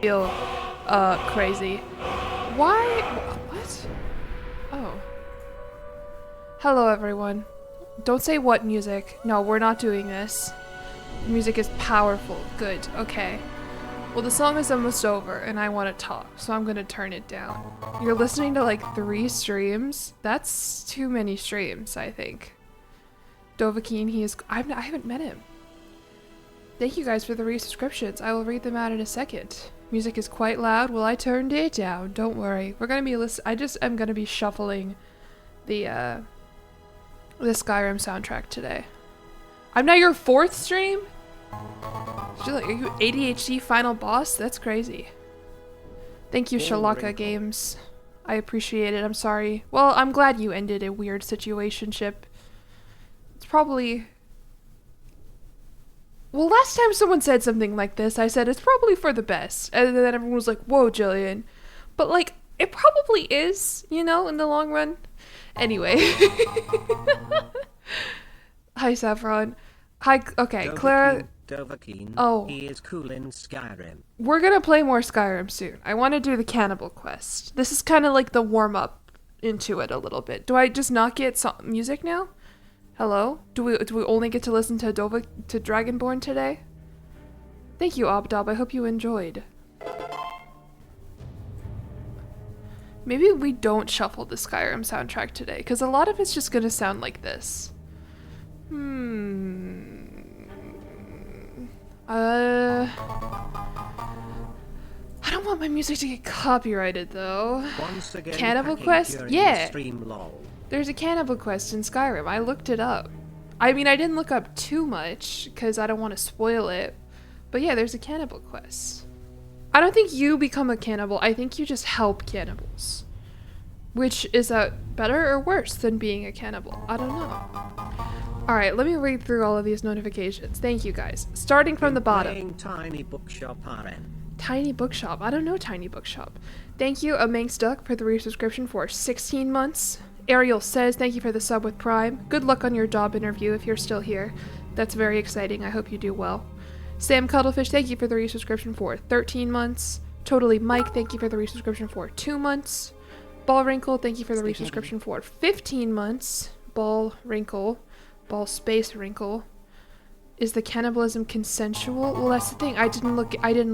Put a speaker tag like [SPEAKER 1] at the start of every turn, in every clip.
[SPEAKER 1] feel crazy. Why? What? Oh. Hello, everyone. Don't say what music. No, we're not doing this. Music is powerful. Good. Okay. Well, the song is almost over, and I want to talk, so I'm gonna turn it down. You're listening to like 3 streams? That's too many streams, I think. Dovahkiin, I haven't met him. Thank you guys for the resubscriptions. I will read them out in a second. Music is quite loud. Well, I turned it down. Don't worry. We're gonna be I'm gonna be shuffling the Skyrim soundtrack today. I'm now your 4th stream? Are you ADHD final boss? That's crazy. Thank you, Shalaka Games. I appreciate it. I'm sorry. Well, I'm glad you ended a weird situationship. It's probably... Well, last time someone said something like this, I said it's probably for the best. And then everyone was like, whoa, Jillian. But, like, it probably is, you know, in the long run. Anyway. Hi, Saffron. Hi, okay, Clara...
[SPEAKER 2] Dovahkiin.
[SPEAKER 1] Oh.
[SPEAKER 2] He is cool in Skyrim.
[SPEAKER 1] We're gonna play more Skyrim soon. I want to do the cannibal quest. This is kind of like the warm-up into it a little bit. Do I just not get music now? Hello? Do we only get to listen to Dragonborn today? Thank you, Obdob. I hope you enjoyed. Maybe we don't shuffle the Skyrim soundtrack today, because a lot of it's just gonna sound like this. I don't want my music to get copyrighted though.
[SPEAKER 2] Once again,
[SPEAKER 1] Cannibal Quest? Yeah.
[SPEAKER 2] Stream, lol.
[SPEAKER 1] There's a Cannibal Quest in Skyrim. I looked it up. I mean, I didn't look up too much because I don't want to spoil it. But yeah, there's a Cannibal Quest. I don't think you become a cannibal. I think you just help cannibals. Which is that better or worse than being a cannibal? I don't know. Alright, let me read through all of these notifications. Thank you guys. Starting from the bottom.
[SPEAKER 2] Tiny Bookshop RN.
[SPEAKER 1] Tiny Bookshop. I don't know Tiny Bookshop. Thank you, Manx Duck, for the resubscription for 16 months. Ariel says, thank you for the sub with Prime. Good luck on your job interview if you're still here. That's very exciting. I hope you do well. Sam Cuddlefish, thank you for the resubscription for 13 months. Totally Mike, thank you for the resubscription for 2 months. Ball Wrinkle, thank you for the resubscription for 15 months. Ball Wrinkle. Ball Space Wrinkle. Is the cannibalism consensual? Well, that's the thing. I didn't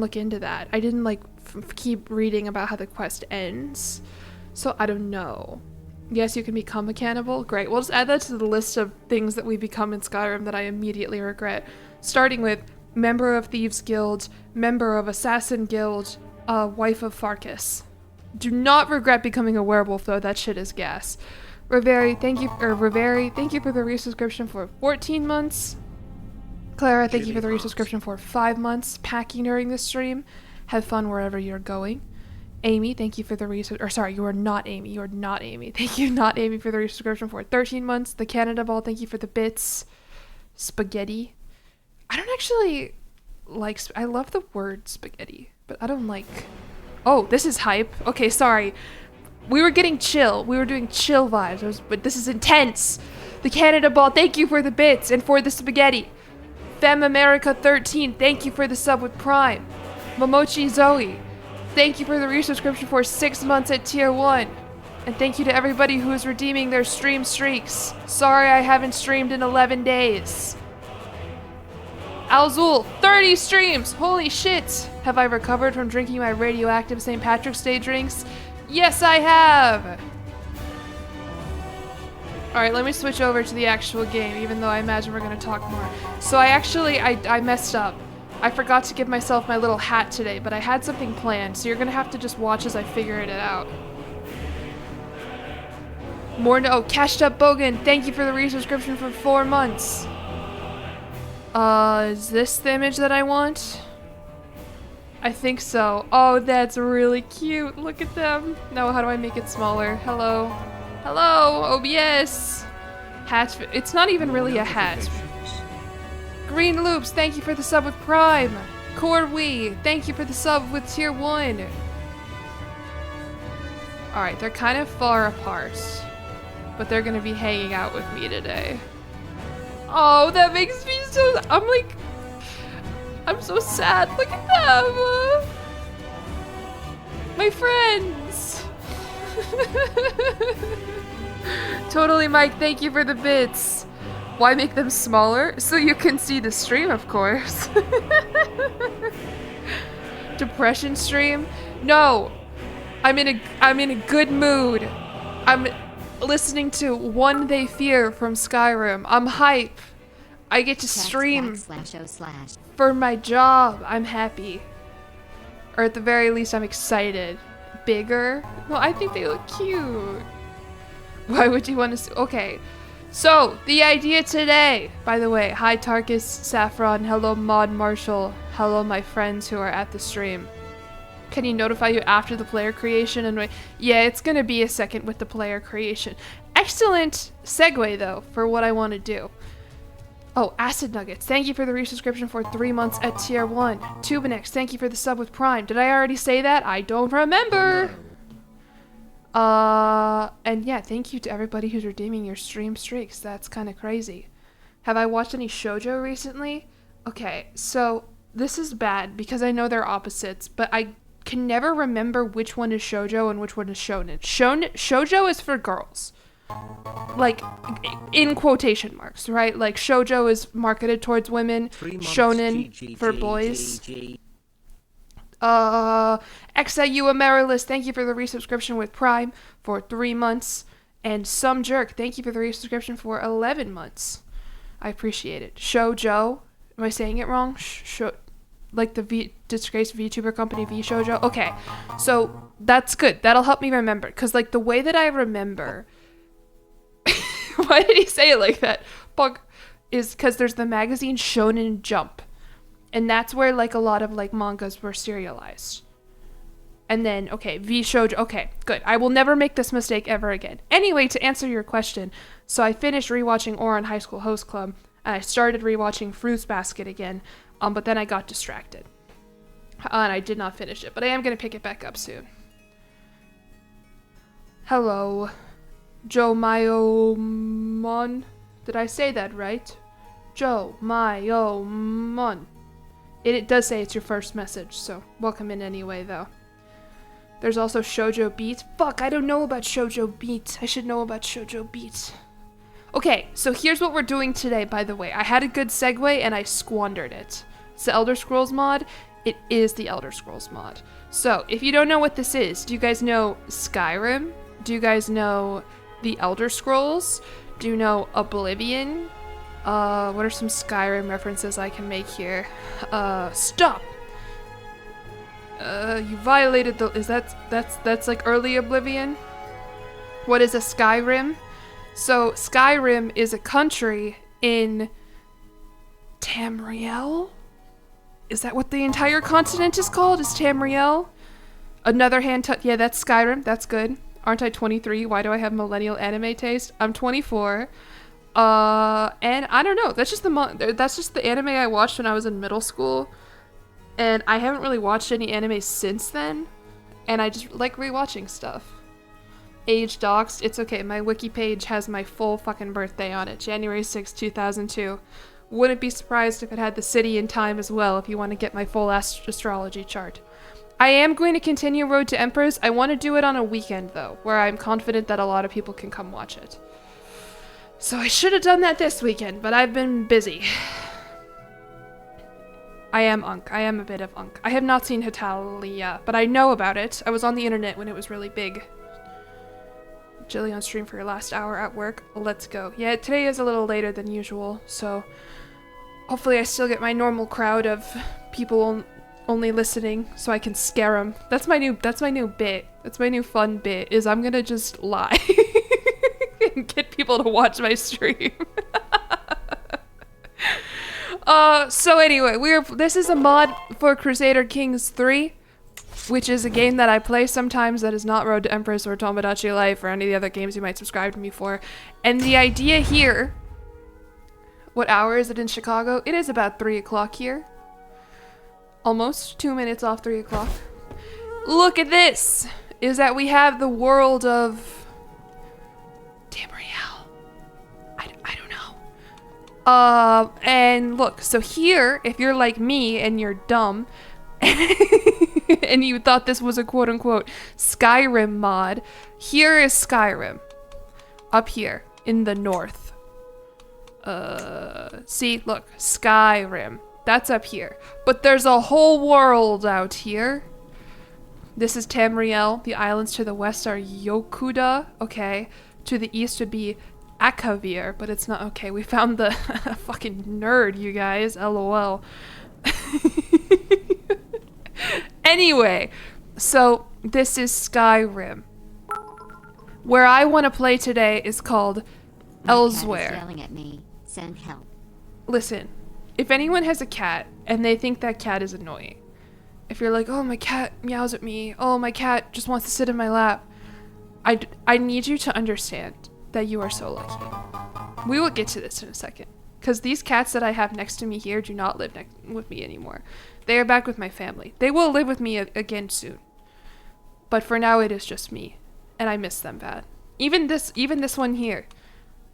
[SPEAKER 1] look into that. I didn't like keep reading about how the quest ends. So I don't know. Yes, you can become a cannibal. Great. We'll just add that to the list of things that we become in Skyrim that I immediately regret. Starting with member of Thieves Guild, member of Assassin Guild, wife of Farkas. Do not regret becoming a werewolf though. That shit is gas. Riveri, thank you for the resubscription for 14 months. Clara, thank you for the resubscription for 5 months. Packing during this stream. Have fun wherever you're going. Amy, thank you for the sorry, you are not Amy. You are not Amy. Thank you, not Amy, for the resubscription for 13 months. The Canada Ball, thank you for the bits. Spaghetti. I don't actually like, I love the word spaghetti, but I don't like, oh, this is hype. Okay, sorry. We were getting chill. We were doing chill vibes, but this is intense. The Canada Ball, thank you for the bits and for the spaghetti. Fem America 13, thank you for the sub with Prime. Momochi Zoe, thank you for the resubscription for 6 months at tier 1. And thank you to everybody who is redeeming their stream streaks. Sorry I haven't streamed in 11 days. Alzul, 30 streams! Holy shit! Have I recovered from drinking my radioactive St. Patrick's Day drinks? Yes, I have! Alright, let me switch over to the actual game, even though I imagine we're gonna talk more. So I messed up. I forgot to give myself my little hat today, but I had something planned, so you're gonna have to just watch as I figure it out. Oh, Cashed Up Bogan, thank you for the resubscription for 4 months. Is this the image that I want? I think so. Oh, that's really cute. Look at them. No, how do I make it smaller? Hello. Hello, OBS. Hat. It's not even really a hat. Green Loops, thank you for the sub with Prime. Corwee, thank you for the sub with tier 1. Alright, they're kind of far apart, but they're gonna be hanging out with me today. Oh, that makes me so, I'm so sad. Look at them. My friends! Totally, Mike, thank you for the bits. Why make them smaller? So you can see the stream, of course. Depression stream? No! I'm in a good mood. I'm listening to One They Fear from Skyrim. I'm hype. I get to stream for my job. I'm happy. Or at the very least, I'm excited. Bigger? No, I think they look cute. Why would you want to see? Okay. So, the idea today, by the way, hi Tarkus, Saffron, hello Mod Marshall, hello my friends who are at the stream. Can he notify you after the player creation? And yeah, it's gonna be a second with the player creation. Excellent segue though, for what I want to do. Oh, Acid Nuggets, thank you for the resubscription for 3 months at tier 1. Tubinex, thank you for the sub with Prime. Did I already say that? I don't remember! And yeah, thank you to everybody who's redeeming your stream streaks. That's kind of crazy. Have I watched any shoujo recently? Okay, so this is bad because I know they're opposites, but I can never remember which one is shoujo and which one is shonen. Shoujo is for girls. Like, in quotation marks, right? Like, shoujo is marketed towards women, shonen for boys. XIU Amerilis, thank you for the resubscription with Prime for 3 months. And Some Jerk, thank you for the resubscription for 11 months. I appreciate it. Shoujo, am I saying it wrong? Like the disgraced VTuber company VShoujo? Okay, so that's good. That'll help me remember. Because, like, the way that I remember... Why did he say it like that? Bug. Is because there's the magazine Shonen Jump. And that's where, like, a lot of, like, mangas were serialized. And then, okay, VShoujo. Okay, good. I will never make this mistake ever again. Anyway, to answer your question, so I finished rewatching Ouran High School Host Club, and I started rewatching Fruits Basket again, but then I got distracted. And I did not finish it, but I am going to pick it back up soon. Hello. Joe Mayomon. Did I say that right? Joe Mayomon. It does say it's your first message, so welcome in anyway, though. There's also Shoujo Beat. Fuck, I don't know about Shoujo Beat. I should know about Shoujo Beat. Okay, so here's what we're doing today, by the way. I had a good segue, and I squandered it. It's the Elder Scrolls mod. It is the Elder Scrolls mod. So, if you don't know what this is, do you guys know Skyrim? Do you guys know the Elder Scrolls? Do you know Oblivion? What are some Skyrim references I can make here? Stop! You violated the... That's like early Oblivion? What is a Skyrim? So, Skyrim is a country in Tamriel? Is that what the entire continent is called? Is Tamriel? Another hand yeah, that's Skyrim. That's good. Aren't I 23? Why do I have millennial anime taste? I'm 24. And I don't know. That's just the anime I watched when I was in middle school. And I haven't really watched any anime since then. And I just like rewatching stuff. Age doxed. It's okay. My wiki page has my full fucking birthday on it. January 6, 2002. Wouldn't be surprised if it had the city and time as well if you want to get my full astrology chart. I am going to continue Road to Empress. I want to do it on a weekend, though, where I'm confident that a lot of people can come watch it. So I should have done that this weekend, but I've been busy. I am Unk. I am a bit of Unk. I have not seen Hitalia, but I know about it. I was on the internet when it was really big. Jillion stream for your last hour at work. Let's go. Yeah, today is a little later than usual, so hopefully I still get my normal crowd of people only listening so I can scare them. That's my new bit. That's my new fun bit, is I'm gonna just lie and get people to watch my stream. So anyway, this is a mod for Crusader Kings 3, which is a game that I play sometimes that is not Road to Empress or Tomodachi Life or any of the other games you might subscribe to me for. And the idea here... What hour is it in Chicago? It is about 3 o'clock here. Almost 2 minutes off 3 o'clock. Look at this! Is that we have the world of... Tamriel. I don't know. And look, so here, if you're like me and you're dumb... and you thought this was a quote-unquote Skyrim mod, here is Skyrim. Up here in the north. See, look, Skyrim. That's up here. But there's a whole world out here. This is Tamriel. The islands to the west are Yokuda. Okay. To the east would be Akavir, but it's not. Okay, we found the fucking nerd, you guys. LOL. Anyway, so this is Skyrim. Where I want to play today is called Elsewhere.
[SPEAKER 3] My cat is yelling at me. Send help.
[SPEAKER 1] Listen, if anyone has a cat and they think that cat is annoying, if you're like, oh, my cat meows at me, oh, my cat just wants to sit in my lap, I need you to understand that you are so lucky. We will get to this in a second, because these cats that I have next to me here do not live with me anymore. They are back with my family. They will live with me again soon. But for now, it is just me, and I miss them bad. Even this one here.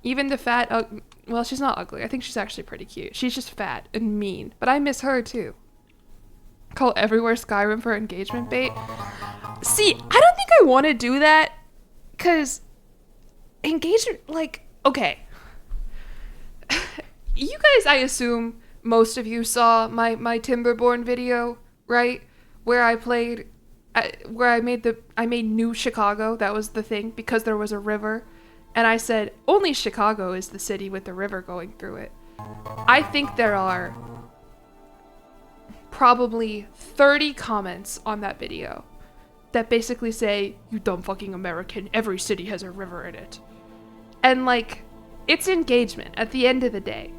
[SPEAKER 1] Even the fat, well, she's not ugly. I think she's actually pretty cute. She's just fat and mean, but I miss her too. Call everywhere Skyrim for engagement bait. See, I don't think I want to do that, because engagement, like, okay. You guys, I assume most of you saw my Timberborn video, right? Where I played, where I made New Chicago. That was the thing, because there was a river. And I said, only Chicago is the city with the river going through it. I think there are probably 30 comments on that video that basically say, you dumb fucking American, every city has a river in it. And like, it's engagement at the end of the day.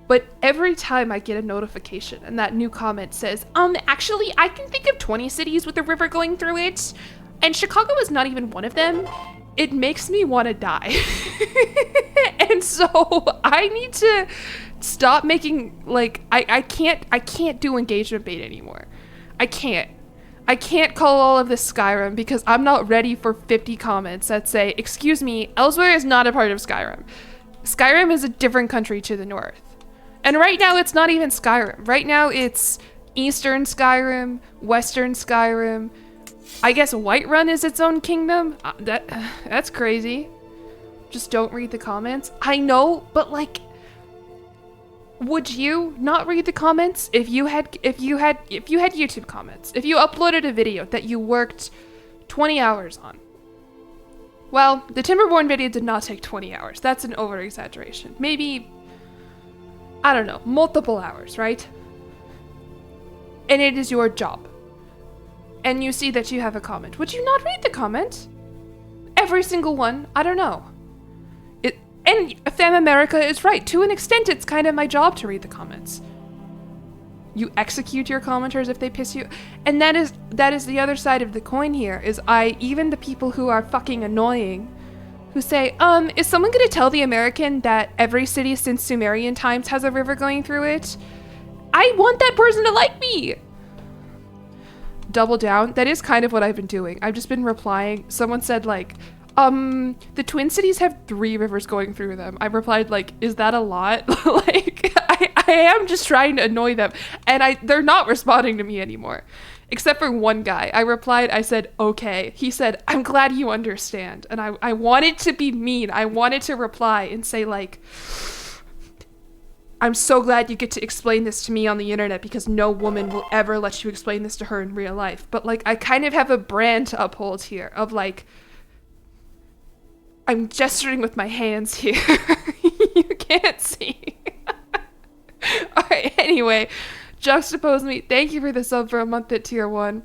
[SPEAKER 1] But every time I get a notification and that new comment says, actually, I can think of 20 cities with a river going through it, and Chicago is not even one of them, it makes me want to die. And so I need to stop making, like, I can't do engagement bait anymore. I can't call all of this Skyrim, because I'm not ready for 50 comments that say, excuse me, Elsewhere is not a part of Skyrim. Skyrim is a different country to the north. And right now it's not even Skyrim. Right now it's Eastern Skyrim, Western Skyrim. I guess Whiterun is its own kingdom. That's crazy. Just don't read the comments. I know, but like, would you not read the comments if you had YouTube comments? If you uploaded a video that you worked 20 hours on? Well, the Timberborn video did not take 20 hours. That's an over-exaggeration. Maybe, I don't know, multiple hours, right? And it is your job. And you see that you have a comment. Would you not read the comment? Every single one? I don't know. And Fam America is right. To an extent, it's kind of my job to read the comments. You execute your commenters if they piss you. And that is the other side of the coin here, is even the people who are fucking annoying, who say, is someone gonna tell the American that every city since Sumerian times has a river going through it? I want that person to like me. Double down. That is kind of what I've been doing. I've just been replying. Someone said like, the Twin Cities have 3 rivers going through them. I replied like, is that a lot? Like, I am just trying to annoy them. And they're not responding to me anymore. Except for one guy. I replied, I said, okay. He said, I'm glad you understand. And I wanted to be mean. I wanted to reply and say like, I'm so glad you get to explain this to me on the internet, because no woman will ever let you explain this to her in real life. But like, I kind of have a brand to uphold here of like, I'm gesturing with my hands here. You can't see. Alright, anyway. Juxtapose me. Thank you for the sub for a month at tier 1.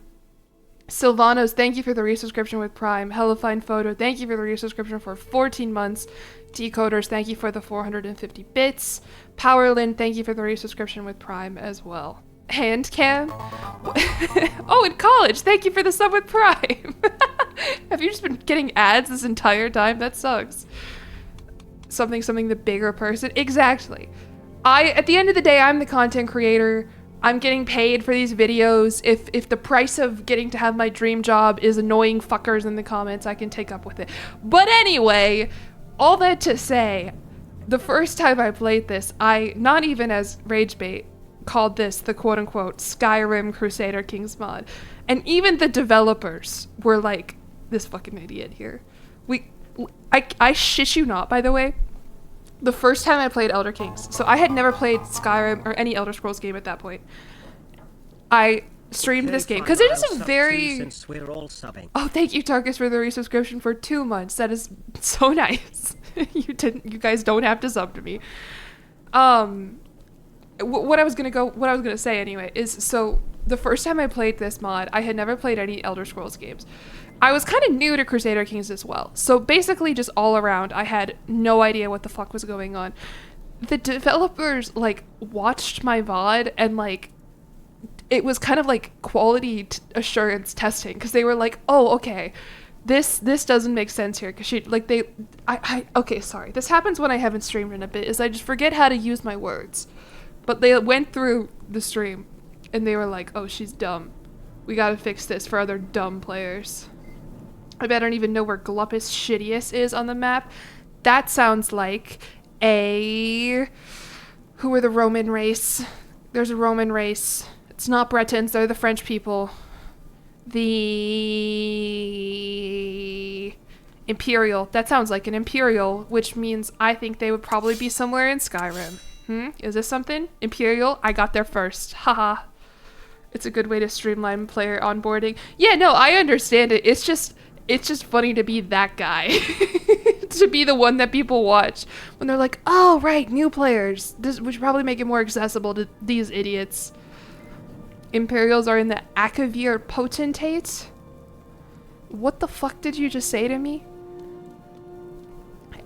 [SPEAKER 1] Silvanos, thank you for the resubscription with Prime. Hella Fine Photo, thank you for the resubscription for 14 months. T-Coders, thank you for the 450 bits. Powerlin, thank you for the resubscription with Prime as well. Handcam? Oh, in college, thank you for the sub with Prime. Have you just been getting ads this entire time? That sucks. Something, the bigger person. Exactly. At the end of the day, I'm the content creator. I'm getting paid for these videos. If the price of getting to have my dream job is annoying fuckers in the comments, I can take up with it. But anyway, all that to say, the first time I played this, not even as rage bait, called this the quote-unquote Skyrim Crusader Kings mod. And even the developers were like, this fucking idiot here. I shit you not, by the way, the first time I played Elder Kings, so I had never played Skyrim or any Elder Scrolls game at that point. I streamed this game because it is a very...
[SPEAKER 2] Since we're all subbing.
[SPEAKER 1] Oh, thank you, Tarkus, for the resubscription for 2 months. That is so nice. You guys don't have to sub to me. What I was gonna say anyway is, so the first time I played this mod, I had never played any Elder Scrolls games. I was kind of new to Crusader Kings as well. So basically just all around, I had no idea what the fuck was going on. The developers like watched my VOD and like, it was kind of like quality assurance testing, because they were like, oh, okay, this doesn't make sense here, because okay, sorry, this happens when I haven't streamed in a bit, is I just forget how to use my words. But they went through the stream and they were like, oh, she's dumb, we gotta fix this for other dumb players. I bet I don't even know where Glupus Shittiest is on the map. That sounds like who are the Roman race? There's a Roman race. It's not Bretons, they're the French people. The Imperial. That sounds like an Imperial, which means I think they would probably be somewhere in Skyrim. Is this something? Imperial? I got there first. Haha. It's a good way to streamline player onboarding. Yeah, no, I understand it. It's just funny to be that guy. To be the one that people watch when they're like, oh, right, new players. This would probably make it more accessible to these idiots. Imperials are in the Akavir Potentate? What the fuck did you just say to me?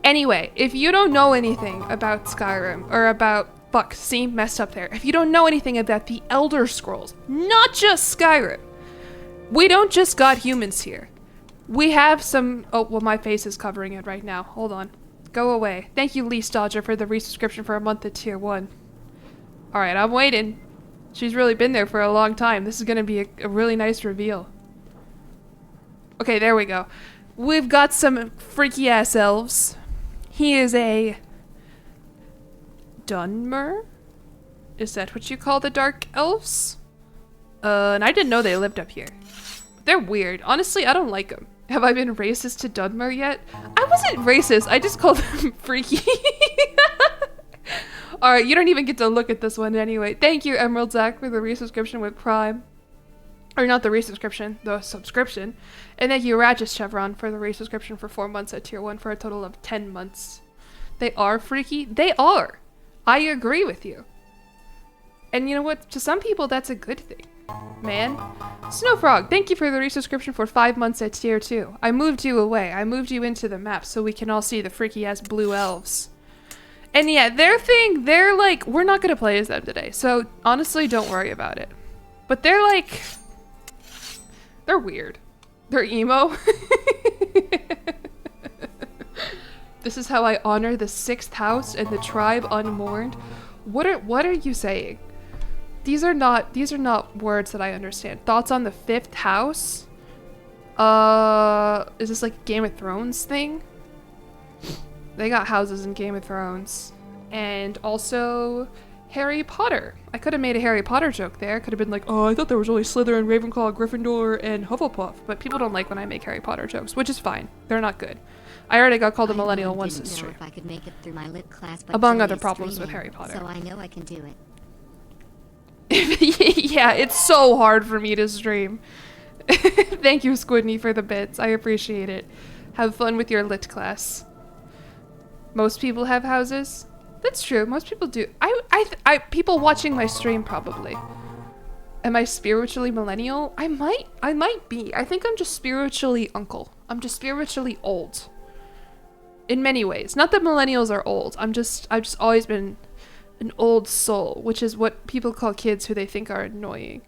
[SPEAKER 1] Anyway, if you don't know anything about Skyrim, or about, fuck, see, messed up there. If you don't know anything about the Elder Scrolls, not just Skyrim, we don't just got humans here. We have some, oh, well, my face is covering it right now. Hold on. Go away. Thank you, Lease Dodger, for the resubscription for a month at tier 1. Alright, I'm waiting. She's really been there for a long time. This is gonna be a really nice reveal. Okay, there we go. We've got some freaky ass elves. He is a Dunmer? Is that what you call the dark elves? And I didn't know they lived up here. They're weird. Honestly, I don't like them. Have I been racist to Dunmer yet? I wasn't racist. I just called them freaky. Alright, you don't even get to look at this one anyway. Thank you, Emerald Zach, for the resubscription with Prime. Or not the resubscription, the subscription. And thank you, Rajesh Chevron, for the resubscription for 4 months at tier 1 for a total of 10 months. They are freaky? They are! I agree with you. And you know what? To some people, that's a good thing. Man. Snowfrog, thank you for the resubscription for 5 months at tier 2. I moved you away. I moved you into the map so we can all see the freaky ass blue elves. And yeah, their thing, they're like, we're not gonna play as them today. So honestly, don't worry about it. But they're like, they're weird. They're emo. This is how I honor the 6th house and the tribe unmourned. What are you saying? These are not words that I understand. Thoughts on the 5th house? Is this like a Game of Thrones thing? They got houses in Game of Thrones. And also Harry Potter. I could have made a Harry Potter joke there. Could have been like, oh, I thought there was only Slytherin, Ravenclaw, Gryffindor, and Hufflepuff. But people don't like when I make Harry Potter jokes, which is fine. They're not good. I already got called a millennial once this stream.
[SPEAKER 3] I could make it through my lit class, but
[SPEAKER 1] among other problems with Harry Potter.
[SPEAKER 3] So I know I can do it.
[SPEAKER 1] Yeah, it's so hard for me to stream. Thank you, Squidney, for the bits. I appreciate it. Have fun with your lit class. Most people have houses. That's true. Most people do. People watching my stream probably. Am I spiritually millennial? I might be. I think I'm just spiritually uncle. I'm just spiritually old. In many ways. Not that millennials are old. I've just always been an old soul, which is what people call kids who they think are annoying.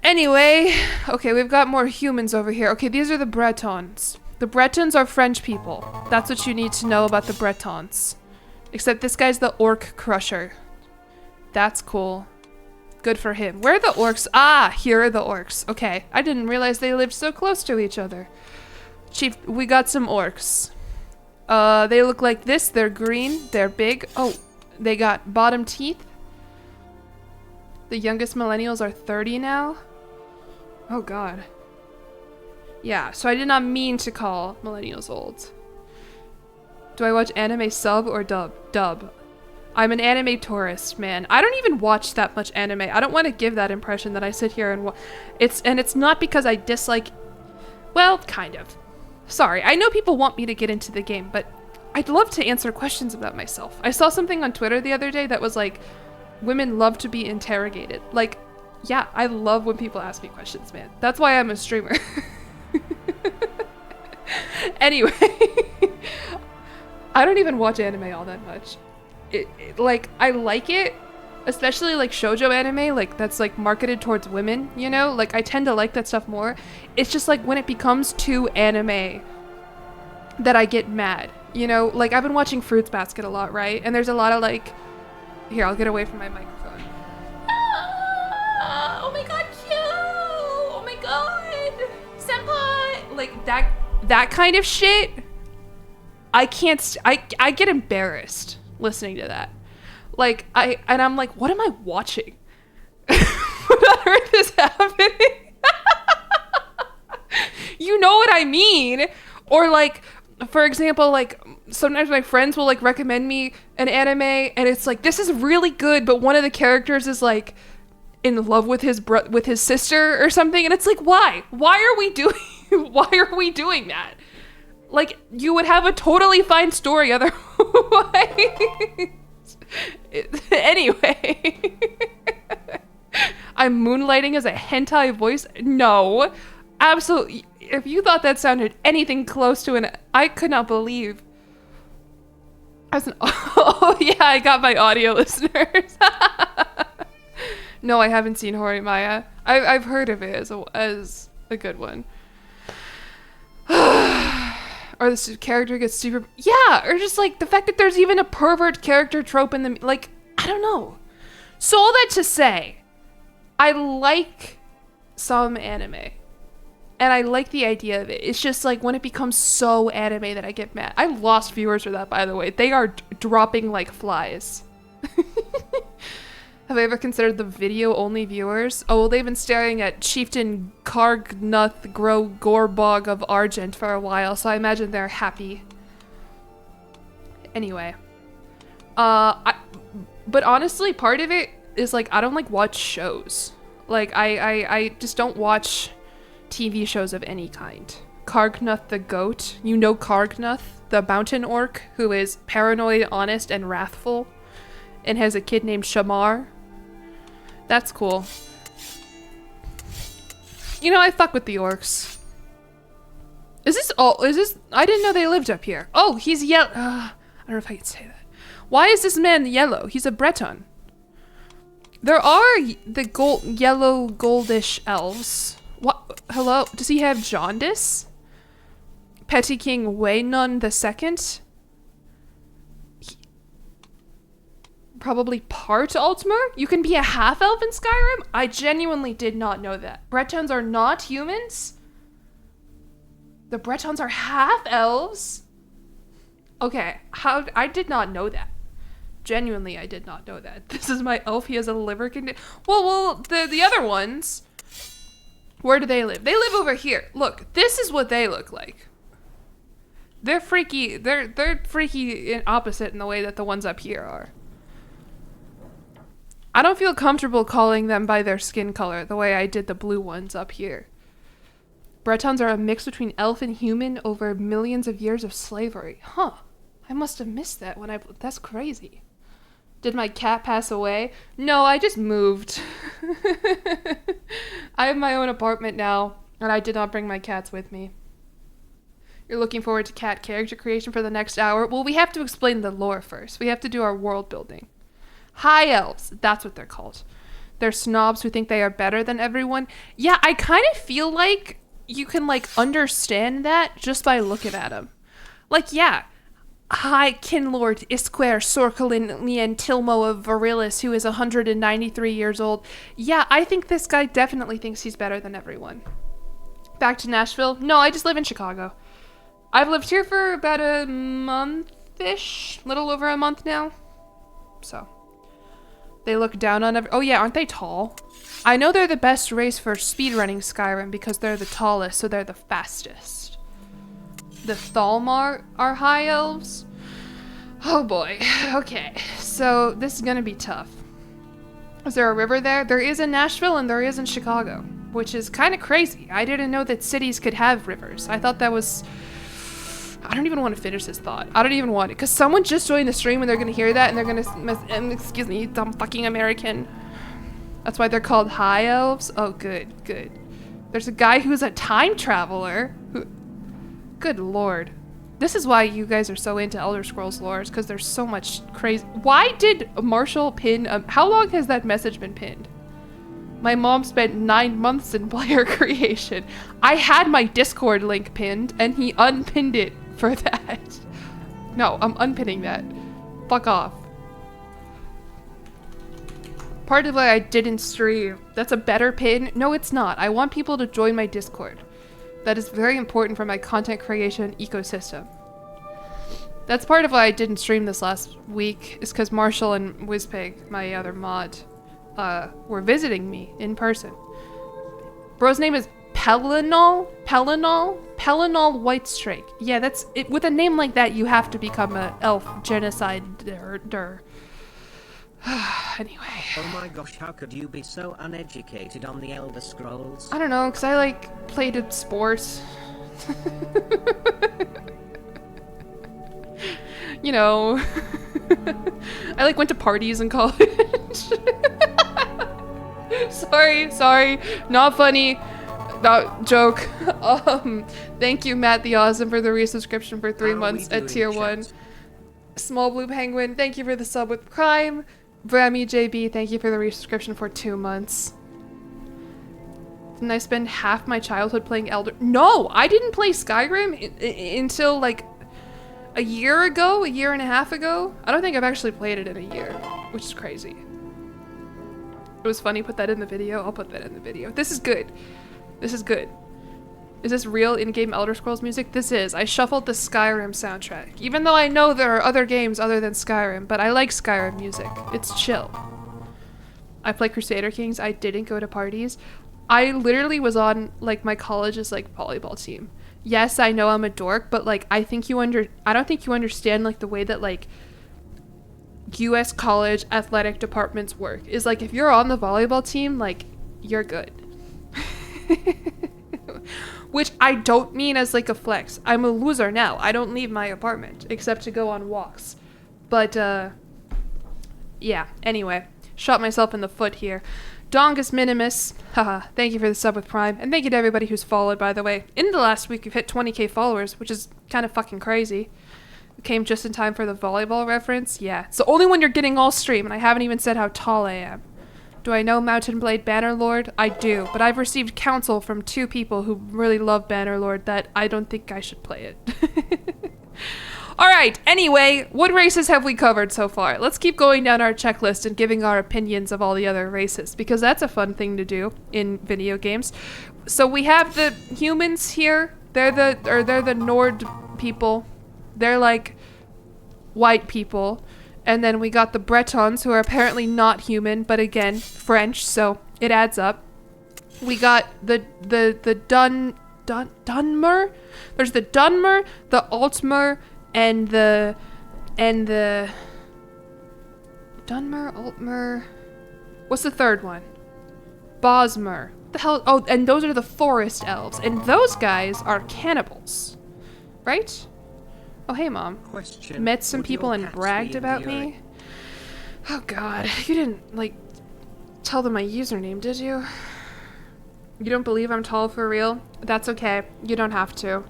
[SPEAKER 1] Anyway, okay, we've got more humans over here. Okay, these are the Bretons. The Bretons are French people. That's what you need to know about the Bretons. Except this guy's the Orc Crusher. That's cool. Good for him. Where are the orcs? Ah, here are the orcs. Okay, I didn't realize they lived so close to each other. Chief, we got some orcs. They look like this. They're green. They're big. Oh, they got bottom teeth. The youngest millennials are 30 now? Oh god. Yeah, so I did not mean to call millennials old. Do I watch anime sub or dub? Dub. I'm an anime tourist, man. I don't even watch that much anime. I don't want to give that impression that I sit here and it's not because I dislike... Well, kind of. Sorry, I know people want me to get into the game, but I'd love to answer questions about myself. I saw something on Twitter the other day that was like, women love to be interrogated. Like, yeah, I love when people ask me questions, man. That's why I'm a streamer. Anyway, I don't even watch anime all that much. Like, I like it, especially like shoujo anime, like that's like marketed towards women, you know? Like, I tend to like that stuff more. It's just like when it becomes too anime that I get mad, you know? Like, I've been watching Fruits Basket a lot, right? And there's a lot of like... Here, I'll get away from my microphone. Ah, oh my god, Q! Oh my god! Senpai! Like, that kind of shit, I can't... I get embarrassed listening to that. Like, I'm like, what am I watching? What on earth is happening? You know what I mean? Or like, for example, like, sometimes my friends will like recommend me an anime and it's like, this is really good, but one of the characters is like in love with his sister or something, and it's like, why are we doing that? Like, you would have a totally fine story otherwise. Anyway. I'm moonlighting as a hentai voice? No. Absolutely. If you thought that sounded anything close to an... I could not believe. Oh, yeah, I got my audio listeners. No, I haven't seen Horimaya. I've heard of it as a good one. Or the character gets super... Yeah, or just like the fact that there's even a pervert character trope in the... Like, I don't know. So all that to say, I like some anime. And I like the idea of it. It's just like when it becomes so anime that I get mad. I lost viewers for that, by the way. They are dropping like flies. Have I ever considered the video-only viewers? Oh, well, they've been staring at Chieftain Kargnuth Gorbog of Argent for a while, so I imagine they're happy. Anyway. But honestly, part of it is like, I don't like watch shows. Like, I just don't watch TV shows of any kind. Kargnuth the goat. You know Kargnuth, the mountain orc who is paranoid, honest, and wrathful, and has a kid named Shamar. That's cool. You know, I fuck with the orcs. Is this I didn't know they lived up here. Oh, he's yellow. I don't know if I can say that. Why is this man yellow? He's a Breton. There are the yellow goldish elves. What? Hello? Does he have jaundice? Petty King Waynon II? Probably part Altmer? You can be a half-elf in Skyrim? I genuinely did not know that. Bretons are not humans? The Bretons are half-elves? Okay, I did not know that. Genuinely, I did not know that. This is my elf, he has a liver condition. Well, the other ones, where do they live? They live over here. Look, this is what they look like. They're freaky, they're freaky and opposite in the way that the ones up here are. I don't feel comfortable calling them by their skin color the way I did the blue ones up here. Bretons are a mix between elf and human over millions of years of slavery. Huh. I must have missed that when that's crazy. Did my cat pass away? No, I just moved. I have my own apartment now, and I did not bring my cats with me. You're looking forward to cat character creation for the next hour? Well, we have to explain the lore first. We have to do our world building. High elves, that's what they're called. They're snobs who think they are better than everyone. Yeah, I kind of feel like you can like understand that just by looking at them. Like, yeah, High Kinlord Isquare Sorkelin Lien Tilmo of Virilis, who is 193 years old. Yeah, I think this guy definitely thinks he's better than everyone. Back to Nashville? No, I just live in Chicago. I've lived here for about a month-ish, little over a month now. So. They look down on oh yeah, aren't they tall? I know they're the best race for speedrunning Skyrim because they're the tallest, so they're the fastest. The Thalmar are high elves? Oh boy. Okay, so this is gonna be tough. Is there a river there? There is in Nashville and there is in Chicago, which is kind of crazy. I didn't know that cities could have rivers. I thought that was... I don't even want to finish this thought. I don't even want it, because someone just joined the stream and they're gonna hear that and they're gonna... excuse me, dumb fucking American. That's why they're called high elves? Oh, good, good. There's a guy who's a time traveler. Good lord. This is why you guys are so into Elder Scrolls lore, because there's so much crazy... Why did Marshall pin... how long has that message been pinned? My mom spent 9 months in player creation. I had my Discord link pinned, and he unpinned it for that. No, I'm unpinning that. Fuck off. Part of why I didn't stream. That's a better pin? No, it's not. I want people to join my Discord. That is very important for my content creation ecosystem. That's part of why I didn't stream this last week, is because Marshall and Wizpig, my other mod, were visiting me in person. Bro's name is Pelinol Whitestrake. Yeah, that's it. With a name like that, you have to become a elf genocide. Anyway.
[SPEAKER 2] Oh my gosh, how could you be so uneducated on the Elder Scrolls?
[SPEAKER 1] I don't know, because I like played a sport. You know. I like went to parties in college. sorry, not funny. Not joke. Thank you, Matt the Awesome, for the resubscription for 3 months at tier 1. Small Blue Penguin, thank you for the sub with Prime. Brammy JB, thank you for the resubscription for 2 months. Didn't I spend half my childhood playing Elder? No, I didn't play Skyrim until like a year and a half ago. I don't think I've actually played it in a year, which is crazy. It was funny, put that in the video. I'll put that in the video. This is good. This is good. Is this real in-game Elder Scrolls music? This is. I shuffled the Skyrim soundtrack. Even though I know there are other games other than Skyrim, but I like Skyrim music. It's chill. I play Crusader Kings. I didn't go to parties. I literally was on, like, my college's, like, volleyball team. Yes, I know I'm a dork, but, like, I don't think you understand, like, the way that, like, US college athletic departments work. Is, like, if you're on the volleyball team, like, you're good. Which I don't mean as like a flex. I'm a loser now. I don't leave my apartment except to go on walks. But yeah, anyway, shot myself in the foot here. Dongus Minimus, haha, thank you for the sub with Prime, and thank you to everybody who's followed, by the way. In the last week we've hit 20k followers, which is kind of fucking crazy. Came just in time for the volleyball reference. Yeah, it's the only one you're getting all stream, and I haven't even said how tall I am. Do I know Mountain Blade Bannerlord? I do, but I've received counsel from 2 people who really love Bannerlord that I don't think I should play it. Alright, anyway, what races have we covered so far? Let's keep going down our checklist and giving our opinions of all the other races, because that's a fun thing to do in video games. So we have the humans here. They're the Nord people. They're like white people. And then we got the Bretons, who are apparently not human, but again, French, so it adds up. We got the Dunmer? There's the Dunmer, the Altmer, and the Dunmer, Altmer. What's the third one? Bosmer. What the hell? Oh, and those are the forest elves, and those guys are cannibals, right? Oh, hey, Mom.
[SPEAKER 2] Question.
[SPEAKER 1] Met some
[SPEAKER 2] Would
[SPEAKER 1] people
[SPEAKER 2] your
[SPEAKER 1] and
[SPEAKER 2] cats
[SPEAKER 1] bragged
[SPEAKER 2] be
[SPEAKER 1] about
[SPEAKER 2] enduring?
[SPEAKER 1] me. Oh, God. You didn't, like, tell them my username, did you? You don't believe I'm tall for real? That's okay. You don't have to.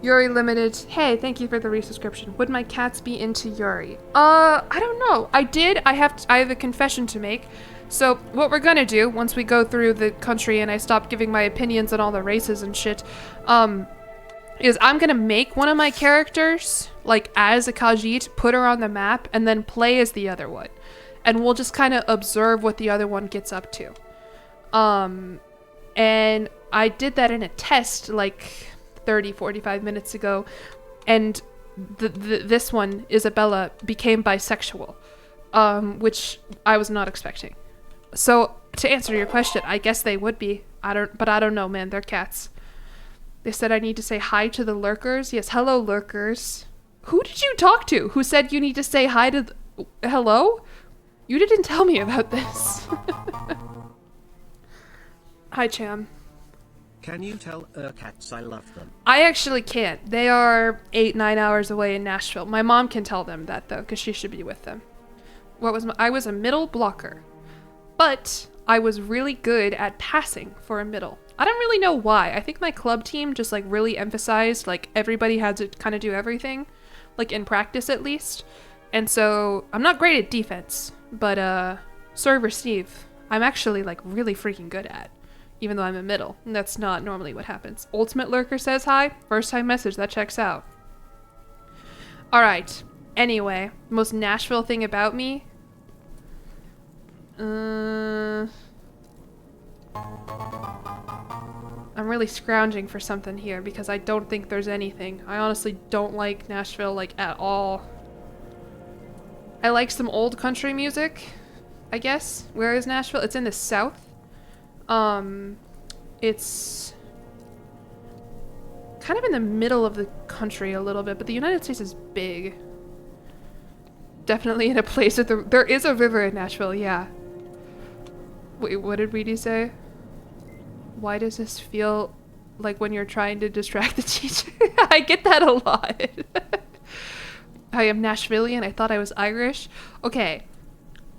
[SPEAKER 1] Yuri Limited. Hey, thank you for the resubscription. Would my cats be into Yuri? I don't know. I have a confession to make. So, what we're gonna do, once we go through the country and I stop giving my opinions on all the races and shit, is I'm gonna make one of my characters, like, as a Khajiit, put her on the map, and then play as the other one. And we'll just kind of observe what the other one gets up to. And I did that in a test, like, 45 minutes ago, and this one, Isabella, became bisexual. which I was not expecting. So to answer your question, I guess they would be. I don't know, man. They're cats. They said I need to say hi to the lurkers. Yes, hello, lurkers. Who did you talk to? Who said you need to say hi to hello? You didn't tell me about this. Hi, Cham.
[SPEAKER 2] Can you tell cats I love them?
[SPEAKER 1] I actually can't. They are 8-9 hours away in Nashville. My mom can tell them that though, because she should be with them. I was a middle blocker, but I was really good at passing for a middle. I don't really know why. I think my club team just like really emphasized like everybody had to kind of do everything, like in practice at least. And so I'm not great at defense, but serve receive, I'm actually like really freaking good at. Even though I'm a middle. And that's not normally what happens. Ultimate Lurker says hi. First time message. That checks out. Alright. Anyway. Most Nashville thing about me. I'm really scrounging for something here because I don't think there's anything. I honestly don't like Nashville like at all. I like some old country music, I guess. Where is Nashville? It's in the south. It's kind of in the middle of the country a little bit, but the United States is big. Definitely in a place with there is a river in Nashville, yeah. Wait, what did Weedy say? Why does this feel like when you're trying to distract the teacher? I get that a lot. I am Nashvillian. I thought I was Irish. Okay.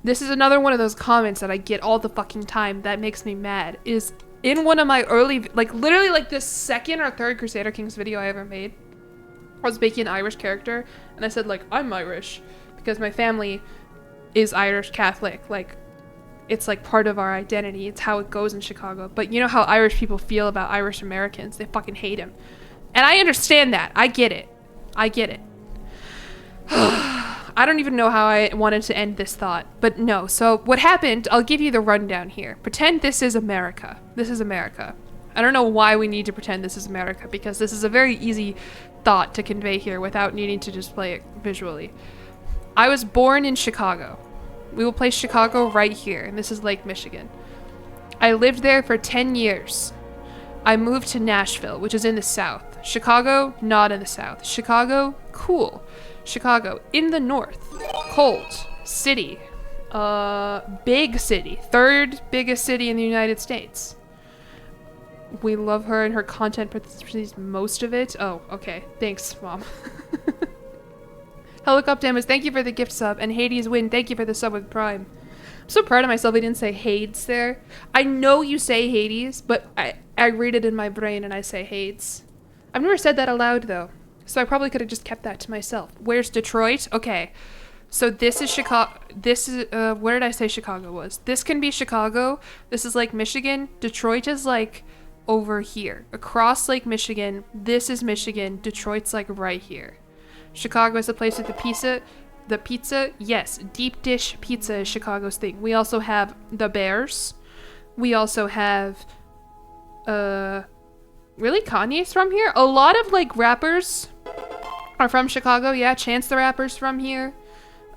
[SPEAKER 1] This is another one of those comments that I get all the fucking time that makes me mad. Is in one of my early, like literally like the second or third Crusader Kings video I ever made, I was making an Irish character and I said like, I'm Irish because my family is Irish Catholic. Like it's like part of our identity. It's how it goes in Chicago. But you know how Irish people feel about Irish Americans. They fucking hate them. And I understand that. I get it. I get it. I don't even know how I wanted to end this thought, but no. So what happened, I'll give you the rundown here. Pretend this is America. This is America. I don't know why we need to pretend this is America, because this is a very easy thought to convey here without needing to display it visually. I was born in Chicago. We will place Chicago right here, and this is Lake Michigan. I lived there for 10 years. I moved to Nashville, which is in the south. Chicago, not in the south. Chicago, cool. Chicago, in the north, cold, city, big city, third biggest city in the United States. We love her and her content produces most of it. Oh, okay. Thanks, Mom. Helicopter, thank you for the gift sub, and Hades Win, thank you for the sub with Prime. I'm so proud of myself I didn't say Hades there. I know you say Hades, but I read it in my brain and I say Hades. I've never said that aloud though. So I probably could have just kept that to myself. Where's Detroit? Okay. So this is Chicago. This is, where did I say Chicago was? This can be Chicago. This is Lake Michigan. Detroit is like over here. Across Lake Michigan. This is Michigan. Detroit's like right here. Chicago is the place with the pizza. The pizza? Yes. Deep dish pizza is Chicago's thing. We also have the Bears. We also have, really? Kanye's from here? A lot of, like, rappers are from Chicago. Yeah, Chance the Rapper's from here.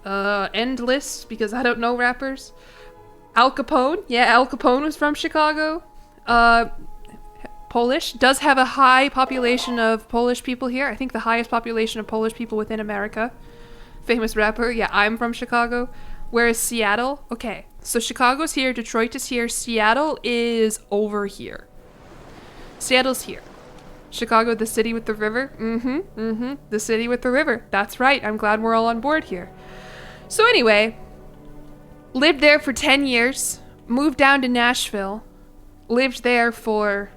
[SPEAKER 1] Endless, because I don't know rappers. Al Capone. Yeah, Al Capone was from Chicago. Polish. Does have a high population of Polish people here. I think the highest population of Polish people within America. Famous rapper. Yeah, I'm from Chicago. Where is Seattle? Okay, so Chicago's here. Detroit is here. Seattle is over here. Seattle's here. Chicago, the city with the river. The city with the river. That's right. I'm glad we're all on board here. So anyway, lived there for 10 years. Moved down to Nashville. Lived there for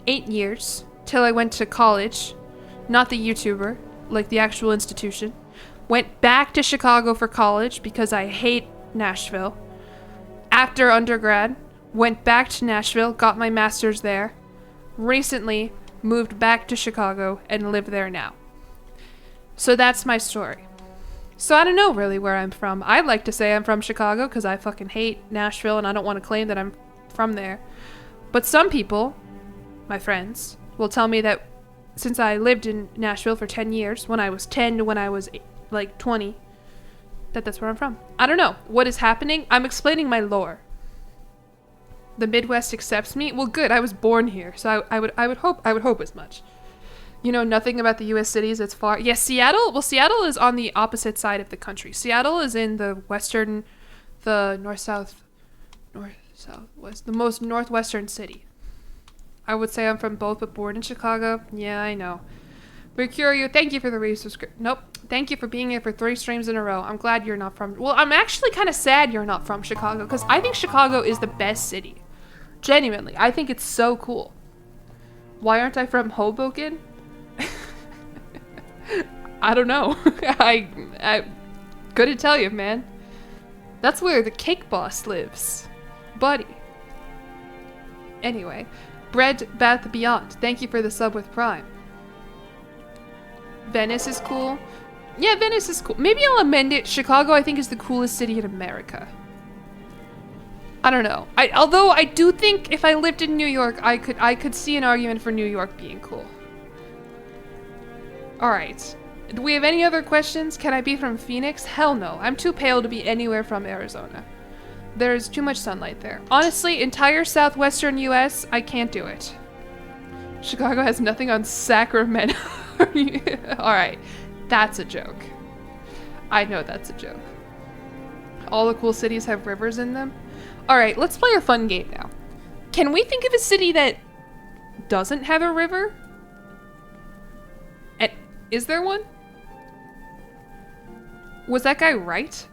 [SPEAKER 1] 8 years. Till I went to college. Not the YouTuber. Like the actual institution. Went back to Chicago for college because I hate Nashville. After undergrad, went back to Nashville. Got my master's there. Recently moved back to Chicago and live there now. So that's my story. So I don't know really where I'm from. I'd like to say I'm from Chicago because I fucking hate Nashville and I don't want to claim that I'm from there. But some people, my friends, will tell me that since I lived in Nashville for 10 years, when I was 10 to when I was like 20, that's where I'm from. I don't know what is happening. I'm explaining my lore. The Midwest accepts me. Well, good. I was born here, so I would hope as much. You know nothing about the U.S. cities. It's far. Yes, Seattle. Well, Seattle is on the opposite side of the country. Seattle is in the western, the north-southwest, the most northwestern city. I would say I'm from both, but born in Chicago. Yeah, I know. Mercurio, thank you for the resubscription. Nope. Thank you for being here for 3 streams in a row. I'm glad you're not from. Well, I'm actually kind of sad you're not from Chicago because I think Chicago is the best city. Genuinely, I think it's so cool. Why aren't I from Hoboken? I don't know. I couldn't tell you, man. That's where the cake boss lives. Buddy. Anyway. Bread Bath Beyond. Thank you for the sub with Prime. Venice is cool. Yeah, Venice is cool. Maybe I'll amend it. Chicago, I think, is the coolest city in America. I don't know. Although I do think if I lived in New York, I could see an argument for New York being cool. Alright. Do we have any other questions? Can I be from Phoenix? Hell no. I'm too pale to be anywhere from Arizona. There's too much sunlight there. Honestly, entire southwestern US, I can't do it. Chicago has nothing on Sacramento. Alright. That's a joke. I know that's a joke. All the cool cities have rivers in them. Alright, let's play a fun game now. Can we think of a city that doesn't have a river? And is there one? Was that guy right?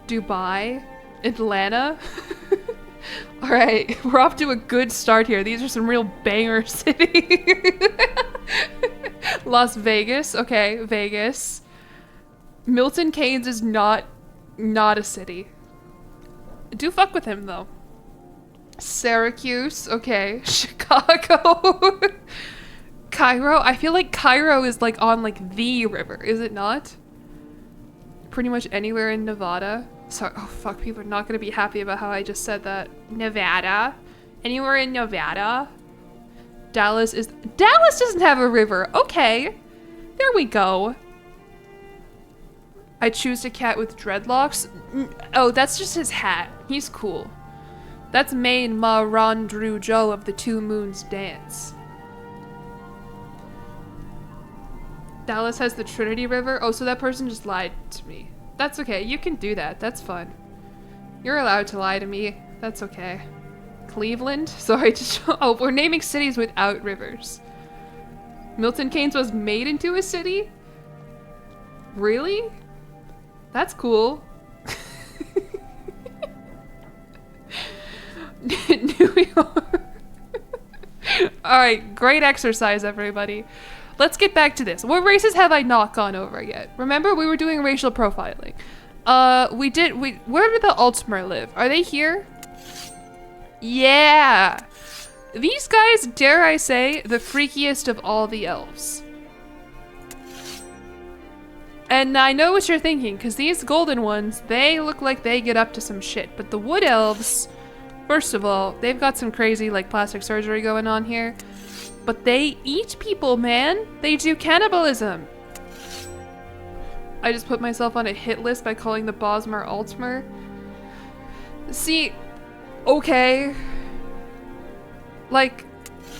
[SPEAKER 1] Dubai? Atlanta? Alright, we're off to a good start here. These are some real banger cities. Las Vegas. Okay, Vegas. Milton Keynes is not a city. Do fuck with him, though. Syracuse. Okay. Chicago. Cairo. I feel like Cairo is like on like the river, is it not? Pretty much anywhere in Nevada. Sorry. Oh fuck, people are not gonna be happy about how I just said that. Nevada. Anywhere in Nevada. Dallas doesn't have a river. Okay. There we go. I choose a cat with dreadlocks. Oh, that's just his hat. He's cool. That's main Ma Ron Drew Joe of the Two Moons Dance. Dallas has the Trinity River. Oh, so that person just lied to me. That's okay. You can do that. That's fun. You're allowed to lie to me. That's okay. Cleveland? Sorry, oh, we're naming cities without rivers. Milton Keynes was made into a city? Really? That's cool. New York. Alright, great exercise, everybody. Let's get back to this. What races have I not gone over yet? Remember, we were doing racial profiling. Where do the Altmer live? Are they here? Yeah! These guys, dare I say, the freakiest of all the elves. And I know what you're thinking, because these golden ones, they look like they get up to some shit. But the wood elves, first of all, they've got some crazy, like, plastic surgery going on here. But they eat people, man. They do cannibalism. I just put myself on a hit list by calling the Bosmer Altmer. See, okay. Like,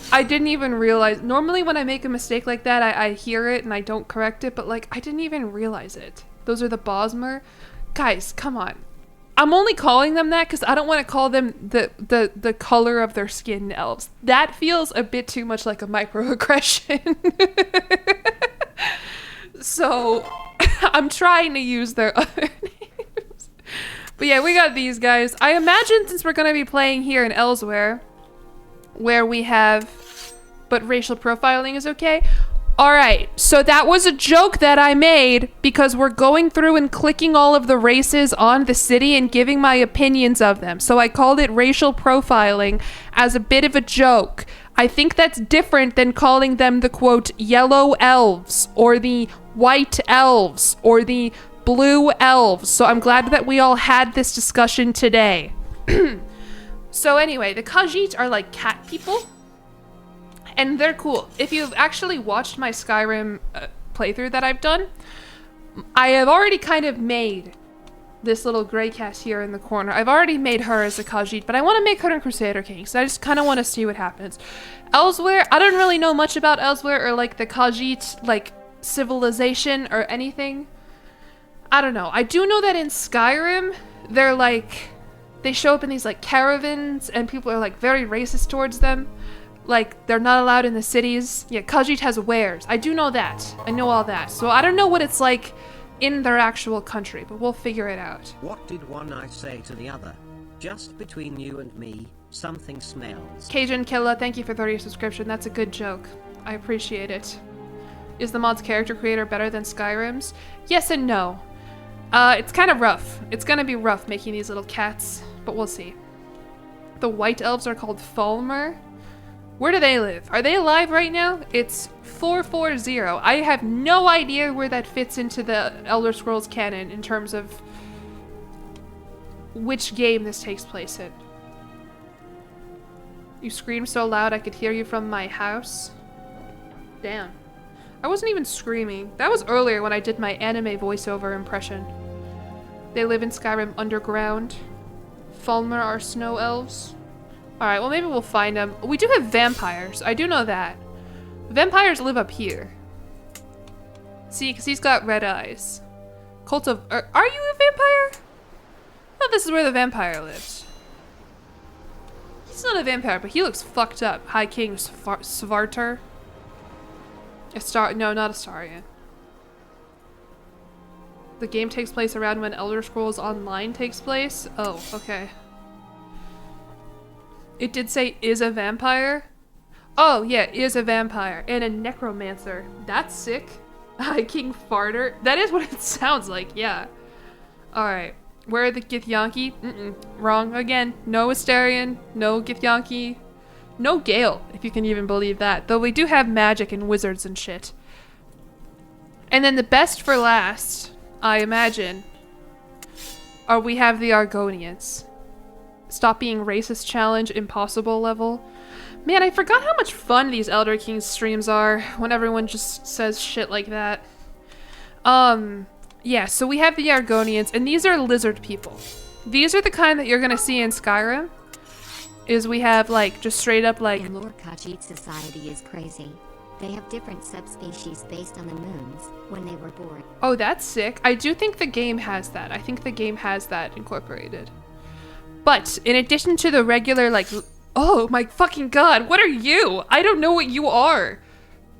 [SPEAKER 1] I didn't even realize. Normally when I make a mistake like that, I hear it and I don't correct it, but like, I didn't even realize it. Those are the Bosmer. Guys, come on. I'm only calling them that because I don't want to call them the color of their skin elves. That feels a bit too much like a microaggression. So I'm trying to use their other names. But yeah, we got these guys. I imagine since we're going to be playing here in Elsewhere, where we have, but racial profiling is okay. Alright, so that was a joke that I made because we're going through and clicking all of the races on the city and giving my opinions of them. So I called it racial profiling as a bit of a joke. I think that's different than calling them the, quote, yellow elves or the white elves or the blue elves. So I'm glad that we all had this discussion today. So anyway, the Khajiit are like cat people. And they're cool. If you've actually watched my Skyrim playthrough that I've done, I have already kind of made this little gray cat here in the corner. I've already made her as a Khajiit, but I want to make her in Crusader King, so I just kind of want to see what happens. Elsewhere, I don't really know much about Elsewhere or like the Khajiit like civilization or anything. I don't know. I do know that in Skyrim, they're like, they show up in these like caravans and people are like very racist towards them. Like they're not allowed in the cities. Yeah, Khajiit has wares. I do know that. I know all that. So I don't know what it's like in their actual country, but we'll figure it out.
[SPEAKER 2] What did one eye say to the other? Just between you and me, something smells.
[SPEAKER 1] Cajun Killa, thank you for 30 subscription. That's a good joke. I appreciate it. Is the mod's character creator better than Skyrim's? Yes and no. It's kind of rough. It's gonna be rough making these little cats, but we'll see. The white elves are called Falmer. Where do they live? Are they alive right now? It's 440. I have no idea where that fits into the Elder Scrolls canon in terms of which game this takes place in. You screamed so loud I could hear you from my house. Damn. I wasn't even screaming. That was earlier when I did my anime voiceover impression. They live in Skyrim underground. Falmer are snow elves. Alright, well maybe we'll find them. We do have vampires. I do know that. Vampires live up here. See, because he's got red eyes. Cult of... Are you a vampire? Oh, this is where the vampire lives. He's not a vampire, but he looks fucked up. High King Svartar. No, not Astarion. The game takes place around when Elder Scrolls Online takes place? Oh, okay. It did say is a vampire? Oh, yeah, is a vampire. And a necromancer. That's sick. High King Farter. That is what it sounds like, yeah. Alright. Where are the Githyanki? Wrong again. No Astarion. No Githyanki. No Gale, if you can even believe that. Though we do have magic and wizards and shit. And then the best for last, I imagine, are we have the Argonians. Stop being racist challenge, impossible level. Man, I forgot how much fun these Elder Kings streams are when everyone just says shit like that. Yeah, so we have the Argonians, and these are lizard people. These are the kind that you're gonna see in Skyrim. Is we have like just straight up like
[SPEAKER 3] And Lord Khajiit society is crazy. They have different subspecies based on the moons when they were born.
[SPEAKER 1] Oh, that's sick. I do think the game has that. I think the game has that incorporated. But in addition to the regular like, oh my fucking god, what are you? I don't know what you are.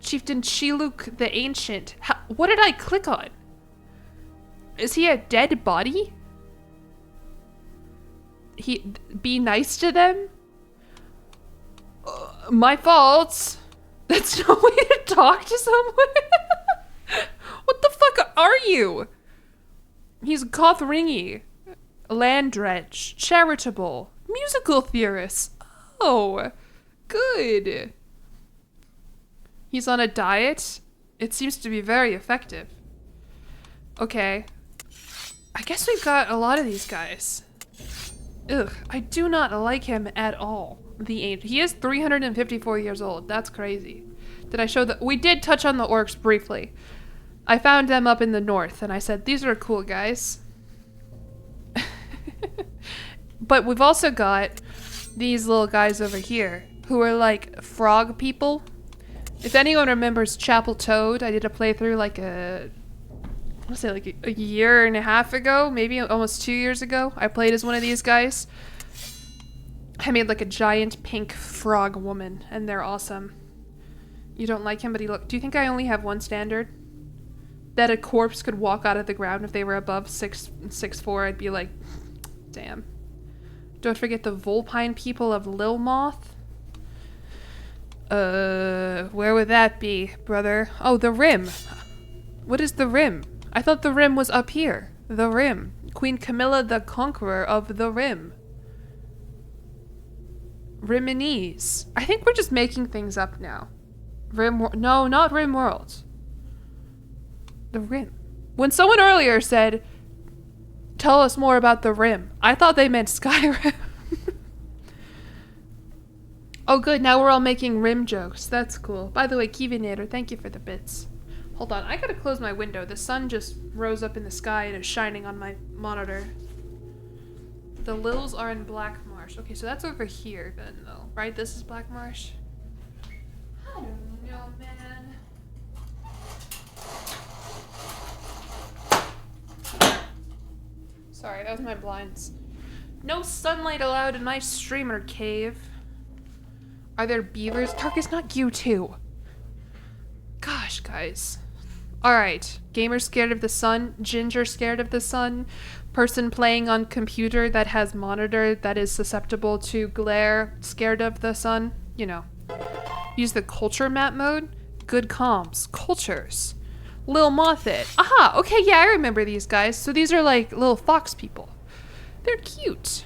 [SPEAKER 1] Chieftain Chiluk the Ancient. What did I click on? Is he a dead body? Be nice to them? My fault. That's no way to talk to someone. What the fuck are you? He's Kothringi, Landredge, charitable, musical theorist. Oh, good. He's on a diet. It seems to be very effective. Okay. I guess we've got a lot of these guys. Ugh, I do not like him at all. The age. He is 354 years old. That's crazy. Did I show that? We did touch on the orcs briefly. I found them up in the north and I said, these are cool guys. But we've also got these little guys over here who are like frog people. If anyone remembers Chapel Toad, I did a playthrough like I want to say like a year and a half ago, maybe almost 2 years ago. I played as one of these guys. I made like a giant pink frog woman, and they're awesome. You don't like him, but he look. Do you think I only have one standard? That a corpse could walk out of the ground if they were above 6'4", I'd be like, damn. Don't forget the Volpine people of Lilmoth. Where would that be, brother? Oh, the Rim. What is the Rim? I thought the Rim was up here. The Rim. Queen Camilla the Conqueror of the Rim. Riminese. I think we're just making things up now. No, not Rim World. The Rim. When someone earlier said, tell us more about the Rim, I thought they meant Skyrim. Oh good, now we're all making Rim jokes. That's cool. By the way, Kivinator, thank you for the bits. Hold on, I gotta close my window. The sun just rose up in the sky and is shining on my monitor. The Lils are in Black Marsh. Okay, so that's over here then, though, right? This is Black Marsh? I don't know, man. Sorry, that was my blinds. No sunlight allowed in my streamer cave. Are there beavers? Tarkus, not you too. Gosh, guys. Alright. Gamer scared of the sun. Ginger scared of the sun. Person playing on computer that has monitor that is susceptible to glare. Scared of the sun. You know. Use the culture map mode. Good comms. Cultures. Lil Mothit. Aha! Okay, yeah, I remember these guys. So these are like little fox people. They're cute.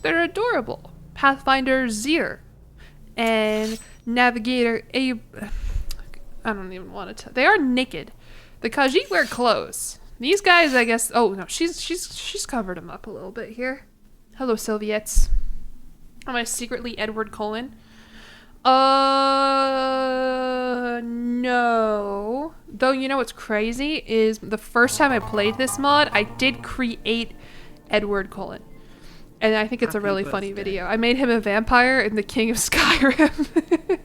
[SPEAKER 1] They're adorable. Pathfinder Zir. And Navigator Abe. I don't even want to tell. They are naked. The Khajiit wear clothes. These guys, I guess. Oh no, she's covered them up a little bit here. Hello, Sylviettes. Am I secretly Edward Cullen? No. Though you know what's crazy is the first time I played this mod, I did create Edward Cullen. And I think it's a really funny video. I made him a vampire and the king of Skyrim.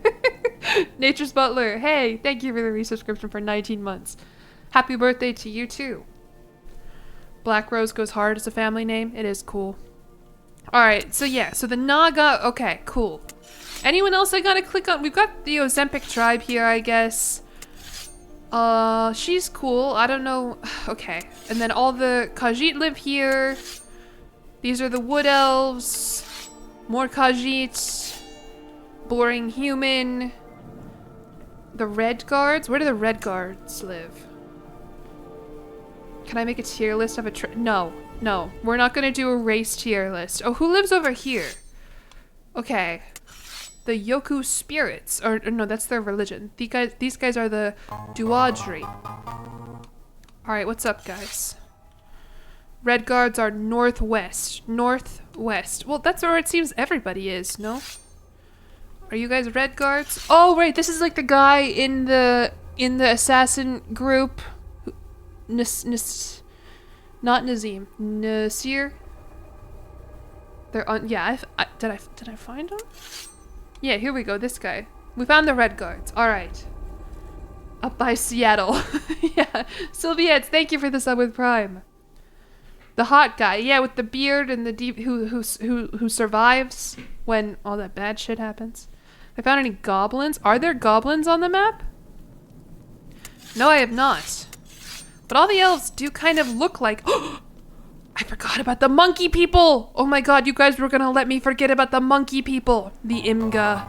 [SPEAKER 1] Nature's Butler, hey, thank you for the resubscription for 19 months. Happy birthday to you too. Black Rose goes hard as a family name. It is cool. Alright, so yeah, so the Naga, okay, cool. Anyone else I gotta click on? We've got the Ozempic tribe here, I guess. She's cool. I don't know. Okay. And then all the Khajiit live here. These are the Wood Elves. More Khajiit. Boring Human. The Red Guards? Where do the Red Guards live? Can I make a tier list of a No. No. We're not gonna do a race tier list. Oh, who lives over here? Okay. The Yoku spirits. Or no, that's their religion. These guys are the Duadri. Alright, what's up, guys? Red Guards are northwest. Northwest. Well, that's where it seems everybody is, no? Are you guys Red Guards? Oh, right, this is like the guy in the assassin group. Not Nazim. Nasir? They're on. Yeah, did I find them? Yeah, here we go. This guy. We found the Red Guards. All right. Up by Seattle. Yeah. Sylviette, thank you for the sub with Prime. The hot guy. Yeah, with the beard and the deep who survives when all that bad shit happens. I found any goblins? Are there goblins on the map? No, I have not. But all the elves do kind of look like... I forgot about the monkey people! Oh my god, you guys were gonna let me forget about the monkey people. The Imga.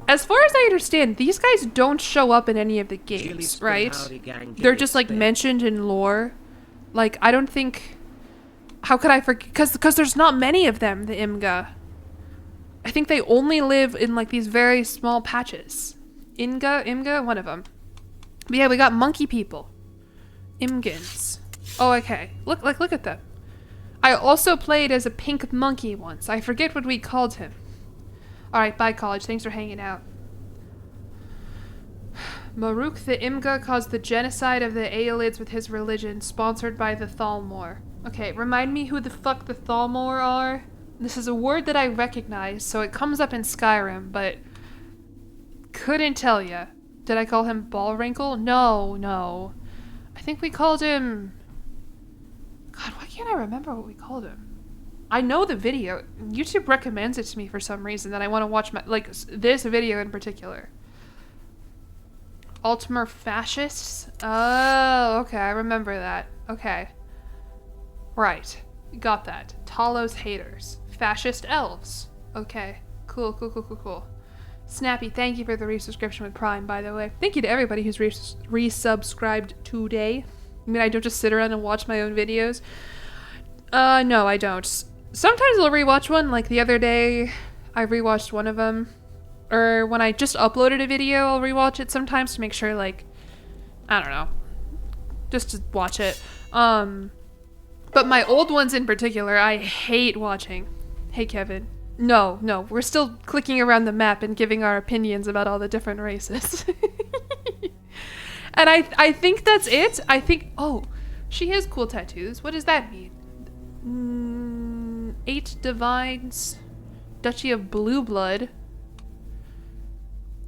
[SPEAKER 1] As far as I understand, these guys don't show up in any of the games, right? They're just like mentioned in lore. Like, I don't think... How could I forget? Because there's not many of them, the Imga. I think they only live in like these very small patches. Imga, one of them. But yeah, we got monkey people. Imgans. Oh, okay. Look at them. I also played as a pink monkey once. I forget what we called him. Alright, bye college. Thanks for hanging out. Maruk the Imga caused the genocide of the Aelids with his religion, sponsored by the Thalmor. Okay, remind me who the fuck the Thalmor are? This is a word that I recognize, so it comes up in Skyrim, but couldn't tell ya. Did I call him Ballwrinkle? No. I think we called him... God, why can't I remember what we called him? I know the video. YouTube recommends it to me for some reason that I want to watch this video in particular. Altmer fascists? Oh, okay, I remember that. Okay. Right. Got that. Talos haters. Fascist elves. Okay. Cool. Snappy, thank you for the resubscription with Prime, by the way. Thank you to everybody who's resubscribed today. I mean, I don't just sit around and watch my own videos. No, I don't. Sometimes I'll rewatch one. Like the other day, I rewatched one of them. Or when I just uploaded a video, I'll rewatch it sometimes to make sure, like, I don't know. Just to watch it. But my old ones in particular, I hate watching. Hey, Kevin. No, we're still clicking around the map and giving our opinions about all the different races. And I think that's it. I think, oh, she has cool tattoos. What does that mean? 8 Divines, Duchy of Blue Blood.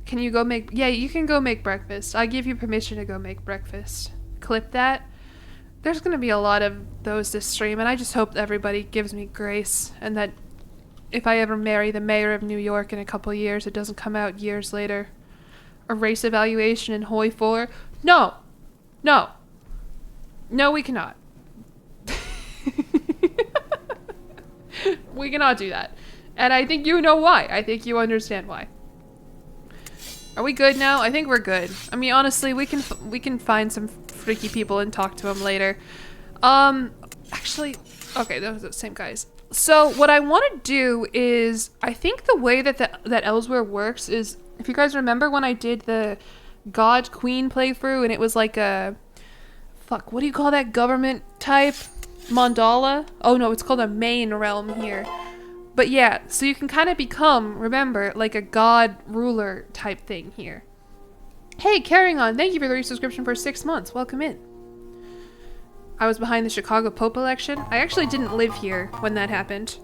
[SPEAKER 1] Can you go make... Yeah, you can go make breakfast. I give you permission to go make breakfast. Clip that. There's going to be a lot of those this stream, and I just hope everybody gives me grace, and that if I ever marry the mayor of New York in a couple years, it doesn't come out years later. A race evaluation in Hoi 4. No. No. No, we cannot. We cannot do that. And I think you know why. I think you understand why. Are we good now? I think we're good. I mean, honestly, we can find some freaky people and talk to them later. Actually, okay, those are the same guys. So what I want to do is, I think the way that that Elsewhere works is, if you guys remember when I did the God Queen playthrough, and it was like a, fuck, what do you call that government type? Mandala? Oh no, it's called a main realm here. But yeah, so you can kind of become, remember, like a god ruler type thing here. Hey, carrying on, thank you for the resubscription for 6 months. Welcome in. I was behind the Chicago Pope election. I actually didn't live here when that happened.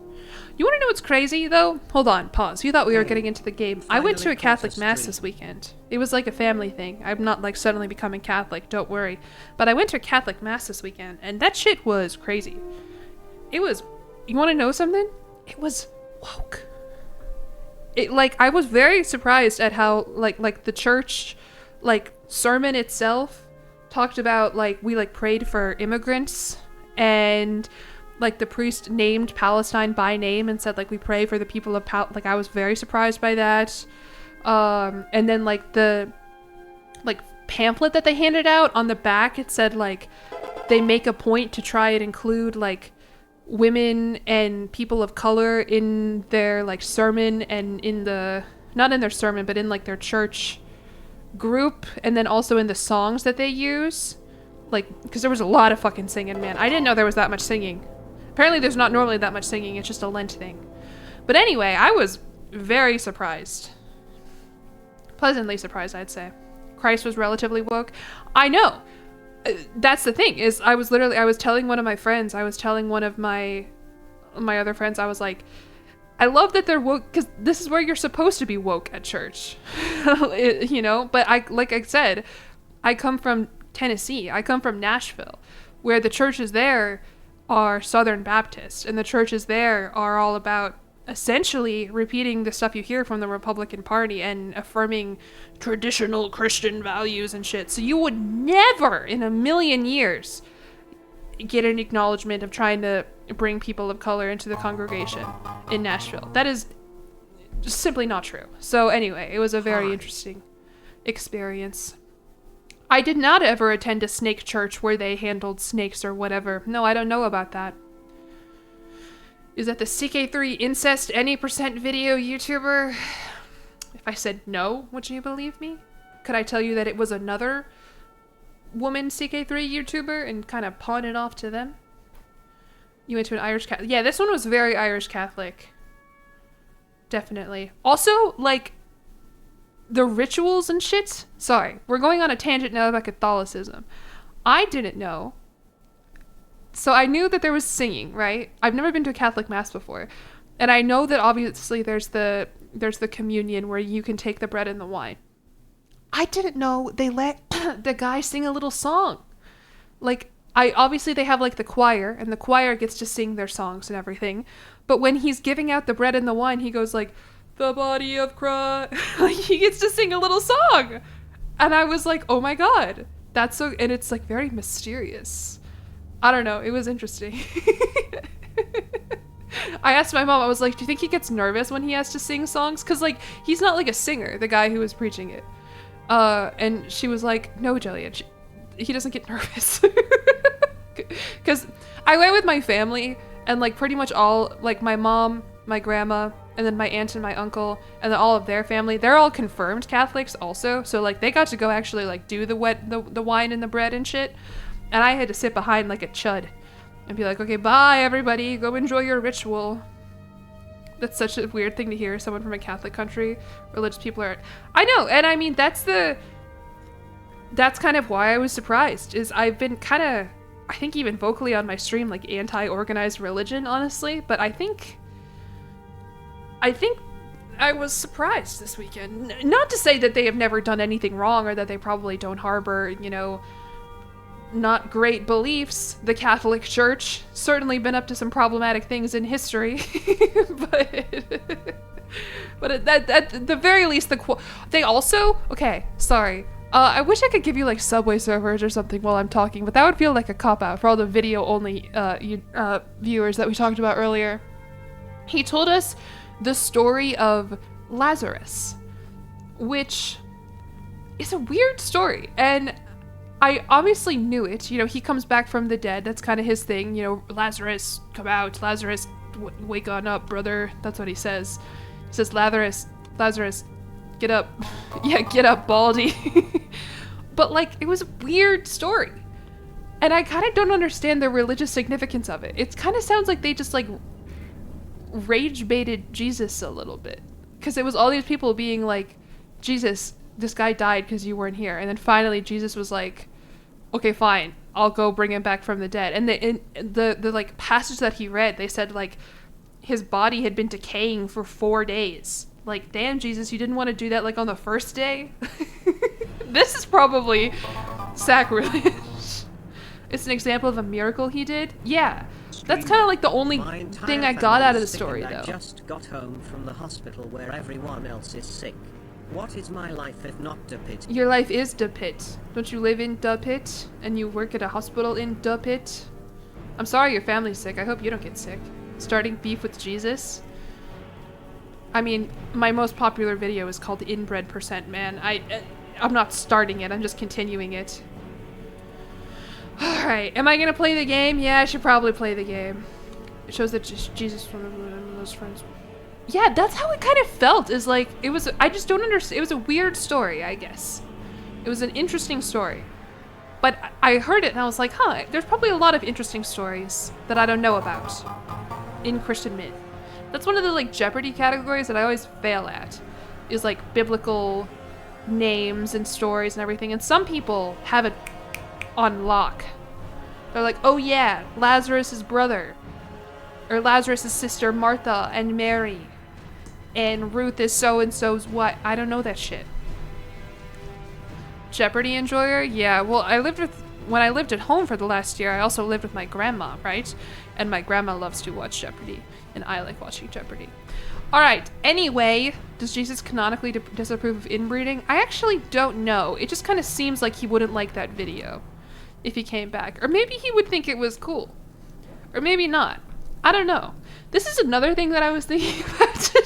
[SPEAKER 1] You want to know what's crazy, though? Hold on, pause. You thought we were getting into the game. I went to a Catholic Mass this weekend. It was like a family thing. I'm not like suddenly becoming Catholic, don't worry. But I went to a Catholic Mass this weekend, and that shit was crazy. It was... You want to know something? It was woke. It, like, I was very surprised at how, like the church, like, sermon itself talked about, like, we, like, prayed for immigrants, and... like the priest named Palestine by name and said, like, we pray for the people of like, I was very surprised by that. And then like the like pamphlet that they handed out, on the back it said like they make a point to try and include like women and people of color in their like sermon, and in the, not in their sermon, but in like their church group, and then also in the songs that they use, like, because there was a lot of fucking singing, man. I didn't know there was that much singing. Apparently there's not normally that much singing, it's just a Lent thing. But anyway, I was very surprised. Pleasantly surprised, I'd say. Christ was relatively woke. I know! That's the thing, is I was telling one of my friends, I was telling one of my other friends, I was like, I love that they're woke, because this is where you're supposed to be woke at church. You know? But like I said, I come from Tennessee, I come from Nashville, where the churches there are Southern Baptist, and the churches there are all about essentially repeating the stuff you hear from the Republican Party and affirming traditional Christian values and shit. So you would never in a million years get an acknowledgement of trying to bring people of color into the congregation in Nashville. That is just simply not true. So anyway, it was a very interesting experience. I did not ever attend a snake church where they handled snakes or whatever. No, I don't know about that. Is that the ck3 incest any percent video YouTuber? If I said no, would you believe me? Could I tell you that it was another woman ck3 YouTuber and kind of pawn it off to them? You went to an Irish Catholic. Yeah, this one was very Irish Catholic. Definitely. Also, like, the rituals and shit. Sorry, we're going on a tangent now about Catholicism. I didn't know. So I knew that there was singing, right? I've never been to a Catholic Mass before. And I know that obviously there's the communion where you can take the bread and the wine. I didn't know they let the guy sing a little song. Like, obviously they have like the choir, and the choir gets to sing their songs and everything. But when he's giving out the bread and the wine, he goes like, the body of Christ. Like, he gets to sing a little song. And I was like, oh my God, that's so, and it's like very mysterious. I don't know, it was interesting. I asked my mom, I was like, do you think he gets nervous when he has to sing songs? Because like, he's not like a singer, the guy who was preaching it. And she was like, no, Jillian, he doesn't get nervous. Because I went with my family, and like pretty much all, like my mom, my grandma, and then my aunt and my uncle, and then all of their family, they're all confirmed Catholics also. So like they got to go actually like do the wine and the bread and shit. And I had to sit behind like a chud and be like, okay, bye everybody, go enjoy your ritual. That's such a weird thing to hear, someone from a Catholic country. Religious people are, I know, and I mean, that's the that's kind of why I was surprised, is I've been kind of, I think even vocally on my stream, like anti-organized religion, honestly, but I think I was surprised this weekend. Not to say that they have never done anything wrong or that they probably don't harbor, you know, not great beliefs. The Catholic Church certainly been up to some problematic things in history, but at the very least, they also, okay, sorry. I wish I could give you like Subway servers or something while I'm talking, but that would feel like a cop-out for all the video-only viewers that we talked about earlier. He told us the story of Lazarus, which is a weird story, and I obviously knew it. You know, he comes back from the dead. That's kind of his thing. You know, Lazarus, come out. Lazarus, wake on up, brother. That's what he says. He says, Lazarus, get up. Yeah, get up, Baldy. But, like, it was a weird story. And I kind of don't understand the religious significance of it. It kind of sounds like they just, like, rage baited Jesus a little bit. Because it was all these people being like, Jesus, this guy died because you weren't here. And then finally Jesus was like, okay, fine, I'll go bring him back from the dead. And the like passage that he read, they said like his body had been decaying for 4 days. Like, damn, Jesus, you didn't want to do that like on the first day? This is probably sacrilege. It's an example of a miracle he did? Yeah. That's kind of like the only thing I got out of the story, though.
[SPEAKER 2] I just got home from the hospital where everyone else is sick. What is my life if not the pit?
[SPEAKER 1] Your life is the pit. Don't you live in the pit? And you work at a hospital in the pit? I'm sorry your family's sick. I hope you don't get sick. Starting beef with Jesus? I mean, my most popular video is called Inbred Percent Man. I'm not starting it, I'm just continuing it. Alright, am I gonna play the game? Yeah, I should probably play the game. It shows that Jesus was one of those friends. Yeah, that's how it kind of felt, is like, it was, I just don't understand, it was a weird story, I guess. It was an interesting story. But I heard it and I was like, huh, there's probably a lot of interesting stories that I don't know about in Christian myth. That's one of the like Jeopardy categories that I always fail at, is like biblical names and stories and everything. And some people have it on lock. They're like, oh yeah, Lazarus' brother, or Lazarus' sister Martha and Mary, and Ruth is so-and-so's what? I don't know that shit. Jeopardy enjoyer? Yeah, well, when I lived at home for the last year, I also lived with my grandma, right? And my grandma loves to watch Jeopardy, and I like watching Jeopardy. Alright, anyway, does Jesus canonically disapprove of inbreeding? I actually don't know. It just kind of seems like he wouldn't like that video if he came back. Or maybe he would think it was cool. Or maybe not. I don't know. This is another thing that I was thinking about today.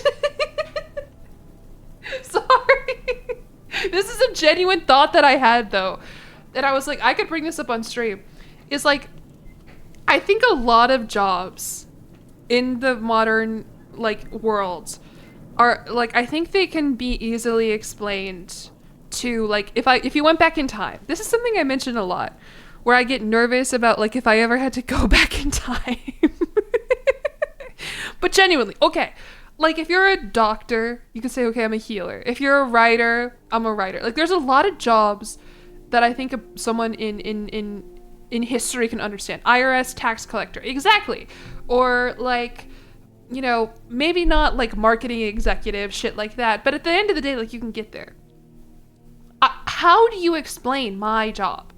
[SPEAKER 1] Sorry. This is a genuine thought that I had, though. And I was like, I could bring this up on stream. It's like, I think a lot of jobs in the modern, like, world are, like, I think they can be easily explained to, like, if you went back in time. This is something I mention a lot, where I get nervous about, like, if I ever had to go back in time. But genuinely, okay. Like, if you're a doctor, you can say, okay, I'm a healer. If you're a writer, I'm a writer. Like, there's a lot of jobs that I think someone in history can understand. IRS tax collector, exactly. Or, like, you know, maybe not, like, marketing executive, shit like that. But at the end of the day, like, you can get there. How do you explain my job?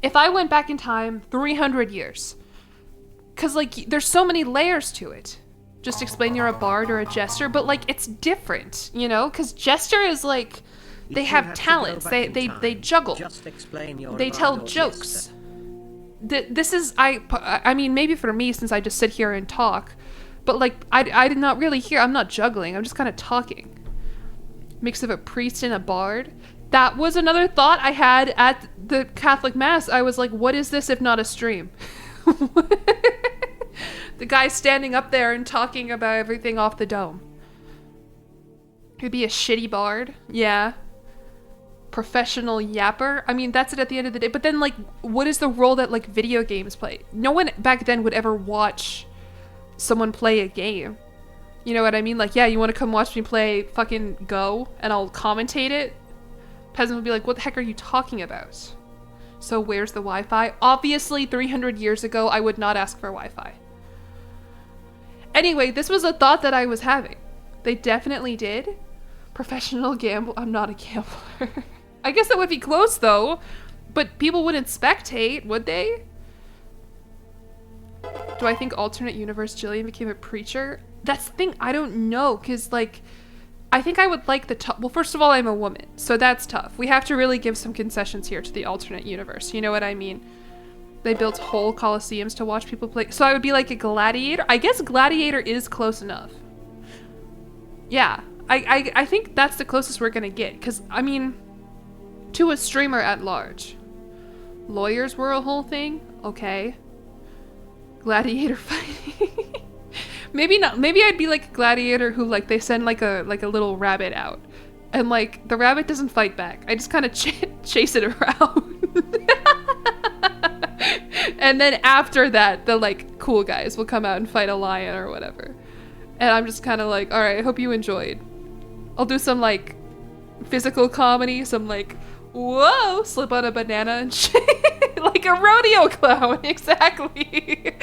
[SPEAKER 1] If I went back in time 300 years. Because, like, there's so many layers to it. Just explain you're a bard or a jester, but like it's different, you know, because jester is like they have talents, they juggle, they tell jokes. This is I mean maybe for me since I just sit here and talk, but like I did not really hear. I'm not juggling. I'm just kind of talking. Mix of a priest and a bard. That was another thought I had at the Catholic Mass. I was like, what is this if not a stream? The guy standing up there and talking about everything off the dome. Could be a shitty bard. Yeah. Professional yapper. I mean, that's it at the end of the day. But then, like, what is the role that, like, video games play? No one back then would ever watch someone play a game. You know what I mean? Like, yeah, you want to come watch me play fucking Go and I'll commentate it? Peasant would be like, what the heck are you talking about? So where's the Wi-Fi? Obviously, 300 years ago, I would not ask for Wi-Fi. Anyway, this was a thought that I was having. They definitely did. Professional gamble. I'm not a gambler. I guess that would be close though, but people wouldn't spectate, would they? Do I think alternate universe Jillian became a preacher? That's the thing, I don't know, because like, I think I would like the tough. Well, first of all, I'm a woman, so that's tough. We have to really give some concessions here to the alternate universe. You know what I mean? They built whole coliseums to watch people play. So I would be like a gladiator. I guess gladiator is close enough. Yeah, I think that's the closest we're gonna get. Because, I mean, to a streamer at large. Lawyers were a whole thing? Okay. Gladiator fighting. Maybe not. Maybe I'd be like a gladiator who, like, they send like a little rabbit out. And, like, the rabbit doesn't fight back. I just kind of chase it around. And then after that, the, like, cool guys will come out and fight a lion or whatever. And I'm just kind of like, all right, I hope you enjoyed. I'll do some, like, physical comedy, some, like, whoa, slip on a banana and shit. Like a rodeo clown, exactly.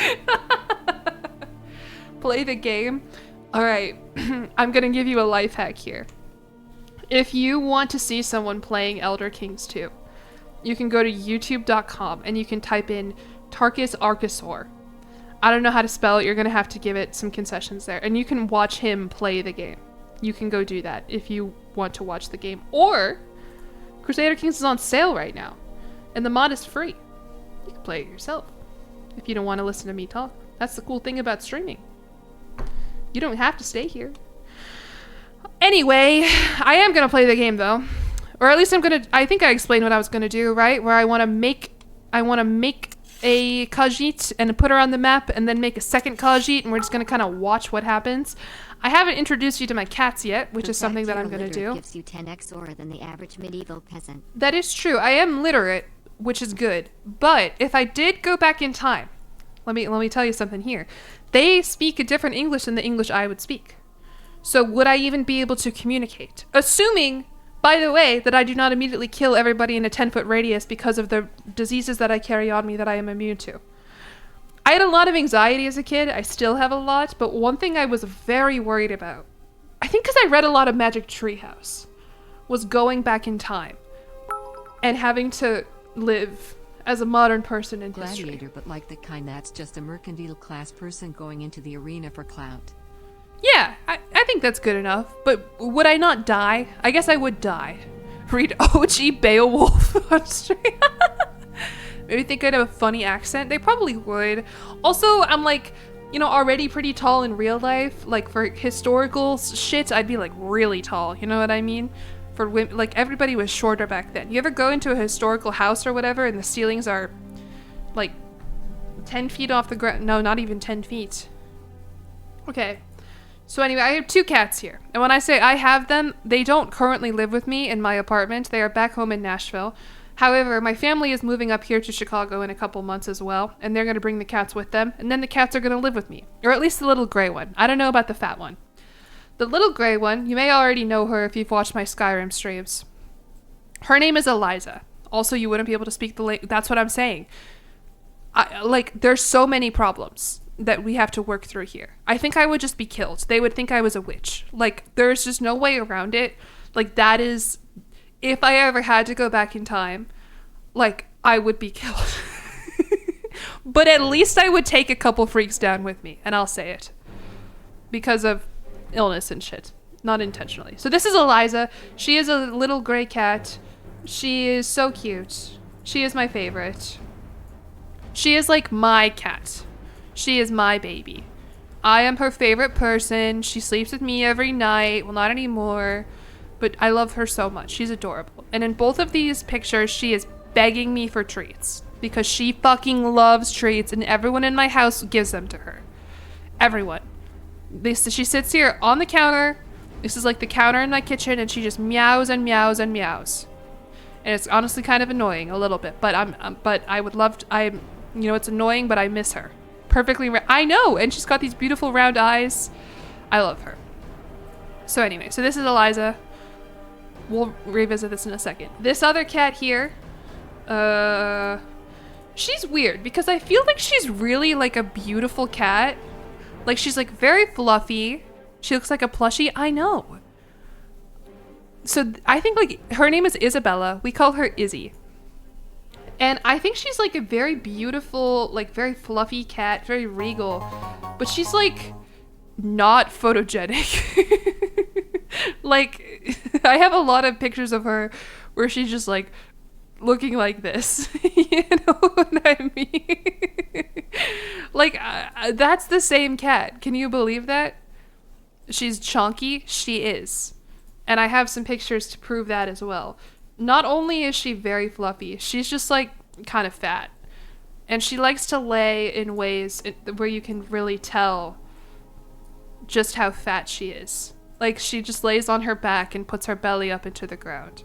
[SPEAKER 1] Play the game. All right, I'm gonna give you a life hack here. If you want to see someone playing Elder Kings 2, you can go to youtube.com and you can type in Tarkus Archosaur. I don't know how to spell it. You're going to have to give it some concessions there. And you can watch him play the game. You can go do that if you want to watch the game. Or Crusader Kings is on sale right now. And the mod is free. You can play it yourself if you don't want to listen to me talk. That's the cool thing about streaming. You don't have to stay here. Anyway, I am going to play the game though. Or at least I think I explained what I was going to do, right? Where I want to make a Khajiit and put her on the map and then make a second Khajiit and we're just going to kind of watch what happens. I haven't introduced you to my cats yet, which is something that I'm going to do.
[SPEAKER 3] Gives you 10x aura than the average medieval peasant.
[SPEAKER 1] That is true. I am literate, which is good. But if I did go back in time, let me tell you something here. They speak a different English than the English I would speak. So would I even be able to communicate? Assuming, by the way, that I do not immediately kill everybody in a 10-foot radius because of the diseases that I carry on me that I am immune to. I had a lot of anxiety as a kid. I still have a lot, but one thing I was very worried about, I think because I read a lot of Magic Treehouse, was going back in time and having to live as a modern person in history.
[SPEAKER 4] Gladiator, but like the kind that's just a mercantile class person going into the arena for clout.
[SPEAKER 1] Yeah, I think that's good enough. But would I not die? I guess I would die. Read OG Beowulf on stream. Maybe think I'd have a funny accent. They probably would. Also, I'm like, you know, already pretty tall in real life. Like for historical shit, I'd be like really tall. You know what I mean? For women, like everybody was shorter back then. You ever go into a historical house or whatever and the ceilings are like 10 feet off the ground? No, not even 10 feet. Okay. So anyway, I have 2 cats here. And when I say I have them, they don't currently live with me in my apartment. They are back home in Nashville. However, my family is moving up here to Chicago in a couple months as well, and they're going to bring the cats with them, and then the cats are going to live with me. Or at least the little gray one. I don't know about the fat one. The little gray one, you may already know her if you've watched my Skyrim streams. Her name is Eliza. Also, you wouldn't be able to speak the language. That's what I'm saying. There's so many problems that we have to work through here. I think I would just be killed. They would think I was a witch. Like, there's just no way around it. Like, that is... If I ever had to go back in time, like, I would be killed. But at least I would take a couple freaks down with me, and I'll say it. Because of illness and shit. Not intentionally. So this is Eliza. She is a little gray cat. She is so cute. She is my favorite. She is like my cat. She is my baby. I am her favorite person. She sleeps with me every night. Well, not anymore. But I love her so much. She's adorable. And in both of these pictures, she is begging me for treats. Because she fucking loves treats, and everyone in my house gives them to her. Everyone. She sits here on the counter. This is like the counter in my kitchen, and she just meows and meows and meows. And it's honestly kind of annoying a little bit. But I would love to, it's annoying, but I miss her. Perfectly, I know, and she's got these beautiful round eyes. I love her. So anyway, so this is Eliza. We'll revisit this in a second. This other cat here She's weird because I feel like she's really like a beautiful cat. Like she's like very fluffy. She looks like a plushie. I know. So I think like her name is Isabella. We call her Izzy. And I think she's like a very beautiful, like very fluffy cat, very regal. But she's like not photogenic. Like I have a lot of pictures of her where she's just like looking like this. You know what I mean? Like that's the same cat. Can you believe that? She's chunky. She is. And I have some pictures to prove that as well. Not only is she very fluffy, she's just like kind of fat. And she likes to lay in ways where you can really tell just how fat she is. Like she just lays on her back and puts her belly up into the ground.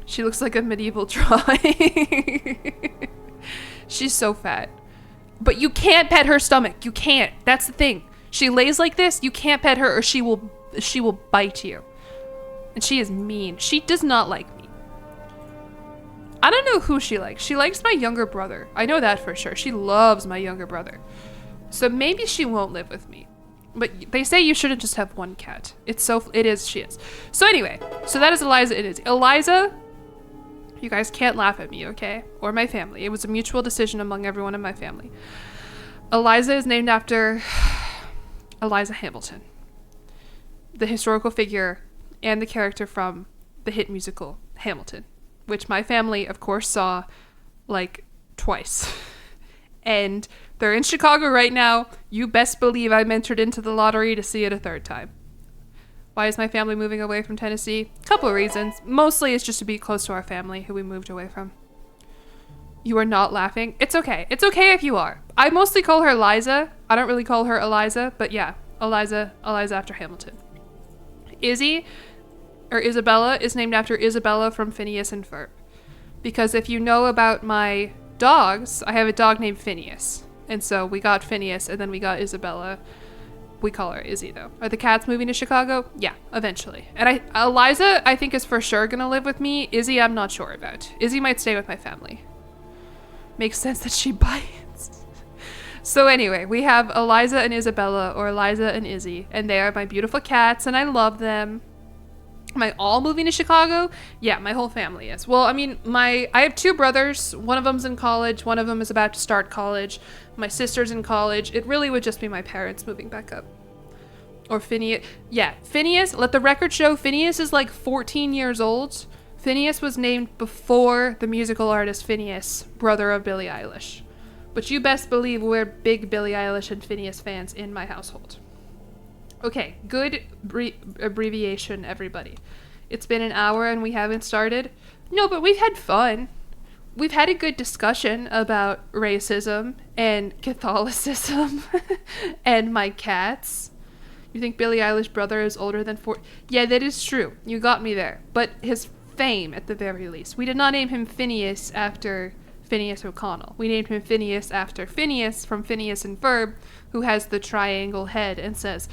[SPEAKER 1] She looks like a medieval drawing. She's so fat. But you can't pet her stomach. You can't. That's the thing. She lays like this, you can't pet her or she will bite you. And she is mean. She does not like me. I don't know who she likes. She likes my younger brother. I know that for sure. She loves my younger brother. So maybe she won't live with me. But they say you shouldn't just have one cat. She is. So anyway, so that is Eliza and Izzy. Eliza, you guys can't laugh at me, okay? Or my family. It was a mutual decision among everyone in my family. Eliza is named after Eliza Hamilton, the historical figure and the character from the hit musical Hamilton, which my family, of course, saw like twice. And they're in Chicago right now. You best believe I'm entered into the lottery to see it a third time. Why is my family moving away from Tennessee? Couple of reasons. Mostly it's just to be close to our family who we moved away from. You are not laughing? It's okay. It's okay if you are. I mostly call her Liza. I don't really call her Eliza, but yeah, Eliza after Hamilton. Izzy, or Isabella, is named after Isabella from Phineas and Ferb. Because if you know about my dogs, I have a dog named Phineas. And so we got Phineas and then we got Isabella. We call her Izzy though. Are the cats moving to Chicago? Yeah, eventually. And Eliza, I think is for sure gonna live with me. Izzy, I'm not sure about. Izzy might stay with my family. Makes sense that she bites. So anyway, we have Eliza and Isabella, or Eliza and Izzy, and they are my beautiful cats and I love them. Am I all moving to Chicago? Yeah, my whole family is. Well, I mean, I have two brothers. One of them's in college. One of them is about to start college. My sister's in college. It really would just be my parents moving back up. Or Phineas. Yeah, Phineas, let the record show, Phineas is like 14 years old. Phineas was named before the musical artist Phineas, brother of Billie Eilish. But you best believe we're big Billie Eilish and Phineas fans in my household. Okay, good abbreviation, everybody. It's been an hour and we haven't started. No, but we've had fun. We've had a good discussion about racism and Catholicism and my cats. You think Billie Eilish's brother is older than 4? Yeah, that is true. You got me there. But his fame, at the very least. We did not name him Phineas after Phineas O'Connell. We named him Phineas after Phineas from Phineas and Ferb, who has the triangle head and says,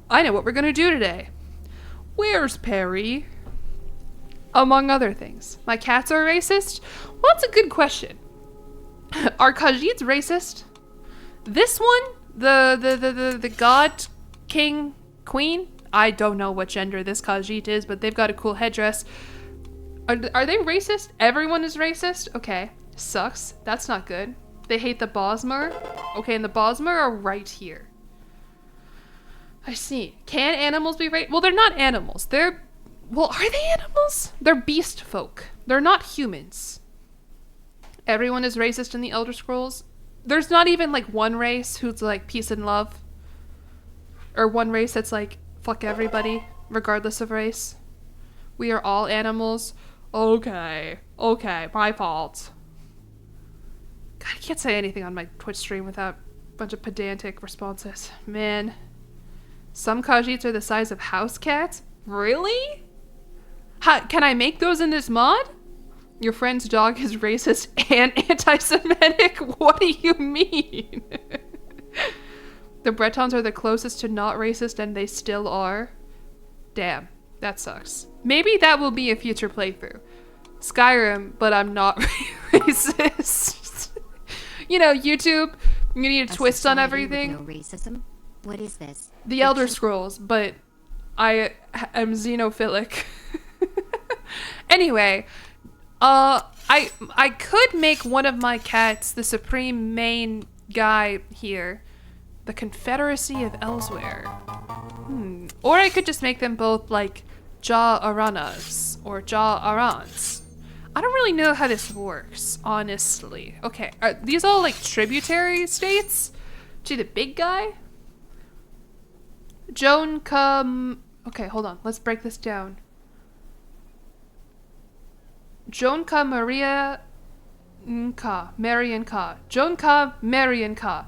[SPEAKER 1] I know what we're gonna do today. Where's Perry? Among other things. My cats are racist? Well, that's a good question. Are Khajiits racist? This one? The god, king, queen? I don't know what gender this Khajiit is, but they've got a cool headdress. Are they racist? Everyone is racist? Okay. Sucks. That's not good. They hate the Bosmer? Okay, and the Bosmer are right here. I see. Can animals be racist? Well, they're not animals. Are they animals? They're beast folk. They're not humans. Everyone is racist in the Elder Scrolls. There's not even like one race who's like peace and love. Or one race that's like fuck everybody, regardless of race. We are all animals. Okay, my fault. God, I can't say anything on my Twitch stream without a bunch of pedantic responses. Man. Some Khajiits are the size of house cats? Really? Can I make those in this mod? Your friend's dog is racist and anti-Semitic? What do you mean? The Bretons are the closest to not racist and they still are? Damn, that sucks. Maybe that will be a future playthrough. Skyrim, but I'm not racist. You know, YouTube, you need a twist on
[SPEAKER 3] society with
[SPEAKER 1] everything.
[SPEAKER 3] No racism? What is this?
[SPEAKER 1] The Elder Scrolls, but I am xenophilic. Anyway, I could make one of my cats the supreme main guy here. The Confederacy of Elsewhere. Or I could just make them both like Ja Aranas or Ja Arans. I don't really know how this works, honestly. Okay, are these all like tributary states to the big guy? Okay, hold on. Let's break this down. Jonka Maria Nka. Marian Ka. Jonka Marian Ka.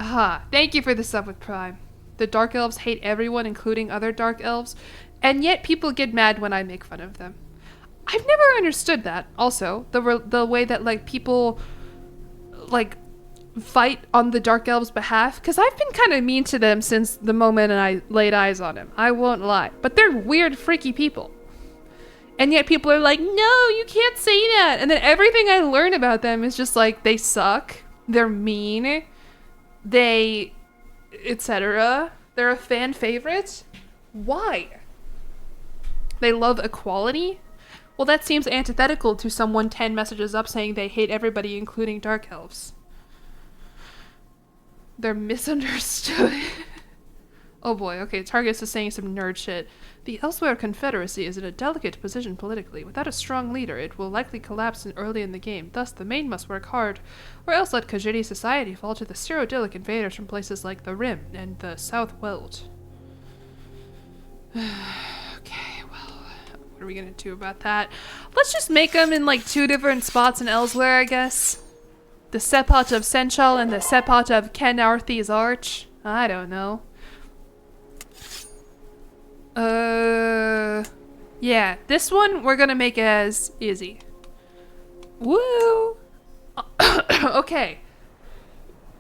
[SPEAKER 1] Aha. Thank you for the sub with Prime. The Dark Elves hate everyone, including other Dark Elves, and yet people get mad when I make fun of them. I've never understood that, also. The way that, like, people, like, fight on the Dark Elves' behalf, because I've been kind of mean to them since the moment I laid eyes on them. I won't lie. But they're weird, freaky people. And yet people are like, no, you can't say that. And then everything I learn about them is just like, they suck. They're mean. They, etc. They're a fan favorite. Why? They love equality? Well, that seems antithetical to someone 10 messages up saying they hate everybody, including Dark Elves. They're misunderstood. Oh boy, okay, Targus is saying some nerd shit. The Elsewhere Confederacy is in a delicate position politically. Without a strong leader, it will likely collapse early in the game. Thus, the main must work hard, or else let Khajiit society fall to the Cyrodiilic invaders from places like the Rim and the South World. Okay, well, what are we gonna do about that? Let's just make them in like 2 different spots in Elsewhere, I guess. The Sepot of Senchal and the Sepot of Ken Arthy's Arch. I don't know. Yeah, this one we're gonna make as Izzy. Woo! Okay.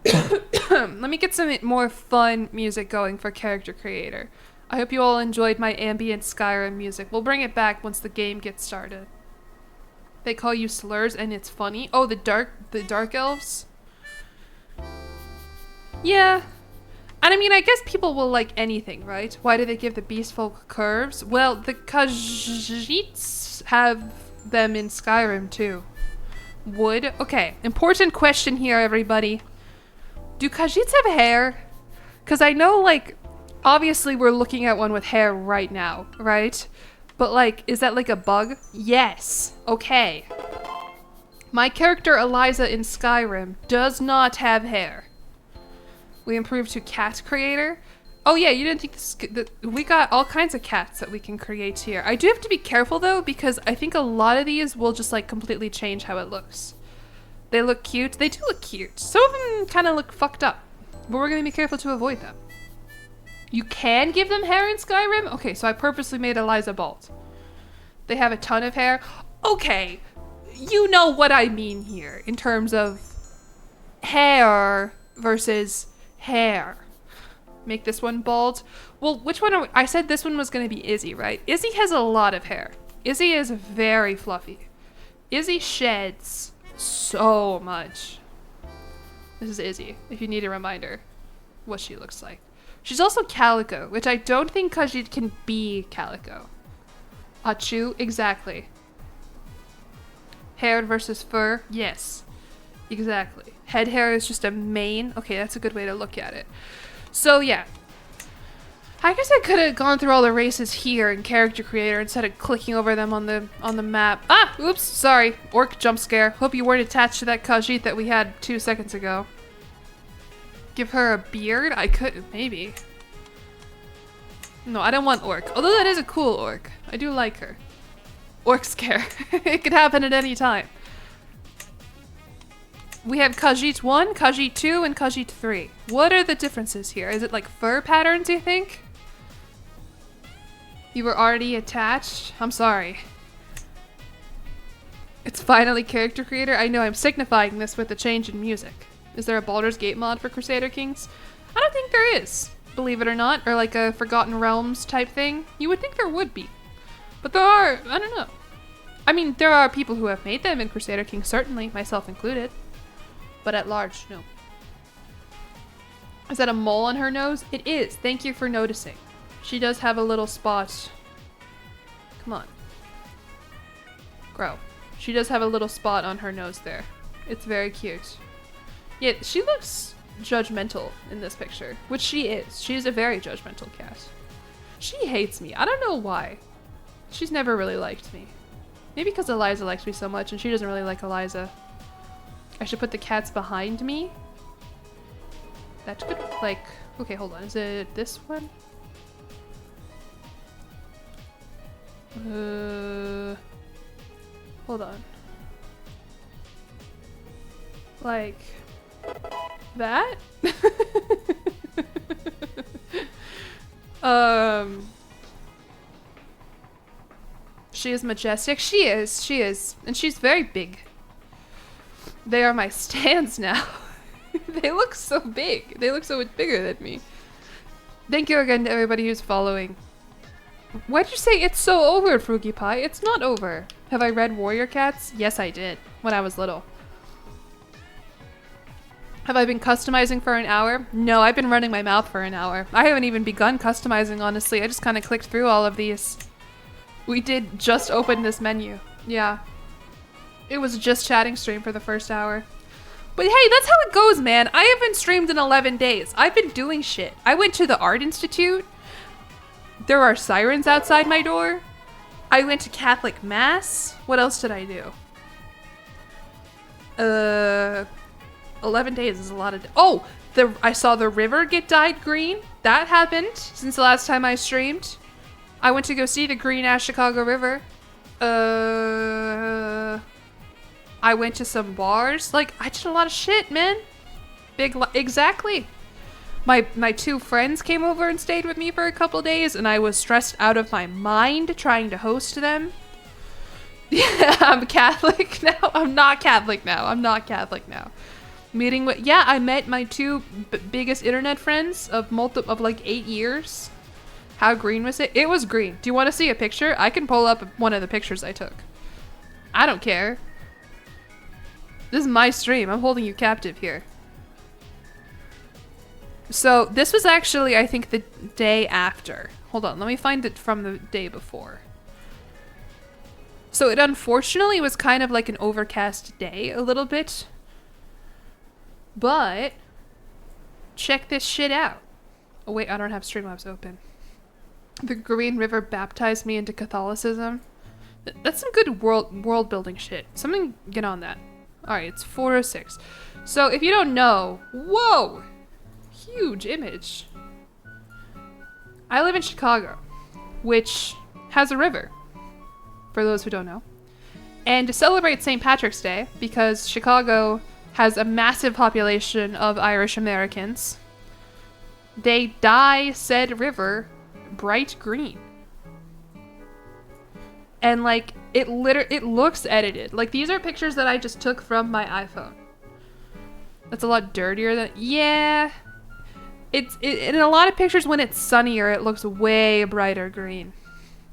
[SPEAKER 1] Let me get some more fun music going for character creator. I hope you all enjoyed my ambient Skyrim music. We'll bring it back once the game gets started. They call you slurs and it's funny. Oh, the dark elves? Yeah. And I mean, I guess people will like anything, right? Why do they give the beast folk curves? Well, the Khajiits have them in Skyrim too. Wood? Okay, important question here, everybody. Do Khajiits have hair? Because I know, like, obviously we're looking at one with hair right now, right? But like, is that like a bug? Yes. Okay. My character Eliza in Skyrim does not have hair. We improved to cat creator. Oh yeah, you didn't think this, we got all kinds of cats that we can create here. I do have to be careful though, because I think a lot of these will just like completely change how it looks. They look cute. They do look cute. Some of them kind of look fucked up, but we're gonna be careful to avoid them. You can give them hair in Skyrim? Okay, so I purposely made Eliza bald. They have a ton of hair. Okay, you know what I mean here in terms of hair versus hair. Make this one bald. Well, which one are we? I said this one was going to be Izzy, right? Izzy has a lot of hair. Izzy is very fluffy. Izzy sheds so much. This is Izzy, if you need a reminder what she looks like. She's also calico, which I don't think Khajiit can be calico. Achu, exactly. Hair versus fur, yes. Exactly. Head hair is just a mane. Okay, that's a good way to look at it. So yeah. I guess I could have gone through all the races here in character creator instead of clicking over them on the map. Ah, oops, sorry. Orc jump scare. Hope you weren't attached to that Khajiit that we had 2 seconds ago. Give her a beard? I could, maybe. No, I don't want orc. Although that is a cool orc. I do like her. Orc scare. It could happen at any time. We have Khajiit 1, Khajiit 2, and Khajiit 3. What are the differences here? Is it like fur patterns, you think? You were already attached? I'm sorry. It's finally character creator? I know, I'm signifying this with the change in music. Is there a Baldur's Gate mod for Crusader Kings? I don't think there is, believe it or not. Or like a Forgotten Realms type thing. You would think there would be. But there are, I don't know. I mean, there are people who have made them in Crusader Kings, certainly, myself included. But at large, no. Is that a mole on her nose? It is. Thank you for noticing. She does have a little spot. Come on. Grow. She does have a little spot on her nose there. It's very cute. Yeah, she looks judgmental in this picture, which she is. She is a very judgmental cat. She hates me. I don't know why. She's never really liked me. Maybe because Eliza likes me so much and she doesn't really like Eliza. I should put the cats behind me. That's good. Like, okay, hold on. Is it this one? Hold on. Like that? She is majestic. She is. And she's very big. They are my stands now. They look so big. They look so much bigger than me. Thank you again to everybody who's following. Why'd you say it's so over, Frugi Pie? It's not over. Have I read Warrior Cats? Yes, I did. When I was little. Have I been customizing for an hour? No, I've been running my mouth for an hour. I haven't even begun customizing, honestly. I just kind of clicked through all of these. We did just open this menu. Yeah. It was just chatting stream for the first hour. But hey, that's how it goes, man. I haven't streamed in 11 days. I've been doing shit. I went to the Art Institute. There are sirens outside my door. I went to Catholic Mass. What else did I do? 11 days is a lot of... Oh! I saw the river get dyed green. That happened since the last time I streamed. I went to go see the green-ass Chicago River. I went to some bars. Like, I did a lot of shit, man. Exactly. My two friends came over and stayed with me for a couple days, and I was stressed out of my mind trying to host them. Yeah, I'm Catholic now. I'm not Catholic now. Yeah, I met my two biggest internet friends of like 8 years. How green was it? It was green. Do you want to see a picture? I can pull up one of the pictures I took. I don't care. This is my stream. I'm holding you captive here. So this was actually, I think, the day after. Hold on, let me find it from the day before. So it unfortunately was kind of like an overcast day a little bit. But check this shit out. Oh wait, I don't have Streamlabs open. The Green River baptized me into Catholicism. That's some good world building shit. Something get on that. Alright, it's 4:06. So if you don't know, whoa! Huge image. I live in Chicago, which has a river, for those who don't know. And to celebrate St. Patrick's Day, because Chicago has a massive population of Irish Americans, they dye said river bright green. And like, it looks edited. Like, these are pictures that I just took from my iPhone. That's a lot dirtier than, yeah. In a lot of pictures when it's sunnier, it looks way brighter green.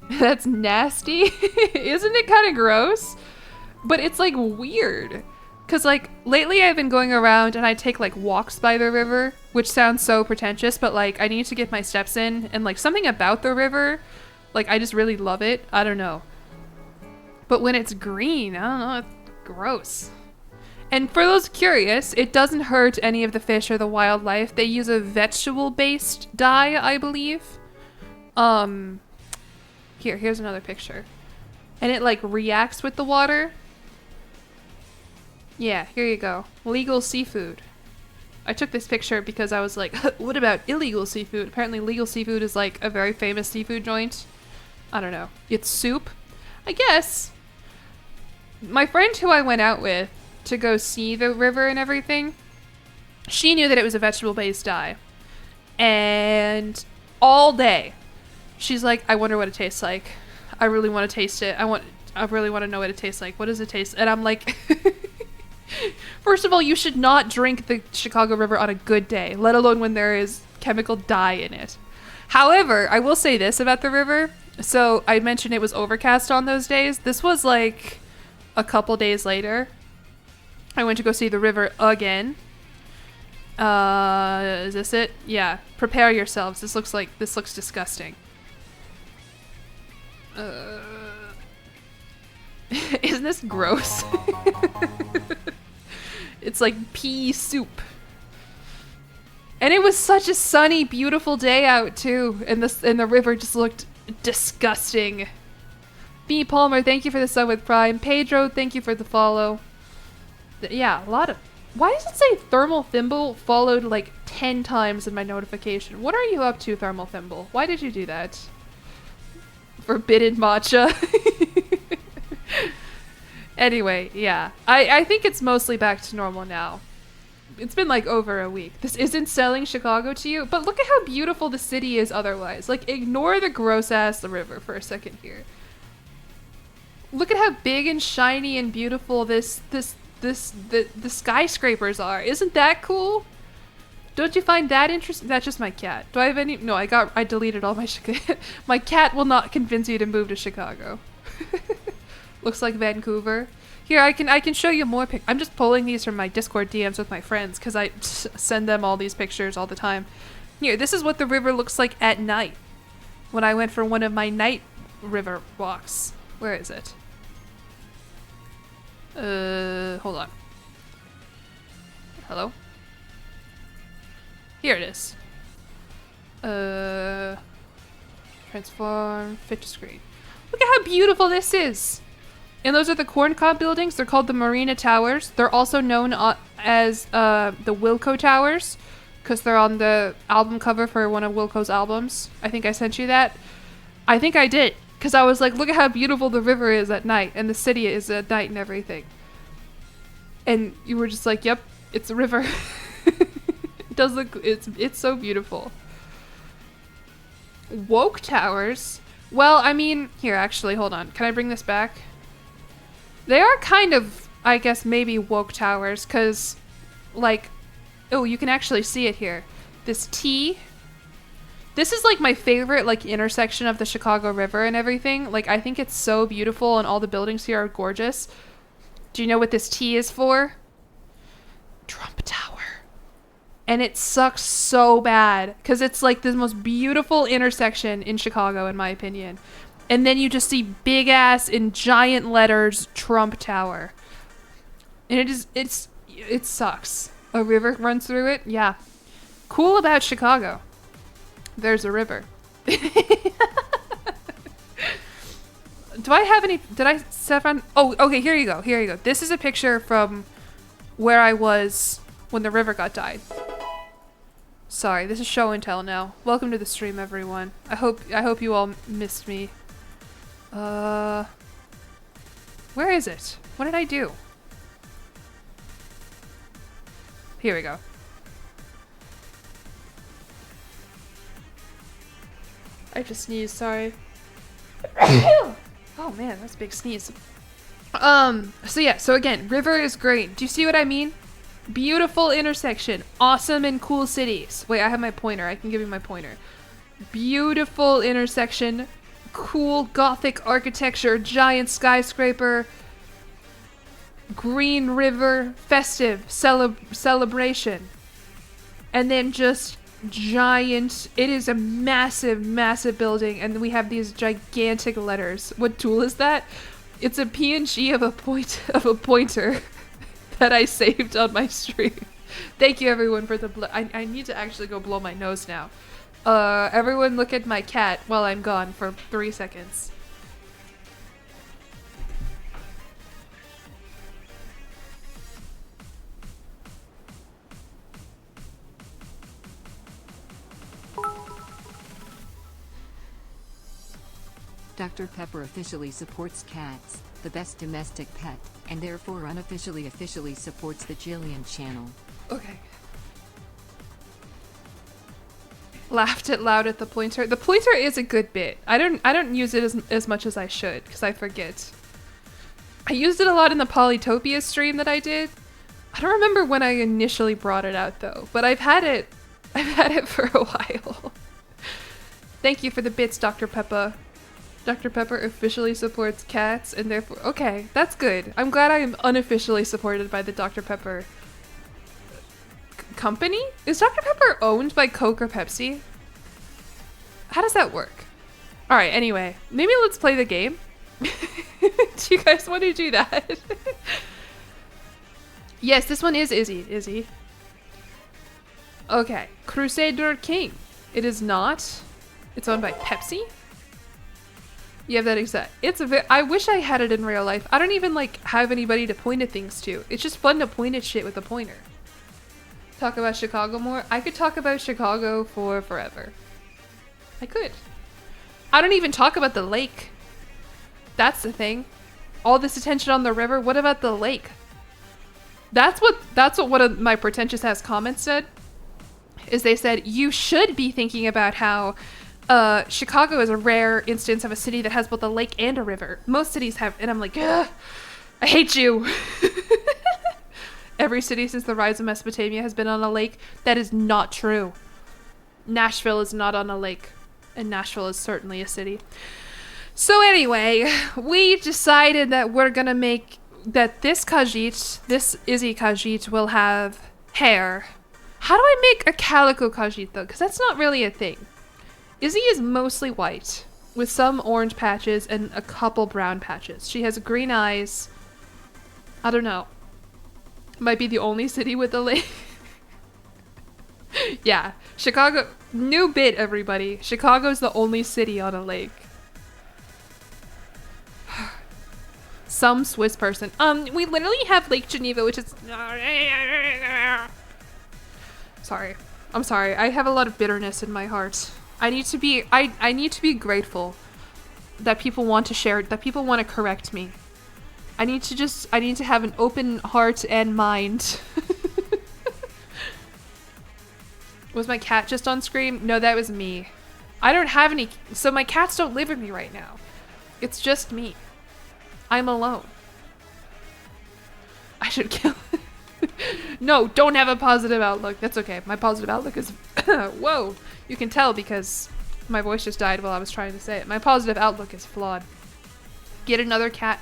[SPEAKER 1] That's nasty. Isn't it kind of gross? But it's like weird. Cause like lately I've been going around and I take like walks by the river, which sounds so pretentious, but like I need to get my steps in, and like something about the river, like I just really love it. I don't know. But when it's green, I don't know, it's gross. And for those curious, it doesn't hurt any of the fish or the wildlife. They use a vegetable-based dye, I believe. Here's another picture. And it like reacts with the water. Yeah, here you go. Legal seafood. I took this picture because I was like, what about illegal seafood? Apparently legal seafood is like a very famous seafood joint. I don't know. It's soup, I guess. My friend who I went out with to go see the river and everything, she knew that it was a vegetable-based dye. And all day, she's like, I wonder what it tastes like. I really want to taste it. I really want to know what it tastes like. What does it taste? And I'm like, first of all, you should not drink the Chicago River on a good day, let alone when there is chemical dye in it. However, I will say this about the river. So I mentioned it was overcast on those days. This was like a couple days later. I went to go see the river again. Is this it? Yeah. Prepare yourselves. This looks disgusting. Isn't this gross? It's like pea soup. And it was such a sunny, beautiful day out too, and the river just looked disgusting. B. Palmer, thank you for the sub with Prime. Pedro, thank you for the follow. Yeah, a lot of... Why does it say Thermal Thimble followed like 10 times in my notification? What are you up to, Thermal Thimble? Why did you do that? Forbidden matcha. Anyway, yeah. I think it's mostly back to normal now. It's been like over a week. This isn't selling Chicago to you, but look at how beautiful the city is otherwise. Like, ignore the gross ass river for a second here. Look at how big and shiny and beautiful the skyscrapers are. Isn't that cool? Don't you find that interesting? That's just my cat. Do I have any? No, I deleted all my my cat will not convince you to move to Chicago. Looks like Vancouver. Here, I can show you more I'm just pulling these from my Discord DMs with my friends because I send them all these pictures all the time. Here, this is what the river looks like at night when I went for one of my night river walks. Where is it? Hold on. Hello? Here it is. Transform, fit to screen. Look at how beautiful this is! And those are the corn cob buildings. They're called the Marina Towers. They're also known as the Wilco Towers because they're on the album cover for one of Wilco's albums. I think I sent you that. I think I did because I was like, look at how beautiful the river is at night and the city is at night and everything. And you were just like, yep, it's a river. It does look, it's so beautiful. Woke Towers. Well, I mean, here, actually, hold on. Can I bring this back? They are kind of, I guess, maybe woke towers, because, like, oh, you can actually see it here. This T. This is, like, my favorite, like, intersection of the Chicago River and everything. Like, I think it's so beautiful, and all the buildings here are gorgeous. Do you know what this T is for? Trump Tower. And it sucks so bad, because it's, like, the most beautiful intersection in Chicago, in my opinion. And then you just see big ass in giant letters Trump Tower. And it sucks. A river runs through it? Yeah. Cool about Chicago. There's a river. Do I have any, did I set on? Oh, okay, here you go. Here you go. This is a picture from where I was when the river got dyed. Sorry, this is show and tell now. Welcome to the stream, everyone. I hope you all missed me. Where is it? What did I do? Here we go. I just sneezed, sorry. Oh man, that's a big sneeze. So yeah, so again, river is great. Do you see what I mean? Beautiful intersection, awesome and cool cities. Wait, I have my pointer. I can give you my pointer. Beautiful intersection, cool gothic architecture, giant skyscraper, green river, festive celebration, and then just giant. It is a massive, massive building, and we have these gigantic letters. What tool is that? It's a PNG of a pointer that I saved on my stream. Thank you everyone for the I need to actually go blow my nose now. Everyone look at my cat while I'm gone for 3 seconds.
[SPEAKER 4] Dr. Pepper officially supports cats, the best domestic pet, and therefore unofficially officially supports the Jillian channel.
[SPEAKER 1] Okay. Laughed it loud at the pointer. The pointer is a good bit. I don't use it as much as I should because I forget. I used it a lot in the Polytopia stream that I did. I don't remember when I initially brought it out though, but I've had it for a while. Thank you for the bits, Dr. Peppa. Dr. Pepper officially supports cats and therefore... Okay, that's good. I'm glad I am unofficially supported by the Dr. Pepper company? Is Dr. Pepper owned by Coke or Pepsi? How does that work? Alright, anyway. Maybe let's play the game. Do you guys want to do that? Yes, this one is Izzy. Okay. Crusader King. It is not. It's owned by Pepsi. You have that exact. It's a bit. I wish I had it in real life. I don't even like have anybody to point at things to. It's just fun to point at shit with a pointer. Talk about Chicago more. I could talk about Chicago for forever. I could. I don't even talk about the lake. That's the thing. All this attention on the river. What about the lake? That's what one of my pretentious ass comments said. Is they said you should be thinking about how Chicago is a rare instance of a city that has both a lake and a river. Most cities have, and I'm like, ugh, I hate you. Every city since the rise of Mesopotamia has been on a lake. That is not true. Nashville is not on a lake, and Nashville is certainly a city. So anyway, we decided that we're gonna make that this Khajiit, this Izzy Khajiit, will have hair. How do I make a calico Khajiit though? Because that's not really a thing. Izzy is mostly white, with some orange patches and a couple brown patches. She has green eyes. I don't know. Might be the only city with a lake. Yeah, Chicago. New bit, everybody. Chicago's the only city on a lake. Some Swiss person. We literally have Lake Geneva, which is... Sorry. I'm sorry. I have a lot of bitterness in my heart. I need to be... I need to be grateful that people want to share... That people want to correct me. I need to have an open heart and mind. Was my cat just on screen? No, that was me. I don't have any... So my cats don't live with me right now. It's just me. I'm alone. I should kill... No, don't have a positive outlook. That's okay. My positive outlook is... Whoa! You can tell because my voice just died while I was trying to say it. My positive outlook is flawed. Get another cat.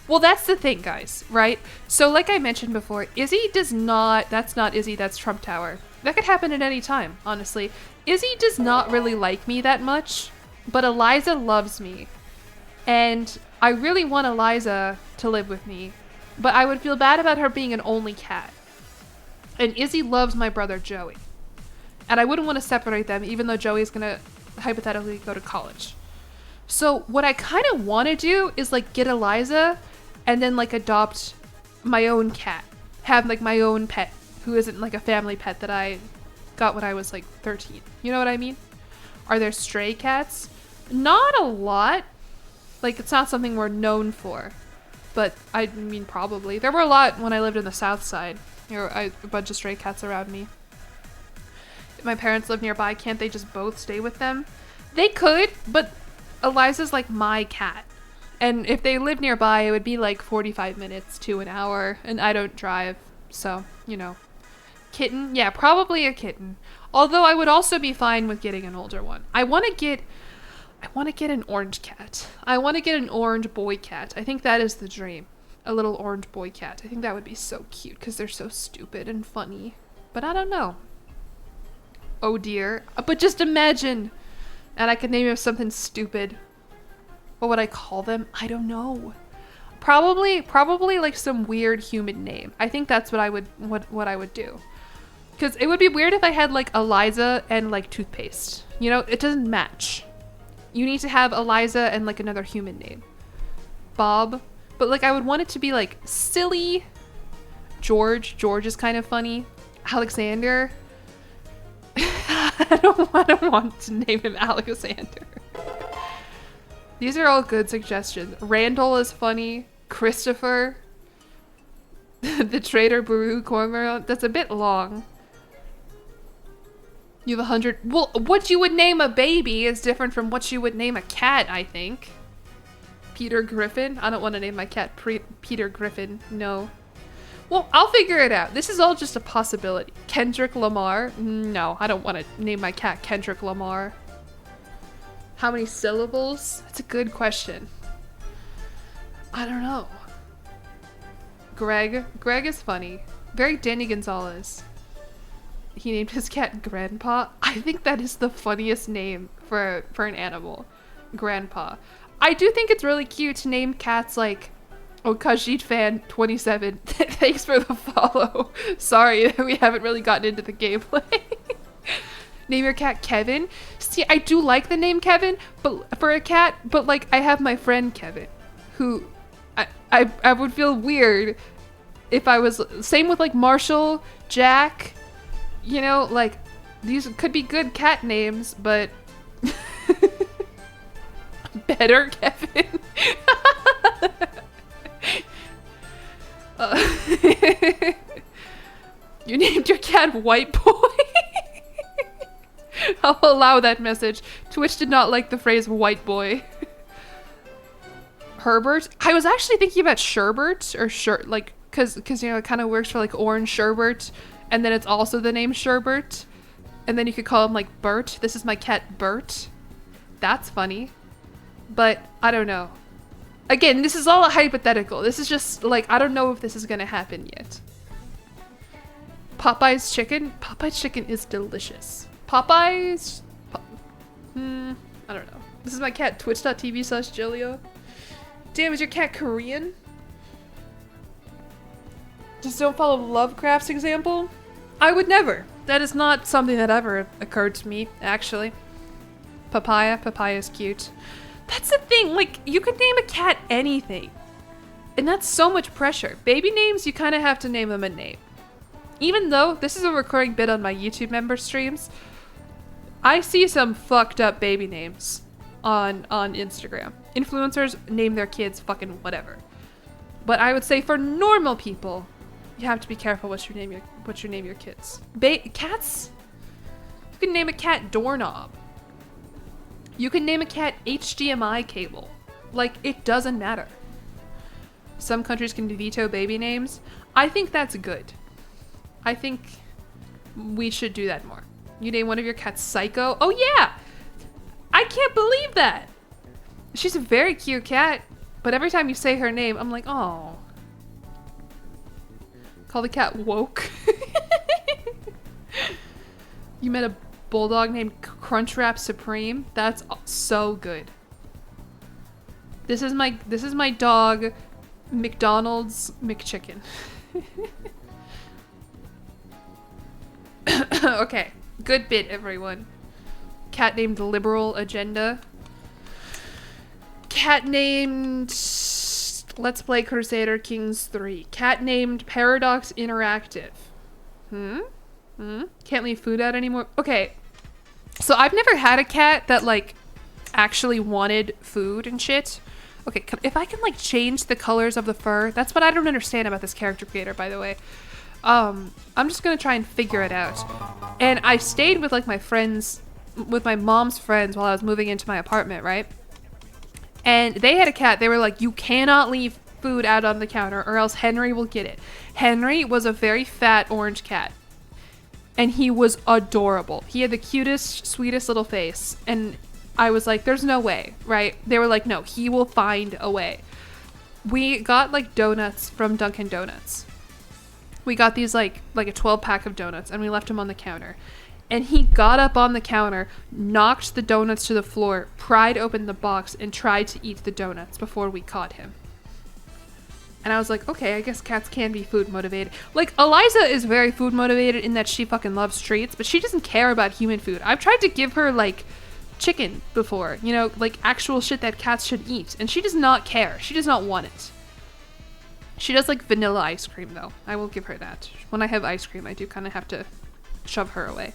[SPEAKER 1] Well, that's the thing, guys, right? So like I mentioned before, Izzy does not... That's not Izzy, that's Trump Tower. That could happen at any time, honestly. Izzy does not really like me that much, but Eliza loves me. And I really want Eliza to live with me, but I would feel bad about her being an only cat. And Izzy loves my brother Joey. And I wouldn't want to separate them, even though Joey's gonna hypothetically go to college. So what I kind of want to do is like get Eliza and then like adopt my own cat. Have like my own pet who isn't like a family pet that I got when I was like 13. You know what I mean? Are there stray cats? Not a lot. Like, it's not something we're known for. But, I mean, probably. There were a lot when I lived in the south side. There were a bunch of stray cats around me. If my parents live nearby, can't they just both stay with them? They could, but Eliza's like my cat. And if they live nearby, it would be like 45 minutes to an hour. And I don't drive, so, you know. Kitten? Yeah, probably a kitten. Although I would also be fine with getting an older one. I want to get an orange cat. I want to get an orange boy cat. I think that is the dream. A little orange boy cat. I think that would be so cute because they're so stupid and funny. But I don't know. Oh dear. But just imagine. And I could name him something stupid. What would I call them? I don't know. Probably like some weird human name. I think that's what I would do. Because it would be weird if I had like Eliza and like toothpaste. You know, it doesn't match. You need to have Eliza and like another human name. Bob. But like I would want it to be like silly. George. George is kind of funny. Alexander. I don't want to name him Alexander. These are all good suggestions. Randall is funny. Christopher. The Trader Baru Cormorant. That's a bit long. You have 100. Well, what you would name a baby is different from what you would name a cat, I think. Peter Griffin? I don't want to name my cat Peter Griffin. No. Well, I'll figure it out. This is all just a possibility. Kendrick Lamar? No, I don't want to name my cat Kendrick Lamar. How many syllables? That's a good question. I don't know. Greg is funny. Very Danny Gonzalez. He named his cat Grandpa. I think that is the funniest name for an animal. Grandpa. I do think it's really cute to name cats like, oh, Kajit fan 27. Thanks for the follow. Sorry that we haven't really gotten into the gameplay. Name your cat Kevin. See, I do like the name Kevin, but for a cat, but like I have my friend Kevin, who I would feel weird if I was, same with like Marshall, Jack, you know, like these could be good cat names, but better Kevin. You named your cat White Boy. I'll allow that message. Twitch did not like the phrase white boy. Herbert? I was actually thinking about Sherbert or like, cause you know, it kind of works for like orange sherbet, and then it's also the name Sherbert, and then you could call him like Bert. This is my cat Bert. That's funny, but I don't know. Again, this is all a hypothetical. This is just like, I don't know if this is gonna happen yet. Popeye's chicken? Popeye's chicken is delicious. Popeye's? I don't know. This is my cat, twitch.tv/jillyeon. Damn, is your cat Korean? Just don't follow Lovecraft's example? I would never. That is not something that ever occurred to me, actually. Papaya is cute. That's the thing, like, you could name a cat anything. And that's so much pressure. Baby names, you kind of have to name them a name. Even though this is a recurring bit on my YouTube member streams, I see some fucked up baby names on Instagram. Influencers name their kids fucking whatever. But I would say for normal people, you have to be careful what you name your kids. Cats? You can name a cat Doorknob. You can name a cat HDMI cable. Like, it doesn't matter. Some countries can veto baby names. I think that's good. I think we should do that more. You name one of your cats Psycho. Oh yeah! I can't believe that! She's a very cute cat, but every time you say her name, I'm like, oh. Call the cat Woke. You met a bulldog named Crunchwrap Supreme. That's so good. This is my dog, McDonald's McChicken. Okay, good bit, everyone. Cat named Liberal Agenda. Cat named Let's Play Crusader Kings 3. Cat named Paradox Interactive. Can't leave food out anymore. Okay, so I've never had a cat that like actually wanted food and shit. Okay, if I can like change the colors of the fur, that's what I don't understand about this character creator, by the way. I'm just gonna try and figure it out. And I stayed with like my friends, with my mom's friends while I was moving into my apartment, right? And they had a cat. They were like, you cannot leave food out on the counter or else Henry will get it. Henry was a very fat orange cat. And he was adorable. He had the cutest, sweetest little face. And I was like, there's no way, right? They were like, no, he will find a way. We got like donuts from Dunkin' Donuts. We got these like a 12-pack of donuts and we left them on the counter. And he got up on the counter, knocked the donuts to the floor, pried open the box, and tried to eat the donuts before we caught him. And I was like, okay, I guess cats can be food motivated. Like, Eliza is very food motivated in that she fucking loves treats, but she doesn't care about human food. I've tried to give her, like, chicken before, you know, like actual shit that cats should eat, and she does not care. She does not want it. She does like vanilla ice cream, though. I will give her that. When I have ice cream, I do kind of have to shove her away.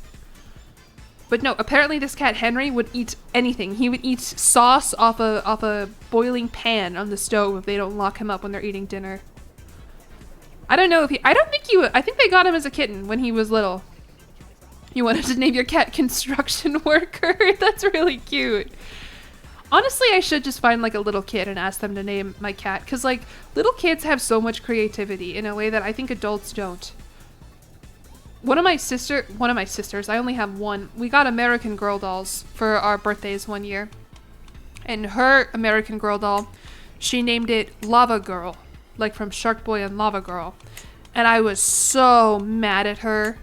[SPEAKER 1] But no, apparently this cat Henry would eat anything. He would eat sauce off a boiling pan on the stove if they don't lock him up when they're eating dinner. I don't know if I think they got him as a kitten when he was little. You wanted to name your cat Construction Worker? That's really cute. Honestly, I should just find like a little kid and ask them to name my cat, because like little kids have so much creativity in a way that I think adults don't. One of my sisters, I only have one, we got American Girl dolls for our birthdays one year. And her American Girl doll, she named it Lava Girl, like from Shark Boy and Lava Girl. And I was so mad at her.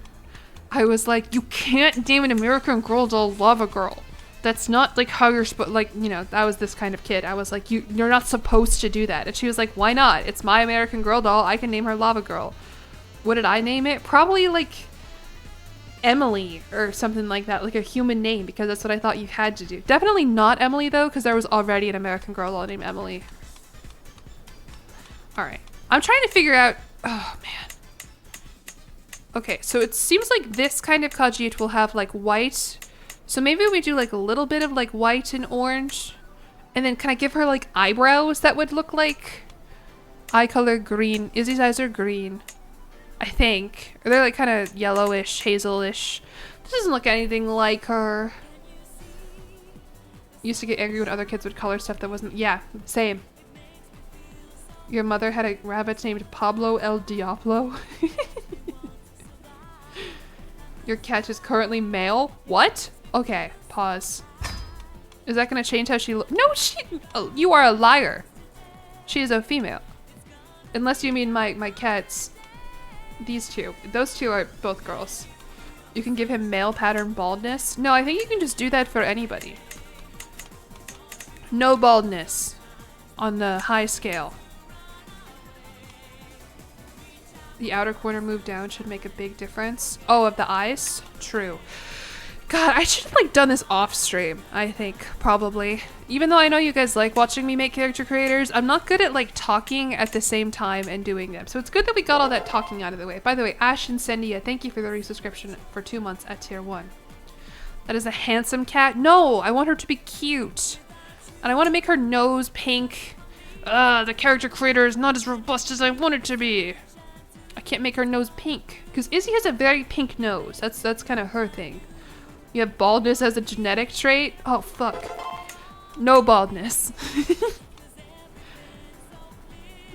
[SPEAKER 1] I was like, you can't name an American Girl doll Lava Girl. That's not like how you're supposed, like, you know, I was this kind of kid. I was like, you're not supposed to do that. And she was like, why not? It's my American Girl doll. I can name her Lava Girl. What did I name it? Probably like Emily or something like that, like a human name, because that's what I thought you had to do. Definitely not Emily though, because there was already an American Girl doll named Emily. All right. I'm trying to figure out, oh man. Okay, so it seems like this kind of Khajiit will have like white. So maybe we do like a little bit of like white and orange. And then can I give her like eyebrows that would look like eye color green? Izzy's eyes are green, I think. Or they're like kind of yellowish, hazelish. This doesn't look anything like her. Used to get angry when other kids would color stuff that wasn't, yeah, same. Your mother had a rabbit named Pablo El Diablo. Your cat is currently male? What? Okay, pause. Is that gonna change how she looks? No, oh, you are a liar. She is a female. Unless you mean my cats. These two. Those two are both girls. You can give him male pattern baldness. No, I think you can just do that for anybody. No baldness on the high scale. The outer corner moved down should make a big difference. Oh, of the eyes? True. God, I should have like done this off stream, I think, probably. Even though I know you guys like watching me make character creators, I'm not good at like talking at the same time and doing them. So it's good that we got all that talking out of the way. By the way, Ash and Sendia, thank you for the resubscription for 2 months at tier 1. That is a handsome cat. No, I want her to be cute. And I want to make her nose pink. The character creator is not as robust as I want it to be. I can't make her nose pink because Izzy has a very pink nose. That's kind of her thing. You have baldness as a genetic trait? Oh, fuck. No baldness.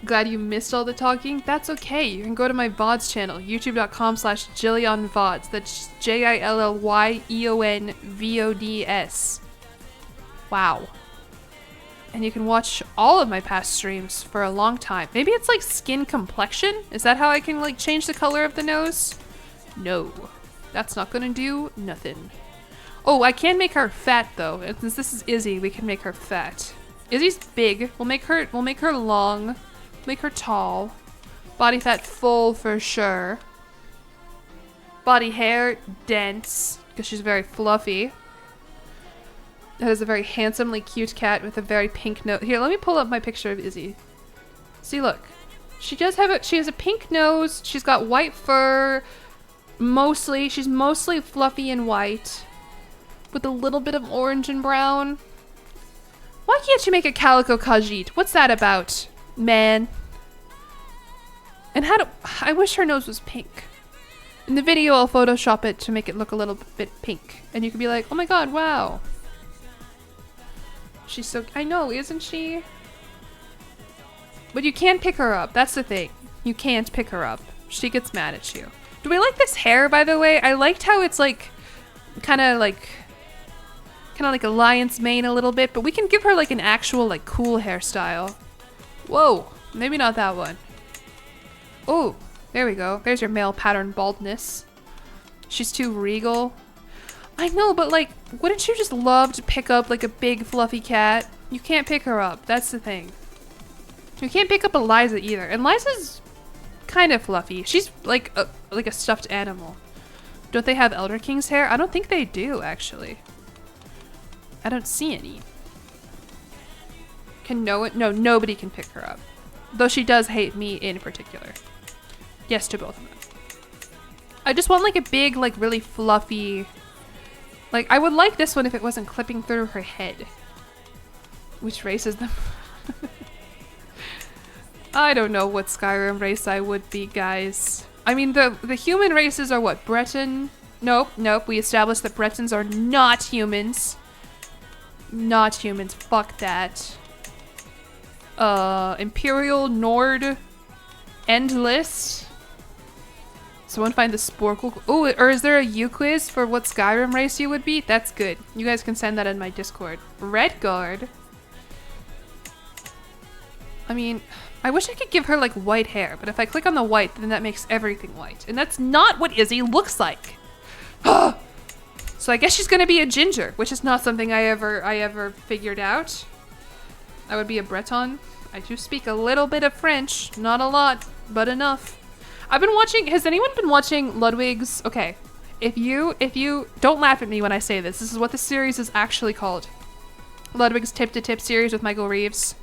[SPEAKER 1] Glad you missed all the talking. That's okay. You can go to my VODs channel, youtube.com/jillyeonvods. That's JILLYEONVODS. Wow. And you can watch all of my past streams for a long time. Maybe it's like skin complexion? Is that how I can like change the color of the nose? No. That's not gonna do nothing. Oh, I can make her fat though. And since this is Izzy, we can make her fat. Izzy's big. We'll make her long. Make her tall. Body fat full for sure. Body hair dense because she's very fluffy. That is a very handsomely cute cat with a very pink nose. Here, let me pull up my picture of Izzy. See, look. She has a pink nose. She's got white fur. She's mostly fluffy and white. With a little bit of orange and brown. Why can't you make a calico Khajiit? What's that about, man? And I wish her nose was pink. In the video, I'll Photoshop it to make it look a little bit pink. And you could be like, oh my god, wow. She's so, I know, isn't she? But you can't pick her up. That's the thing. You can't pick her up. She gets mad at you. Do we like this hair, by the way? I liked how it's like, kind of like a lion's mane a little bit, but we can give her like an actual like cool hairstyle. Whoa, maybe not that one. Oh, there we go. There's your male pattern baldness. She's too regal. I know, but like, wouldn't you just love to pick up like a big fluffy cat? You can't pick her up. That's the thing. You can't pick up Eliza either. And Liza's kind of fluffy. She's like a stuffed animal. Don't they have Elder King's hair? I don't think they do, actually. I don't see any. No, nobody can pick her up. Though she does hate me in particular. Yes to both of them. I just want like a big, like really fluffy... Like, I would like this one if it wasn't clipping through her head. Which race is them? I don't know what Skyrim race I would be, guys. I mean, the human races are what? Breton? Nope. We established that Bretons are not humans. Not humans. Fuck that. Imperial, Nord, Endless. Someone find the Sporkle. Oh, or is there a U quiz for what Skyrim race you would be? That's good. You guys can send that in my Discord. Redguard. I mean, I wish I could give her like white hair, but if I click on the white, then that makes everything white. And that's not what Izzy looks like. So I guess she's gonna be a ginger, which is not something I ever figured out. I would be a Breton. I do speak a little bit of French, not a lot, but enough. I've been watching, has anyone been watching Ludwig's, okay, if you, don't laugh at me when I say this, this is what the series is actually called. Ludwig's Tip to Tip series with Michael Reeves.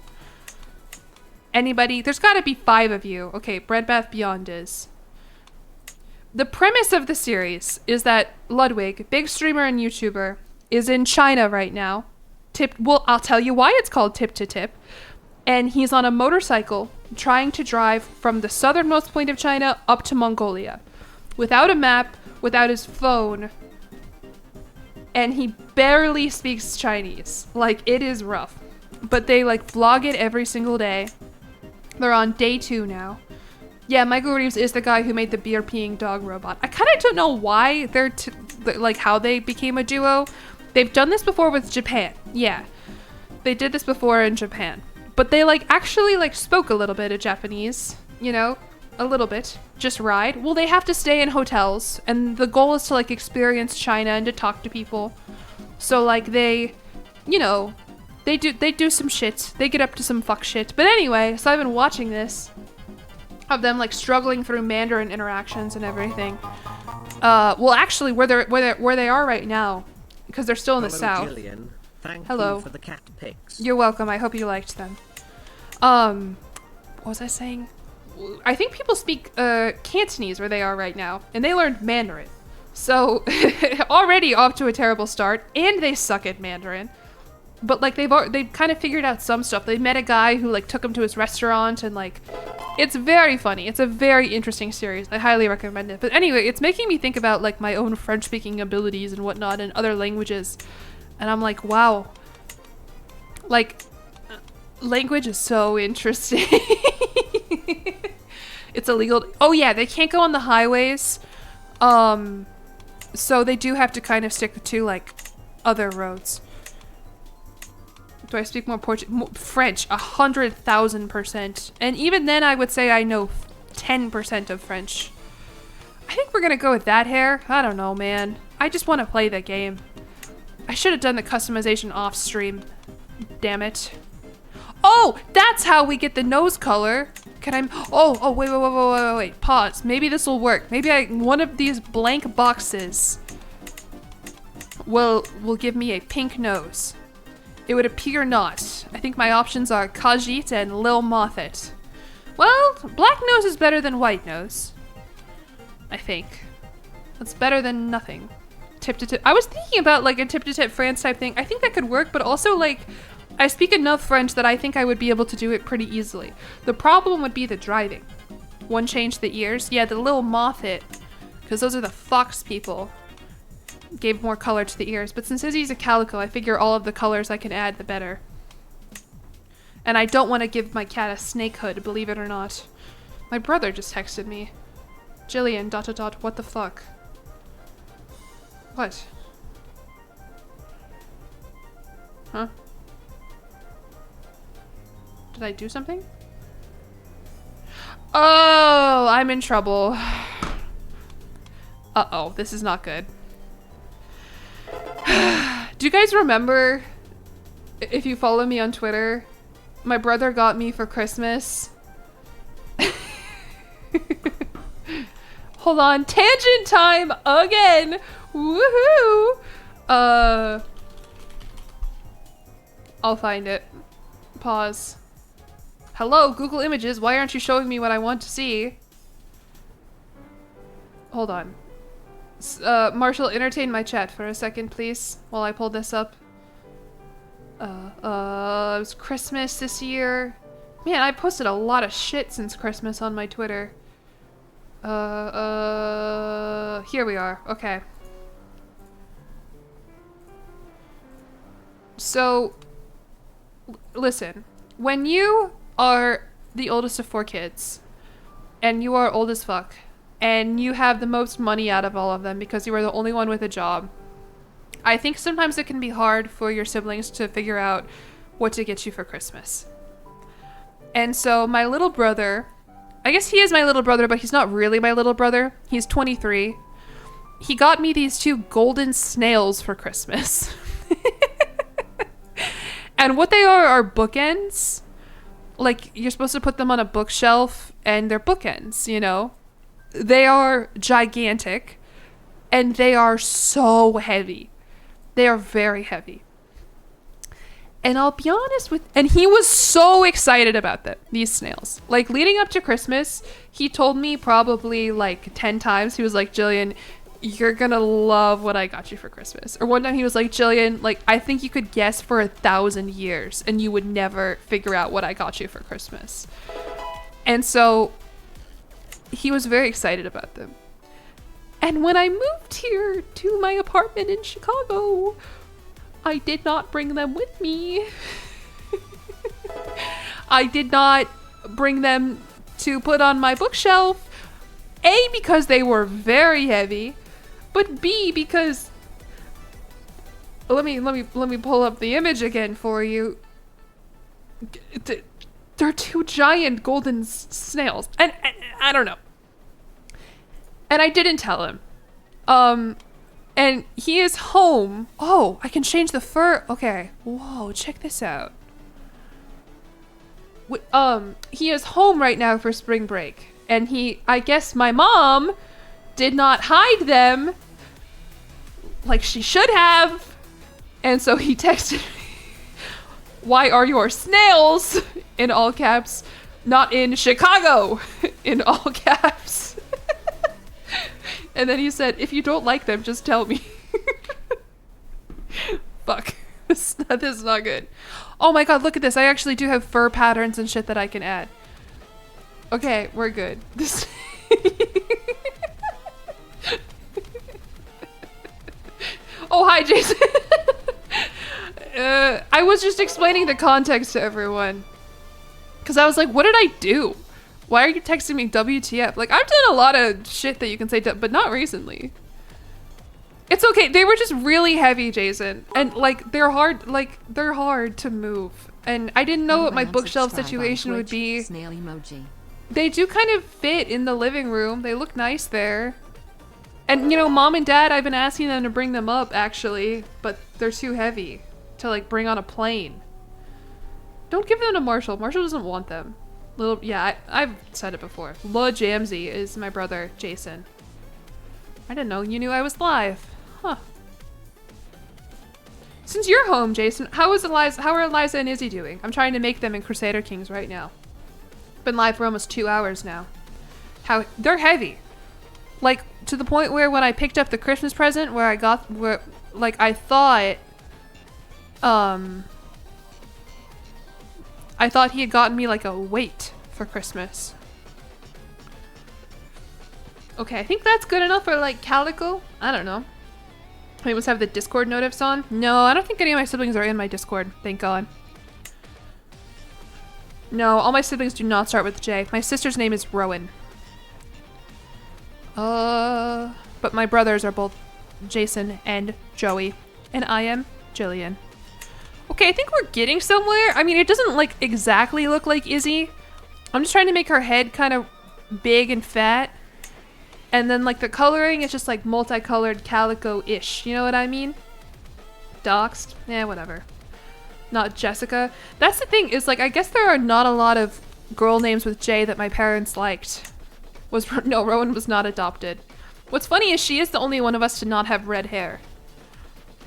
[SPEAKER 1] Anybody? There's gotta be 5 of you. Okay, Bread Bath Beyond is. The premise of the series is that Ludwig, big streamer and YouTuber, is in China right now. Well, I'll tell you why it's called Tip to Tip. And he's on a motorcycle trying to drive from the southernmost point of China up to Mongolia. Without a map, without his phone. And he barely speaks Chinese. Like, it is rough. But they, like, vlog it every single day. They're on day 2 now. Yeah, Michael Reeves is the guy who made the beer-peeing dog robot. I kind of don't know why they're, like, how they became a duo. They've done this before with Japan. Yeah. They did this before in Japan. But they, like, actually, like, spoke a little bit of Japanese. You know? A little bit. Just ride. Well, they have to stay in hotels. And the goal is to, like, experience China and to talk to people. So, like, they, you know, they do some shit. They get up to some fuck shit. But anyway, so I've been watching this. Of them, like, struggling through Mandarin interactions and everything. Well, actually, where they are right now, because they're still in the south.
[SPEAKER 2] Jillian. Thank
[SPEAKER 1] Hello.
[SPEAKER 2] you for the cat pics.
[SPEAKER 1] You're welcome. I hope you liked them. What was I saying? I think people speak Cantonese where they are right now, and they learned Mandarin. So already off to a terrible start, and they suck at Mandarin. But like they've kind of figured out some stuff. They met a guy who like took them to his restaurant, and like it's very funny. It's a very interesting series. I highly recommend it. But anyway, it's making me think about like my own French speaking abilities and whatnot in other languages. And I'm like, wow. Like, language is so interesting. It's illegal. Oh yeah, they can't go on the highways. So they do have to kind of stick to like other roads. Do I speak more French? 100,000%. And even then I would say I know 10% of French. I think we're gonna go with that hair. I don't know, man. I just want to play the game. I should have done the customization off stream. Damn it. Oh, that's how we get the nose color. Can I? Oh, wait. Pause. Maybe this will work. Maybe one of these blank boxes will give me a pink nose. It would appear not. I think my options are Khajiit and Lil Mothit. Well, black nose is better than white nose. I think. That's better than nothing. Tip to tip. I was thinking about like a tip to tip France type thing. I think that could work, but also like I speak enough French that I think I would be able to do it pretty easily. The problem would be the driving. One change the ears. Yeah, the Lil Mothit, because those are the fox people. Gave more color to the ears, but since Izzy's a calico, I figure all of the colors I can add, the better. And I don't want to give my cat a snake hood, believe it or not. My brother just texted me. Jillian, ... what the fuck? What? Huh? Did I do something? Oh, I'm in trouble. Uh-oh, this is not good. Do you guys remember, if you follow me on Twitter, my brother got me for Christmas? Hold on, tangent time again! Woohoo! I'll find it. Pause. Hello, Google Images, why aren't you showing me what I want to see? Hold on. Marshall, entertain my chat for a second, please, while I pull this up. It was Christmas this year. Man, I posted a lot of shit since Christmas on my Twitter. Here we are. Okay. So, listen. When you are the oldest of 4 kids, and you are old as fuck, and you have the most money out of all of them because you are the only one with a job, I think sometimes it can be hard for your siblings to figure out what to get you for Christmas. And so my little brother, I guess he is my little brother, but he's not really my little brother. He's 23. He got me these 2 golden snails for Christmas. And what they are bookends. Like, you're supposed to put them on a bookshelf, and they're bookends, you know? They are gigantic, and they are so heavy. They are very heavy. And I'll be honest with... And he was so excited about them, these snails. Like, leading up to Christmas, he told me probably, like, 10 times. He was like, Jillian, you're gonna love what I got you for Christmas. Or one time he was like, Jillian, like, I think you could guess for 1,000 years and you would never figure out what I got you for Christmas. And so he was very excited about them. And when I moved here to my apartment in Chicago, I did not bring them with me. I did not bring them to put on my bookshelf. A, because they were very heavy. But B, because let me pull up the image again for you. They're 2 giant golden snails, and I don't know. And I didn't tell him. And he is home. Oh, I can change the fur. Okay. Whoa, check this out. He is home right now for spring break, and I guess my mom did not hide them like she should have. And so he texted me, why are your snails, in all caps, not in Chicago, in all caps. And then he said, if you don't like them, just tell me. Fuck. This is not good. Oh my god, look at this. I actually do have fur patterns and shit that I can add. Okay, we're good. This Oh, hi, Jason. I was just explaining the context to everyone. Because I was like, what did I do? Why are you texting me WTF? Like, I've done a lot of shit that you can say, but not recently. It's okay. They were just really heavy, Jason. And, like, they're hard to move. And I didn't know what my bookshelf situation would be.
[SPEAKER 4] Snail emoji.
[SPEAKER 1] They do kind of fit in the living room. They look nice there. And, you know, Mom and Dad, I've been asking them to bring them up, actually, but they're too heavy to, like, bring on a plane. Don't give them to Marshall. Marshall doesn't want them. I've said it before. Lil Jamsey is my brother, Jason. I didn't know you knew I was live. Huh. Since you're home, Jason, how are Eliza and Izzy doing? I'm trying to make them in Crusader Kings right now. Been live for almost 2 hours now. They're heavy. Like, to the point where when I picked up the Christmas present, I thought he had gotten me like a weight for Christmas. Okay, I think that's good enough for like Calico. I don't know. I must have the Discord notifs on. No, I don't think any of my siblings are in my Discord. Thank God. No, all my siblings do not start with J. My sister's name is Rowan. But my brothers are both Jason and Joey, and I am Jillian. Okay, I think we're getting somewhere. I mean, it doesn't like exactly look like Izzy. I'm just trying to make her head kind of big and fat. And then like the coloring is just like multicolored calico-ish. You know what I mean? Doxed? Eh, whatever. Not Jessica. That's the thing is like, I guess there are not a lot of girl names with J that my parents liked. No, Rowan was not adopted. What's funny is she is the only one of us to not have red hair.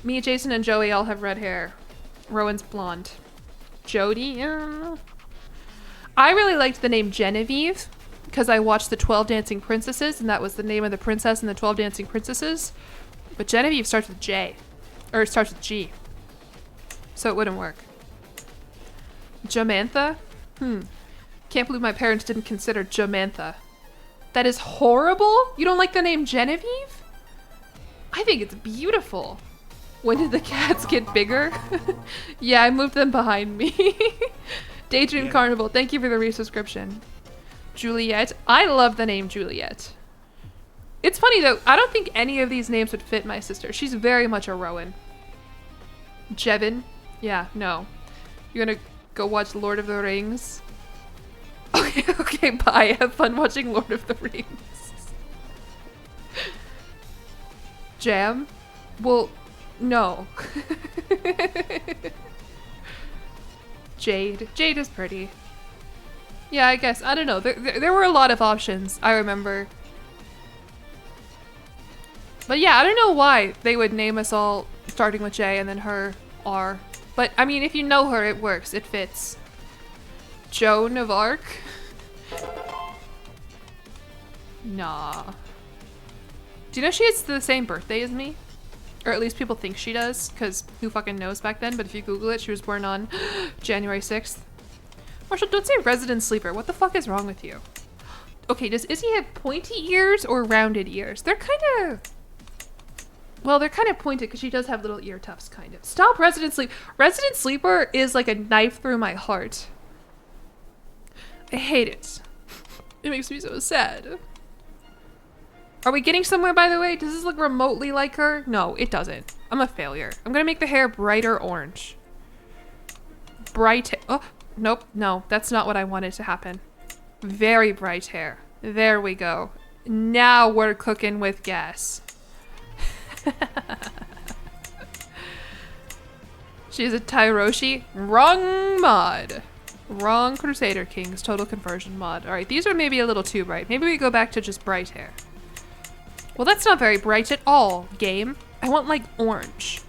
[SPEAKER 1] Me, Jason, and Joey all have red hair. Rowan's blonde. Jody? I really liked the name Genevieve because I watched the 12 Dancing Princesses and that was the name of the princess in the 12 Dancing Princesses. But Genevieve starts with J. Or it starts with G. So it wouldn't work. Jamantha? Can't believe my parents didn't consider Jamantha. That is horrible? You don't like the name Genevieve? I think it's beautiful. When did the cats get bigger? Yeah, I moved them behind me. Daydream Carnival, thank you for the resubscription. Juliet, I love the name Juliet. It's funny though, I don't think any of these names would fit my sister. She's very much a Rowan. Jevin, yeah, no. You're gonna go watch Lord of the Rings? Okay, bye. Have fun watching Lord of the Rings. Jam? Well, no. Jade. Jade is pretty. Yeah, I guess. I don't know. There were a lot of options, I remember. But yeah, I don't know why they would name us all starting with J and then her R. But, I mean, if you know her, it works. It fits. Joan of Arc? Nah. Do you know she has the same birthday as me? Or at least people think she does, because who fucking knows back then? But if you Google it, she was born on January 6th. Marshall, don't say resident sleeper. What the fuck is wrong with you? Okay, does Izzy have pointy ears or rounded ears? They're kind of... Well, they're kind of pointed because she does have little ear tufts, kind of. Stop resident sleep. Resident sleeper is like a knife through my heart. I hate it. It makes me so sad. Are we getting somewhere, by the way? Does this look remotely like her? No, it doesn't. I'm a failure. I'm gonna make the hair brighter orange. Bright oh, nope, no, that's not what I wanted to happen. Very bright hair. There we go. Now we're cooking with gas. She's a Tyroshi. Wrong mod. Wrong Crusader Kings total conversion mod. Alright, these are maybe a little too bright. Maybe we go back to just bright hair. Well, that's not very bright at all, game. I want like orange.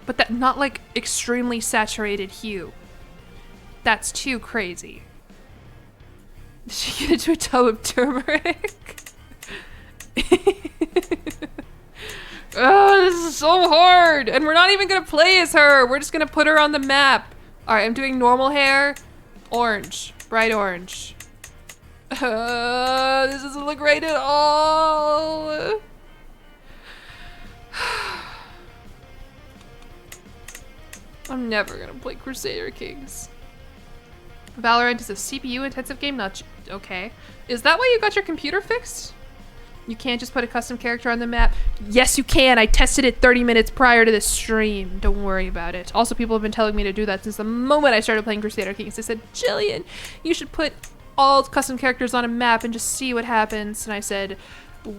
[SPEAKER 1] But that not like extremely saturated hue. That's too crazy. Did she get into a tub of turmeric? Oh, this is so hard! And we're not even gonna play as her! We're just gonna put her on the map. Alright, I'm doing normal hair. Orange. Bright orange. This doesn't look right at all! I'm never gonna play Crusader Kings. Valorant is a CPU-intensive game, not... Okay. Is that why you got your computer fixed? You can't just put a custom character on the map. Yes, you can. I tested it 30 minutes prior to this stream. Don't worry about it. Also, people have been telling me to do that since the moment I started playing Crusader Kings. They said, Jillian, you should put all custom characters on a map and just see what happens. And I said,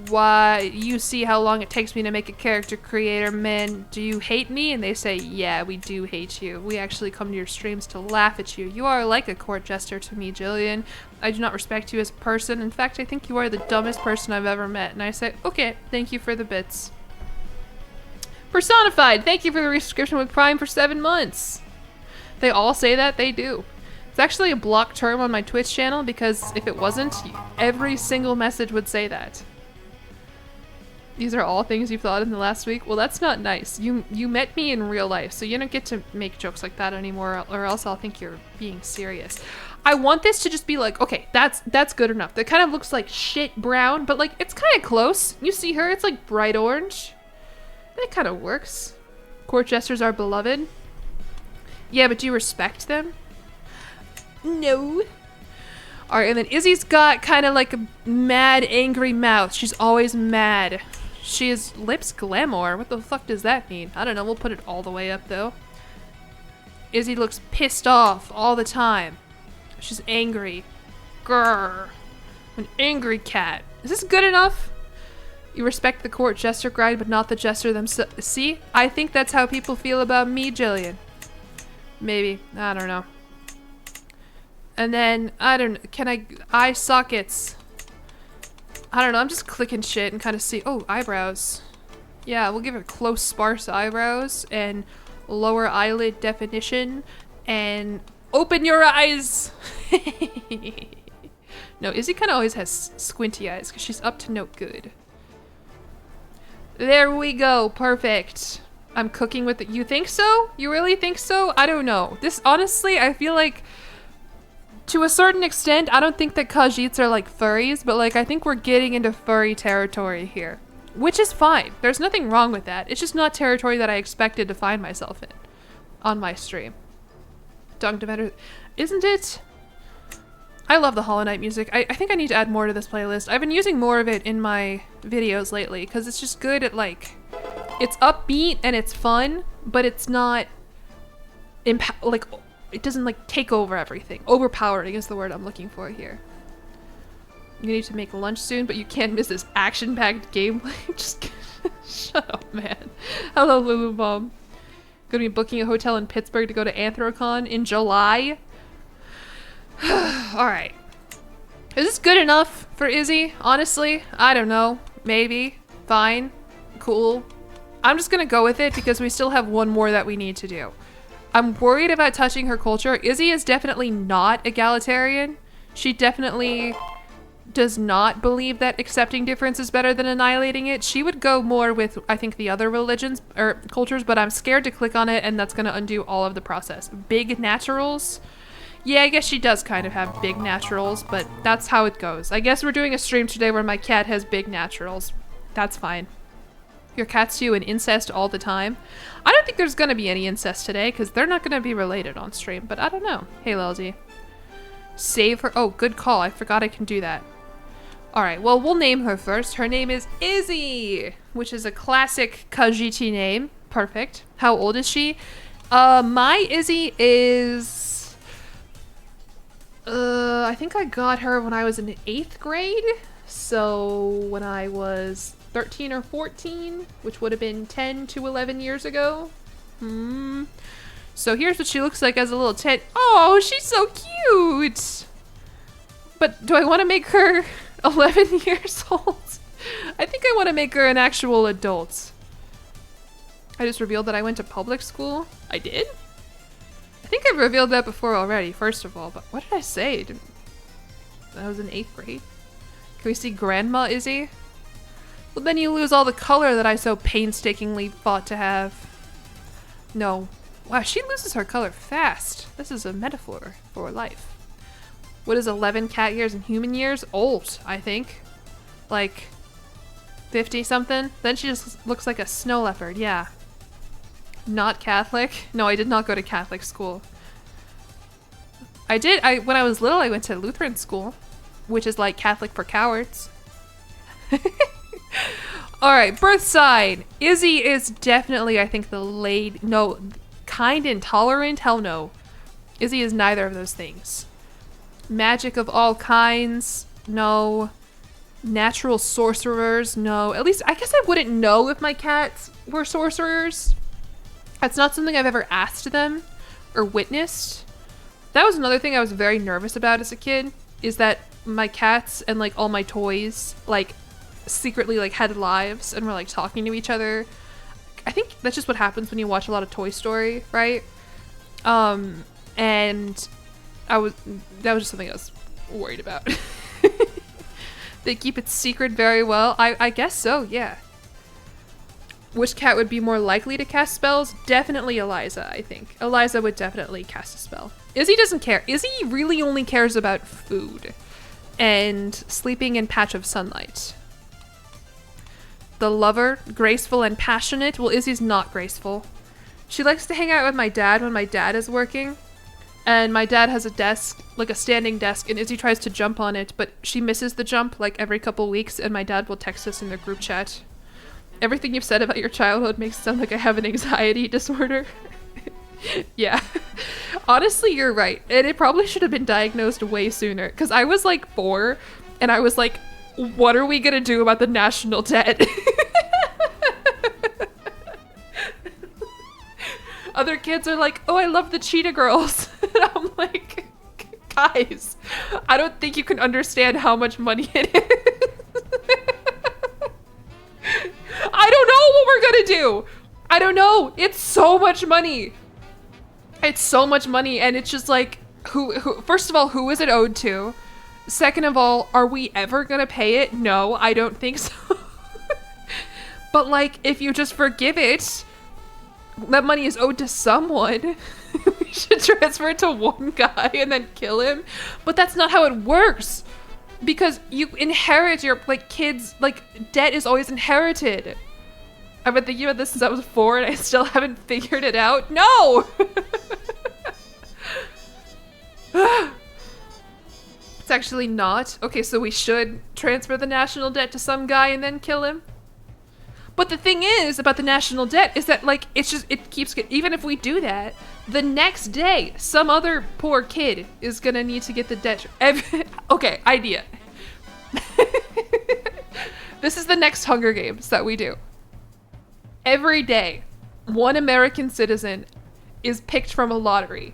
[SPEAKER 1] why? You see how long it takes me to make a character creator, man. Do you hate me? And they say, yeah, we do hate you. We actually come to your streams to laugh at you. You are like a court jester to me, Jillian. I do not respect you as a person. In fact, I think you are the dumbest person I've ever met. And I say, okay, thank you for the bits. Personified, thank you for the resubscription with Prime for 7 months. They all say that, they do. It's actually a blocked term on my Twitch channel because if it wasn't, every single message would say that. These are all things you've thought in the last week. Well, that's not nice. You met me in real life, so you don't get to make jokes like that anymore, or else I'll think you're being serious. I want this to just be like, okay, that's good enough. That kind of looks like shit brown, but like it's kind of close. You see her, it's like bright orange. That kind of works. Court jesters are beloved. Yeah, but do you respect them? No. Alright, and then Izzy's got kind of like a mad, angry mouth. She's always mad. She has lips glamour. What the fuck does that mean? I don't know. We'll put it all the way up, though. Izzy looks pissed off all the time. She's angry. Grrr. An angry cat. Is this good enough? You respect the court jester grind, but not the jester themselves. See? I think that's how people feel about me, Jillian. Maybe. I don't know. And then, I don't, can I, eye sockets. I don't know, I'm just clicking shit and kind of see, oh, eyebrows. Yeah, we'll give her close, sparse eyebrows and lower eyelid definition and open your eyes. No, Izzy kind of always has squinty eyes because she's up to no good. There we go, perfect. I'm cooking with it. You think so? You really think so? I don't know. This, honestly, I feel like to a certain extent, I don't think that Khajiits are like furries, but like I think we're getting into furry territory here. Which is fine. There's nothing wrong with that. It's just not territory that I expected to find myself in on my stream. Dung Defender, isn't it? I love the Hollow Knight music. I think I need to add more to this playlist. I've been using more of it in my videos lately because it's just good at like, it's upbeat and it's fun, but it's not like it doesn't like take over everything. Overpowering is the word I'm looking for here. You need to make lunch soon, but you can't miss this action-packed gameplay. Just shut up, man. Hello, Lulu Mom. Gonna be booking a hotel in Pittsburgh to go to Anthrocon in July. Alright. Is this good enough for Izzy? Honestly, I don't know. Maybe. Fine. Cool. I'm just gonna go with it because we still have one more that we need to do. I'm worried about touching her culture. Izzy is definitely not egalitarian. She definitely does not believe that accepting difference is better than annihilating it. She would go more with, I think, the other religions or cultures, but I'm scared to click on it and that's gonna undo all of the process. Big naturals? Yeah, I guess she does kind of have big naturals, but that's how it goes. I guess we're doing a stream today where my cat has big naturals. That's fine. Your cats do an incest all the time. I don't think there's gonna be any incest today because they're not gonna be related on stream, but I don't know. Hey, Lelzy. Save her. Oh, good call. I forgot I can do that. Alright, well, we'll name her first. Her name is Izzy, which is a classic Khajiiti name. Perfect. How old is she? My Izzy is... I think I got her when I was in 8th grade. So when I was 13 or 14, which would have been 10 to 11 years ago. So here's what she looks like as a little 10. Oh, she's so cute! But do I want to make her 11 years old? I think I want to make her an actual adult. I just revealed that I went to public school. I did? I think I revealed that before already, first of all, but what did I say? I was in 8th grade. Can we see Grandma Izzy? Well, then you lose all the color that I so painstakingly fought to have. No. Wow, she loses her color fast. This is a metaphor for life. What is 11 cat years in human years? Old, I think. Like 50 something. Then she just looks like a snow leopard, yeah. Not Catholic. No, I did not go to Catholic school. When I was little, I went to Lutheran school, which is like Catholic for cowards. Alright, birth sign. Izzy is definitely, I think, no, kind intolerant? Hell no. Izzy is neither of those things. Magic of all kinds? No. Natural sorcerers? No. At least, I guess I wouldn't know if my cats were sorcerers. That's not something I've ever asked them or witnessed. That was another thing I was very nervous about as a kid, is that my cats and like all my toys like secretly like had lives and were like talking to each other. I think that's just what happens when you watch a lot of Toy Story, right? And that was just something I was worried about. They keep it secret very well. I guess so, yeah. Which cat would be more likely to cast spells? Definitely Eliza, I think. Eliza would definitely cast a spell. Izzy doesn't care. Izzy really only cares about food and sleeping in patch of sunlight. The lover, graceful and passionate. Well, Izzy's not graceful. She likes to hang out with my dad when my dad is working. And my dad has a desk, like a standing desk, and Izzy tries to jump on it, but she misses the jump like every couple weeks, and my dad will text us in their group chat. Everything you've said about your childhood makes it sound like I have an anxiety disorder. Yeah. Honestly, you're right. And it probably should have been diagnosed way sooner. Because I was like 4, and I was like, what are we gonna do about the national debt? Other kids are like, oh, I love the Cheetah Girls. And I'm like, guys, I don't think you can understand how much money it is. I don't know what we're gonna do. I don't know. It's so much money. It's so much money, and it's just like, who? First of all, who is it owed to? Second of all, are we ever gonna pay it? No, I don't think so. But like, if you just forgive it, that money is owed to someone. We should transfer it to one guy and then kill him. But that's not how it works. Because you inherit your, like, kids, like, debt is always inherited. I've been thinking about this since I was 4 and I still haven't figured it out. No! It's actually not. Okay, so we should transfer the national debt to some guy and then kill him. But the thing is about the national debt is that, like, it keeps getting, even if we do that, the next day, some other poor kid is gonna need to get the debt. Okay, idea. This is the next Hunger Games that we do. Every day, one American citizen is picked from a lottery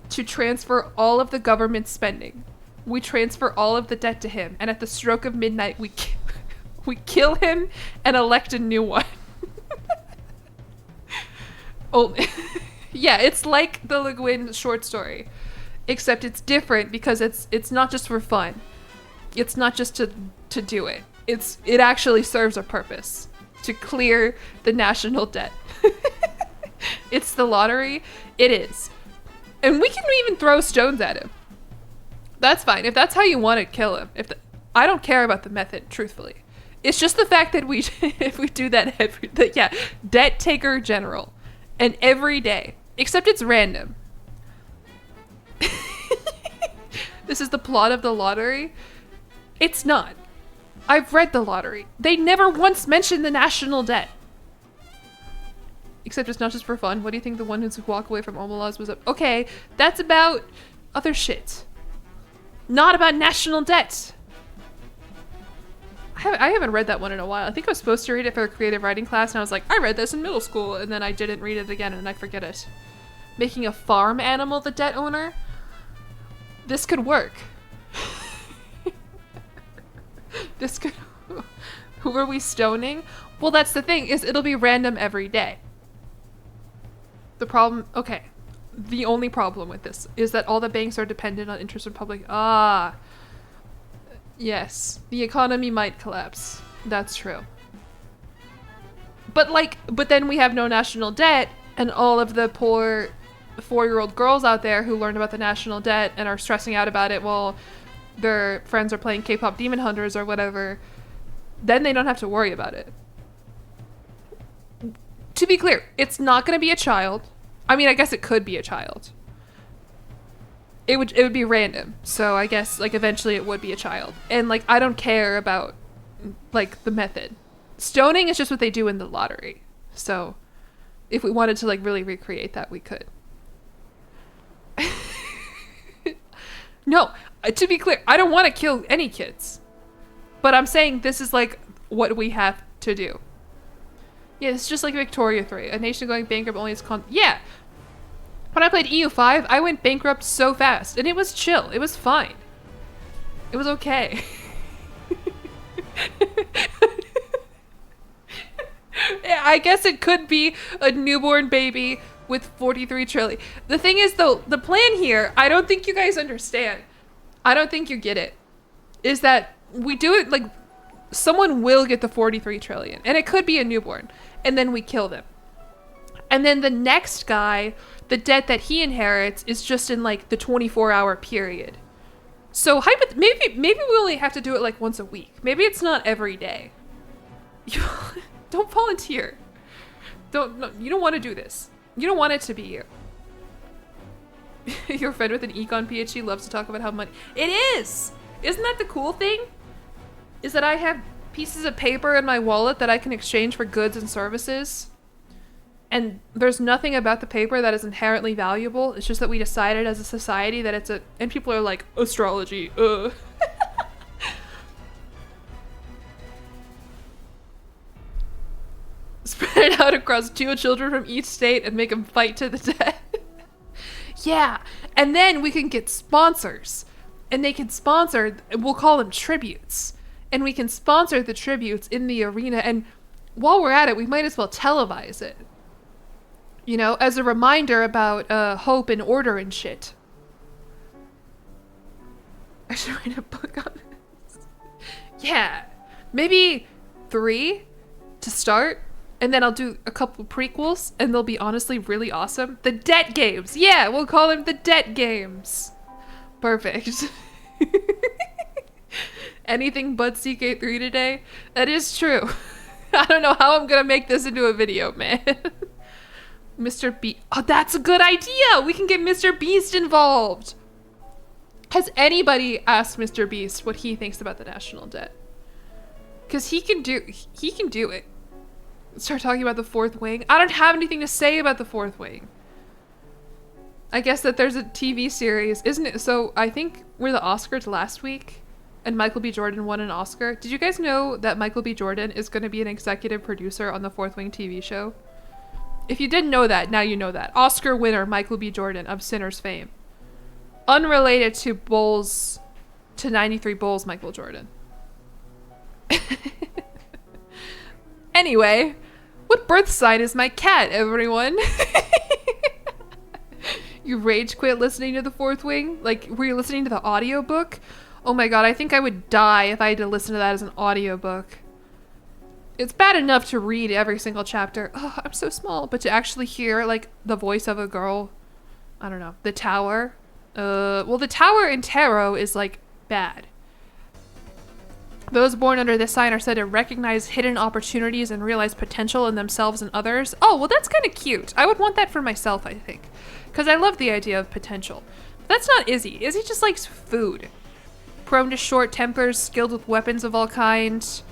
[SPEAKER 1] to transfer all of the government spending. We transfer all of the debt to him, and at the stroke of midnight, we kill him and elect a new one. Oh, yeah, it's like the Le Guin short story, except it's different because it's not just for fun. It's not just to do it. It actually serves a purpose, to clear the national debt. It's the lottery. It is. And we can even throw stones at him. That's fine. If that's how you want to kill him. I don't care about the method, truthfully. It's just the fact that if we do that debt taker general. And every day. Except it's random. This is the plot of the lottery. It's not. I've read the lottery. They never once mentioned the national debt. Except it's not just for fun. What do you think the one who's walk away from Omelas was up? Okay, that's about other shit. Not about national debt. I haven't read that one in a while. I think I was supposed to read it for a creative writing class, and I was like, I read this in middle school, and then I didn't read it again, and I forget it. Making a farm animal the debt owner? This could work. This could... Who are we stoning? Well, that's the thing, is it'll be random every day. The problem... Okay. The only problem with this is that all the banks are dependent on interest from public... Ah. Yes. The economy might collapse. That's true. But then we have no national debt, and all of the poor 4-year-old girls out there who learned about the national debt and are stressing out about it while their friends are playing K-pop Demon Hunters or whatever, then they don't have to worry about it. To be clear, it's not going to be a child. I mean, I guess it could be a child. It would be random. So I guess, like, eventually it would be a child. And, like, I don't care about, like, the method. Stoning is just what they do in the lottery. So if we wanted to, like, really recreate that, we could. No, to be clear, I don't want to kill any kids. But I'm saying this is, like, what we have to do. Yeah, it's just like Victoria 3. A nation going bankrupt only is yeah! When I played EU5, I went bankrupt so fast. And it was chill. It was fine. It was okay. I guess it could be a newborn baby with 43 trillion. The thing is, though, the plan here, I don't think you guys understand. I don't think you get it. Is that we do it like someone will get the 43 trillion. And it could be a newborn. And then we kill them. And then the next guy, the debt that he inherits is just in like the 24-hour period. So maybe we only have to do it like once a week. Maybe it's not every day. Don't volunteer. You don't want to do this. You don't want it to be you. Your friend with an econ PhD loves to talk about how money... It is! Isn't that the cool thing? Is that I have pieces of paper in my wallet that I can exchange for goods and services. And there's nothing about the paper that is inherently valuable. It's just that we decided as a society that it's a... And people are like, astrology, Spread it out across 2 children from each state and make them fight to the death. Yeah, and then we can get sponsors. And they can sponsor, we'll call them tributes. And we can sponsor the tributes in the arena. And while we're at it, we might as well televise it. You know, as a reminder about hope and order and shit. I should write a book on this. Yeah, maybe 3 to start. And then I'll do a couple prequels, and they'll be honestly really awesome. The Debt Games! Yeah, we'll call them the Debt Games. Perfect. Anything but ck3 today? That is true. I don't know how I'm gonna make this into a video, man. Mr. Beast. Oh, that's a good idea! We can get Mr. Beast involved! Has anybody asked Mr. Beast what he thinks about the national debt? Because he can do it. start talking about the Fourth Wing. I don't have anything to say about the Fourth Wing. I guess that there's a TV series, isn't it? So I think we're the Oscars last week, and Michael B. Jordan won an Oscar. Did you guys know that Michael B. Jordan is going to be an executive producer on the Fourth Wing TV show? If you didn't know that, now you know that. Oscar winner Michael B. Jordan of Sinners fame. Unrelated to Bulls, to 93 Bulls Michael Jordan. Anyway, what birth sign is my cat, everyone? You rage quit listening to the Fourth Wing? Like, were you listening to the audiobook? Oh my god, I think I would die if I had to listen to that as an audiobook. It's bad enough to read every single chapter. Oh, I'm so small. But to actually hear, like, the voice of a girl, I don't know. The Tower. Well, the Tower in tarot is, like, bad. Those born under this sign are said to recognize hidden opportunities and realize potential in themselves and others. Oh, well, that's kind of cute. I would want that for myself, I think. Because I love the idea of potential. But that's not Izzy. Izzy just likes food. Prone to short tempers, skilled with weapons of all kinds.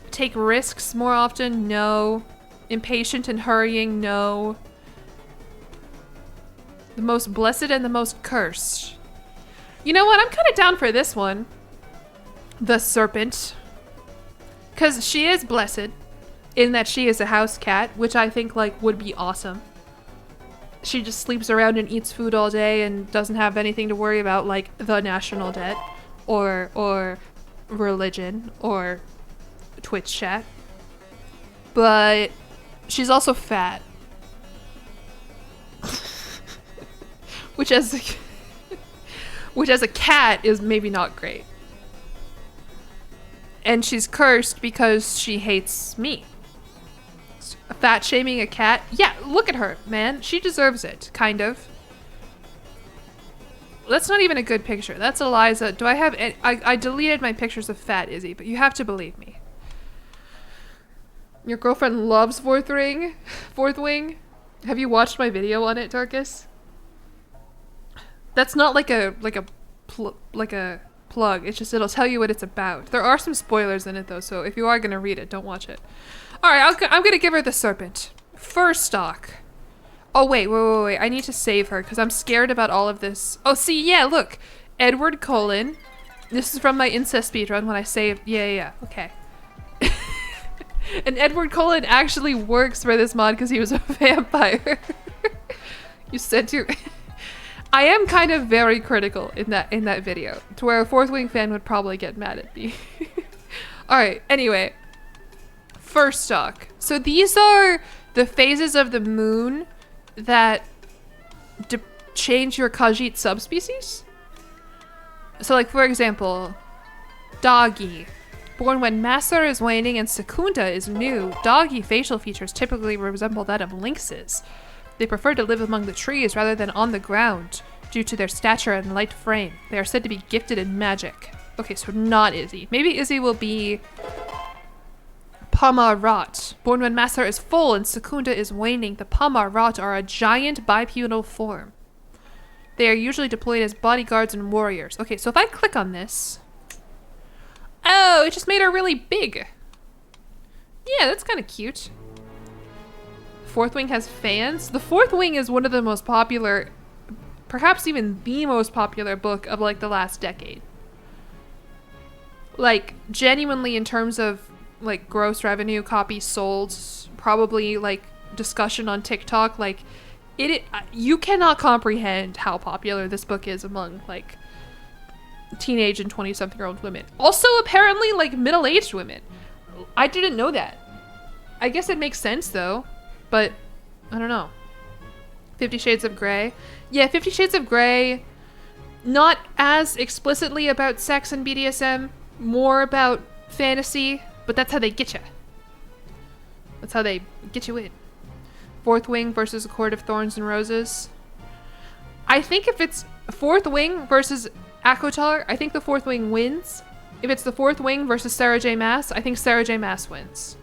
[SPEAKER 1] Take risks more often? No. Impatient and hurrying? No. The most blessed and the most cursed. You know what? I'm kind of down for this one. The Serpent. Because she is blessed in that she is a house cat, which I think, like, would be awesome. She just sleeps around and eats food all day and doesn't have anything to worry about, like the national debt or religion or Twitch chat. But she's also fat. which as a cat is maybe not great. And she's cursed because she hates me. Fat shaming a cat? Yeah, look at her, man. She deserves it, kind of. That's not even a good picture. That's Eliza. Do I have I deleted my pictures of fat Izzy, but you have to believe me. Your girlfriend loves Fourth Wing? Have you watched my video on it, Darkus? That's not like a plug. It's just it'll tell you what it's about. There are some spoilers in it though, so if you are gonna read it, don't watch it. All right, I'm gonna give her the Serpent. First stock. Oh wait. I need to save her because I'm scared about all of this. Oh, see, yeah, look, Edward Cullen. This is from my incest speedrun when I saved. Yeah. Okay. And Edward Cullen actually works for this mod because he was a vampire. You said to. I am kind of very critical in that video, to where a Fourth Wing fan would probably get mad at me. All right. Anyway. First stock. So these are the phases of the moon that change your Khajiit subspecies. So like, for example, Doggy. Born when Master is waning and Secunda is new, Doggy facial features typically resemble that of lynxes. They prefer to live among the trees rather than on the ground due to their stature and light frame. They are said to be gifted in magic. Okay, so not Izzy. Maybe Izzy will be Pamarat. Born when Master is full and Secunda is waning, the Pamarat are a giant bipedal form. They are usually deployed as bodyguards and warriors. Okay, so if I click on this... Oh, it just made her really big. Yeah, that's kind of cute. Fourth Wing has fans. The Fourth Wing is one of the most popular, perhaps even the most popular book of like the last decade. Like, genuinely in terms of like gross revenue, copies sold, probably like discussion on TikTok, like you cannot comprehend how popular this book is among like teenage and 20-something-year-old women. Also apparently like middle-aged women. I didn't know that. I guess it makes sense though, but I don't know. 50 Shades of Grey. Yeah, 50 Shades of Grey, not as explicitly about sex and BDSM, more about fantasy. But that's how they get you. That's how they get you in. Fourth Wing versus A Court of Thorns and Roses. I think if it's Fourth Wing versus Akotar, I think the Fourth Wing wins. If it's the Fourth Wing versus Sarah J. Maas, I think Sarah J. Maas wins.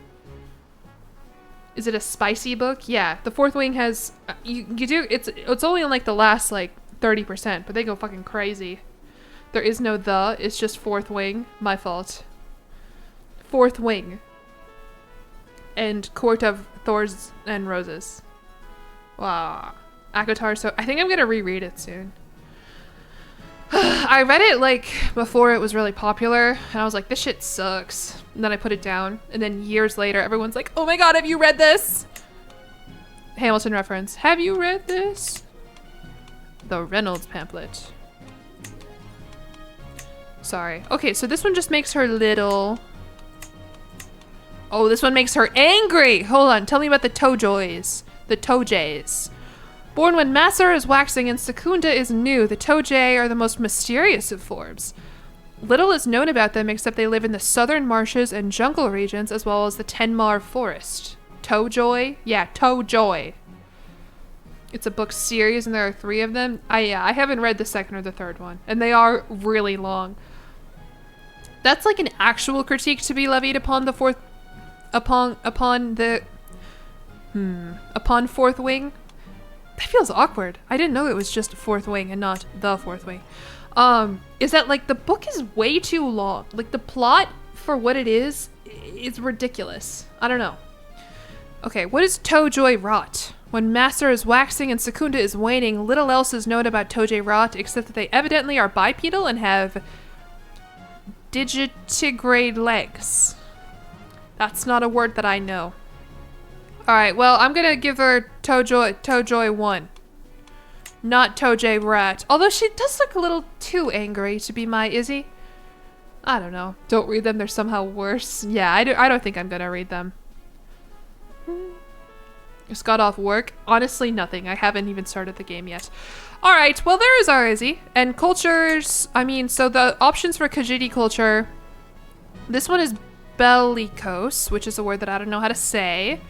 [SPEAKER 1] Is it a spicy book? Yeah, the Fourth Wing has it's only in like the last like 30%, but they go fucking crazy. There is no it's just Fourth Wing. My fault. Fourth Wing. and Court of Thorns and Roses. Wow. Akatar, so I think I'm gonna reread it soon. I read it like before it was really popular and I was like, this shit sucks. And then I put it down and then years later everyone's like, oh my god, have you read this? Hamilton reference. Have you read this? The Reynolds pamphlet. Sorry. Okay, so this one just makes her little. Oh, this one makes her angry. Hold on, tell me about the Tojoys. The Tojays. Born when Masur is waxing and Secunda is new, the Tojay are the most mysterious of forms. Little is known about them except they live in the southern marshes and jungle regions as well as the Tenmar forest. Tojoy? Yeah, Tojoy. It's a book series and there are 3 of them. I haven't read the second or the third one and they are really long. That's like an actual critique to be levied upon the fourth upon Fourth Wing. That feels awkward. I didn't know it was just Fourth Wing and not the Fourth Wing. Is that like the book is way too long. Like the plot for what it is ridiculous. I don't know. Okay, what is Tojoy rot? When Masur is waxing and Secunda is waning, little else is known about Tojay rot except that they evidently are bipedal and have digitigrade legs. That's not a word that I know. Alright, well, I'm gonna give her Tojoy 1. Not Tojay Rat. Although she does look a little too angry to be my Izzy. I don't know. Don't read them, they're somehow worse. Yeah, I don't think I'm gonna read them. Just got off work. Honestly, nothing. I haven't even started the game yet. Alright, well, there is our Izzy. And cultures, I mean, so the options for Khajiit culture. This one is bellicose, which is a word that I don't know how to say.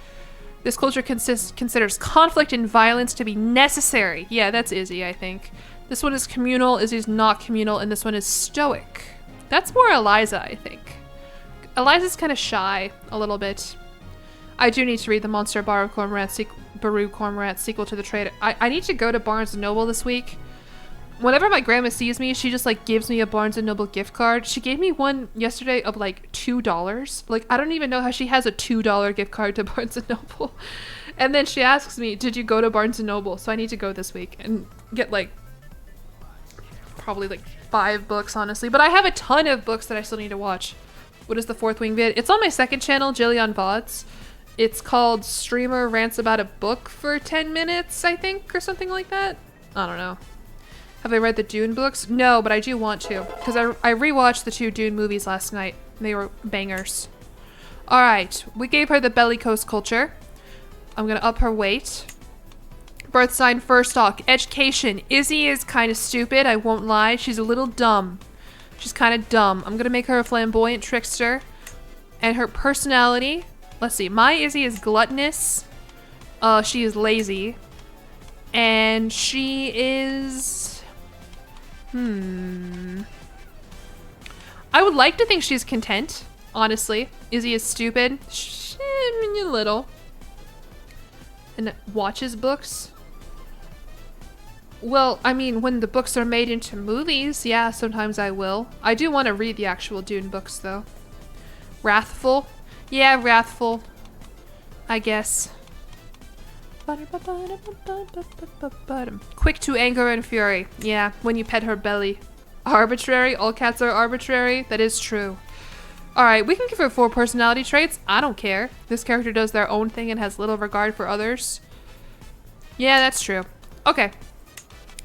[SPEAKER 1] This culture considers conflict and violence to be necessary. Yeah, that's Izzy, I think. This one is communal, Izzy's not communal, and this one is stoic. That's more Eliza, I think. Eliza's kind of shy, a little bit. I do need to read the Monster Baru Cormorant sequel to the trade. I need to go to Barnes & Noble this week. Whenever my grandma sees me, she just like gives me a Barnes & Noble gift card. She gave me one yesterday of like $2. Like, I don't even know how she has a $2 gift card to Barnes & Noble. And then she asks me, did you go to Barnes & Noble? So I need to go this week and get like probably like 5 books, honestly. But I have a ton of books that I still need to watch. What is the Fourth Wing vid? It's on my second channel, Jillian VODs. It's called Streamer Rants About a Book for 10 minutes, I think, or something like that. I don't know. Have I read the Dune books? No, but I do want to, because I rewatched the 2 Dune movies last night. They were bangers. Alright, we gave her the bellicose culture. I'm gonna up her weight. Birth sign, first stock, education. Izzy is kind of stupid, I won't lie. She's a little dumb. She's kind of dumb. I'm gonna make her a flamboyant trickster. And her personality, let's see, my Izzy is gluttonous. She is lazy. And she is... I would like to think she's content, honestly. Izzy is stupid. A little. And watches books. Well, I mean, when the books are made into movies, yeah, sometimes I will. I do want to read the actual Dune books, though. Wrathful? Yeah, wrathful. I guess. Quick to anger and fury. Yeah, when you pet her belly. Arbitrary? All cats are arbitrary? That is true. Alright, we can give her 4 personality traits. I don't care. This character does their own thing and has little regard for others. Yeah, that's true. Okay.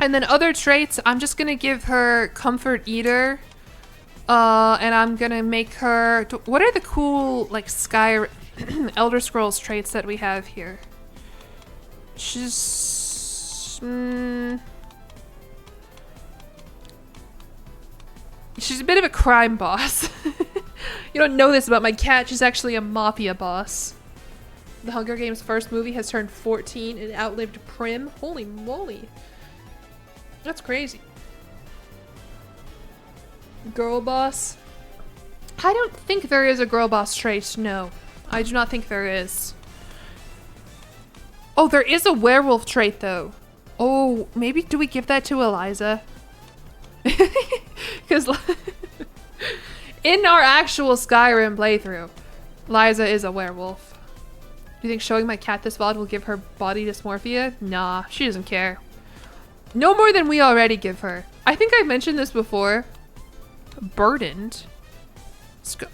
[SPEAKER 1] And then other traits, I'm just gonna give her comfort eater. And I'm gonna make her... What are the cool, like, Sky... Elder Scrolls traits that we have here? She's... She's a bit of a crime boss. You don't know this about my cat. She's actually a mafia boss. The Hunger Games first movie has turned 14 and outlived Prim. Holy moly. That's crazy. Girl boss? I don't think there is a girl boss trait. No. I do not think there is. Oh, there is a werewolf trait, though. Oh, maybe do we give that to Eliza? Because in our actual Skyrim playthrough, Liza is a werewolf. Do you think showing my cat this VOD will give her body dysmorphia? Nah, she doesn't care. No more than we already give her. I think I mentioned this before. Burdened.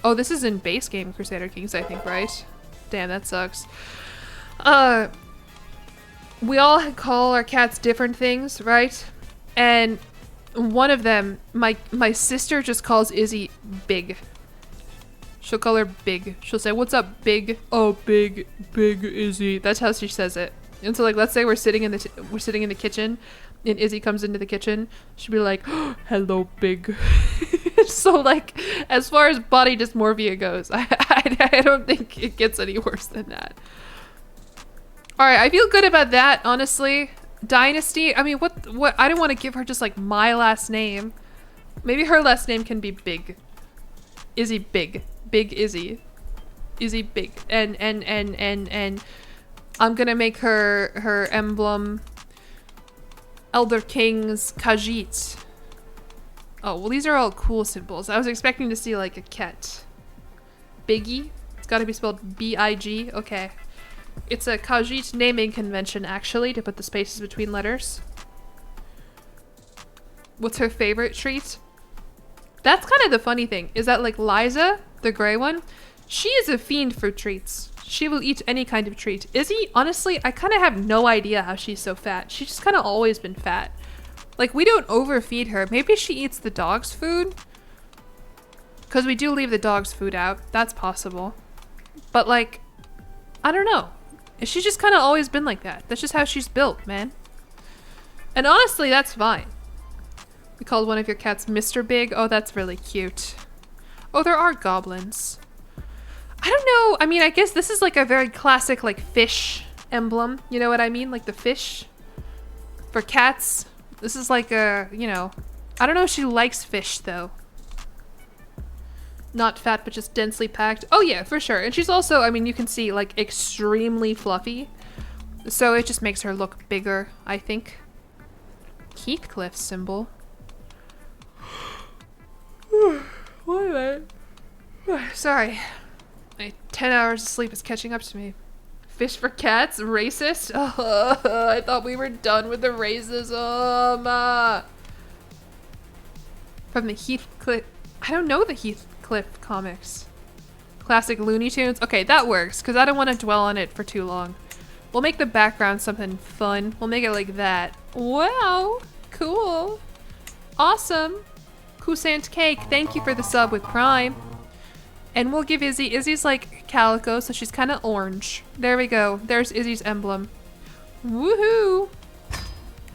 [SPEAKER 1] Oh, this is in base game Crusader Kings, I think, right? Damn, that sucks. We all call our cats different things, right? And one of them, my sister just calls Izzy Big. She'll call her Big. She'll say, "What's up, Big?" "Oh, Big Izzy." That's how she says it. And so, like, let's say we're sitting in the kitchen, and Izzy comes into the kitchen. She'll be like, "Oh, hello, Big." So, like, as far as body dysmorphia goes, I don't think it gets any worse than that. All right, I feel good about that, honestly. Dynasty. I mean, what? I don't want to give her just like my last name. Maybe her last name can be Big. Izzy Big. Big Izzy. Izzy Big. And I'm gonna make her emblem Elder King's Khajiit. Oh, well, these are all cool symbols. I was expecting to see like a ket. Biggie? It's gotta be spelled B-I-G. Okay. It's a Khajiit naming convention, actually, to put the spaces between letters. What's her favorite treat? That's kind of the funny thing, is that like Liza, the gray one, she is a fiend for treats. She will eat any kind of treat. Izzy, honestly, I kind of have no idea how she's so fat. She's just kind of always been fat. Like, we don't overfeed her. Maybe she eats the dog's food. Because we do leave the dog's food out. That's possible. But like, I don't know. She's just kind of always been like that. That's just how she's built, man. And honestly, that's fine. We called one of your cats Mr. Big. Oh, that's really cute. Oh, there are goblins. I don't know. I mean, I guess this is like a very classic like fish emblem. You know what I mean? Like the fish. For cats. This is like a, you know. I don't know if she likes fish though. Not fat, but just densely packed. Oh yeah, for sure. And she's also, I mean, you can see like extremely fluffy. So it just makes her look bigger, I think. Heathcliff symbol. What am I? Sorry. My 10 hours of sleep is catching up to me. Fish for cats? Racist? Oh, I thought we were done with the racism. From the Heathcliff. I don't know the Heathcliff comics. Classic Looney Tunes? Okay, that works, because I don't want to dwell on it for too long. We'll make the background something fun. We'll make it like that. Wow. Cool. Awesome. Kusant Cake, thank you for the sub with Prime. And we'll give Izzy's like calico, so she's kind of orange. There we go. There's Izzy's emblem. Woohoo!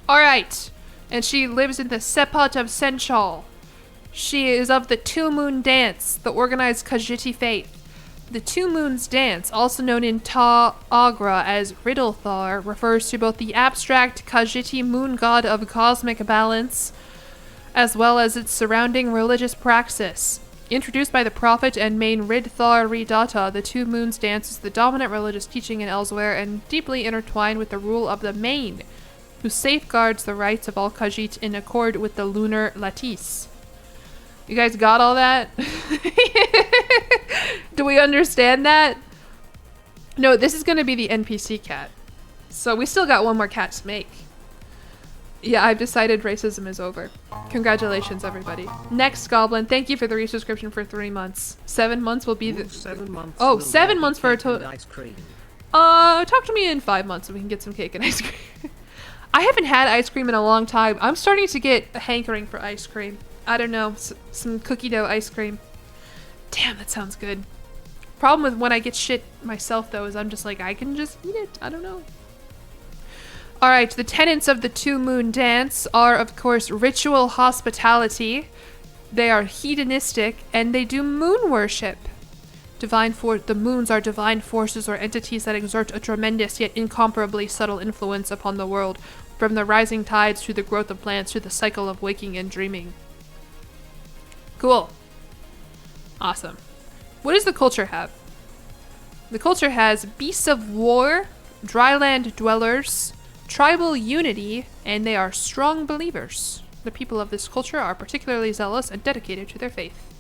[SPEAKER 1] Alright. And she lives in the Sepot of Senchal. She is of the Two Moon Dance, the organized Khajiiti faith. The Two Moons Dance, also known in Ta Agra as Riddlethar, refers to both the abstract Khajiiti moon god of cosmic balance, as well as its surrounding religious praxis. Introduced by the prophet and main Ridthar Ridata, the Two Moons Dance is the dominant religious teaching in Elsewhere and deeply intertwined with the rule of the Main, who safeguards the rights of all Khajiit in accord with the lunar lattice. You guys got all that? Do we understand that? No, this is going to be the NPC cat. So we still got one more cat to make. Yeah, I've decided racism is over. Congratulations, everybody. Next goblin, thank you for the resubscription for 3 months. 7 months will be the...
[SPEAKER 2] 7 months.
[SPEAKER 1] Oh, 7 months for a total...
[SPEAKER 2] Ice cream.
[SPEAKER 1] Talk to me in 5 months so we can get some cake and ice cream. I haven't had ice cream in a long time. I'm starting to get a hankering for ice cream. I don't know, some cookie dough ice cream. Damn, that sounds good. Problem with when I get shit myself, though, is I'm just like, I can just eat it. I don't know. Alright, the tenets of the Two Moon Dance are, of course, ritual hospitality. They are hedonistic, and they do moon worship. The moons are divine forces or entities that exert a tremendous yet incomparably subtle influence upon the world, from the rising tides to the growth of plants to the cycle of waking and dreaming. Cool. Awesome. What does the culture have? The culture has beasts of war, dryland dwellers, tribal unity, and they are strong believers. The people of this culture are particularly zealous and dedicated to their faith.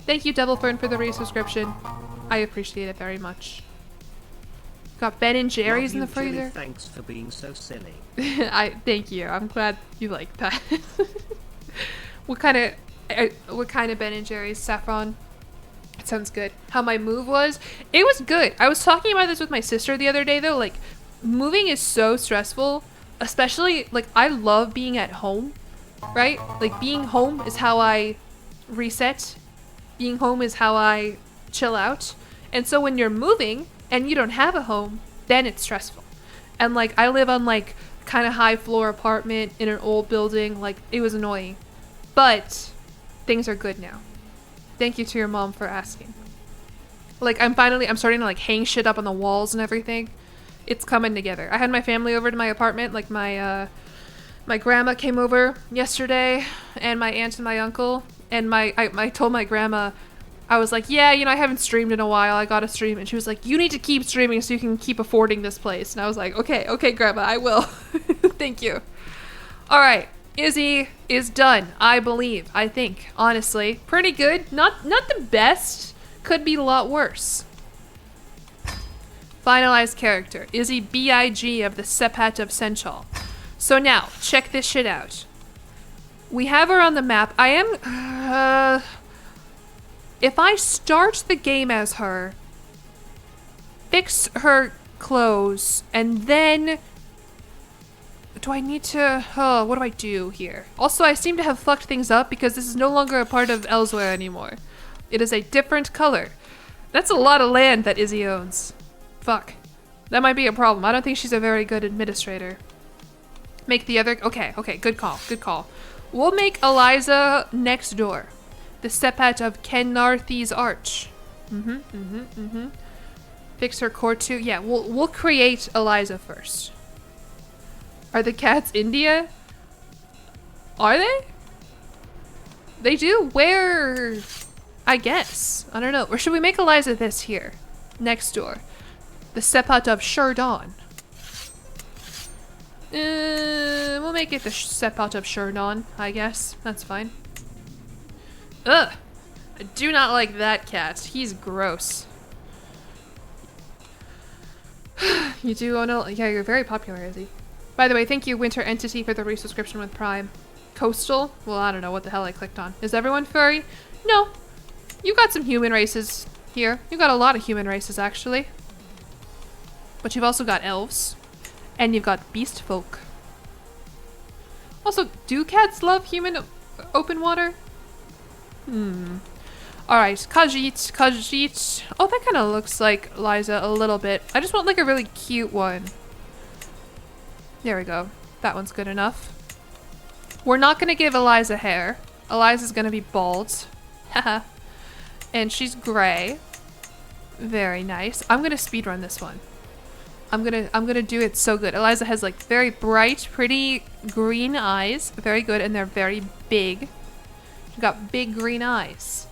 [SPEAKER 1] Thank you, Devilfern, for the resubscription. I appreciate it very much. got Ben and Jerry's in the
[SPEAKER 2] Love you, Jilly,
[SPEAKER 1] freezer.
[SPEAKER 2] thanks for being so silly.
[SPEAKER 1] Thank you. I'm glad you like that. What kind of Ben and Jerry's? Saffron? It sounds good. How my move was? It was good. I was talking about this with my sister the other day though. Like, moving is so stressful. Especially, like, I love being at home, right? Like, being home is how I reset. Being home is how I chill out. And so when you're moving and you don't have a home, then it's stressful. And like, I live on like kind of high floor apartment in an old building. Like, it was annoying. But things are good now. Thank you to your mom for asking. Like, I'm starting to like hang shit up on the walls and everything. It's coming together. I had my family over to my apartment. Like, my grandma came over yesterday, and my aunt and my uncle. And I told my grandma, I was like, yeah, you know, I haven't streamed in a while. I gotta stream. And she was like, you need to keep streaming so you can keep affording this place. And I was like, okay, grandma, I will. Thank you. All right. Izzy is done, I believe. I think, honestly. Pretty good. Not the best. Could be a lot worse. Finalized character. Izzy B.I.G. of the Sepat of Senchal. So now, check this shit out. We have her on the map. I am... if I start the game as her, fix her clothes, and then... Do I need to... Oh, what do I do here? Also, I seem to have fucked things up because this is no longer a part of Elsewhere anymore. It is a different color. That's a lot of land that Izzy owns. Fuck. That might be a problem. I don't think she's a very good administrator. Make the other... Okay, good call. We'll make Eliza next door. The Sepat of Kenarthi's Arch. Fix her core too. Yeah, we'll create Eliza first. Are the cats India? Are they? They do wear... I guess. I don't know. Or should we make Eliza this here? Next door. The Sepat of Sherdon. We'll make it the Sepat of Sherdon, I guess. That's fine. Ugh! I do not like that cat. He's gross. You do own a... Yeah, you're very popular, Izzy. By the way, thank you, Winter Entity, for the resubscription with Prime. Coastal? Well, I don't know what the hell I clicked on. Is everyone furry? No. You got some human races here. You got a lot of human races, actually. But you've also got elves. And you've got beast folk. Also, do cats love human open water? Alright, Khajiit. Oh, that kind of looks like Liza a little bit. I just want like a really cute one. There we go. That one's good enough. We're not going to give Eliza hair. Eliza's going to be bald. Haha. And she's gray. Very nice. I'm going to speedrun this one. I'm gonna do it so good. Eliza has like very bright, pretty green eyes. Very good, and they're very big. She's got big green eyes.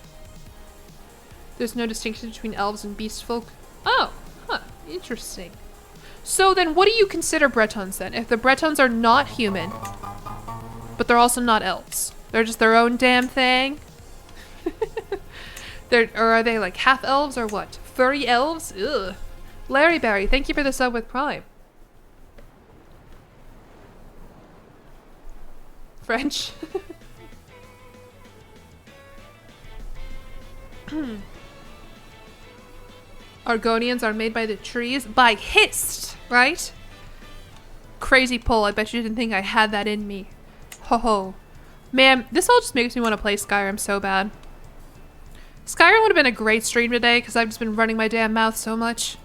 [SPEAKER 1] There's no distinction between elves and beast folk. Oh, huh, interesting. So then what do you consider Bretons then? If the Bretons are not human, but they're also not elves. They're just their own damn thing? Or are they like half elves or what? Furry elves? Ugh. Larry Barry, thank you for the sub with Prime. French. Argonians are made by the trees by hist, right? Crazy pull. I bet you didn't think I had that in me. Ho ho. Man, this all just makes me want to play Skyrim so bad. Skyrim would have been a great stream today because I've just been running my damn mouth so much.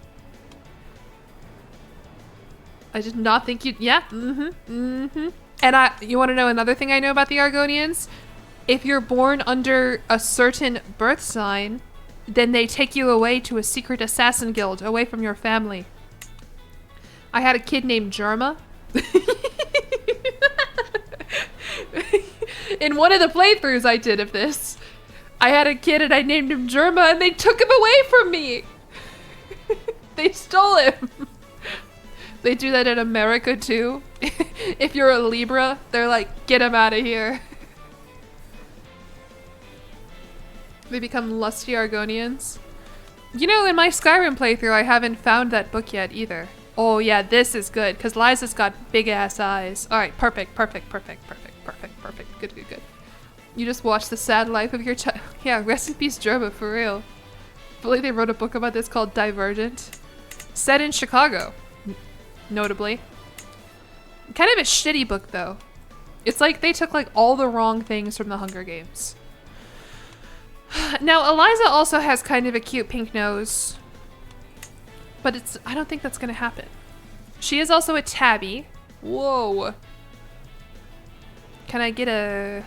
[SPEAKER 1] I did not think you'd... Yeah. And you want to know another thing I know about the Argonians? If you're born under a certain birth sign, then they take you away to a secret assassin guild, away from your family. I had a kid named Jerma. In one of the playthroughs I did of this, I had a kid and I named him Jerma, and they took him away from me. They stole him. They do that in America too. If you're a Libra, they're like, get him out of here. They become lusty Argonians. You know, in my Skyrim playthrough, I haven't found that book yet either. Oh yeah, this is good, because Liza's got big ass eyes. Alright, perfect. Good. You just watch the sad life of your child. Yeah, rest in peace, Germa, for real. I believe they wrote a book about this called Divergent. Set in Chicago, notably. Kind of a shitty book, though. It's like they took like all the wrong things from the Hunger Games. Now, Eliza also has kind of a cute pink nose. But I don't think that's gonna happen. She is also a tabby. Whoa. Can I get a...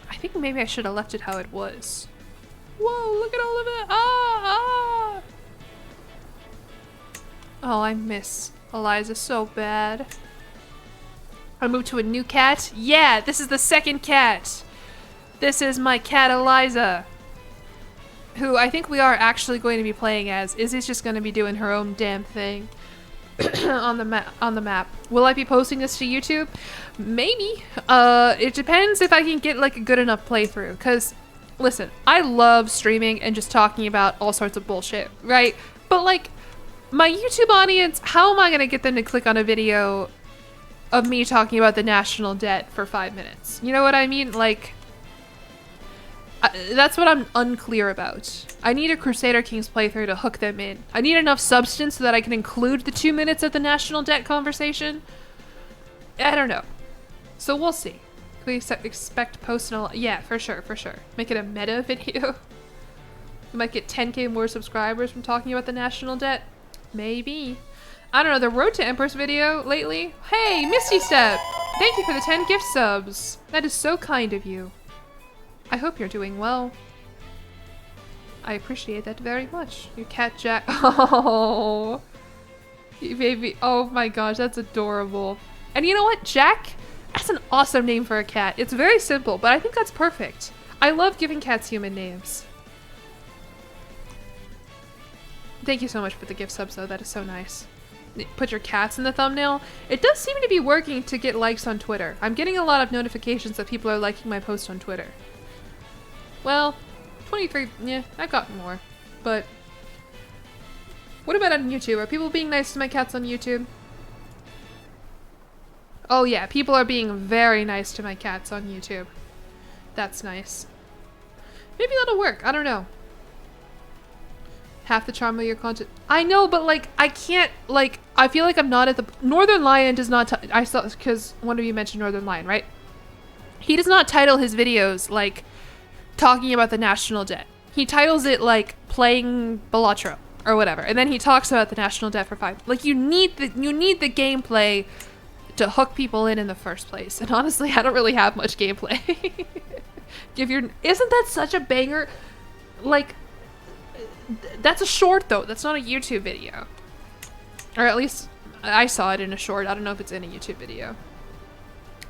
[SPEAKER 1] I think maybe I should have left it how it was. Whoa, look at all of it. Ah! Oh, I miss Eliza so bad. I moved to a new cat. Yeah, this is the second cat. This is my cat Eliza, who I think we are actually going to be playing as. Izzy's just going to be doing her own damn thing on the map. Will I be posting this to YouTube? Maybe. It depends if I can get like a good enough playthrough. Cause listen, I love streaming and just talking about all sorts of bullshit, right? But like my YouTube audience, how am I going to get them to click on a video of me talking about the national debt for 5 minutes? You know what I mean? Like, that's what I'm unclear about. I need a Crusader Kings playthrough to hook them in. I need enough substance so that I can include the 2 minutes of the national debt conversation. I don't know. So we'll see. Can we expect posting a lot? Yeah, for sure. Make it a meta video. We might get 10k more subscribers from talking about the national debt. Maybe. I don't know, the Road to Empress video lately. Hey, Misty Step! Thank you for the 10 gift subs. That is so kind of you. I hope you're doing well. I appreciate that very much. Your cat Jack. Oh, you baby. Oh my gosh, that's adorable. And you know what, Jack? That's an awesome name for a cat. It's very simple, but I think that's perfect. I love giving cats human names. Thank you so much for the gift subs, though. That is so nice. Put your cats in the thumbnail. It does seem to be working to get likes on Twitter. I'm getting a lot of notifications that people are liking my post on Twitter. Well, 23, yeah, I've gotten more. But what about on YouTube? Are people being nice to my cats on YouTube? Oh yeah, people are being very nice to my cats on YouTube. That's nice. Maybe that'll work. I don't know. Half the charm of your content. I know, but like, I can't, like, I feel like I'm not at the... Northern Lion does not... I saw, because one of you mentioned Northern Lion, right? He does not title his videos, like, talking about the national debt. He titles it, like, playing Balatro, or whatever. And then he talks about the national debt for 5... Like, you need the gameplay to hook people in the first place. And honestly, I don't really have much gameplay. Isn't that such a banger? Like... That's a short, though. That's not a YouTube video. Or at least I saw it in a short. I don't know if it's in a YouTube video.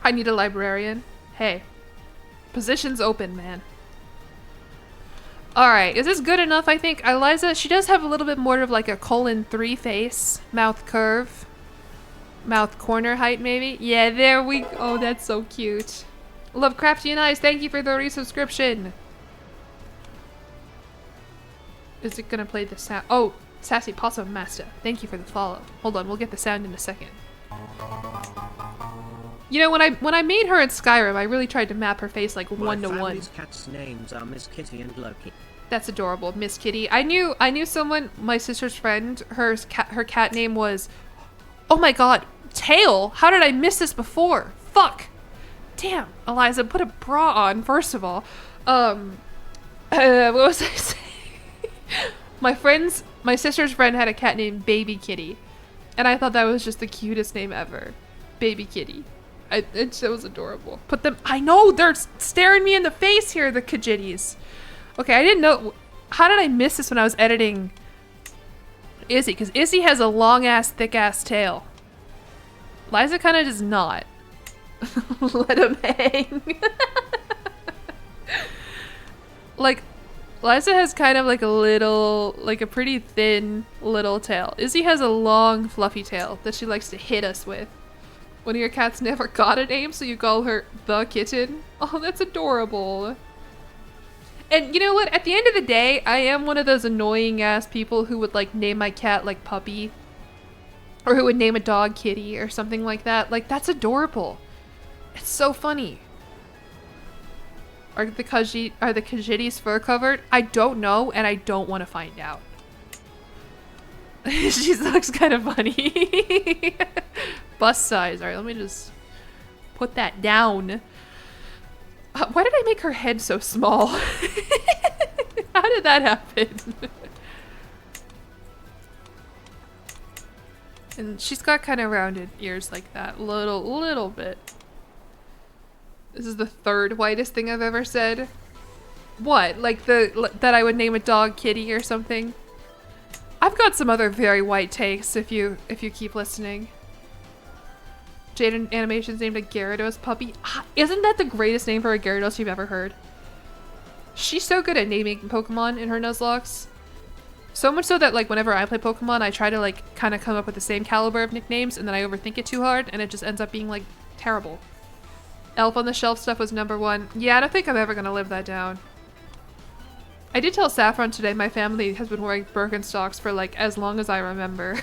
[SPEAKER 1] I need a librarian. Hey. Positions open, man. Alright, is this good enough, I think? Eliza, she does have a little bit more of like a 3 face. Mouth curve. Mouth corner height, maybe? Yeah, there we go. Oh, that's so cute. Lovecrafty and Eyes, thank you for the resubscription. Is it gonna play the sound? Oh, Sassy Possum Master. Thank you for the follow. Hold on, we'll get the sound in a second. You know, when I made her in Skyrim, I really tried to map her face like 1 to 1.
[SPEAKER 2] My family's cats' names are Miss Kitty and Loki.
[SPEAKER 1] That's adorable, Miss Kitty. I knew someone, my sister's friend. Her cat name was, oh my god, Tail. How did I miss this before? Fuck. Damn, Eliza, put a bra on first of all. What was I saying? My sister's friend had a cat named Baby Kitty, and I thought that was just the cutest name ever. Baby Kitty. It was adorable. I know, they're staring me in the face here, the Kajitties. Okay, I didn't know. How did I miss this when I was editing Izzy? Because Izzy has a long-ass, thick-ass tail. Liza kind of does not. Let him hang. Like, Liza has kind of like a pretty thin little tail. Izzy has a long, fluffy tail that she likes to hit us with. One of your cats never got a name, so you call her the kitten? Oh, that's adorable. And you know what? At the end of the day, I am one of those annoying ass people who would like name my cat like Puppy. Or who would name a dog Kitty or something like that. Like, that's adorable. It's so funny. Are the Khajiits fur covered? I don't know, and I don't want to find out. She looks kind of funny. Bust size. Alright, let me just put that down. Why did I make her head so small? How did that happen? And she's got kind of rounded ears like that. Little bit. This is the third whitest thing I've ever said. What? Like that I would name a dog Kitty or something? I've got some other very white takes if you keep listening. Jade Animations named a Gyarados puppy. Isn't that the greatest name for a Gyarados you've ever heard? She's so good at naming Pokemon in her Nuzlocke. So much so that like whenever I play Pokemon, I try to like kind of come up with the same caliber of nicknames and then I overthink it too hard and it just ends up being like terrible. Elf on the Shelf stuff was #1. Yeah, I don't think I'm ever gonna live that down. I did tell Saffron today my family has been wearing Birkenstocks for like as long as I remember.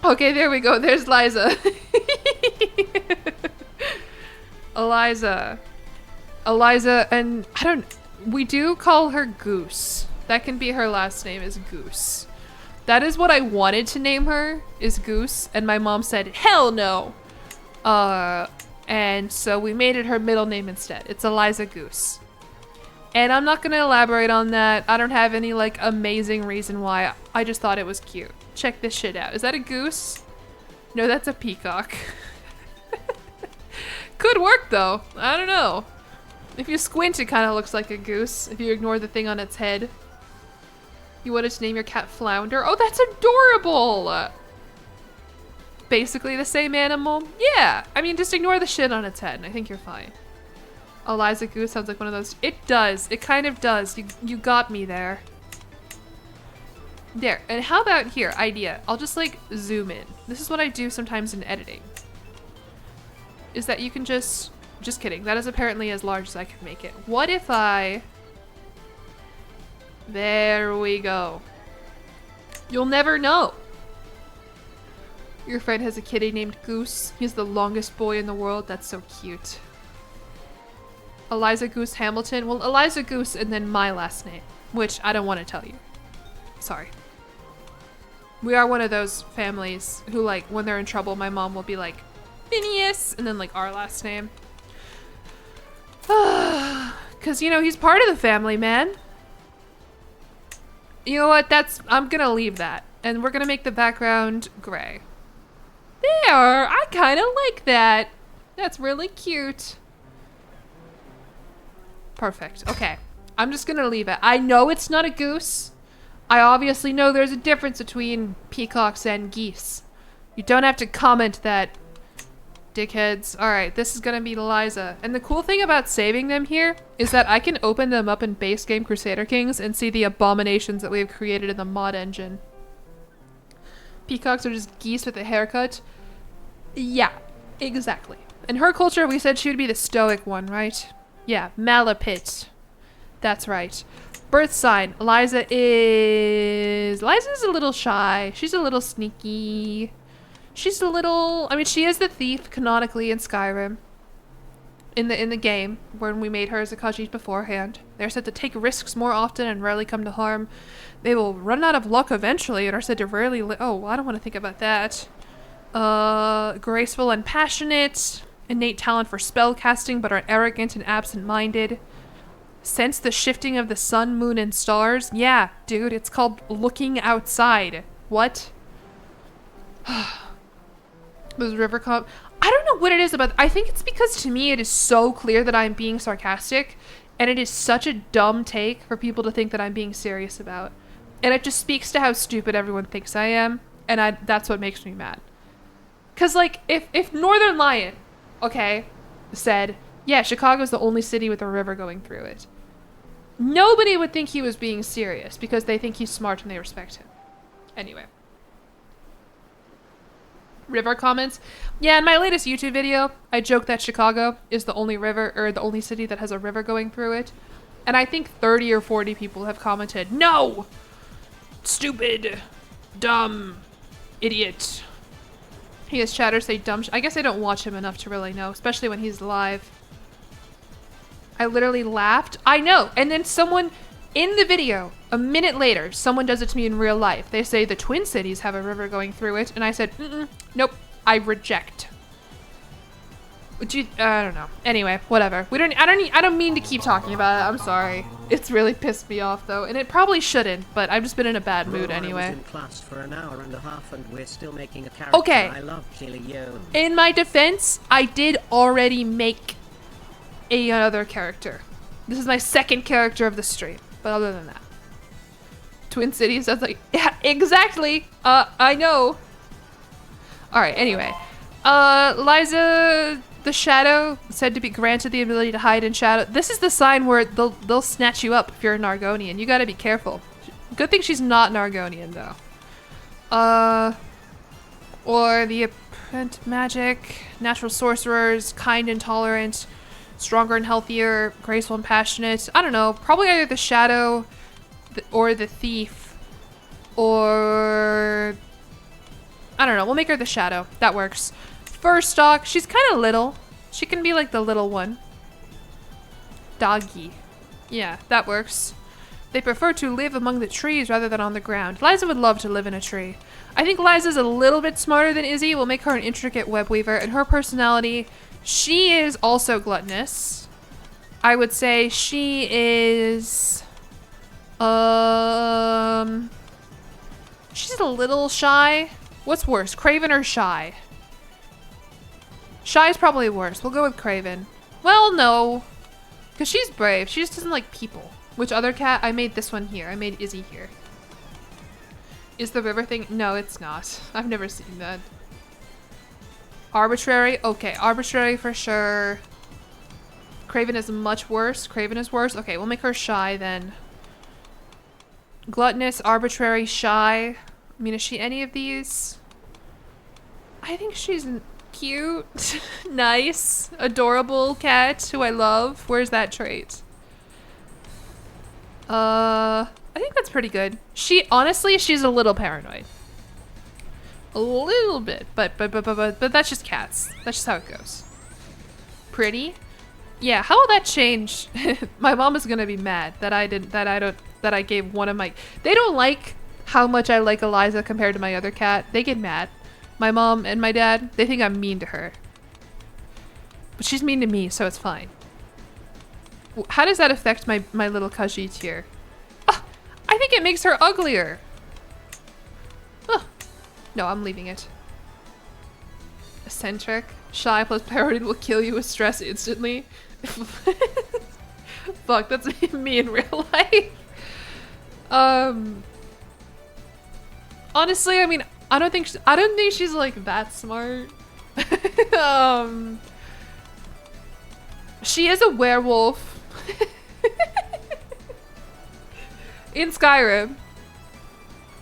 [SPEAKER 1] Okay, there we go. There's Liza. Eliza, and we do call her Goose. That can be her last name is Goose. That is what I wanted to name her, is Goose, and my mom said, hell no. And so we made it her middle name instead. It's Eliza Goose. And I'm not gonna elaborate on that. I don't have any like amazing reason why. I just thought it was cute. Check this shit out. Is that a goose? No, that's a peacock. Could work though. I don't know. If you squint, it kind of looks like a goose. If you ignore the thing on its head. You wanted to name your cat Flounder? Oh, that's adorable! Basically the same animal? Yeah! I mean, just ignore the shit on its head and I think you're fine. Eliza Goose sounds like one of those. It does. It kind of does. You got me there. There. And how about here? Idea. I'll just like zoom in. This is what I do sometimes in editing. Is that you can just kidding. That is apparently as large as I can make it. What if I... There we go. You'll never know. Your friend has a kitty named Goose. He's the longest boy in the world. That's so cute. Eliza Goose Hamilton. Well, Eliza Goose and then my last name, which I don't want to tell you. Sorry. We are one of those families who, like, when they're in trouble, my mom will be like, Phineas, and then, like, our last name. Because, you know, he's part of the family, man. You know what? I'm gonna leave that. And we're gonna make the background gray. There! I kind of like that. That's really cute. Perfect. Okay. I'm just gonna leave it. I know it's not a goose. I obviously know there's a difference between peacocks and geese. You don't have to comment that, dickheads. Alright, this is gonna be Liza. And the cool thing about saving them here is that I can open them up in base game Crusader Kings and see the abominations that we have created in the mod engine. Peacocks are just geese with a haircut. Yeah, exactly. In her culture, we said she would be the stoic one, right? Yeah, Malapit. That's right. Birth sign. Liza's a little shy. She's a little sneaky. She's a little... I mean, she is the thief, canonically, in Skyrim. In the game, when we made her as a Khajiit beforehand. They're said to take risks more often and rarely come to harm. They will run out of luck eventually and are said to rarely... Oh, I don't want to think about that. Graceful and passionate. Innate talent for spell casting, but are arrogant and absent-minded. Sense the shifting of the sun, moon, and stars. Yeah, dude, it's called looking outside. What? Those river comp. I don't know what it is about. I think it's because to me it is so clear that I'm being sarcastic, and it is such a dumb take for people to think that I'm being serious about. And it just speaks to how stupid everyone thinks I am, and that's what makes me mad. Cause like, if Northern Lion, okay, said, yeah, Chicago's the only city with a river going through it, nobody would think he was being serious because they think he's smart and they respect him. Anyway. River comments. Yeah, in my latest YouTube video, I joked that Chicago is the only river, or the only city that has a river going through it. And I think 30 or 40 people have commented, no! Stupid. Dumb. Idiot. He has chatters say dumb I guess I don't watch him enough to really know, especially when he's live. I literally laughed. I know. And then someone in the video, a minute later, someone does it to me in real life. They say the Twin Cities have a river going through it. And I said, nope, I reject. I don't know. Anyway, whatever. I don't mean to keep talking about it. I'm sorry. It's really pissed me off though, and it probably shouldn't, but I've just been in a bad mood anyway.
[SPEAKER 2] I was in class for an hour and a half and we're still making a character.
[SPEAKER 1] Okay.
[SPEAKER 2] I love jillion.
[SPEAKER 1] In my defense, I did already make another character. This is my second character of the stream, but other than that. Twin Cities, I was like, yeah, exactly. I know. Alright, anyway. Liza the Shadow said to be granted the ability to hide in shadow. This is the sign where they'll snatch you up if you're a Nargonian. You gotta be careful. Good thing she's not Nargonian though. Or the apprentice magic, natural sorcerers, kind and tolerant, stronger and healthier, graceful and passionate. I don't know. Probably either the Shadow or the Thief, or I don't know. We'll make her the Shadow. That works. Fur stock. She's kind of little. She can be like the little one. Doggy. Yeah, that works. They prefer to live among the trees rather than on the ground. Liza would love to live in a tree. I think Liza's a little bit smarter than Izzy. We'll make her an intricate web weaver. And her personality, she is also gluttonous. I would say she is... she's a little shy. What's worse, Craven or shy? Shy is probably worse. We'll go with Craven. Well, no. Because she's brave. She just doesn't like people. Which other cat? I made this one here. I made Izzy here. Is the river thing? No, it's not. I've never seen that. Arbitrary? Okay, arbitrary for sure. Craven is much worse. Craven is worse. Okay, we'll make her shy then. Gluttonous, arbitrary, shy. I mean, is she any of these? I think she's cute, nice, adorable cat who I love. Where's that trait? I think that's pretty good. Honestly, she's a little paranoid. A little bit, but that's just cats. That's just how it goes. Pretty? Yeah, how will that change? My mom is gonna be mad that I gave one of my... They don't like how much I like Eliza compared to my other cat. They get mad. My mom and my dad, they think I'm mean to her. But she's mean to me, so it's fine. How does that affect my little Khajiit here? Oh, I think it makes her uglier. Oh, no, I'm leaving it. Eccentric. Shy plus paranoid will kill you with stress instantly. Fuck, that's me in real life. Honestly, I mean, I don't think she's like that smart. She is a werewolf. In Skyrim,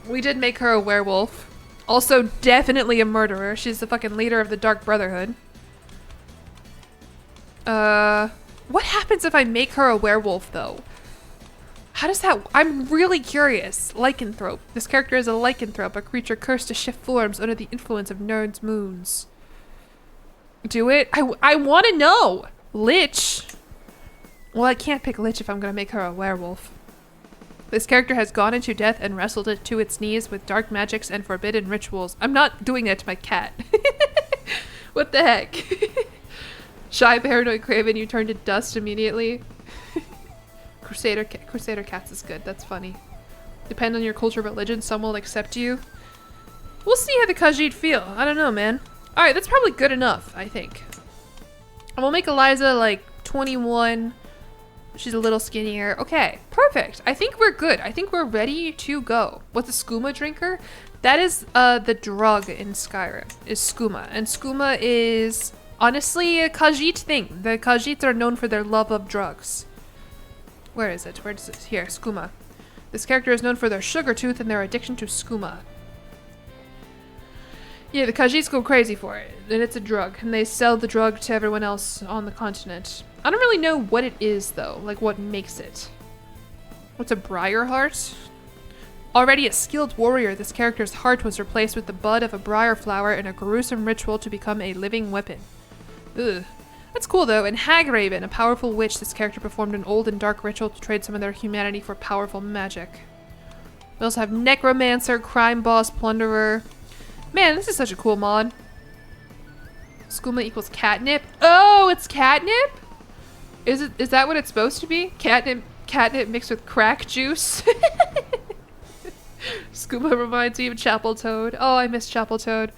[SPEAKER 1] we did make her a werewolf. Also, definitely a murderer. She's the fucking leader of the Dark Brotherhood. What happens if I make her a werewolf, though? How does that... I'm really curious. Lycanthrope. This character is a lycanthrope, a creature cursed to shift forms under the influence of Nerd's moons. Do it? I want to know! Lich. Well, I can't pick Lich if I'm gonna make her a werewolf. This character has gone into death and wrestled it to its knees with dark magics and forbidden rituals. I'm not doing that to my cat. What the heck? Shy, paranoid, Craven, you turn to dust immediately. Crusader cats is good. That's funny. Depend on your culture, religion. Some will accept you. We'll see how the Khajiit feel. I don't know, man. All right, that's probably good enough, I think. And we'll make Eliza like 21. She's a little skinnier. Okay, perfect. I think we're good. I think we're ready to go. What's a skooma drinker? That is the drug in Skyrim, is skooma. And skooma is honestly a Khajiit thing. The Khajiits are known for their love of drugs. Where is it? Where is it? Here, skooma. This character is known for their sugar tooth and their addiction to skooma. Yeah, the Khajiits go crazy for it, and it's a drug, and they sell the drug to everyone else on the continent. I don't really know what it is, though, like what makes it. What's a briar heart? Already a skilled warrior, this character's heart was replaced with the bud of a briar flower in a gruesome ritual to become a living weapon. Ugh. That's cool, though. And Hagraven, a powerful witch, this character performed an old and dark ritual to trade some of their humanity for powerful magic. We also have Necromancer, Crime Boss, Plunderer. Man, this is such a cool mod. Skooma equals catnip. Oh, it's catnip? Is that what it's supposed to be? Catnip mixed with crack juice? Skooma reminds me of Chapel Toad. Oh, I miss Chapel Toad.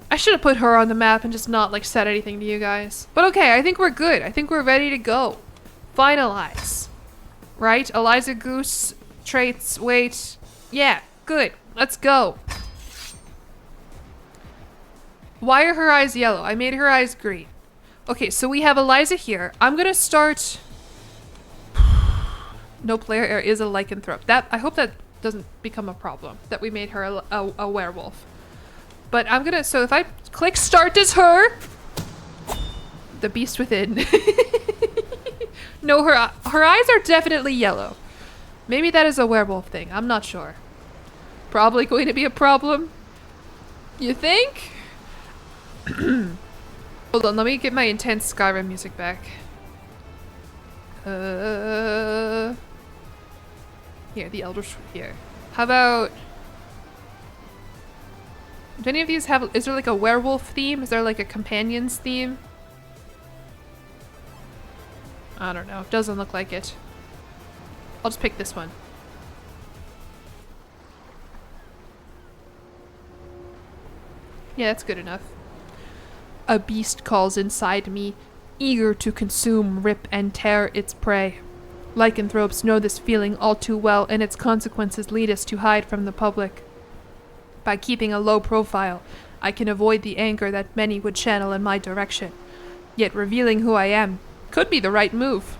[SPEAKER 1] I should have put her on the map and just not like said anything to you guys. But okay, I think we're good. I think we're ready to go. Finalize. Right? Eliza Goose, traits, weight. Yeah, good. Let's go. Why are her eyes yellow? I made her eyes green. Okay, so we have Eliza here. I'm gonna start... No player error is a lycanthrope. I hope that doesn't become a problem, that we made her a werewolf. But I'm gonna... So if I click start as her... The beast within. No, her eyes are definitely yellow. Maybe that is a werewolf thing. I'm not sure. Probably going to be a problem. You think? Hold on, let me get my intense Skyrim music back. Here, the Elder here. How about... Do any of these have... Is there like a werewolf theme? Is there like a companions theme? I don't know. Doesn't look like it. I'll just pick this one. Yeah, that's good enough. A beast calls inside me, eager to consume, rip, and tear its prey. Lycanthropes know this feeling all too well, and its consequences lead us to hide from the public. By keeping a low profile, I can avoid the anger that many would channel in my direction. Yet revealing who I am could be the right move.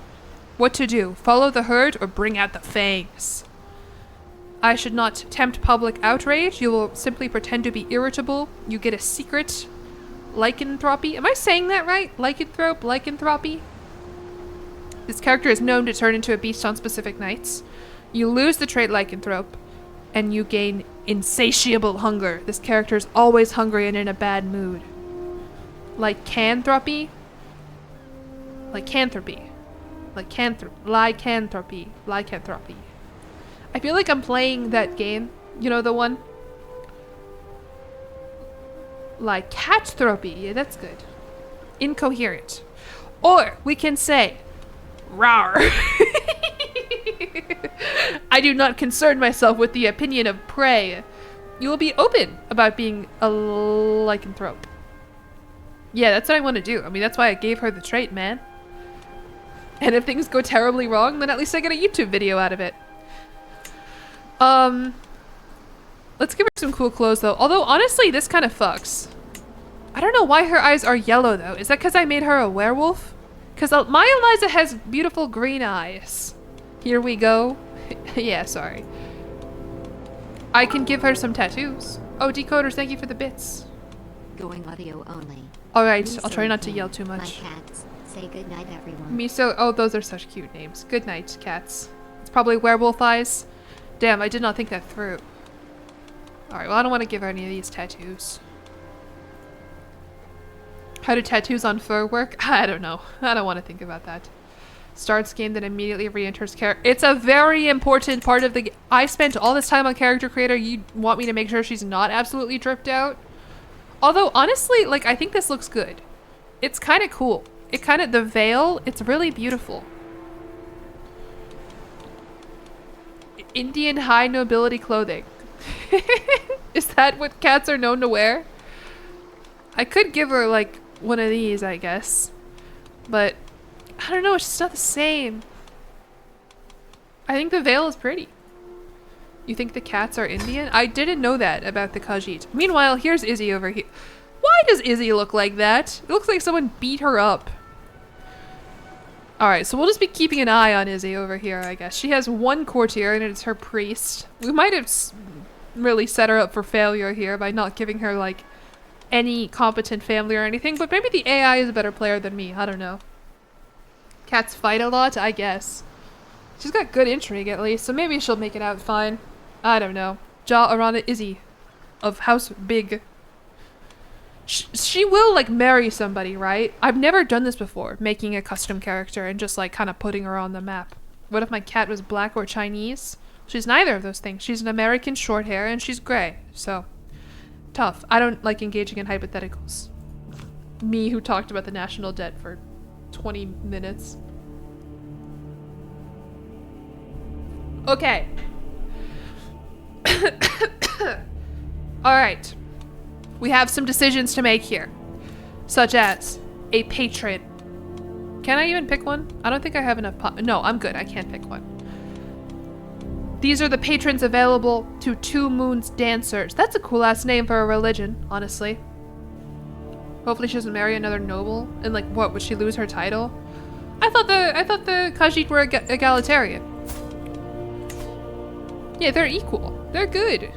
[SPEAKER 1] What to do? Follow the herd or bring out the fangs? I should not tempt public outrage. You will simply pretend to be irritable. You get a secret lycanthropy. Am I saying that right? Lycanthropy? This character is known to turn into a beast on specific nights. You lose the trait lycanthrope, and you gain insatiable hunger. This character is always hungry and in a bad mood. Lycanthropy. I feel like I'm playing that game. You know the one? Lycanthropy. Yeah, that's good. Incoherent. Or we can say, rawr. I do not concern myself with the opinion of prey. You will be open about being a lycanthrope. Yeah, that's what I want to do. I mean, that's why I gave her the trait, man. And if things go terribly wrong, then at least I get a YouTube video out of it. Let's give her some cool clothes, though. Although, honestly, this kind of fucks. I don't know why her eyes are yellow, though. Is that because I made her a werewolf? Because my Eliza has beautiful green eyes. Here we go. Yeah, sorry. I can give her some tattoos. Oh, decoders, thank you for the bits.
[SPEAKER 3] Going audio only.
[SPEAKER 1] Alright, I'll try not to yell too
[SPEAKER 3] My
[SPEAKER 1] much.
[SPEAKER 3] cats. Say goodnight, everyone.
[SPEAKER 1] Miso, oh, those are such cute names. Good night, cats. It's probably werewolf eyes. Damn, I did not think that through. Alright, well, I don't want to give her any of these tattoos. How do tattoos on fur work? I don't know. I don't want to think about that. Starts game, then immediately re-enters character. It's a very important part of the game. I spent all this time on character creator. You want me to make sure she's not absolutely dripped out? Although, honestly, like, I think this looks good. It's kind of cool. It kind of, the veil, it's really beautiful. Indian high nobility clothing. Is that what cats are known to wear? I could give her, like, one of these, I guess. But, I don't know, it's just not the same. I think the veil is pretty. You think the cats are Indian? I didn't know that about the Khajiit. Meanwhile, here's Izzy over here. Why does Izzy look like that? It looks like someone beat her up. Alright, so we'll just be keeping an eye on Izzy over here, I guess. She has one courtier, and it's her priest. We might have really set her up for failure here by not giving her, like, any competent family or anything, but maybe the AI is a better player than me. I don't know. Cats fight a lot, I guess. She's got good intrigue, at least, so maybe she'll make it out fine. I don't know. Ja Arana Izzy of House Big. She will, like, marry somebody, right? I've never done this before, making a custom character and just, like, kind of putting her on the map. What if my cat was black or Chinese? She's neither of those things. She's an American short hair and she's gray, so tough. I don't like engaging in hypotheticals. Me who talked about the national debt for 20 minutes. Okay. Alright. We have some decisions to make here. Such as a patron. Can I even pick one? I don't think I have enough no, I'm good. I can't pick one. These are the patrons available to Two Moons Dancers. That's a cool ass name for a religion, honestly. Hopefully she doesn't marry another noble. And like, what, would she lose her title? I thought the Khajiit were egalitarian. Yeah, they're equal. They're good.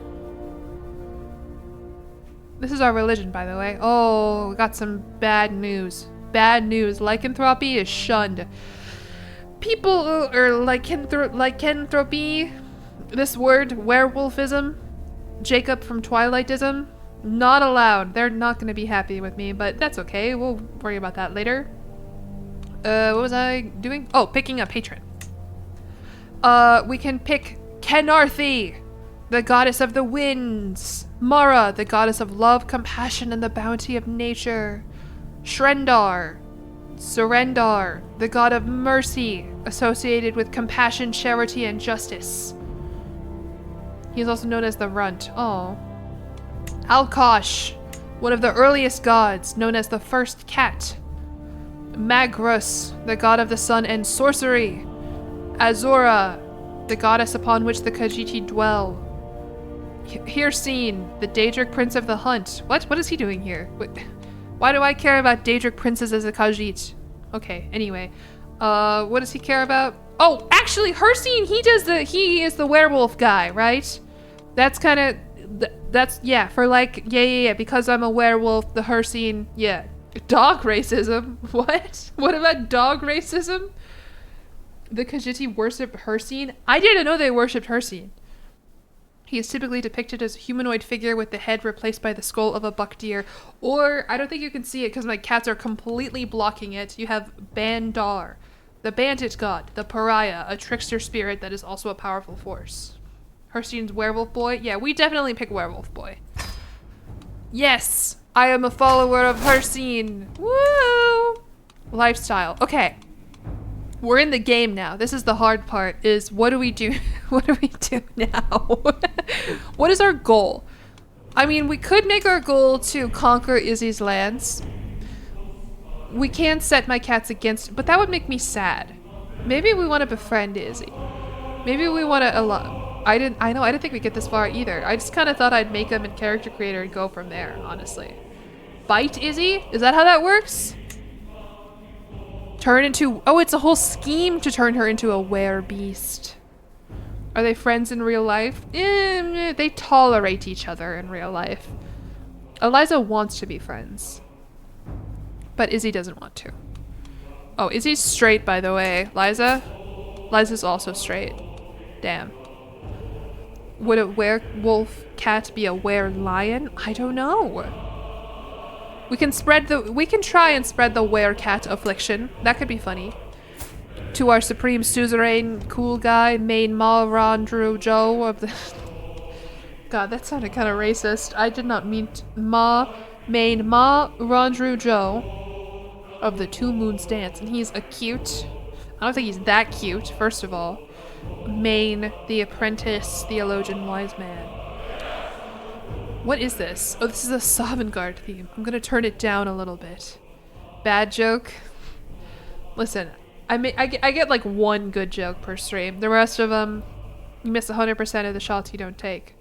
[SPEAKER 1] This is our religion, by the way. Oh, we got some bad news. Bad news. Lycanthropy is shunned. People, or lycanthropy, this word, werewolfism, Jacob from Twilightism, not allowed. They're not going to be happy with me, but that's okay. We'll worry about that later. What was I doing? Oh, picking a patron. We can pick Kenarthi, the goddess of the winds. Mara, the goddess of love, compassion, and the bounty of nature. Shrendar, Surendar, the god of mercy, associated with compassion, charity, and justice. He is also known as the Runt. Oh. Alkosh, one of the earliest gods, known as the first cat. Magrus, the god of the sun and sorcery. Azura, the goddess upon which the Khajiit dwell. Hircine, the Daedric prince of the hunt. What is he doing here? Why do I care about Daedric princes as a Khajiit? Okay, anyway. What does he care about? Oh, actually, Hircine, he is the werewolf guy, right? That's kind of, yeah, for like, yeah, because I'm a werewolf, the Hircine, yeah. Dog racism? What? What about dog racism? The Khajiit worship Hircine? I didn't know they worshipped Hircine. He is typically depicted as a humanoid figure with the head replaced by the skull of a buck deer. Or, I don't think you can see it because my cats are completely blocking it. You have Bandar, the bandit god, the pariah, a trickster spirit that is also a powerful force. Hircine's werewolf boy? Yeah, we definitely pick werewolf boy. Yes! I am a follower of Hircine! Woo! Lifestyle. Okay. We're in the game now. This is the hard part, is what do we do? What do we do now? What is our goal? I mean, we could make our goal to conquer Izzy's lands. We can set my cats against, but that would make me sad. Maybe we want to befriend Izzy. Maybe we want to I didn't think we'd get this far either. I just kind of thought I'd make them in character creator and go from there, honestly. Bite Izzy? Is that how that works? Turn into... Oh, it's a whole scheme to turn her into a werebeast. Are they friends in real life? They tolerate each other in real life. Eliza wants to be friends. But Izzy doesn't want to. Oh, Izzy's straight, by the way. Liza? Liza's also straight. Damn. Would a werewolf cat be a were-lion? I don't know. We can try and spread the were-cat affliction. That could be funny. To our supreme suzerain, cool guy, main Ma Randru Joe of the... God, that sounded kind of racist. I did not mean main Ma Randru Joe of the Two Moons Dance. And he's a cute... I don't think he's that cute, first of all. Main, the apprentice, theologian, wise man. What is this? Oh, this is a Sovngarde theme. I'm gonna turn it down a little bit. Bad joke. Listen, I get like one good joke per stream. The rest of them, you miss 100% of the shots you don't take.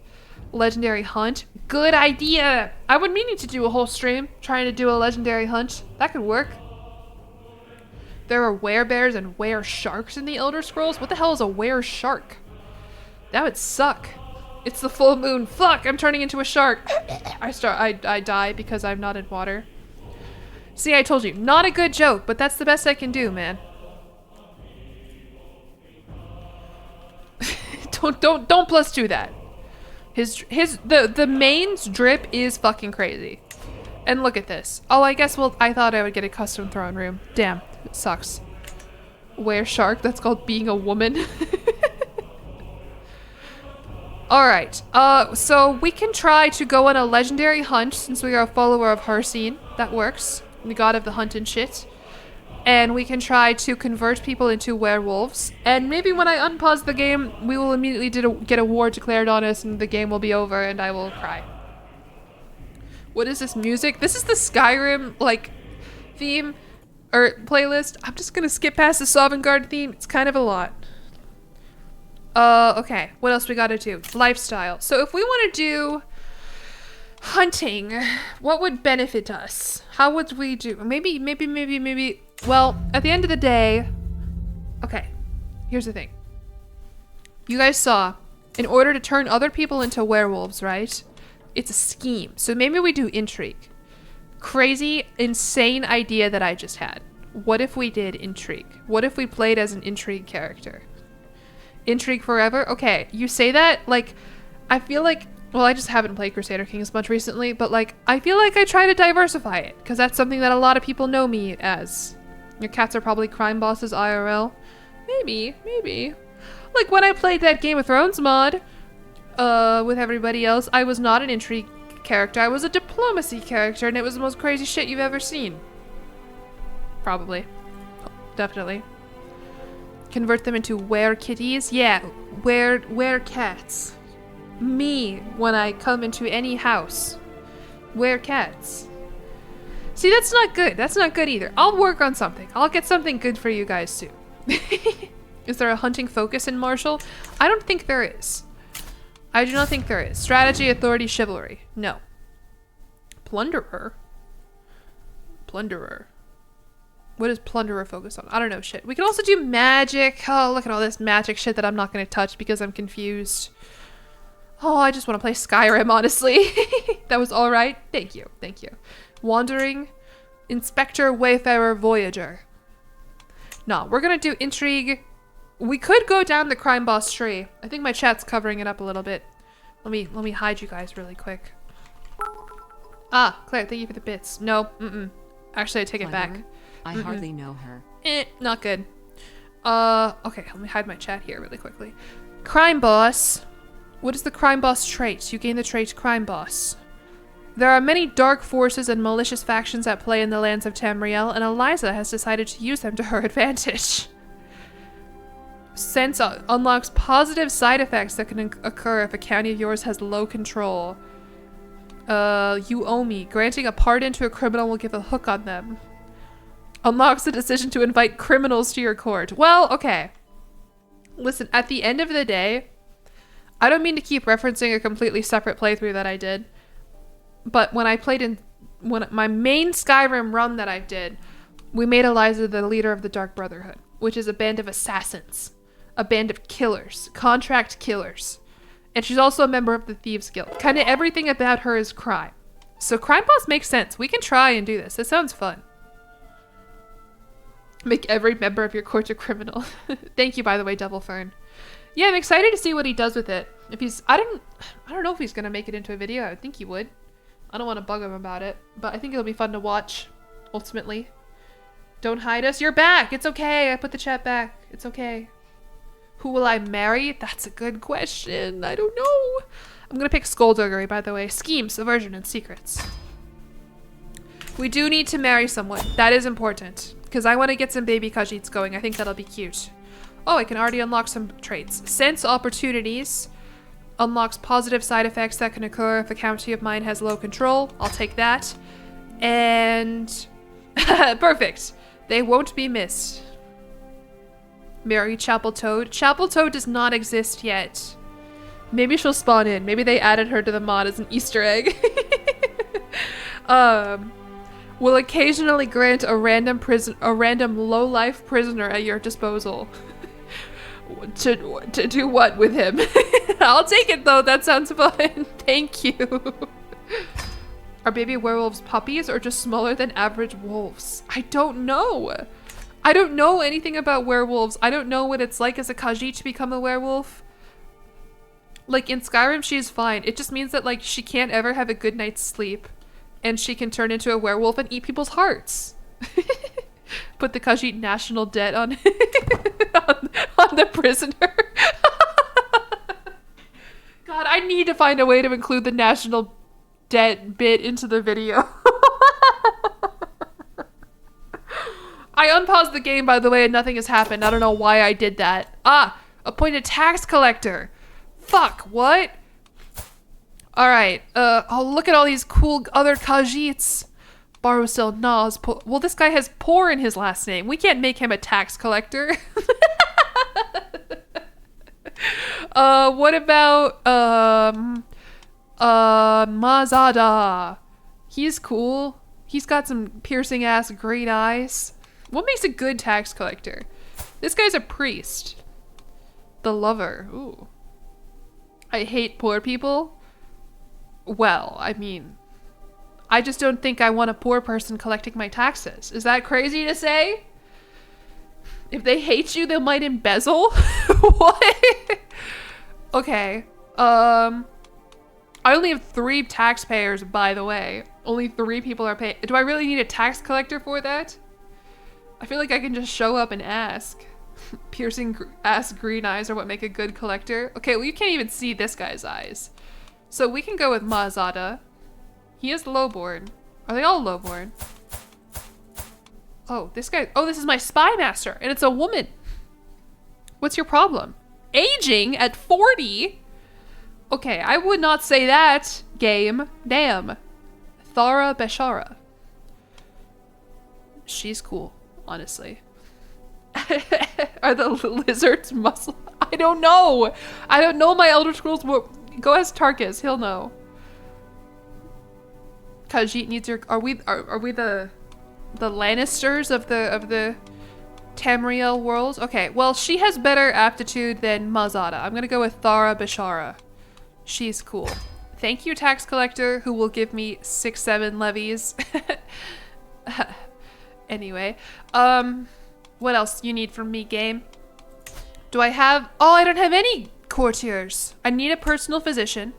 [SPEAKER 1] Legendary hunt? Good idea! I've been meaning to do a whole stream trying to do a legendary hunt. That could work. There are werebears and were-sharks in the Elder Scrolls? What the hell is a were-shark? That would suck. It's the full moon. Fuck, I'm turning into a shark. I die because I'm not in water. See, I told you, not a good joke, but that's the best I can do, man. don't plus two that. The main's drip is fucking crazy. And look at this. Oh, I guess I thought I would get a custom throne room. Damn, it sucks. Were shark, that's called being a woman. Alright, so we can try to go on a legendary hunt since we are a follower of Harsine. That works. The god of the hunt and shit. And we can try to convert people into werewolves. And maybe when I unpause the game, we will immediately get a war declared on us and the game will be over and I will cry. What is this music? This is the Skyrim, like, theme, or playlist. I'm just gonna skip past the Sovngarde theme. It's kind of a lot. Okay. What else we gotta do? Lifestyle. So if we want to do hunting, what would benefit us? How would we do? Maybe. Well, at the end of the day, okay. Here's the thing. You guys saw, in order to turn other people into werewolves, right? It's a scheme. So maybe we do intrigue. Crazy, insane idea that I just had. What if we did intrigue? What if we played as an intrigue character? Intrigue forever? Okay, you say that, like, I feel like, well, I just haven't played Crusader Kings much recently, but, like, I feel like I try to diversify it, because that's something that a lot of people know me as. Your cats are probably crime bosses IRL. Maybe. Like, when I played that Game of Thrones mod, with everybody else, I was not an intrigue character, I was a diplomacy character, and it was the most crazy shit you've ever seen. Probably. Definitely. Convert them into were-kitties? Yeah, were-cats. Me, when I come into any house. Were-cats. See, that's not good. That's not good either. I'll work on something. I'll get something good for you guys too. Is there a hunting focus in Martial? I don't think there is. I do not think there is. Strategy, authority, chivalry. No. Plunderer? Plunderer. What does Plunderer focus on? I don't know shit. We can also do magic. Oh, look at all this magic shit that I'm not going to touch because I'm confused. Oh, I just want to play Skyrim, honestly. That was all right. Thank you. Thank you. Wandering. Inspector, Wayfarer, Voyager. No, we're going to do intrigue. We could go down the crime boss tree. I think my chat's covering it up a little bit. Let me hide you guys really quick. Ah, Claire, thank you for the bits. No, Actually, I take it back.
[SPEAKER 4] I hardly know her.
[SPEAKER 1] Not good. Okay, let me hide my chat here really quickly. Crime boss. What is the crime boss trait? You gain the trait crime boss. There are many dark forces and malicious factions at play in the lands of Tamriel, and Eliza has decided to use them to her advantage. Sense unlocks positive side effects that can occur if a county of yours has low control. You owe me. Granting a pardon to a criminal will give a hook on them. Unlocks the decision to invite criminals to your court. Well, okay. Listen, at the end of the day, I don't mean to keep referencing a completely separate playthrough that I did, but when I played in my main Skyrim run that I did, we made Eliza the leader of the Dark Brotherhood, which is a band of assassins, a band of killers, contract killers. And she's also a member of the Thieves Guild. Kind of everything about her is crime. So crime boss makes sense. We can try and do this. This sounds fun. Make every member of your court a criminal. Thank you, by the way, Devil Fern. Yeah, I'm excited to see what he does with it. If he's, I don't know if he's gonna make it into a video. I would think he would. I don't want to bug him about it, but I think it'll be fun to watch. Ultimately, don't hide us. You're back. It's okay. I put the chat back. It's okay. Who will I marry? That's a good question. I don't know. I'm gonna pick Skullduggery, by the way. Schemes, aversion, and secrets. We do need to marry someone. That is important. Because I want to get some baby Khajiits going. I think that'll be cute. Oh, I can already unlock some traits. Sense opportunities. Unlocks positive side effects that can occur if a county of mine has low control. I'll take that. And... perfect. They won't be missed. Marry Chapel Toad. Chapel Toad does not exist yet. Maybe she'll spawn in. Maybe they added her to the mod as an Easter egg. Will occasionally grant a random low-life prisoner at your disposal. To do what with him? I'll take it though. That sounds fun. Thank you. Are baby werewolves puppies or just smaller than average wolves? I don't know. I don't know anything about werewolves. I don't know what it's like as a Khajiit to become a werewolf. Like in Skyrim, she's fine. It just means that like she can't ever have a good night's sleep, and she can turn into a werewolf and eat people's hearts. Put the Khajiit national debt on on the prisoner. God, I need to find a way to include the national debt bit into the video. I unpaused the game, by the way, and nothing has happened. I don't know why I did that. Ah, appointed tax collector. Fuck, what? Alright, oh, look at all these cool other Khajiits. Barusel Nas. Well, this guy has poor in his last name. We can't make him a tax collector. What about, Mazada? He's cool. He's got some piercing ass green eyes. What makes a good tax collector? This guy's a priest. The lover. Ooh. I hate poor people. Well, I mean, I just don't think I want a poor person collecting my taxes. Is that crazy to say? If they hate you, they might embezzle? What? Okay. I only have 3 taxpayers, by the way. Only 3 people are paying. Do I really need a tax collector for that? I feel like I can just show up and ask. Piercing ass green eyes are what make a good collector. Okay, well you can't even see this guy's eyes. So we can go with Mazada. He is lowborn. Are they all lowborn? Oh, this guy. Oh, this is my spy master, and it's a woman. What's your problem? Aging at 40? Okay, I would not say that, game. Damn. Thara Beshara. She's cool, honestly. Are the lizards muscle? I don't know. I don't know my Elder Scrolls. Go ask Tarkus. He'll know. Khajiit needs your. Are we the Lannisters of the Tamriel world? Okay. Well, she has better aptitude than Mazada. I'm gonna go with Thara Beshara. She's cool. Thank you, tax collector, who will give me 6-7 levies. Anyway, what else you need from me, game? Do I have? Oh, I don't have any courtiers. I need a personal physician.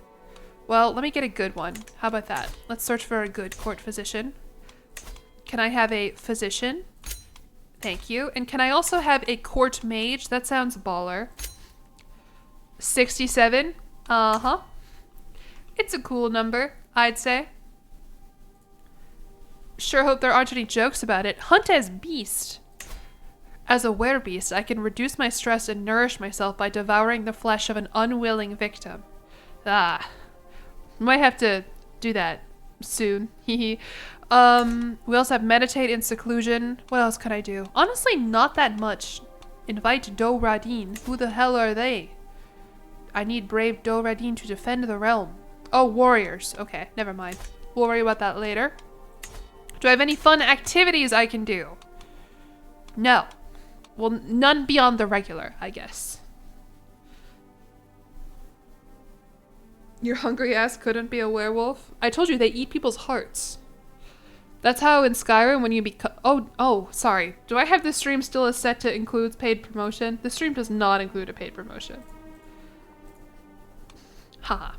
[SPEAKER 1] Well, let me get a good one. How about that? Let's search for a good court physician. Can I have a physician? Thank you. And can I also have a court mage? That sounds baller. 67. Uh-huh. It's a cool number, I'd say. Sure hope there aren't any jokes about it. Hunt as beast. As a werebeast, I can reduce my stress and nourish myself by devouring the flesh of an unwilling victim. Ah. Might have to do that soon. We also have meditate in seclusion. What else could I do? Honestly, not that much. Invite Do Radin. Who the hell are they? I need brave Do Radin to defend the realm. Oh, warriors. Okay, never mind. We'll worry about that later. Do I have any fun activities I can do? No. Well, none beyond the regular, I guess. Your hungry ass couldn't be a werewolf? I told you they eat people's hearts. That's how in Skyrim when you become... Oh, sorry. Do I have this stream still as set to include paid promotion? The stream does not include a paid promotion. Haha.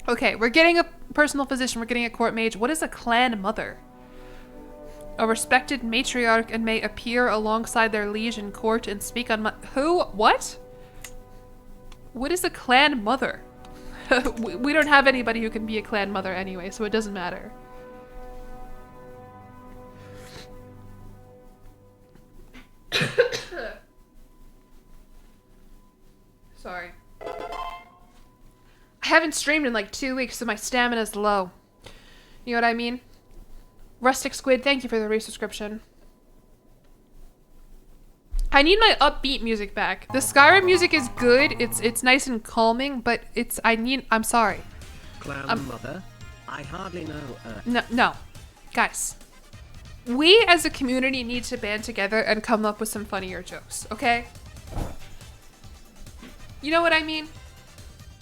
[SPEAKER 1] Okay, we're getting a personal physician. We're getting a court mage. What is a clan mother? A respected matriarch and may appear alongside their liege in court and speak on who? What? What is a clan mother? We don't have anybody who can be a clan mother anyway, so it doesn't matter. Sorry. I haven't streamed in like 2 weeks, so my stamina's low. You know what I mean? Rustic Squid, thank you for the resubscription. I need my upbeat music back. The Skyrim music is good. It's nice and calming, but I'm sorry.
[SPEAKER 2] Clan mother? I hardly know.
[SPEAKER 1] No. Guys. We as a community need to band together and come up with some funnier jokes, okay? You know what I mean?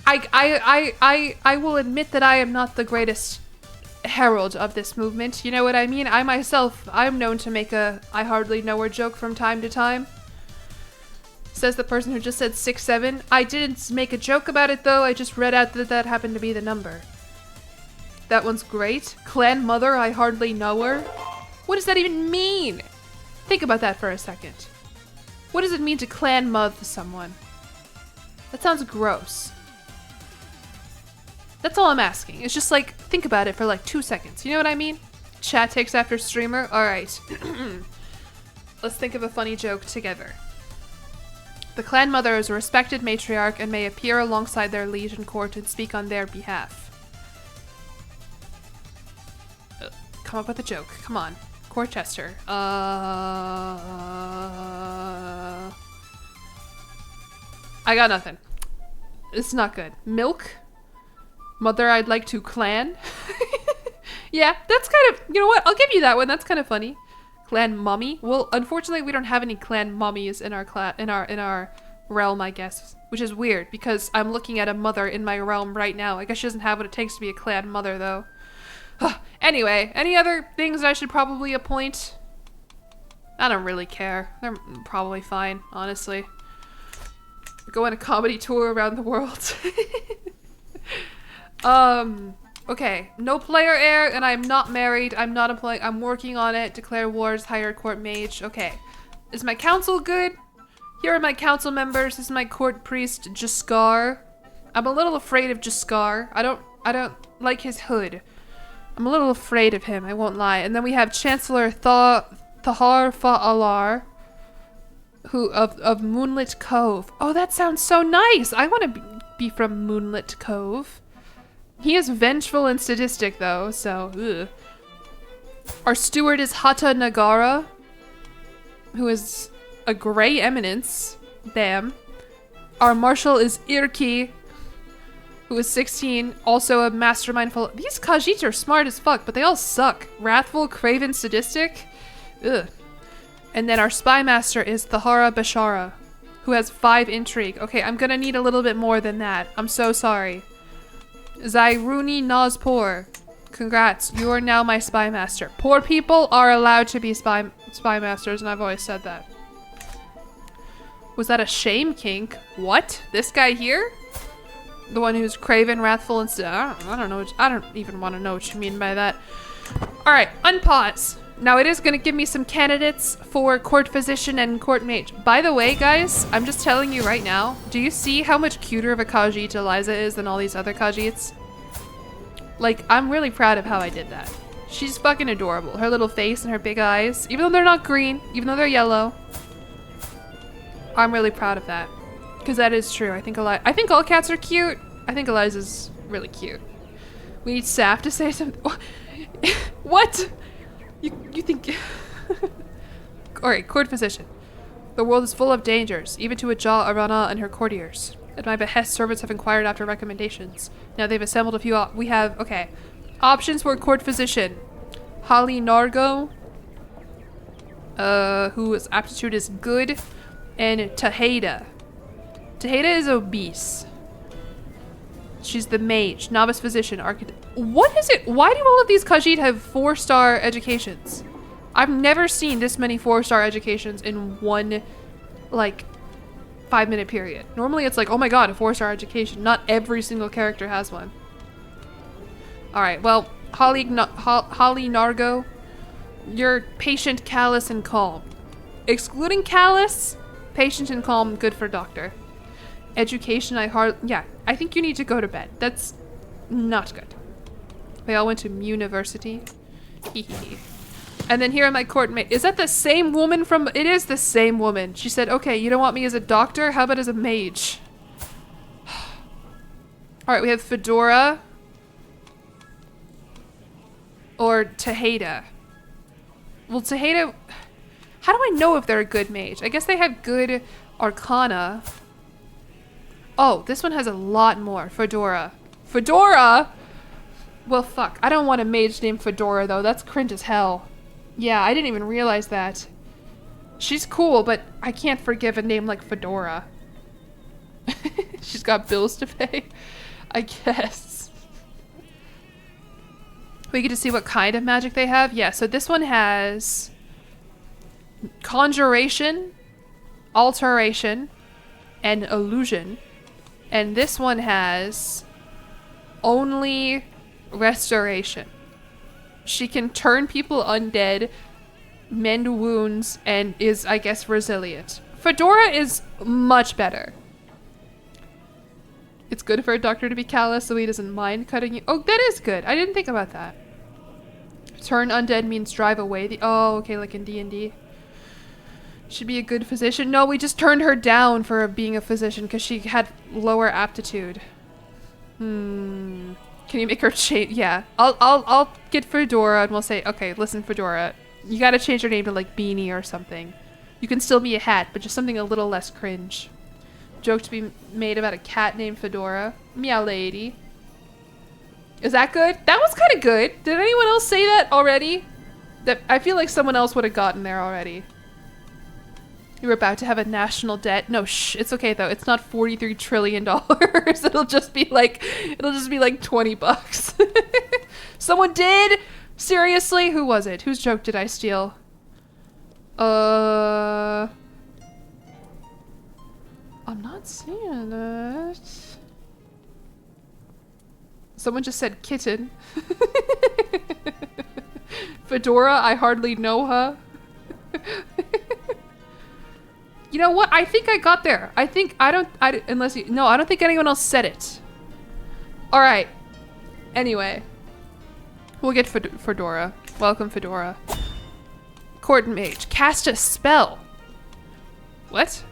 [SPEAKER 1] I will admit that I am not the greatest herald of this movement. You know what I mean? I myself, I'm known to make a I hardly know her joke from time to time. Says the person who just said 6'7". I didn't make a joke about it though, I just read out that that happened to be the number. That one's great. Clan mother, I hardly know her. What does that even mean? Think about that for a second. What does it mean to clan mother someone? That sounds gross. That's all I'm asking. It's just like, think about it for like 2 seconds. You know what I mean? Chat takes after streamer. Alright. Let's think of a funny joke together. The clan mother is a respected matriarch and may appear alongside their liege in court and speak on their behalf. Come up with a joke. Come on. Corchester. I got nothing. It's not good. Milk? Mother, I'd like to clan. Yeah, that's kind of, you know what? I'll give you that one. That's kind of funny. Clan mummy? Well, unfortunately, we don't have any clan mummies in our realm, I guess, which is weird because I'm looking at a mother in my realm right now. I guess she doesn't have what it takes to be a clan mother, though. Anyway, any other things I should probably appoint? I don't really care. They're probably fine, honestly. Go on a comedy tour around the world. Okay. No player heir, and I'm not married. I'm not employing. I'm working on it. Declare wars. Hire a court mage. Okay. Is my council good? Here are my council members. This is my court priest, Jaskar. I'm a little afraid of Jaskar. I don't like his hood. I'm a little afraid of him, I won't lie. And then we have Chancellor Thahar Fa'alar, who of Moonlit Cove. Oh, that sounds so nice. I want to be from Moonlit Cove. He is vengeful and sadistic, though, so ugh. Our steward is Hata Nagara, who is a gray eminence. Damn. Our marshal is Irki, who is 16, also a mastermind full. These Khajiits are smart as fuck, but they all suck. Wrathful, craven, sadistic. Ugh. And then our spy master is Thahara Bashara, who has 5 intrigue. Okay, I'm gonna need a little bit more than that. I'm so sorry. Zairuni Nazpor. Congrats, you are now my spy master. Poor people are allowed to be spy masters, and I've always said that. Was that a shame kink? What? This guy here? The one who's craven, wrathful, and I don't know. I don't even want to know what you mean by that. All right, unpause. Now it is going to give me some candidates for court physician and court mage. By the way, guys, I'm just telling you right now. Do you see how much cuter of a Khajiit Eliza is than all these other Khajiits? Like, I'm really proud of how I did that. She's fucking adorable. Her little face and her big eyes, even though they're not green, even though they're yellow. I'm really proud of that. Because that is true. I think all cats are cute. I think Eliza's really cute. We need Saf to say something. What? You think... Alright, court physician. The world is full of dangers, even to Ajah Arana and her courtiers. At my behest, servants have inquired after recommendations. Now they've assembled a few... We have... Okay. Options for court physician. Hali Nargo. Whose aptitude is good. And Taheda. Taheda is obese. She's the mage, novice physician, architect. What is it? Why do all of these Khajiit have 4-star educations? I've never seen this many 4-star educations in one, like, 5-minute period. Normally it's like, oh my god, a 4-star education. Not every single character has one. Alright, well, Holly Nargo, you're patient, callous, and calm. Excluding callous, patient and calm, good for doctor. Education, yeah, I think you need to go to bed. That's not good. They all went to university. And then here are my court mate. Is that the same woman from... It is the same woman. She said, okay, you don't want me as a doctor? How about as a mage? Alright, we have Fedora. Or Taheda. Well, Taheda... How do I know if they're a good mage? I guess they have good arcana. Oh, this one has a lot more. Fedora. Fedora?! Well, fuck. I don't want a mage named Fedora, though. That's cringe as hell. Yeah, I didn't even realize that. She's cool, but I can't forgive a name like Fedora. She's got bills to pay, I guess. We get to see what kind of magic they have. Yeah, so this one has conjuration, alteration, and illusion. And this one has only restoration. She can turn people undead, mend wounds, and is, I guess, resilient. Fedora is much better. It's good for a doctor to be callous so he doesn't mind cutting you. Oh, that is good. I didn't think about that. Turn undead means drive away the... Oh, okay, like in D&D. Should be a good physician. No, we just turned her down for being a physician because she had lower aptitude. Can you make her change? Yeah, I'll get Fedora and we'll say, okay, listen, Fedora, you gotta change your name to like Beanie or something. You can still be a hat, but just something a little less cringe. Joke to be made about a cat named Fedora. Meow lady. Is that good? That was kind of good. Did anyone else say that already? That I feel like someone else would have gotten there already. You were about to have a national debt. No, shh. It's okay though. It's not $43 trillion. It'll just be like $20. Someone did. Seriously, who was it? Whose joke did I steal? I'm not seeing it. Someone just said kitten. Fedora, I hardly know her. You know what? I think I got there. I think I don't think anyone else said it. All right. Anyway, we'll get Fedora. Welcome, Fedora. Court mage, cast a spell. What?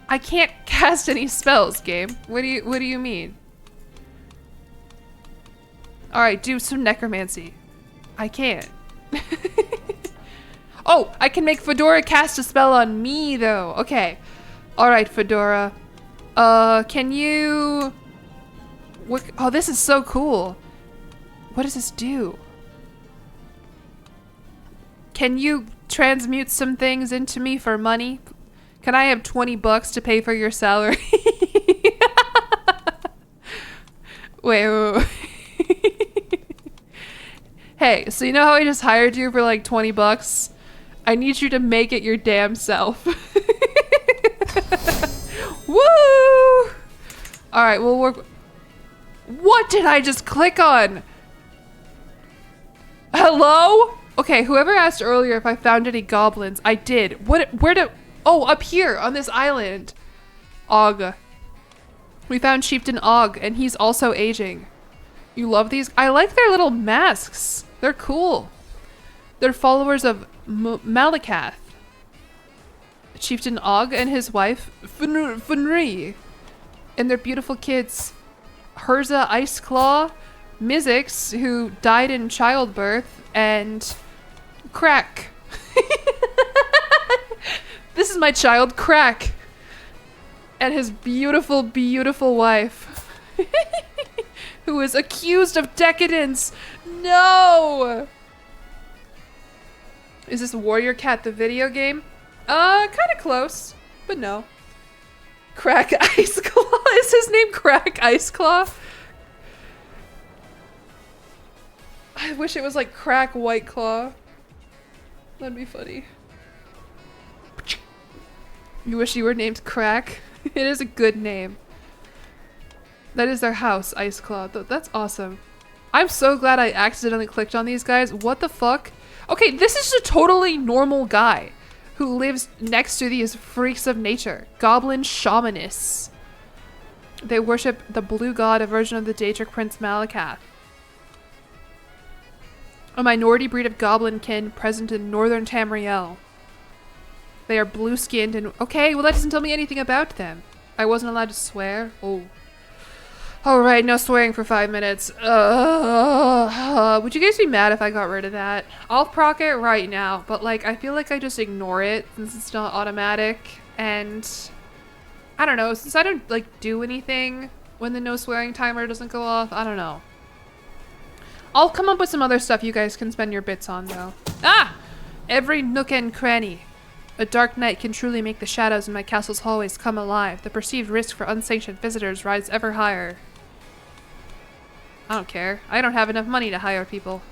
[SPEAKER 1] I can't cast any spells, game. What do you mean? All right, do some necromancy. I can't. Oh, I can make Fedora cast a spell on me, though. Okay. All right, Fedora. Can you... What? Oh, this is so cool. What does this do? Can you transmute some things into me for money? Can I have $20 to pay for your salary? Wait. Hey, so you know how I just hired you for like $20? I need you to make it your damn self. Woo! Alright, we'll work. What did I just click on? Hello? Okay, whoever asked earlier if I found any goblins, I did. Where did... Oh, up here on this island. Og. We found Chieftain Og, and he's also aging. You love these? I like their little masks. They're cool. They're followers of Malakath. Chieftain Og and his wife, Funri. And their beautiful kids, Herza Iceclaw, Mizix, who died in childbirth, and Crack. This is my child, Crack. And his beautiful, beautiful wife. Who is accused of decadence. No! Is this Warrior Cat the video game? Kind of close, but no. Crack Iceclaw? Is his name Crack Iceclaw? I wish it was like Crack White Claw. That'd be funny. You wish you were named Crack? It is a good name. That is their house, Iceclaw. That's awesome. I'm so glad I accidentally clicked on these guys. What the fuck? Okay, this is a totally normal guy who lives next to these freaks of nature. Goblin shamanists. They worship the blue god, a version of the Daedric Prince Malakath. A minority breed of goblin kin present in northern Tamriel. They are blue-skinned and... Okay, well that doesn't tell me anything about them. I wasn't allowed to swear? Oh. Alright, no swearing for 5 minutes. Would you guys be mad if I got rid of that? I'll proc it right now, but like, I feel like I just ignore it since it's not automatic, and... I don't know, since I don't like do anything when the no swearing timer doesn't go off, I don't know. I'll come up with some other stuff you guys can spend your bits on, though. Ah! Every nook and cranny. A dark night can truly make the shadows in my castle's hallways come alive. The perceived risk for unsanctioned visitors rise ever higher. I don't care. I don't have enough money to hire people.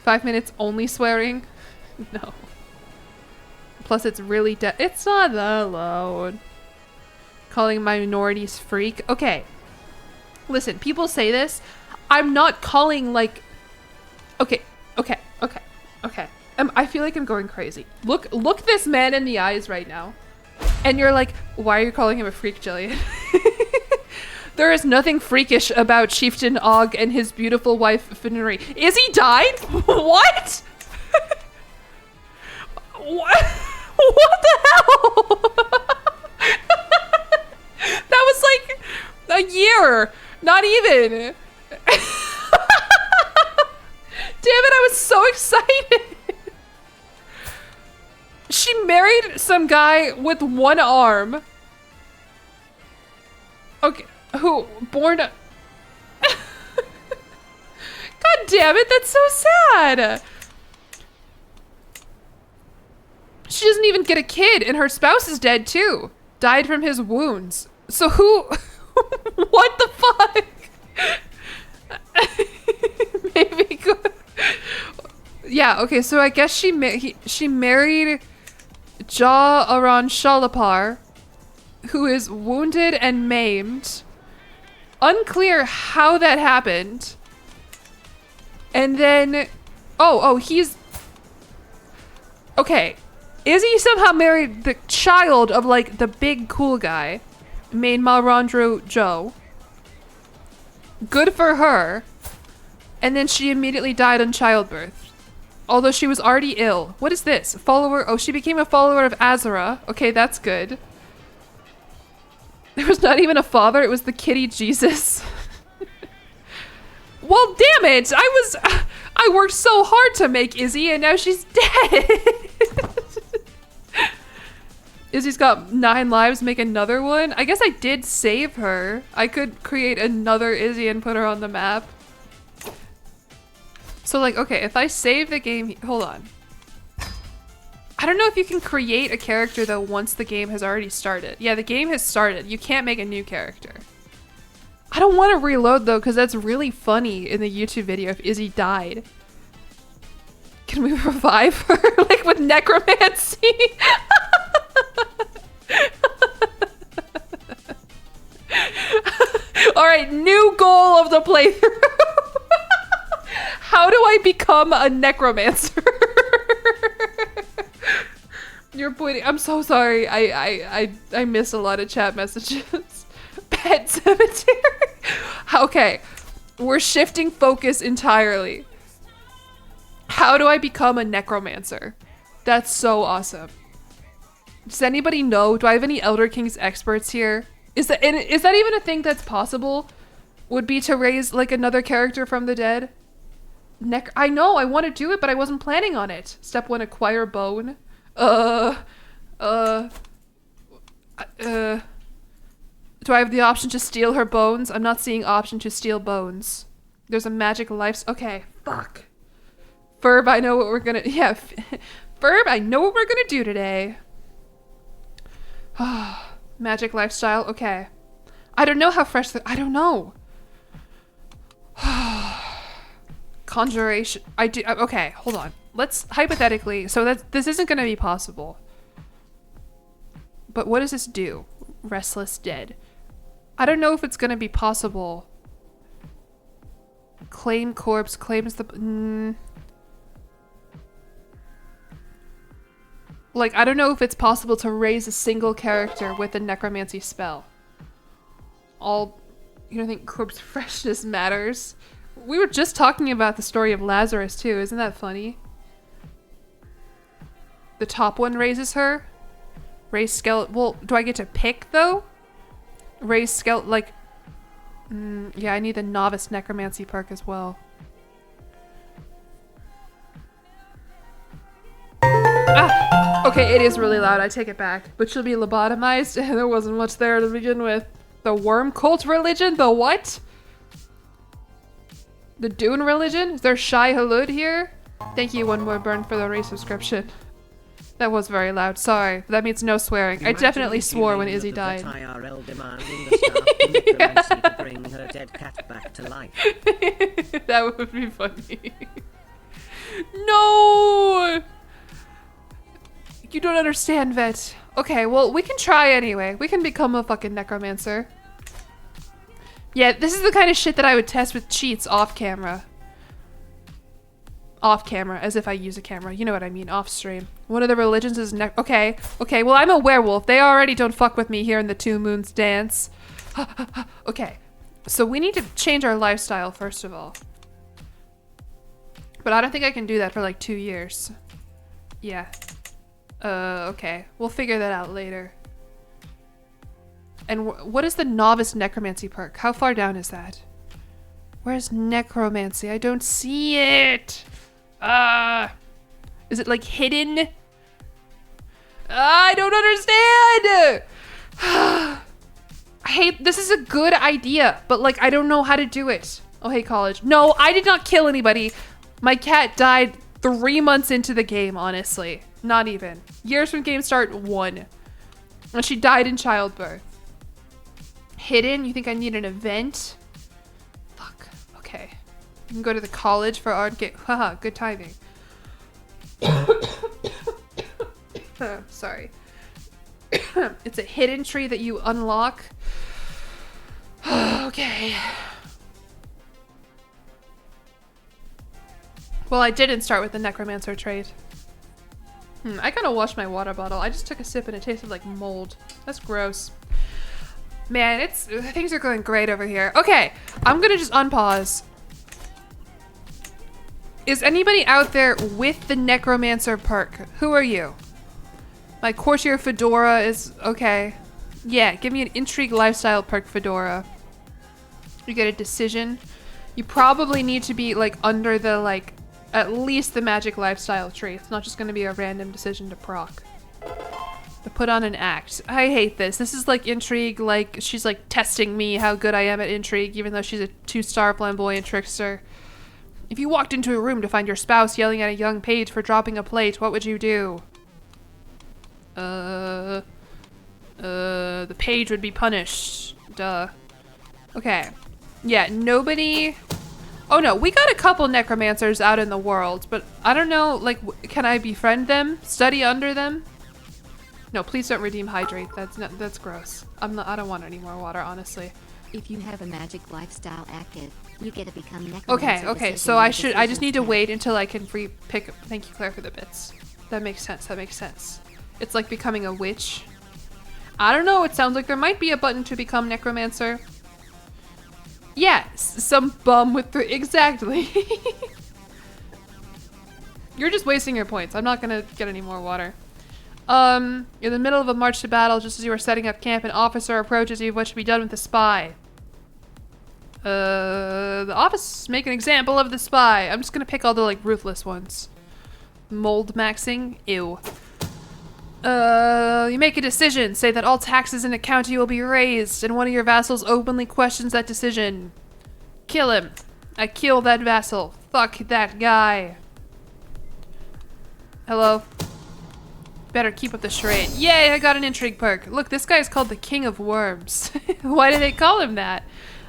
[SPEAKER 1] 5 minutes only swearing? No. Plus it's really it's not that loud. Calling minorities freak. Okay. Listen, people say this. I'm not calling like... Okay. I feel like I'm going crazy. Look this man in the eyes right now. And you're like, why are you calling him a freak, Jillian? There is nothing freakish about Chieftain Og and his beautiful wife, Finnery. Is he died? What? What? What the hell? That was like a year. Not even. Damn it, I was so excited. She married some guy with one arm. Okay, who born a... God damn it, that's so sad. She doesn't even get a kid, and her spouse is dead too. Died from his wounds. So who... What the fuck? Maybe good. Yeah, okay, so I guess she married Ja Aran Shalapar, who is wounded and maimed. Unclear how that happened. And then... Oh, he's... Okay. Izzy somehow married the child of, like, the big cool guy. Made Malrandro Joe. Good for her. And then she immediately died in childbirth. Although she was already ill. What is this? Follower? Oh, she became a follower of Azura. Okay, that's good. There was not even a father. It was the kitty Jesus. Well, damn it! I worked so hard to make Izzy, and now she's dead. Izzy's got 9 lives. Make another one. I guess I did save her. I could create another Izzy and put her on the map. So like, okay, if I save the game, hold on. I don't know if you can create a character though once the game has already started. Yeah, the game has started. You can't make a new character. I don't want to reload though, because that's really funny in the YouTube video if Izzy died. Can we revive her like with necromancy? All right, new goal of the playthrough. How do I become a necromancer? You're pointing. I'm so sorry. I missed a lot of chat messages. Pet cemetery. Okay, we're shifting focus entirely. How do I become a necromancer? That's so awesome. Does anybody know? Do I have any Elder Kings experts here? Is that even a thing that's possible? Would be to raise like another character from the dead? I know, I want to do it, but I wasn't planning on it. Step 1, acquire bone. Do I have the option to steal her bones? I'm not seeing option to steal bones. There's a magic life. Okay, fuck. Ferb, I know what we're gonna. Yeah, Ferb, I know what we're gonna do today. Magic lifestyle. Okay. I don't know how fresh. I don't know. Conjuration. I do. Okay, hold on. Let's hypothetically. So this isn't gonna be possible. But what does this do? Restless dead. I don't know if it's gonna be possible. Claim corpse claims the. Like, I don't know if it's possible to raise a single character with a necromancy spell. You don't think corpse freshness matters? We were just talking about the story of Lazarus too, isn't that funny? The top one raises her? Raise skeleton. Well, do I get to pick though? Raise skeleton, like... yeah, I need the novice necromancy perk as well. Ah! Okay, it is really loud, I take it back. But she'll be lobotomized, and there wasn't much there to begin with. The worm cult religion? The what? The Dune religion? Is there Shai Halud here? Thank you, One More Burn, for the resubscription. That was very loud. Sorry. That means no swearing. I definitely swore when Izzy died.
[SPEAKER 2] IRL demanding the staff necromancy to bring her dead cat back to life.
[SPEAKER 1] That would be funny. No! You don't understand, Vet. Okay, well, we can try anyway. We can become a fucking necromancer. Yeah, this is the kind of shit that I would test with cheats off camera. Off camera, as if I use a camera. You know what I mean, off stream. One of the religions is okay, well, I'm a werewolf. They already don't fuck with me here in the Two Moons dance. Okay, so we need to change our lifestyle first of all. But I don't think I can do that for like 2 years. Yeah. Okay. We'll figure that out later. And what is the novice necromancy perk? How far down is that? Where's necromancy? I don't see it. Is it like hidden? I don't understand. This is a good idea, but like, I don't know how to do it. Oh, hey, college. No, I did not kill anybody. My cat died 3 months into the game, honestly. Not even. Years from game start, 1. And she died in childbirth. Hidden? You think I need an event? Fuck. Okay. You can go to the college for art game. Haha, good timing. Sorry. It's a hidden tree that you unlock. Okay. Well, I didn't start with the necromancer trait. I gotta wash my water bottle. I just took a sip and it tasted like mold. That's gross. Man, things are going great over here. Okay, I'm gonna just unpause. Is anybody out there with the necromancer perk? Who are you? My courtier fedora is okay. Yeah, give me an intrigue lifestyle perk fedora. You get a decision. You probably need to be like under the like at least the magic lifestyle tree. It's not just going to be a random decision to proc. To put on an act. I hate this. This is like intrigue, like she's like testing me how good I am at intrigue, even though she's a 2-star flamboyant trickster. If you walked into a room to find your spouse yelling at a young page for dropping a plate, what would you do? The page would be punished. Duh. Okay. Yeah, nobody... Oh no, we got a couple necromancers out in the world, but I don't know, like, can I befriend them? Study under them? No, please don't redeem hydrate. That's gross. I don't want any more water, honestly.
[SPEAKER 3] If you have a magic lifestyle active, you get to become necromancer.
[SPEAKER 1] Okay, so I just need to wait until I can free pick. Thank you, Claire, for the bits. That makes sense. It's like becoming a witch. I don't know, it sounds like there might be a button to become necromancer. Yeah, some bum with exactly. You're just wasting your points. I'm not gonna get any more water. In the middle of a march to battle, just as you are setting up camp, an officer approaches you. What should be done with the spy? The office make an example of the spy. I'm just gonna pick all the like ruthless ones. Mold maxing? Ew. You make a decision. Say that all taxes in a county will be raised, and one of your vassals openly questions that decision. Kill him. I kill that vassal. Fuck that guy. Hello? Better keep up the charade. Yay, I got an intrigue perk. Look, this guy is called the King of Worms. Why do they call him that?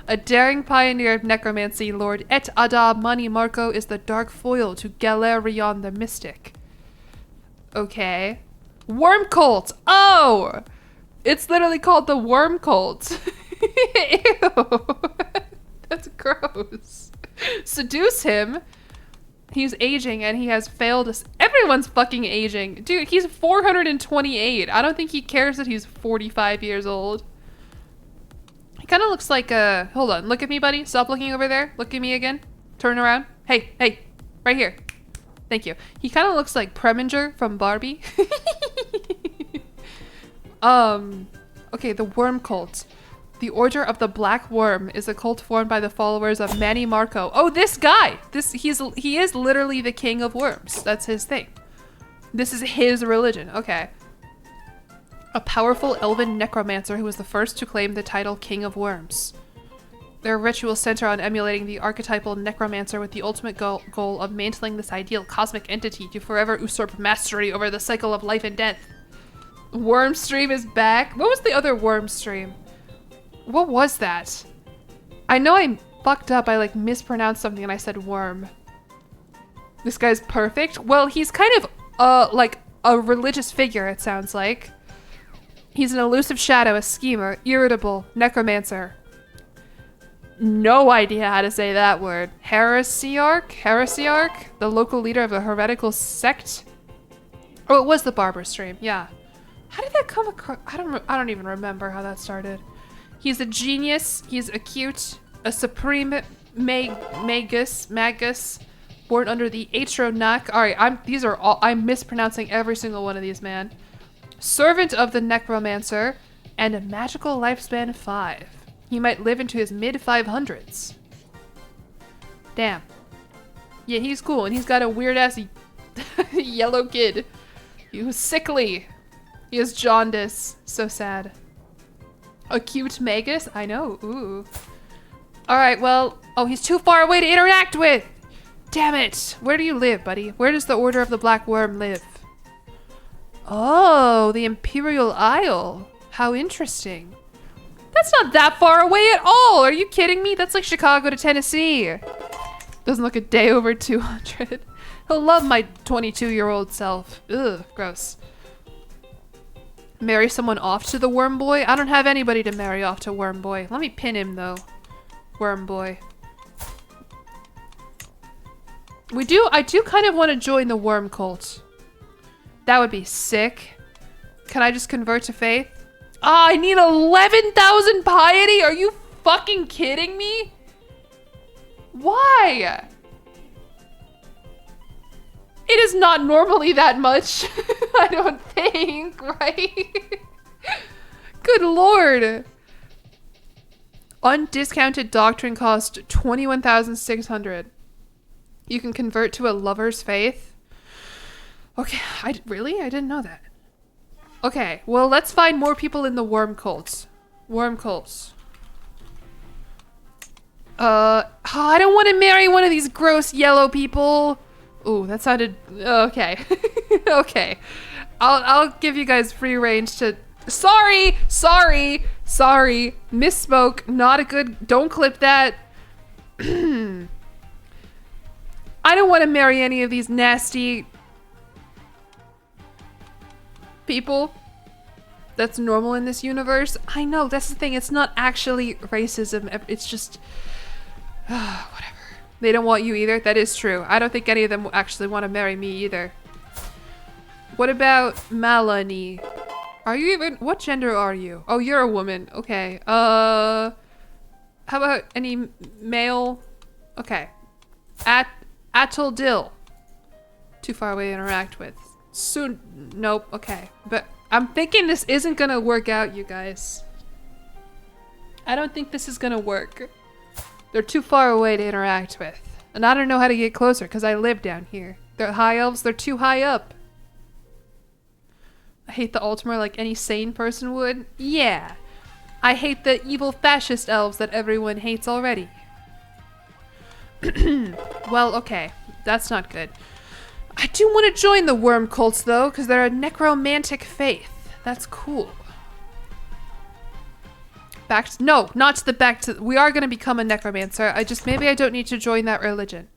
[SPEAKER 1] A daring pioneer of necromancy, Lord Et Ada Mani Marco is the dark foil to Galerion the Mystic. Okay. Worm Cult! Oh! It's literally called the Worm Cult. Ew. That's gross. Seduce him. He's aging and he has failed us. Everyone's fucking aging. Dude, he's 428. I don't think he cares that he's 45 years old. He kind of looks like a... Hold on. Look at me, buddy. Stop looking over there. Look at me again. Turn around. Hey. Right here. Thank you. He kind of looks like Preminger from Barbie. Okay, the Worm Cult. The Order of the Black Worm is a cult formed by the followers of Manny Marco. Oh, this guy! He is literally the King of Worms. That's his thing. This is his religion. Okay. A powerful elven necromancer who was the first to claim the title King of Worms. Their rituals center on emulating the archetypal necromancer with the ultimate goal of mantling this ideal cosmic entity to forever usurp mastery over the cycle of life and death. Worm stream is back. What was the other worm stream? What was that? I know I fucked up. I like mispronounced something and I said worm. This guy's perfect. Well, he's kind of like a religious figure, it sounds like. He's an elusive shadow, a schemer, irritable, necromancer. No idea how to say that word. Heresiarch? The local leader of a heretical sect? Oh, it was the barber stream, yeah. How did that come across? I don't even remember how that started. He's a genius, he's acute, a supreme magus, born under the Atronach. Alright, I'm mispronouncing every single one of these, man. Servant of the necromancer, and a magical lifespan of 5. He might live into his mid-500s. Damn. Yeah, he's cool, and he's got a weird-ass yellow kid. He was sickly. He has jaundice. So sad. Acute magus? I know. Ooh. Alright, well... Oh, he's too far away to interact with! Damn it! Where do you live, buddy? Where does the Order of the Black Worm live? Oh, the Imperial Isle. How interesting. That's not that far away at all! Are you kidding me? That's like Chicago to Tennessee. Doesn't look a day over 200. He'll love my 22-year-old self. Ugh, gross. Marry someone off to the Worm Boy? I don't have anybody to marry off to Worm Boy. Let me pin him, though. Worm Boy. I do kind of want to join the Worm Cult. That would be sick. Can I just convert to faith? Ah, I need 11,000 piety? Are you fucking kidding me? Why? It is not normally that much. I don't think, right? Good lord. Undiscounted doctrine cost 21,600. You can convert to a lover's faith. Okay, really? I didn't know that. Okay, well, let's find more people in the worm cults. Worm cults. I don't want to marry one of these gross yellow people. Ooh, that sounded... Okay. Okay. I'll give you guys free range to... Sorry! Misspoke. Not a good... Don't clip that. I don't want to marry any of these nasty... people. That's normal in this universe. I know, that's the thing. It's not actually racism. It's just... whatever. They don't want you either. That is true. I don't think any of them actually want to marry me either. What about Melanie? Are you even... What gender are you? Oh, you're a woman. Okay. How about any male? Okay. Atul Dill. Too far away to interact with. Soon. Nope. Okay. But I'm thinking this isn't gonna work out, you guys. I don't think this is gonna work. They're too far away to interact with. And I don't know how to get closer because I live down here. They're high elves. They're too high up. I hate the Ultimate like any sane person would. Yeah. I hate the evil fascist elves that everyone hates already. Well, okay. That's not good. I do want to join the worm cults though, because they're a necromantic faith. That's cool. No, not to the back to... We are going to become a necromancer. Maybe I don't need to join that religion.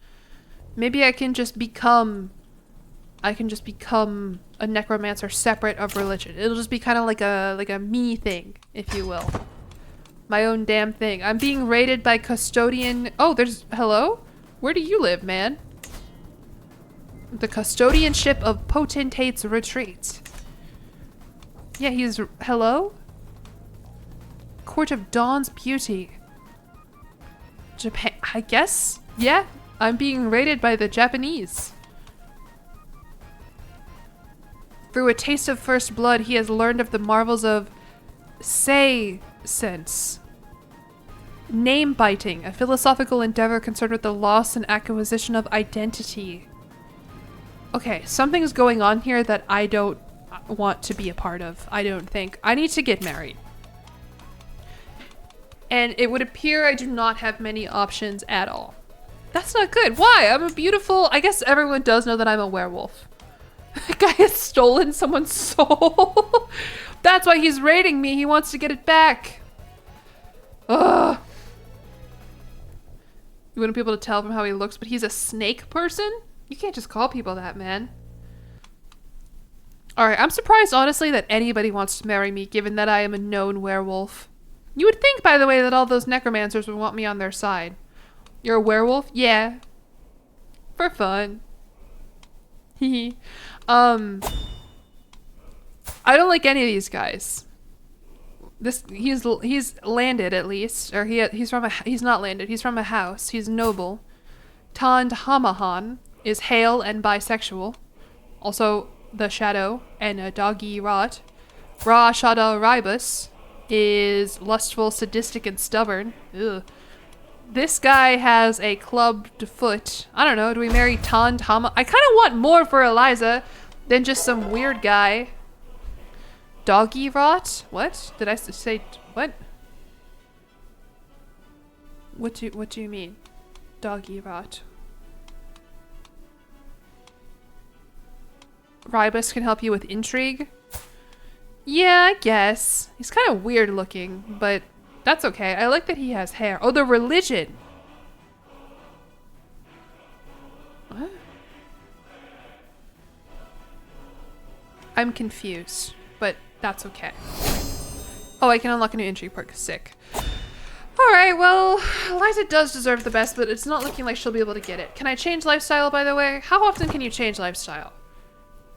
[SPEAKER 1] Maybe I can just become... a necromancer separate of religion. It'll just be kind of like a me thing, if you will. My own damn thing. I'm being raided by custodian... Oh, there's... Hello? Where do you live, man? The custodianship of Potentate's Retreat. Yeah, he's... Hello? Court of Dawn's Beauty. Japan... I guess? Yeah, I'm being raided by the Japanese. Through a taste of first blood, he has learned of the marvels of sense. Name-biting, a philosophical endeavor concerned with the loss and acquisition of identity. Okay, something's going on here that I don't want to be a part of, I don't think. I need to get married. And it would appear I do not have many options at all. That's not good. Why? I'm a beautiful... I guess everyone does know that I'm a werewolf. That guy has stolen someone's soul. That's why he's raiding me. He wants to get it back. Ugh. You wouldn't be able to tell from how he looks, but he's a snake person? You can't just call people that, man. Alright, I'm surprised, honestly, that anybody wants to marry me, given that I am a known werewolf. You would think, by the way, that all those necromancers would want me on their side. You're a werewolf? Yeah. For fun. Hehe. I don't like any of these guys. He's landed at least, or he's not landed. He's from a house. He's noble. Tand Hamahan is hale and bisexual. Also, the Shadow and a doggy rot. Ra Shada Ribus is lustful, sadistic, and stubborn. Ugh. This guy has a clubbed foot. I don't know. Do we marry Tand Hama? I kind of want more for Eliza than just some weird guy. Doggy rot? What? Did I say what? What do you mean? Doggy rot. Ribus can help you with intrigue? Yeah, I guess. He's kind of weird looking, but that's okay. I like that he has hair. Oh, the religion. What? I'm confused, but that's okay. Oh, I can unlock a new intrigue perk. Sick. Alright, well, Eliza does deserve the best, but it's not looking like she'll be able to get it. Can I change lifestyle, by the way? How often can you change lifestyle?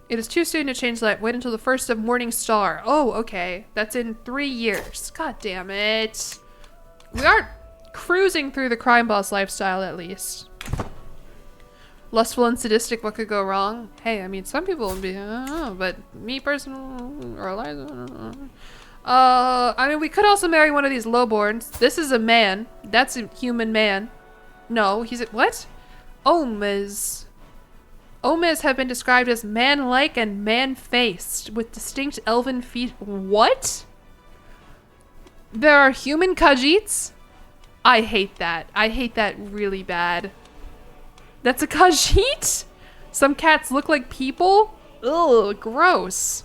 [SPEAKER 1] It is too soon to change life. Wait until the 1st of Morning Star. Oh, okay. That's in 3 years. God damn it. We are cruising through the crime boss lifestyle, at least. Lustful and sadistic, what could go wrong? Hey, I mean, some people would be, I don't know, but me personally, or Eliza, I don't know. I mean, we could also marry one of these lowborns. This is a man. That's a human man. No, he's a, what? Omes. Omes have been described as man-like and man-faced, with distinct elven feet. What? There are human Khajiits? I hate that. I hate that really bad. That's a Khajiit? Some cats look like people? Ugh, gross.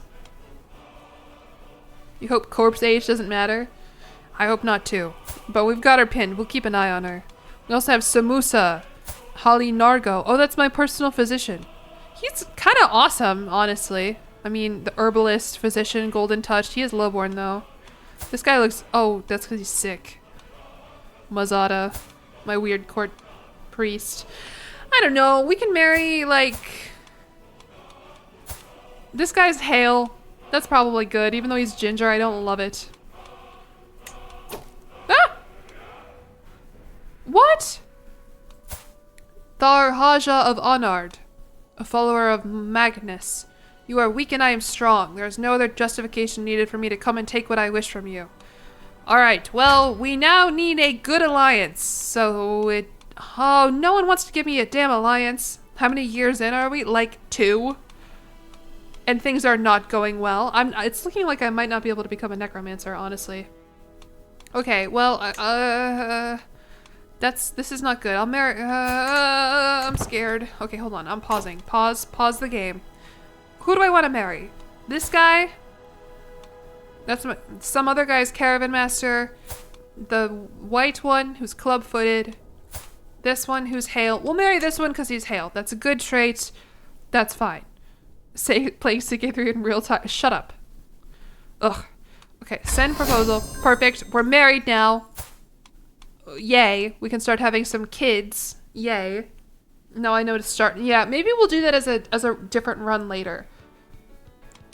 [SPEAKER 1] You hope corpse age doesn't matter? I hope not too. But we've got her pinned. We'll keep an eye on her. We also have Samusa. Holly Nargo. Oh, that's my personal physician. He's kind of awesome, honestly. I mean, the herbalist, physician, golden touched. He is lowborn, though. This guy looks... Oh, that's because he's sick. Mazada. My weird court priest. I don't know. We can marry, like... This guy's hale. That's probably good. Even though he's ginger, I don't love it. Ah! What? Tharhaja of Onard, a follower of Magnus. You are weak and I am strong. There is no other justification needed for me to come and take what I wish from you. Alright, well, we now need a good alliance. So it... Oh, no one wants to give me a damn alliance. How many years in are we? Like 2? And things are not going well. It's looking like I might not be able to become a necromancer, honestly. Okay, well, this is not good. I'll marry, I'm scared. Okay, hold on. I'm pausing. Pause the game. Who do I want to marry? This guy? That's some other guy's caravan master. The white one who's club-footed. This one who's hale. We'll marry this one because he's hale. That's a good trait. That's fine. Playing ck3 in real time. Shut up. Ugh. Okay, send proposal. Perfect. We're married now. Yay. We can start having some kids. Yay. Now I know to start. Yeah, maybe we'll do that as a different run later.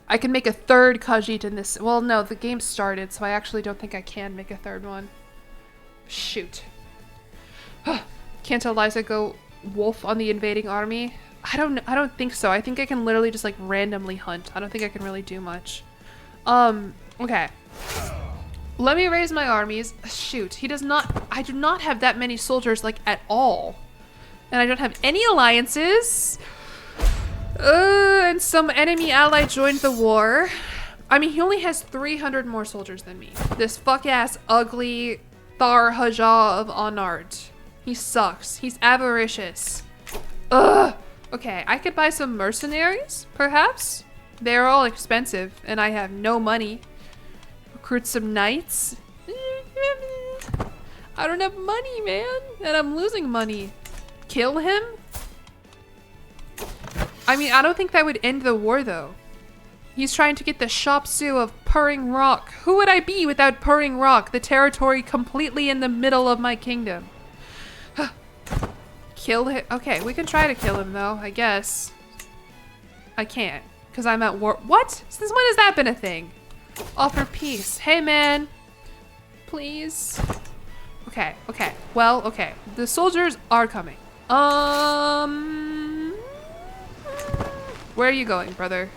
[SPEAKER 1] I can make a 3rd Khajiit in this. Well, no, the game started, so I actually don't think I can make a 3rd one. Shoot. Can't Eliza go wolf on the invading army? I don't think so. I think I can literally just like randomly hunt. I don't think I can really do much. Okay. Let me raise my armies. Shoot, I do not have that many soldiers like at all. And I don't have any alliances. And some enemy ally joined the war. I mean, he only has 300 more soldiers than me. This fuck-ass, ugly, Thar Haja of Onard. He sucks. He's avaricious. Ugh. Okay, I could buy some mercenaries, perhaps? They're all expensive, and I have no money. Recruit some knights? I don't have money, man, and I'm losing money. Kill him? I mean, I don't think that would end the war, though. He's trying to get the Shop Su of Purring Rock. Who would I be without Purring Rock, the territory completely in the middle of my kingdom? Kill him? Okay, we can try to kill him, though, I guess. I can't, because I'm at war. What? Since when has that been a thing? Offer peace. Hey, man. Please. Okay, okay. Well, okay. The soldiers are coming. Where are you going, brother?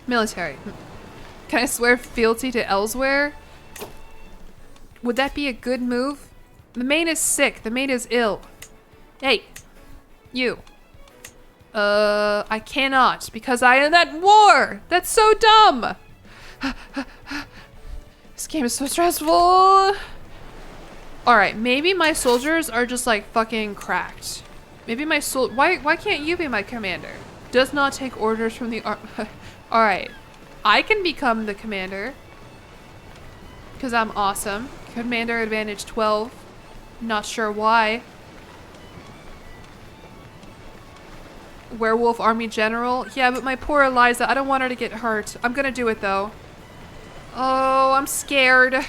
[SPEAKER 1] Military. Can I swear fealty to elsewhere? Would that be a good move? The main is sick. The main is ill. Hey, you. I cannot because I am at war. That's so dumb. This game is so stressful. All right, maybe my soldiers are just like fucking cracked. Maybe my why can't you be my commander? Does not take orders from the All right, I can become the commander because I'm awesome. Commander advantage 12. Not sure why. Werewolf army general. Yeah, but my poor Eliza, I don't want her to get hurt. I'm gonna do it though. Oh, I'm scared.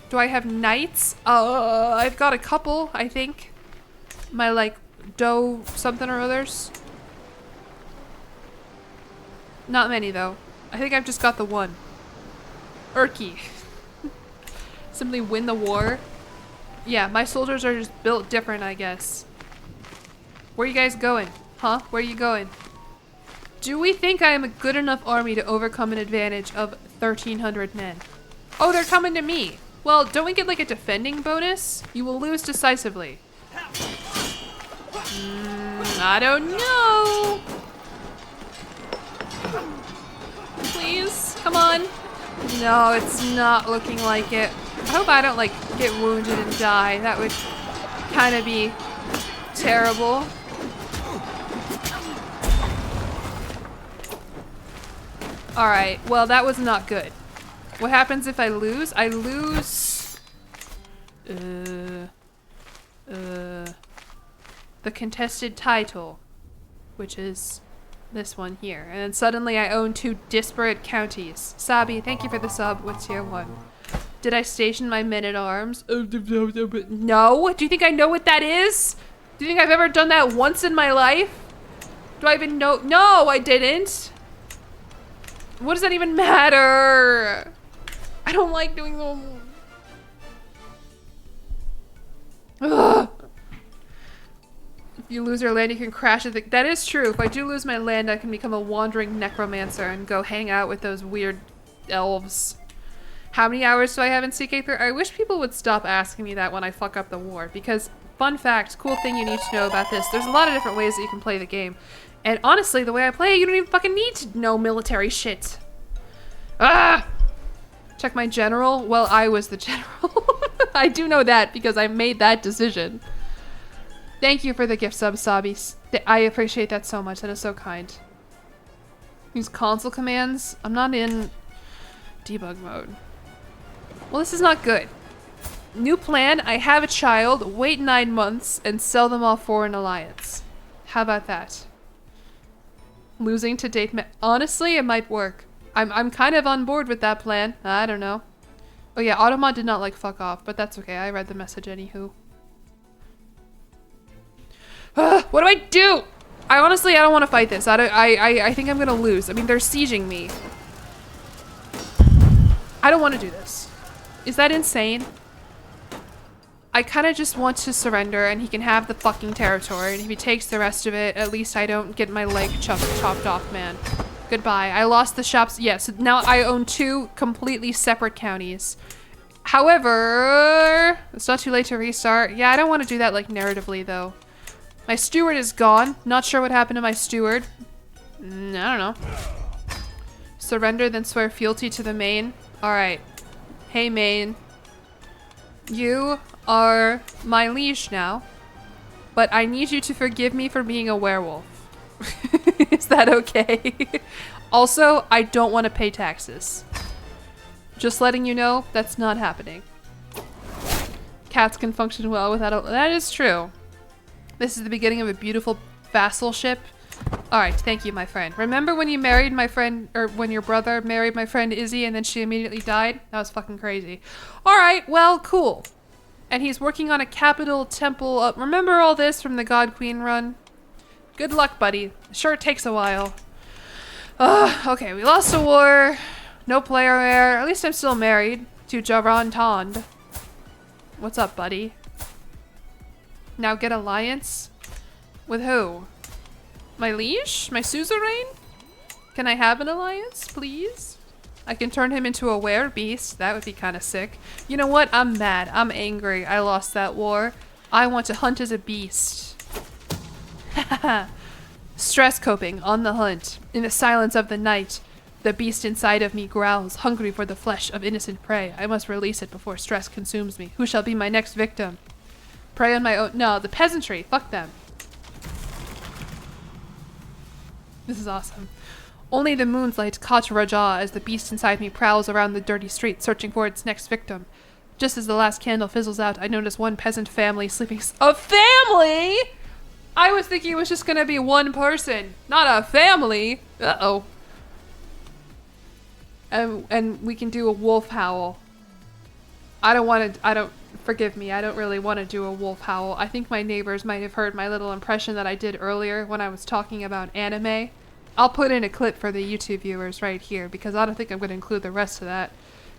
[SPEAKER 1] Do I have knights? I've got a couple, I think. My like dough something or others. Not many though. I think I've just got the one. Urki. Simply win the war. Yeah, my soldiers are just built different, I guess. Where are you guys going? Huh? Where are you going? Do we think I am a good enough army to overcome an advantage of 1,300 men? Oh, they're coming to me. Well, don't we get like a defending bonus? You will lose decisively. I don't know. Please, come on. No, it's not looking like it. I hope I don't like get wounded and die. That would kind of be terrible. Alright, well that was not good. What happens if I lose? I lose... the contested title, which is this one here. And then suddenly I own 2 disparate counties. Sabi, thank you for the sub with tier 1. Did I station my men-at-arms? No? Do you think I know what that is? Do you think I've ever done that once in my life? Do I even know? No, I didn't. What does that even matter? I don't like doing them. Ugh. If you lose your land, you can crash it. That is true. If I do lose my land, I can become a wandering necromancer and go hang out with those weird elves. How many hours do I have in ck3? I wish people would stop asking me that when I fuck up the war, because fun fact, cool thing you need to know about this, there's a lot of different ways that you can play the game. And honestly, the way I play, you don't even fucking need to know military shit. Ah! Check my general. Well, I was the general. I do know that because I made that decision. Thank you for the gift sub, Sabi. I appreciate that so much. That is so kind. Use console commands. I'm not in debug mode. Well, this is not good. New plan. I have a child, wait 9 months, and sell them all for an alliance. How about that? Losing to date. Honestly, it might work. I'm kind of on board with that plan. I don't know. Oh yeah, Automod did not like fuck off, but that's okay. I read the message anywho. What do I do? I don't want to fight this. I think I'm gonna lose. I mean, they're sieging me. I don't want to do this. Is that insane? I kind of just want to surrender and he can have the fucking territory, and if he takes the rest of it, at least I don't get my leg chopped off, man. Goodbye. I lost the shops. Yes, now I own 2 completely separate counties. However, it's not too late to restart. Yeah, I don't want to do that like narratively though. My steward is gone. Not sure what happened to my steward. I don't know. Surrender, then swear fealty to the main. All right. Hey, main. You are my liege now, but I need you to forgive me for being a werewolf. Is that okay? Also, I don't want to pay taxes. Just letting you know, that's not happening. Cats can function well without a... That is true. This is the beginning of a beautiful vassalship. Alright, thank you, my friend. Remember when you married my friend, or when your brother married my friend Izzy and then she immediately died? That was fucking crazy. Alright, well, cool. And he's working on a capital temple. Remember all this from the God Queen run? Good luck, buddy. Sure, it takes a while. Okay, we lost a war. No player heir. At least I'm still married to Jaron Tond. What's up, buddy? Now get alliance? With who? My liege? My suzerain? Can I have an alliance, please? I can turn him into a werebeast. That would be kind of sick. You know what? I'm mad. I'm angry. I lost that war. I want to hunt as a beast. Stress coping, on the hunt. In the silence of the night, the beast inside of me growls, hungry for the flesh of innocent prey. I must release it before stress consumes me. Who shall be my next victim? Prey on my own... No, the peasantry. Fuck them. This is awesome. Only the moon's light caught Raja as the beast inside me prowls around the dirty street, searching for its next victim. Just as the last candle fizzles out, I notice one peasant family sleeping... A family?! I was thinking it was just gonna be one person, not a family! Uh-oh. And we can do a wolf howl. Forgive me, I don't really want to do a wolf howl. I think my neighbors might have heard my little impression that I did earlier when I was talking about anime. I'll put in a clip for the YouTube viewers right here because I don't think I'm going to include the rest of that.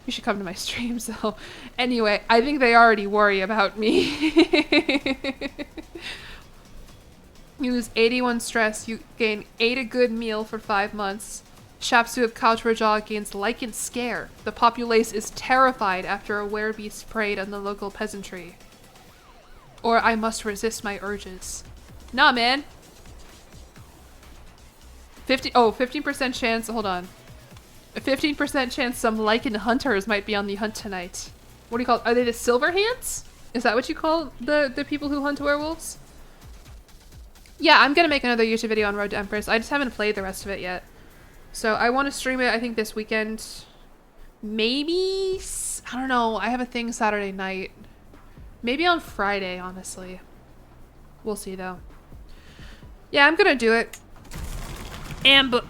[SPEAKER 1] You should come to my streams though. Anyway, I think they already worry about me. Use 81 stress, you gain 8 a good meal for 5 months. Shapsu of Couch Raja gains lichen scare. The populace is terrified after a werebeast preyed on the local peasantry. Or I must resist my urges. Nah, man. 15% chance, hold on. A 15% chance some lichen hunters might be on the hunt tonight. What do you call it? Are they the silver hands? Is that what you call the people who hunt werewolves? Yeah, I'm gonna make another YouTube video on Road to Empress. I just haven't played the rest of it yet. So I want to stream it, I think, this weekend. Maybe... I don't know. I have a thing Saturday night. Maybe on Friday, honestly. We'll see, though. Yeah, I'm gonna do it. What?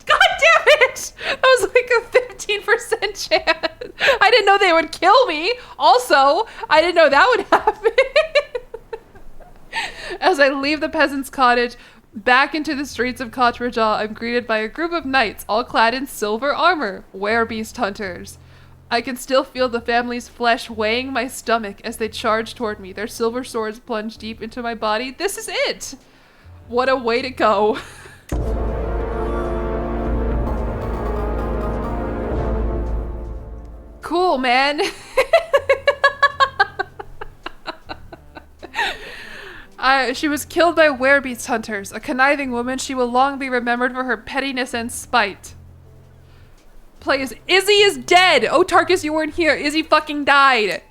[SPEAKER 1] God damn it! That was like a 15% chance. I didn't know they would kill me. Also, I didn't know that would happen. As I leave the peasant's cottage, back into the streets of Katraja, I'm greeted by a group of knights, all clad in silver armor, werebeast hunters. I can still feel the family's flesh weighing my stomach as they charge toward me, their silver swords plunge deep into my body. This is it! What a way to go. Cool, man. She was killed by werebeast hunters. A conniving woman, she will long be remembered for her pettiness and spite. Plays Izzy is dead! Oh, Tarkus, you weren't here. Izzy fucking died.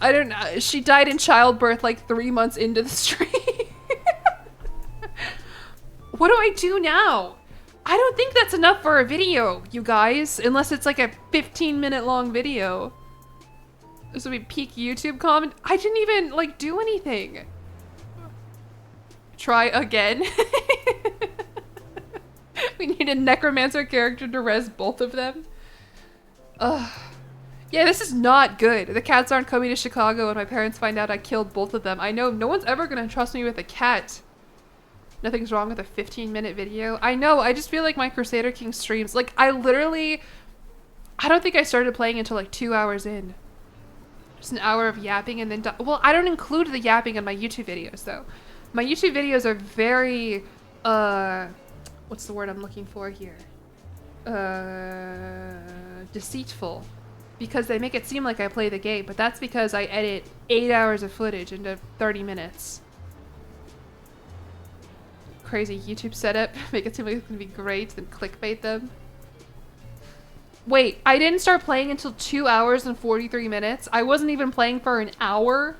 [SPEAKER 1] I don't know. She died in childbirth like 3 months into the stream. What do I do now? I don't think that's enough for a video, you guys. Unless it's like a 15-minute long video. This would be peak YouTube comment. I didn't even, like, do anything. Try again. We need a necromancer character to res both of them. Ugh. Yeah, this is not good. The cats aren't coming to Chicago and my parents find out I killed both of them. I know no one's ever gonna trust me with a cat. Nothing's wrong with a 15-minute video. I know, I just feel like my Crusader King streams, like, I don't think I started playing until like 2 hours in. Just an hour of yapping and then well, I don't include the yapping in my YouTube videos though. My YouTube videos are very what's the word I'm looking for here? Deceitful. Because they make it seem like I play the game, but that's because I edit 8 hours of footage into 30 minutes. Crazy YouTube setup. Make it seem like it's gonna be great, then clickbait them. Wait, I didn't start playing until 2 hours and 43 minutes. I wasn't even playing for an hour.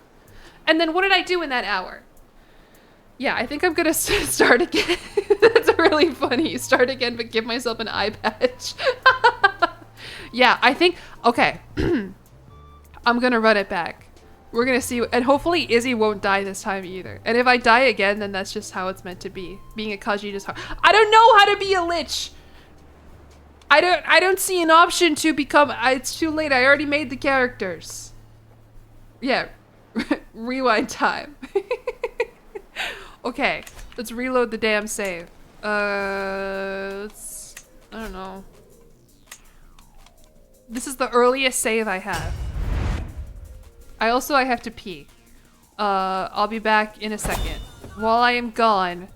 [SPEAKER 1] And then what did I do in that hour? Yeah, I think I'm gonna start again. That's really funny. Start again, but give myself an eye patch. Yeah, I think, okay. I'm gonna run it back. We're gonna see, and hopefully Izzy won't die this time either. And if I die again, then that's just how it's meant to be. Being a Kaji just hard. I don't know how to be a lich! I don't see an option to become, it's too late, I already made the characters. Yeah, rewind time. Okay, let's reload the damn save. I don't know. This is the earliest save I have. I have to pee. I'll be back in a second. While I am gone,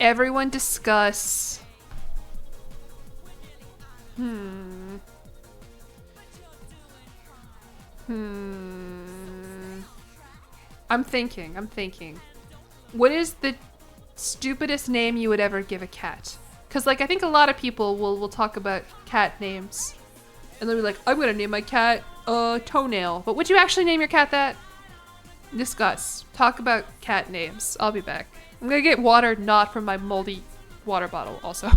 [SPEAKER 1] everyone discuss... I'm thinking. What is the stupidest name you would ever give a cat? Because, like, I think a lot of people will talk about cat names. And they'll be like, I'm gonna name my cat, Toenail. But would you actually name your cat that? Discuss. Talk about cat names. I'll be back. I'm gonna get water not from my moldy water bottle also.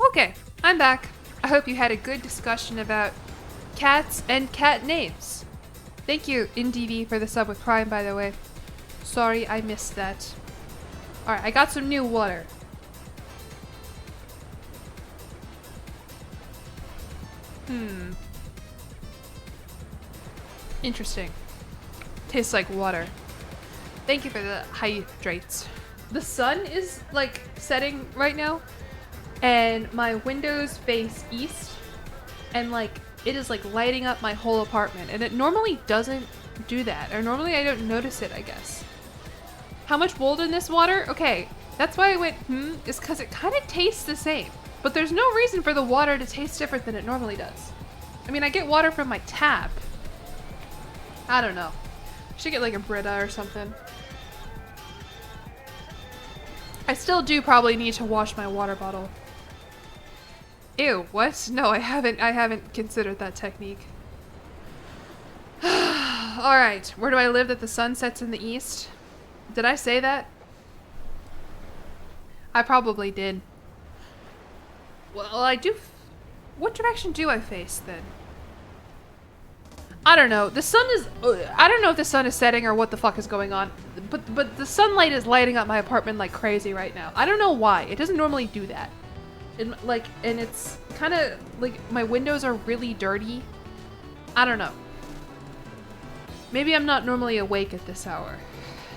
[SPEAKER 1] Okay, I'm back. I hope you had a good discussion about cats and cat names. Thank you, InDV, for the sub with Prime, by the way. Sorry, I missed that. Alright, I got some new water. Interesting. Tastes like water. Thank you for the hydrates. The sun is like setting right now, and my windows face east, and like it is like lighting up my whole apartment, and it normally doesn't do that, or normally I don't notice it, I guess. How much mold in this water? Okay, that's why I went is because it kind of tastes the same, but there's no reason for the water to taste different than it normally does. I mean, I get water from my tap. I don't know. Should get like a Brita or something. I still do probably need to wash my water bottle. Ew, what? No, I haven't considered that technique. Alright, where do I live that the sun sets in the east? Did I say that? I probably did. Well, I do... What direction do I face then? I don't know. The sun is... I don't know if the sun is setting or what the fuck is going on. But the sunlight is lighting up my apartment like crazy right now. I don't know why. It doesn't normally do that. And it's kind of like my windows are really dirty. I don't know. Maybe I'm not normally awake at this hour.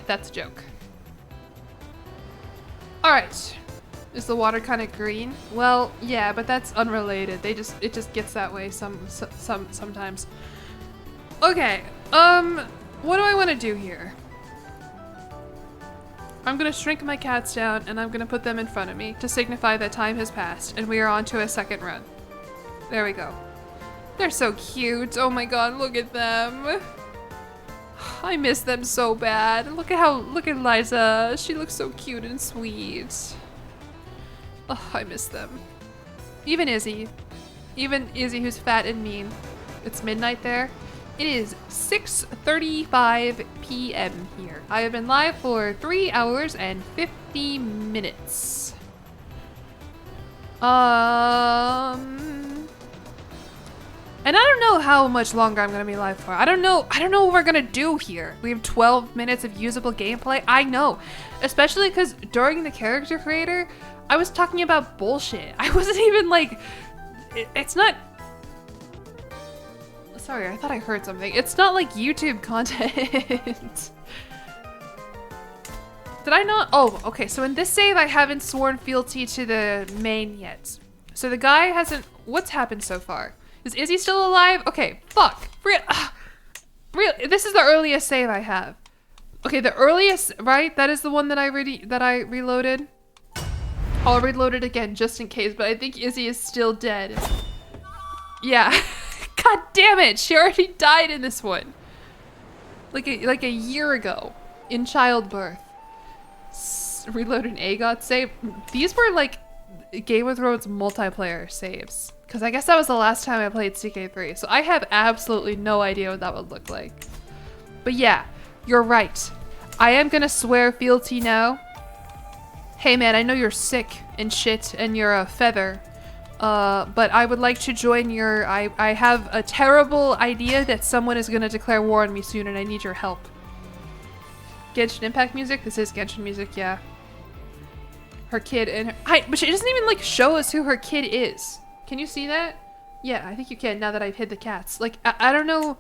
[SPEAKER 1] That's a joke. Alright. Is the water kind of green? Well, yeah, but that's unrelated. It just gets that way sometimes. Okay, what do I want to do here? I'm gonna shrink my cats down and I'm gonna put them in front of me to signify that time has passed and we are on to a second run. There we go. They're so cute. Oh my god, look at them. I miss them so bad. Look at Liza. She looks so cute and sweet. Oh, I miss them. Even Izzy. Even Izzy, who's fat and mean. It's midnight there. It is 6:35 p.m. here. I have been live for 3 hours and 50 minutes. And I don't know how much longer I'm gonna be live for. I don't know what we're gonna do here. We have 12 minutes of usable gameplay. I know, especially because during the character creator, I was talking about bullshit. I wasn't even like, it's not. Sorry, I thought I heard something. It's not like YouTube content. Did I not? Oh, okay. So in this save, I haven't sworn fealty to the main yet. So the guy hasn't. What's happened so far? Is Izzy still alive? Okay, fuck. Real. This is the earliest save I have. Okay, the earliest, right? That is the one that I reloaded. I'll reload it again just in case, but I think Izzy is still dead. Yeah. God damn it! She already died in this one. Like a year ago, in childbirth. Reload an AGOT save. These were like Game of Thrones multiplayer saves, because I guess that was the last time I played ck3. So I have absolutely no idea what that would look like. But yeah, you're right. I am gonna swear fealty now. Hey man, I know you're sick and shit, and you're a feather. But I would like to join your... I have a terrible idea that someone is gonna declare war on me soon and I need your help. Genshin Impact music? This is Genshin music, yeah. Her kid and her... but she doesn't even like show us who her kid is. Can you see that? Yeah, I think you can now that I've hid the cats. Like, I don't know...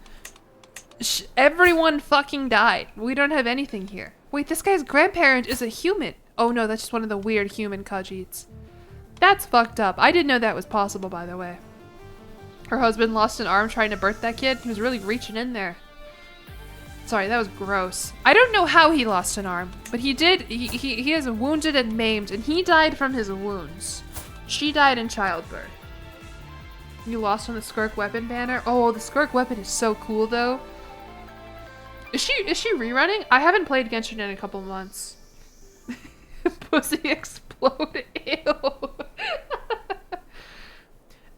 [SPEAKER 1] everyone fucking died. We don't have anything here. Wait, this guy's grandparent is a human. Oh no, that's just one of the weird human Khajiits. That's fucked up. I didn't know that was possible, by the way. Her husband lost an arm trying to birth that kid. He was really reaching in there. Sorry, that was gross. I don't know how he lost an arm, but he did. He is wounded and maimed, and he died from his wounds. She died in childbirth. You lost on the Skirk weapon banner? Oh, the Skirk weapon is so cool, though. Is she rerunning? I haven't played Genshin in a couple months. Pussy explode. Ew.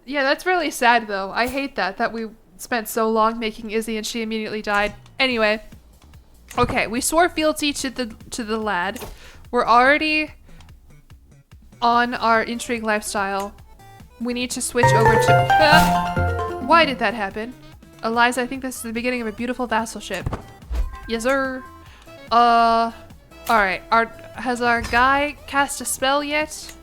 [SPEAKER 1] Yeah, that's really sad though. I hate that we spent so long making Izzy and she immediately died. Anyway. Okay, we swore fealty to the lad. We're already on our intrigue lifestyle. We need to switch over to... why did that happen? Eliza, I think this is the beginning of a beautiful vassalship. Yes, sir. Alright. Has our guy cast a spell yet?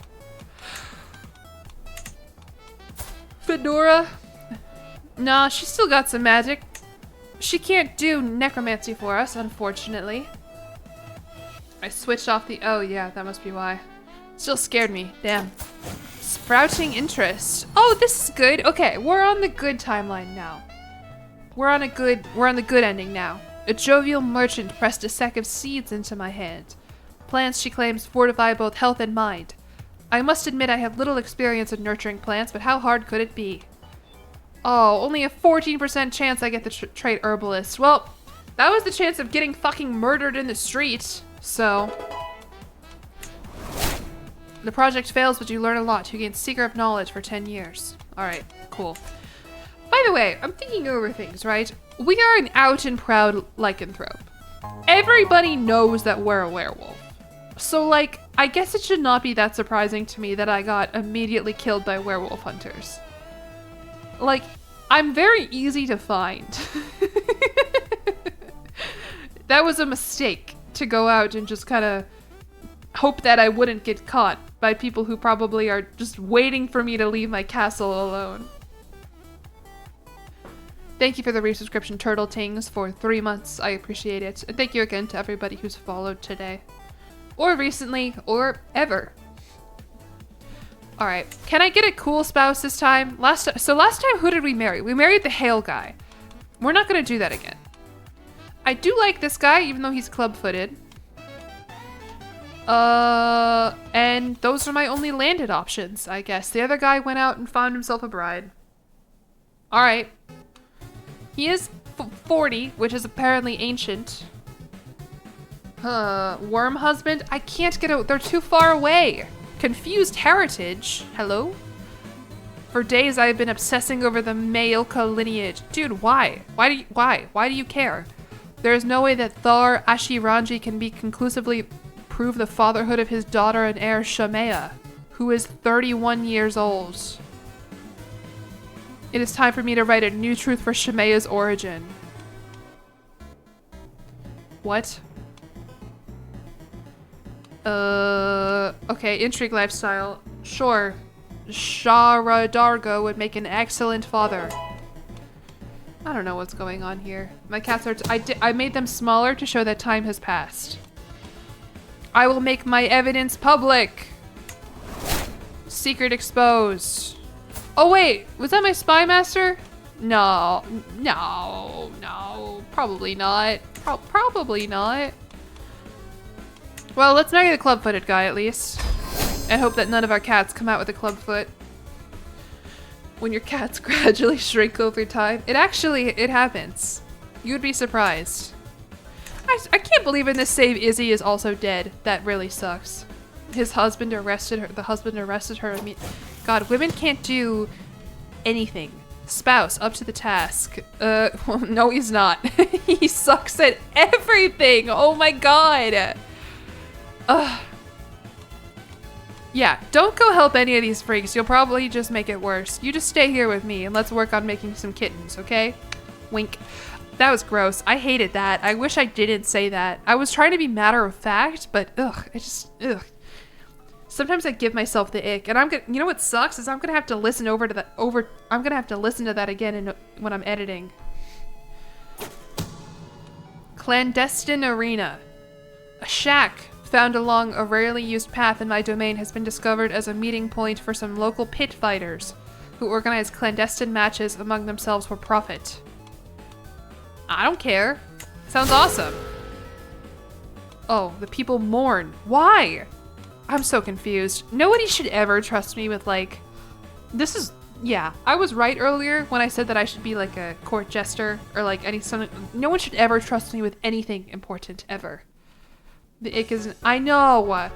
[SPEAKER 1] Fedora? Nah, she's still got some magic. She can't do necromancy for us, unfortunately. I switched off the... Oh, yeah, that must be why. Still scared me. Damn. Sprouting interest. Oh, this is good. Okay, we're on the good timeline now. We're on the good ending now. A jovial merchant pressed a sack of seeds into my hand. Plants, she claims, fortify both health and mind. I must admit I have little experience in nurturing plants, but how hard could it be? Oh, only a 14% chance I get the trait herbalist. Well, that was the chance of getting fucking murdered in the street, so... The project fails, but you learn a lot. You gain Seeker of Knowledge for 10 years. Alright, cool. By the way, I'm thinking over things, right? We are an out and proud lycanthrope. Everybody knows that we're a werewolf. So, like, I guess it should not be that surprising to me that I got immediately killed by werewolf hunters. Like, I'm very easy to find. That was a mistake to go out and just kind of hope that I wouldn't get caught by people who probably are just waiting for me to leave my castle alone. Thank you for the resubscription, Turtle Tings, for 3 months. I appreciate it. And thank you again to everybody who's followed today. Or recently, or ever. Alright, can I get a cool spouse this time? Last time, who did we marry? We married the Hale guy. We're not gonna do that again. I do like this guy, even though he's club-footed. And those are my only landed options, I guess. The other guy went out and found himself a bride. Alright. He is 40, which is apparently ancient. Worm husband? I can't get out. They're too far away. Confused heritage. Hello? For days I have been obsessing over the Mailka lineage. Dude, why? Why do you care? There is no way that Thar Ashiranji can be conclusively prove the fatherhood of his daughter and heir Shamea, who is 31 years old. It is time for me to write a new truth for Shamea's origin. What? Okay, intrigue lifestyle. Sure. Shara Dargo would make an excellent father. I don't know what's going on here. My cats are... I made them smaller to show that time has passed. I will make my evidence public. Secret exposed. Oh wait, was that my spy master? No, probably not. Probably not. Well, let's marry the club-footed guy at least. And hope that none of our cats come out with a club-foot. When your cats gradually shrink over time. It happens. You'd be surprised. I can't believe in this save Izzy is also dead. That really sucks. His husband arrested her. The husband arrested her. I mean, God, women can't do anything. Spouse, up to the task. Well, no, he's not. He sucks at everything. Oh my God. Yeah, don't go help any of these freaks. You'll probably just make it worse. You just stay here with me and let's work on making some kittens, okay? Wink. That was gross. I hated that. I wish I didn't say that. I was trying to be matter of fact, but ugh. Sometimes I give myself the ick, and you know what sucks is I'm gonna have to listen I'm gonna have to listen to that again when I'm editing. Clandestine arena. A shack found along a rarely used path in my domain has been discovered as a meeting point for some local pit fighters who organize clandestine matches among themselves for profit. I don't care. Sounds awesome. Oh, the people mourn. Why? I'm so confused. Nobody should ever trust me with yeah, I was right earlier when I said that I should be like a court jester or like something. No one should ever trust me with anything important ever. The ick isn't, I know.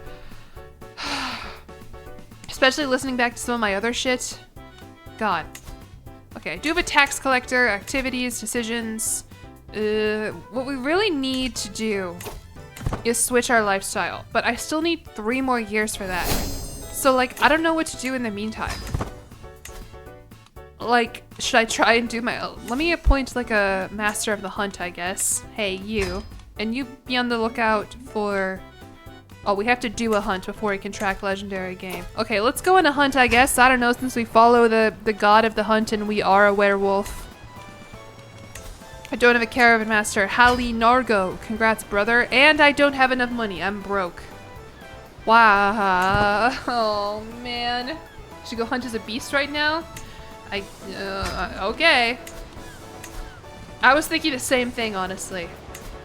[SPEAKER 1] Especially listening back to some of my other shit. God. Okay, I do have a tax collector, activities, decisions. What we really need to do is switch our lifestyle, but I still need 3 more years for that. So like, I don't know what to do in the meantime. Like, should I try and do my... Let me appoint like a master of the hunt, I guess. Hey, you. And you be on the lookout for... Oh, we have to do a hunt before we can track legendary game. Okay, let's go on a hunt, I guess. I don't know, since we follow the god of the hunt and we are a werewolf. I don't have a caravan master. Hallie Nargo. Congrats, brother. And I don't have enough money. I'm broke. Wow. Oh, man. Should go hunt as a beast right now? Okay. I was thinking the same thing, honestly.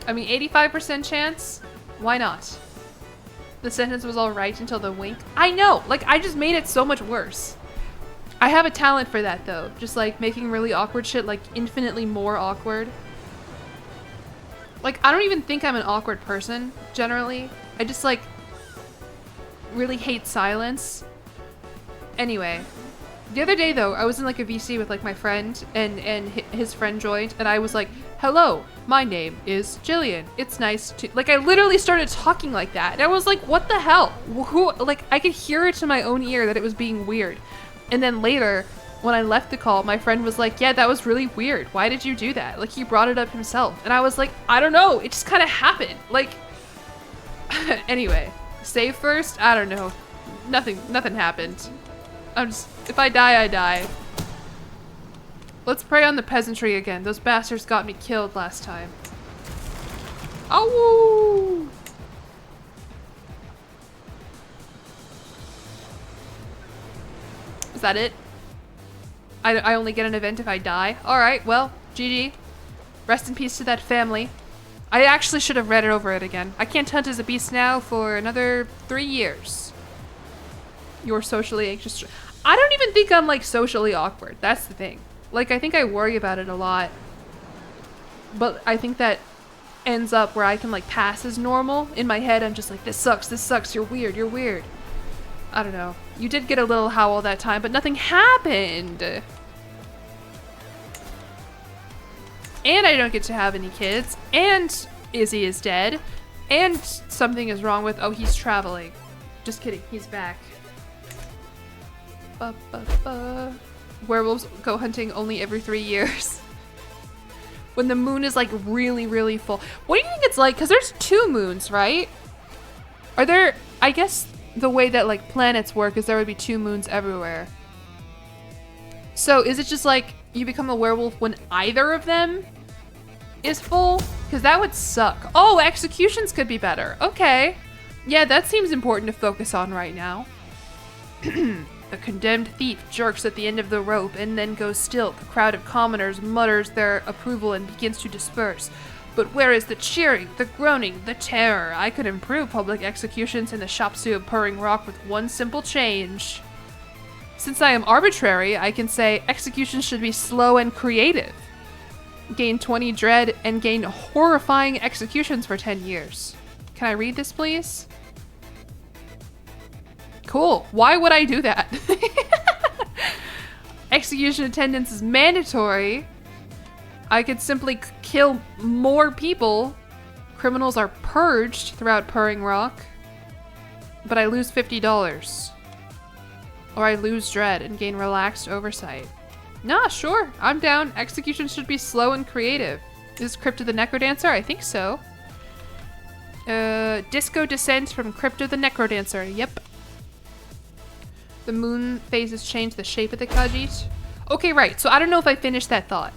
[SPEAKER 1] I mean, 85% chance? Why not? The sentence was all right until the wink. I know! Like, I just made it so much worse. I have a talent for that, though. Just, like, making really awkward shit, like, infinitely more awkward. Like, I don't even think I'm an awkward person, generally. I just, like, really hate silence. Anyway. The other day, though, I was in, like, a VC with, like, my friend, and his friend joined, and I was like, hello, my name is Jillian. It's nice to... Like, I literally started talking like that, and I was like, what the hell? Who... Like, I could hear it to my own ear that it was being weird. And then later, when I left the call, my friend was like, yeah, that was really weird. Why did you do that? Like, he brought it up himself. And I was like, I don't know. It just kind of happened. Like, anyway, save first? I don't know. Nothing happened. I'm just, if I die, I die. Let's prey on the peasantry again. Those bastards got me killed last time. Oh! Is that it? I only get an event if I die? Alright, well, GG. Rest in peace to that family. I actually should have read it over it again. I can't hunt as a beast now for another 3 years. You're socially anxious. I don't even think I'm, like, socially awkward. That's the thing. Like, I think I worry about it a lot. But I think that ends up where I can, like, pass as normal. In my head, I'm just like, this sucks, you're weird, you're weird. I don't know. You did get a little howl that time, but nothing happened. And I don't get to have any kids. And Izzy is dead. And something is wrong with... Oh, he's traveling. Just kidding. He's back. Werewolves go hunting only every 3 years. When the moon is like really, really full. What do you think it's like? Because there's 2 moons, right? Are there... I guess the way that like planets work is there would be 2 moons everywhere. So is it just like you become a werewolf when either of them is full? Because that would suck. Oh, executions could be better. Okay. Yeah, that seems important to focus on right now. The condemned thief jerks at the end of the rope and then goes still. The crowd of commoners mutters their approval and begins to disperse. But where is the cheering, the groaning, the terror? I could improve public executions in the Shopsu of Purring Rock with one simple change. Since I am arbitrary, I can say executions should be slow and creative. Gain 20 dread and gain horrifying executions for 10 years. Can I read this, please? Cool. Why would I do that? Execution attendance is mandatory. I could simply kill more people. Criminals are purged throughout Purring Rock. But I lose $50. Or I lose dread and gain relaxed oversight. Nah, sure. I'm down. Execution should be slow and creative. Is Crypto the Necrodancer? I think so. Disco Descent from Crypto the Necrodancer. Yep. The moon phases change the shape of the Khajiit. Okay, right. So I don't know if I finished that thought.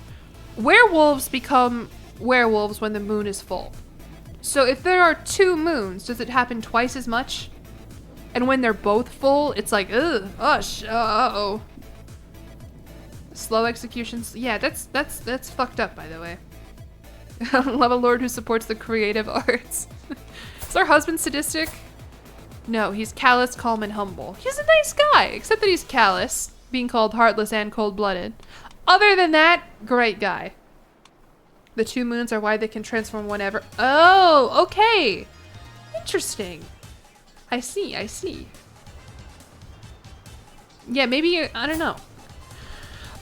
[SPEAKER 1] Werewolves become werewolves when the moon is full. So if there are 2 moons, does it happen twice as much? And when they're both full, it's like, ugh, uh-oh. Slow executions. Yeah, that's fucked up, by the way. Love a lord who supports the creative arts. Is our husband sadistic? No, he's callous, calm, and humble. He's a nice guy, except that he's callous, being called heartless and cold-blooded. Other than that, great guy. The 2 moons are why they can transform whenever. Oh, okay. Interesting. I see, I see. Yeah, maybe, I don't know.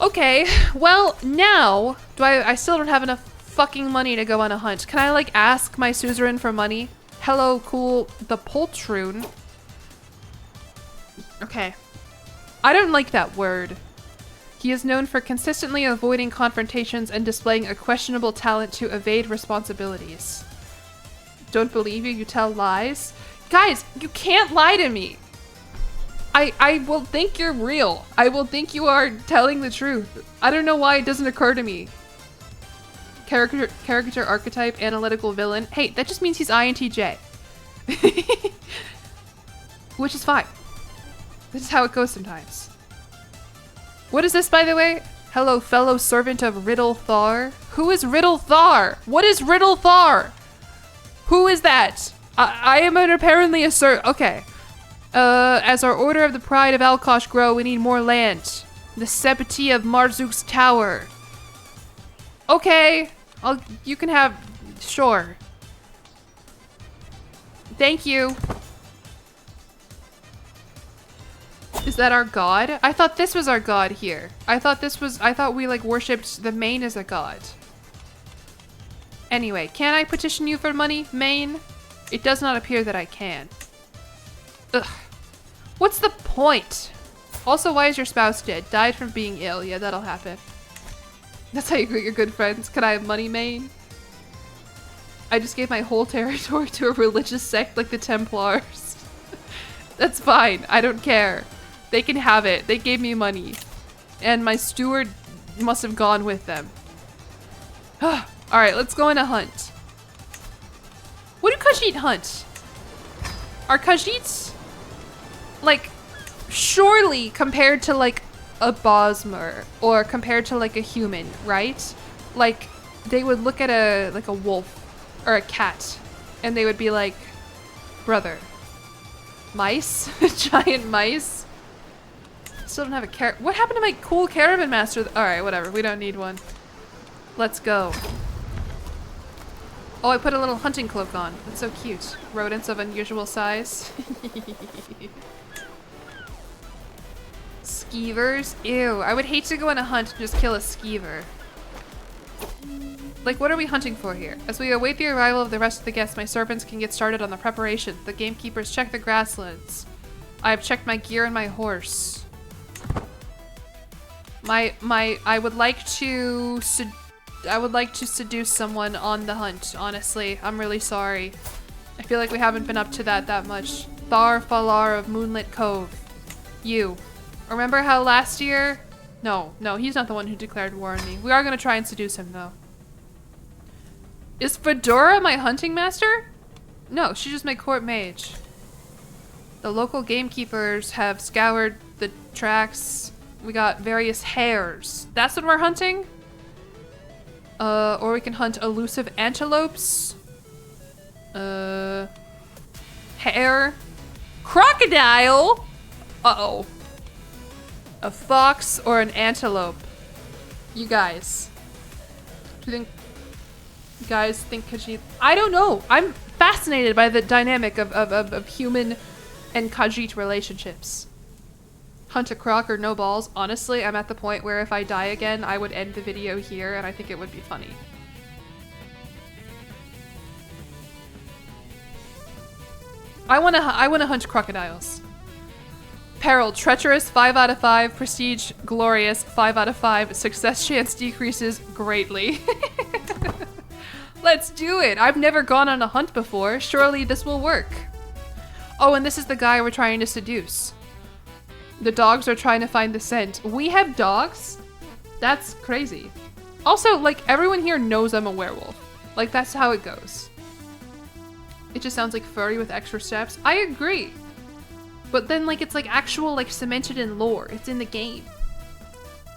[SPEAKER 1] Okay, well, now, I still don't have enough fucking money to go on a hunt. Can I, like, ask my suzerain for money? Hello, cool, the poltroon. Okay. I don't like that word. He is known for consistently avoiding confrontations and displaying a questionable talent to evade responsibilities. Don't believe you, you tell lies? Guys, you can't lie to me! I will think you're real. I will think you are telling the truth. I don't know why it doesn't occur to me. Caricature archetype, analytical villain. Hey, that just means he's INTJ. Which is fine. This is how it goes sometimes. What is this, by the way? Hello, fellow servant of Riddle Thar. Who is Riddle Thar? What is Riddle Thar? Who is that? I am apparently a okay. As our Order of the Pride of Alkosh grow, we need more land. The Sepeti of Marzuk's Tower. Okay. You can have... Sure. Thank you. Is that our god? I thought this was our god here. I thought we like worshipped the main as a god. Anyway, can I petition you for money, main? It does not appear that I can. Ugh. What's the point? Also, why is your spouse dead? Died from being ill. Yeah, that'll happen. That's how you greet your good friends. Can I have money, main? I just gave my whole territory to a religious sect like the Templars. That's fine. I don't care. They can have it. They gave me money. And my steward must have gone with them. Alright, let's go on a hunt. What do Khajiit hunt? Are Khajiits, like, surely compared to like a Bosmer or compared to like a human, right? Like, they would look at a wolf or a cat and they would be like, brother, mice? Giant mice? Still don't have a what happened to my cool caravan master? Alright, whatever, we don't need one. Let's go. Oh, I put a little hunting cloak on. That's so cute. Rodents of unusual size. Skeevers? Ew, I would hate to go on a hunt and just kill a skeever. Like, what are we hunting for here? As we await the arrival of the rest of the guests, my servants can get started on the preparation. The gamekeepers check the grasslands. I have checked my gear and my horse. I would like to seduce someone on the hunt, honestly. I'm really sorry. I feel like we haven't been up to that much. Thar Falar of Moonlit Cove. You. Remember how last year? No, he's not the one who declared war on me. We are gonna try and seduce him, though. Is Fedora my hunting master? No, she's just my court mage. The local gamekeepers have scoured the tracks. We got various hares. That's what we're hunting? Or we can hunt elusive antelopes. Hare. Crocodile? Uh-oh. A fox or an antelope? You guys. Do you guys think Khajiit? I don't know. I'm fascinated by the dynamic of human and Khajiit relationships. Hunt a croc or no balls. Honestly, I'm at the point where if I die again, I would end the video here, and I think it would be funny. I wanna hunt crocodiles. Peril, treacherous, 5 out of 5. Prestige, glorious, 5 out of 5. Success chance decreases greatly. Let's do it! I've never gone on a hunt before. Surely this will work. Oh, and this is the guy we're trying to seduce. The dogs are trying to find the scent. We have dogs? That's crazy. Also, like, everyone here knows I'm a werewolf. Like, that's how it goes. It just sounds like furry with extra steps. I agree. But then, like, it's like actual, like, cemented in lore. It's in the game.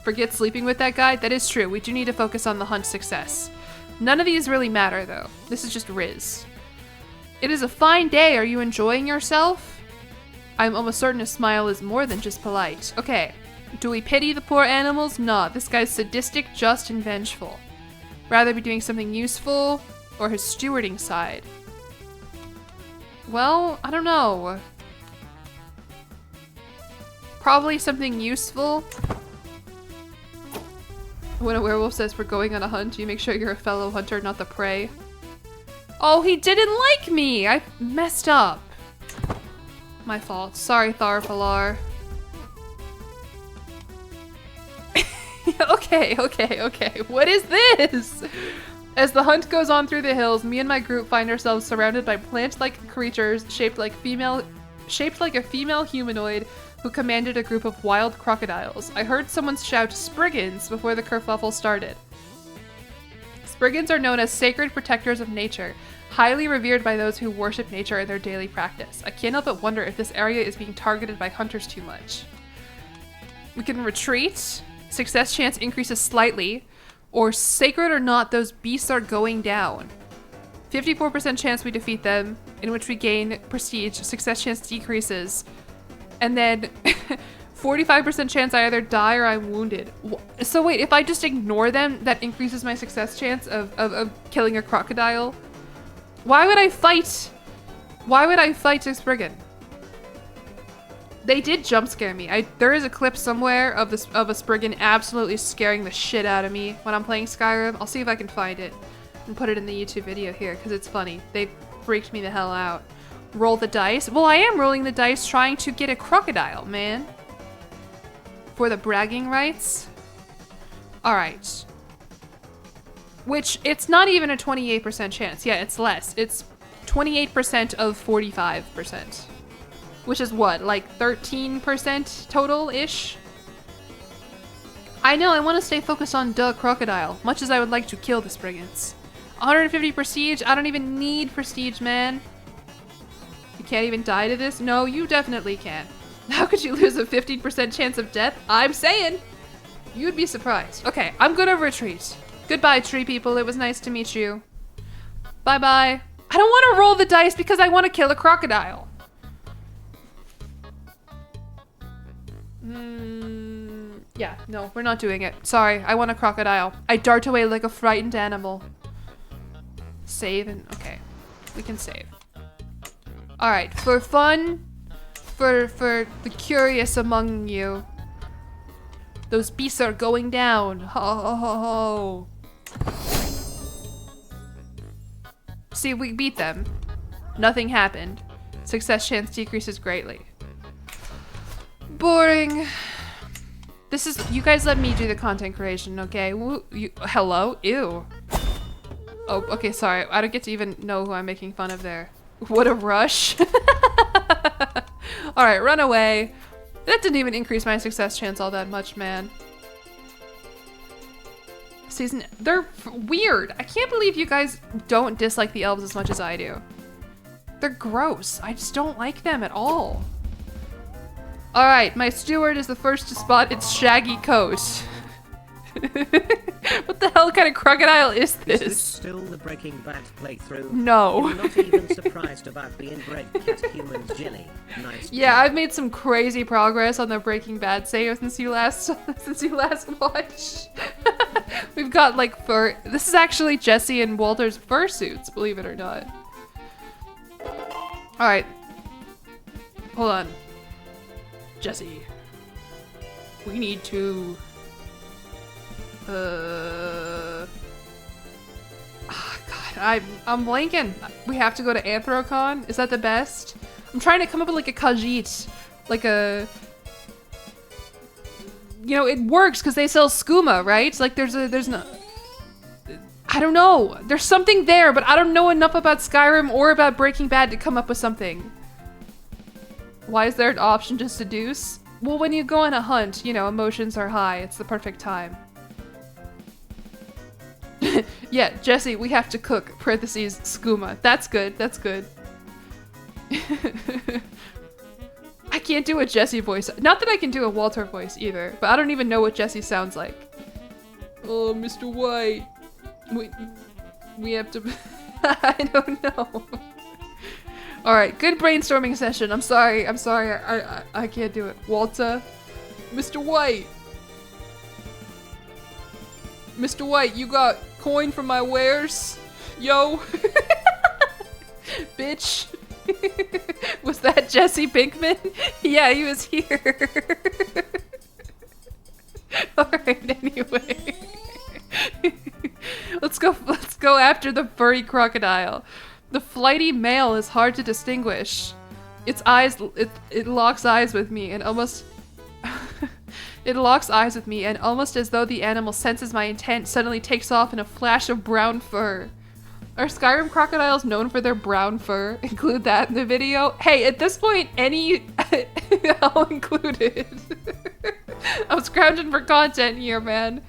[SPEAKER 1] Forget sleeping with that guy? That is true. We do need to focus on the hunt success. None of these really matter, though. This is just Riz. It is a fine day. Are you enjoying yourself? I'm almost certain a smile is more than just polite. Okay. Do we pity the poor animals? Nah, this guy's sadistic, just, and vengeful. Rather be doing something useful, or his stewarding side. Well, I don't know. Probably something useful. When a werewolf says we're going on a hunt, you make sure you're a fellow hunter, not the prey. Oh, he didn't like me! I messed up. My fault. Sorry, Thar Falar. Okay. What is this? As the hunt goes on through the hills, me and my group find ourselves surrounded by plant-like creatures shaped like a female humanoid who commanded a group of wild crocodiles. I heard someone shout Spriggans before the kerfuffle started. Spriggans are known as sacred protectors of nature, highly revered by those who worship nature in their daily practice. I can't help but wonder if this area is being targeted by hunters too much. We can retreat. Success chance increases slightly. Or sacred or not, those beasts are going down. 54% chance we defeat them, in which we gain prestige. Success chance decreases. And then 45% chance I either die or I'm wounded. So wait, if I just ignore them, that increases my success chance of killing a crocodile? Why would I fight? Why would I fight a Spriggan? They did jump scare me. There is a clip somewhere of a Spriggan absolutely scaring the shit out of me when I'm playing Skyrim. I'll see if I can find it and put it in the YouTube video here because it's funny. They freaked me the hell out. Roll the dice. Well, I am rolling the dice trying to get a crocodile, man. For the bragging rights. All right. Which, it's not even a 28% chance. Yeah, it's less. It's 28% of 45%. Which is what, like 13% total-ish? I know, I want to stay focused on duh crocodile, much as I would like to kill the Spriggans. 150 prestige? I don't even need prestige, man. You can't even die to this? No, you definitely can. How could you lose a 15% chance of death? I'm saying! You'd be surprised. Okay, I'm gonna retreat. Goodbye, tree people. It was nice to meet you. Bye-bye. I don't want to roll the dice because I want to kill a crocodile. Yeah, no, we're not doing it. Sorry, I want a crocodile. I dart away like a frightened animal. Save and... okay. We can save. Alright, for fun, for the curious among you, those beasts are going down. Ho ho ho ho. See, we beat them. Nothing happened. Success chance decreases greatly. Boring. This is, you guys let me do the content creation, okay? Hello? Ew. Oh, okay, sorry. I don't get to even know who I'm making fun of there. What a rush. Alright, run away. That didn't even increase my success chance all that much, man. They're weird. I can't believe you guys don't dislike the elves as much as I do. They're gross. I just don't like them at all. Alright, my steward is the first to spot its shaggy coat. What the hell kind of crocodile is this?
[SPEAKER 2] Is this still the Breaking Bad playthrough?
[SPEAKER 1] No.
[SPEAKER 2] You're not even surprised about the inbred cat humans, Jilly. Nice.
[SPEAKER 1] Yeah, I've made some crazy progress on the Breaking Bad save since you last watched. We've got like this is actually Jesse and Walter's fursuits, believe it or not. Alright. Hold on. Jesse. We need to... Oh God, I'm blanking. We have to go to Anthrocon? Is that the best? I'm trying to come up with like a Khajiit. Like a... You know, it works because they sell skooma, right? Like there's no... I don't know. There's something there, but I don't know enough about Skyrim or about Breaking Bad to come up with something. Why is there an option to seduce? Well, when you go on a hunt, you know, emotions are high. It's the perfect time. Yeah, Jesse, we have to cook, parentheses, skooma. That's good, that's good. I can't do a Jesse voice. Not that I can do a Walter voice either, but I don't even know what Jesse sounds like. Oh, Mr. White. We have to... I don't know. Alright, good brainstorming session. I'm sorry, I can't do it. Walter. Mr. White. Mr. White, you got coin for my wares? Yo. Bitch. Was that Jesse Pinkman? Yeah, he was here. Alright, anyway. Let's go after the furry crocodile. The flighty male is hard to distinguish. Its eyes, it locks eyes with me and almost... It locks eyes with me, and almost as though the animal senses my intent, suddenly takes off in a flash of brown fur. Are Skyrim crocodiles known for their brown fur? Include that in the video. Hey, at this point, any... I'll include it. I'm scrounging for content here, man.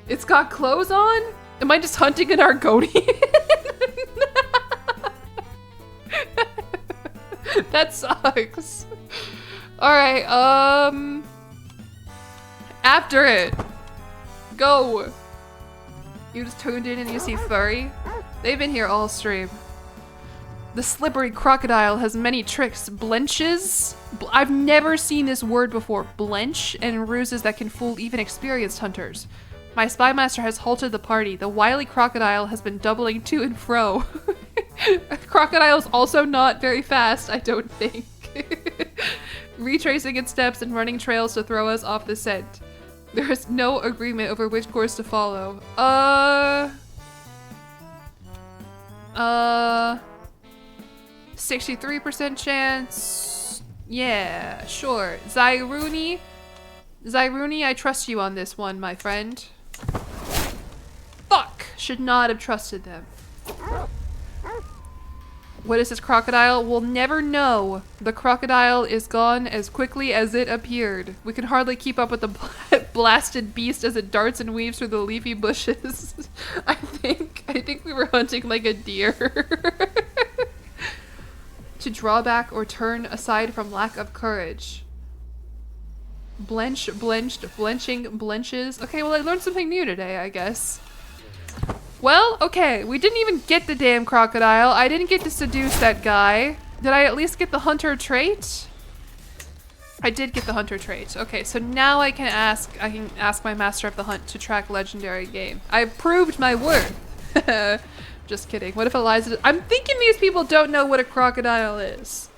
[SPEAKER 1] It's got clothes on? Am I just hunting an Argonian? That sucks. Alright, after it. Go. You just tuned in and you see furry? They've been here all stream. The slippery crocodile has many tricks, blenches. I've never seen this word before. Blench, and ruses that can fool even experienced hunters. My spy master has halted the party. The wily crocodile has been doubling to and fro. Crocodile's also not very fast, I don't think. Retracing its steps and running trails to throw us off the scent. There is no agreement over which course to follow. 63% chance. Yeah, sure. Zyruni, I trust you on this one, my friend. Fuck! Should not have trusted them. What is this crocodile? We'll never know. The crocodile is gone as quickly as it appeared. We can hardly keep up with the blasted beast as it darts and weaves through the leafy bushes. I think we were hunting like a deer. To draw back or turn aside from lack of courage. Blench, blenched, blenching, blenches. Okay, well I learned something new today, I guess. Well, okay, we didn't even get the damn crocodile. I didn't get to seduce that guy. Did I at least get the hunter trait? I did get the hunter trait. Okay, so now I can ask my master of the hunt to track legendary game. I've proved my worth. Just kidding. What if Eliza... I'm thinking these people don't know what a crocodile is.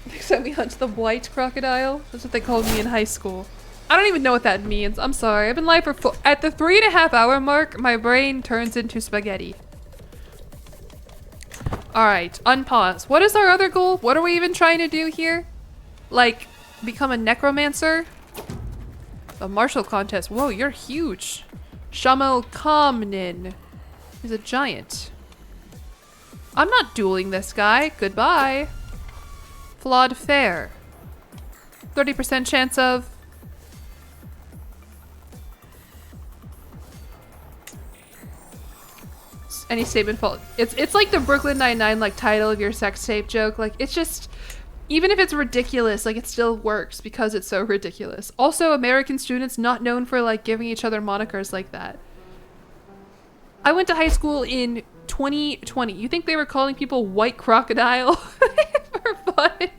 [SPEAKER 1] Next time we hunt the white crocodile. That's what they called me in high school. I don't even know what that means. I'm sorry. I've been live for at the 3.5 hour mark, my brain turns into spaghetti. Alright, unpause. What is our other goal? What are we even trying to do here? Like, become a necromancer? A martial contest. Whoa, you're huge. Shamo Kamnin. He's a giant. I'm not dueling this guy. Goodbye. Flawed fair. 30% chance of... any statement fault. It's like the Brooklyn Nine-Nine like title of your sex tape joke. Like it's just, even if it's ridiculous, like it still works because it's so ridiculous. Also, American students not known for like giving each other monikers like that. I went to high school in 2020. You think they were calling people white crocodile for fun?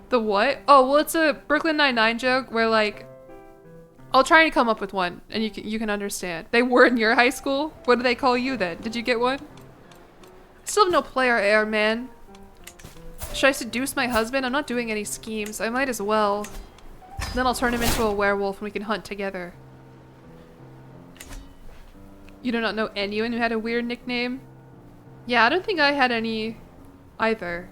[SPEAKER 1] The what? Oh, well, it's a Brooklyn Nine-Nine joke where like, I'll try and come up with one, and you can understand. They were in your high school? What do they call you then? Did you get one? I still have no player air, man. Should I seduce my husband? I'm not doing any schemes. I might as well. Then I'll turn him into a werewolf and we can hunt together. You do not know anyone who had a weird nickname? Yeah, I don't think I had any either.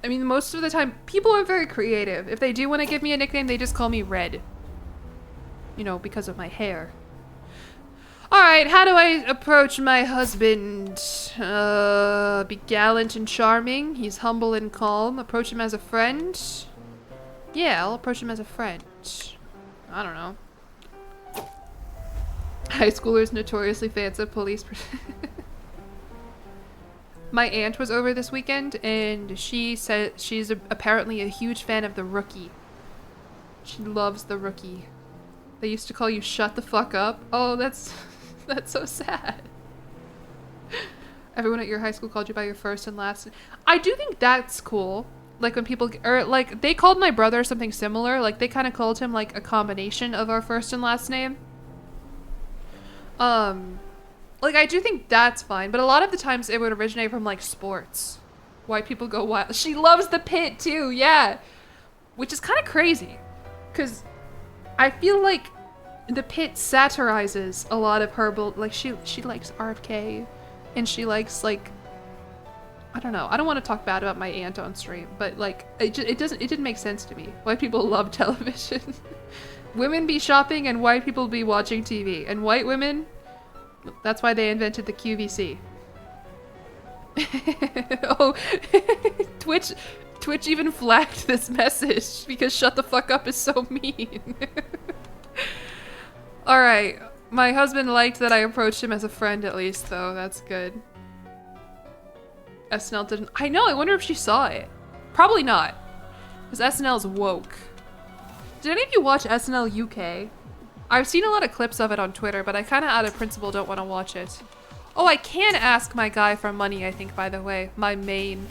[SPEAKER 1] I mean, most of the time, people are very creative. If they do want to give me a nickname, they just call me Red. You know, because of my hair. Alright, how do I approach my husband? Be gallant and charming. He's humble and calm. Approach him as a friend. Yeah, I'll approach him as a friend. I don't know. High schoolers notoriously fans of police. My aunt was over this weekend, and she said she's apparently a huge fan of The Rookie. She loves The Rookie. They used to call you Shut the Fuck Up. Oh, that's so sad. Everyone at your high school called you by your first and last. I do think that's cool. Like when people, or like they called my brother something similar. Like they kind of called him like a combination of our first and last name. Like, I do think that's fine, but a lot of the times it would originate from, like, sports. Why people go wild. She loves the pit, too, yeah! Which is kind of crazy. Because I feel like the pit satirizes a lot of her, like she likes RFK, and she likes like, I don't know. I don't want to talk bad about my aunt on stream, but like it didn't make sense to me. White people love television. Women be shopping and white people be watching TV, and white women, that's why they invented the QVC. Oh, Twitch even flagged this message because shut the fuck up is so mean. Alright, my husband liked that I approached him as a friend at least, though. That's good. SNL didn't. I know, I wonder if she saw it. Probably not. Because SNL's woke. Did any of you watch SNL UK? I've seen a lot of clips of it on Twitter, but I kind of out of principle don't want to watch it. Oh, I can ask my guy for money, I think, by the way. My main.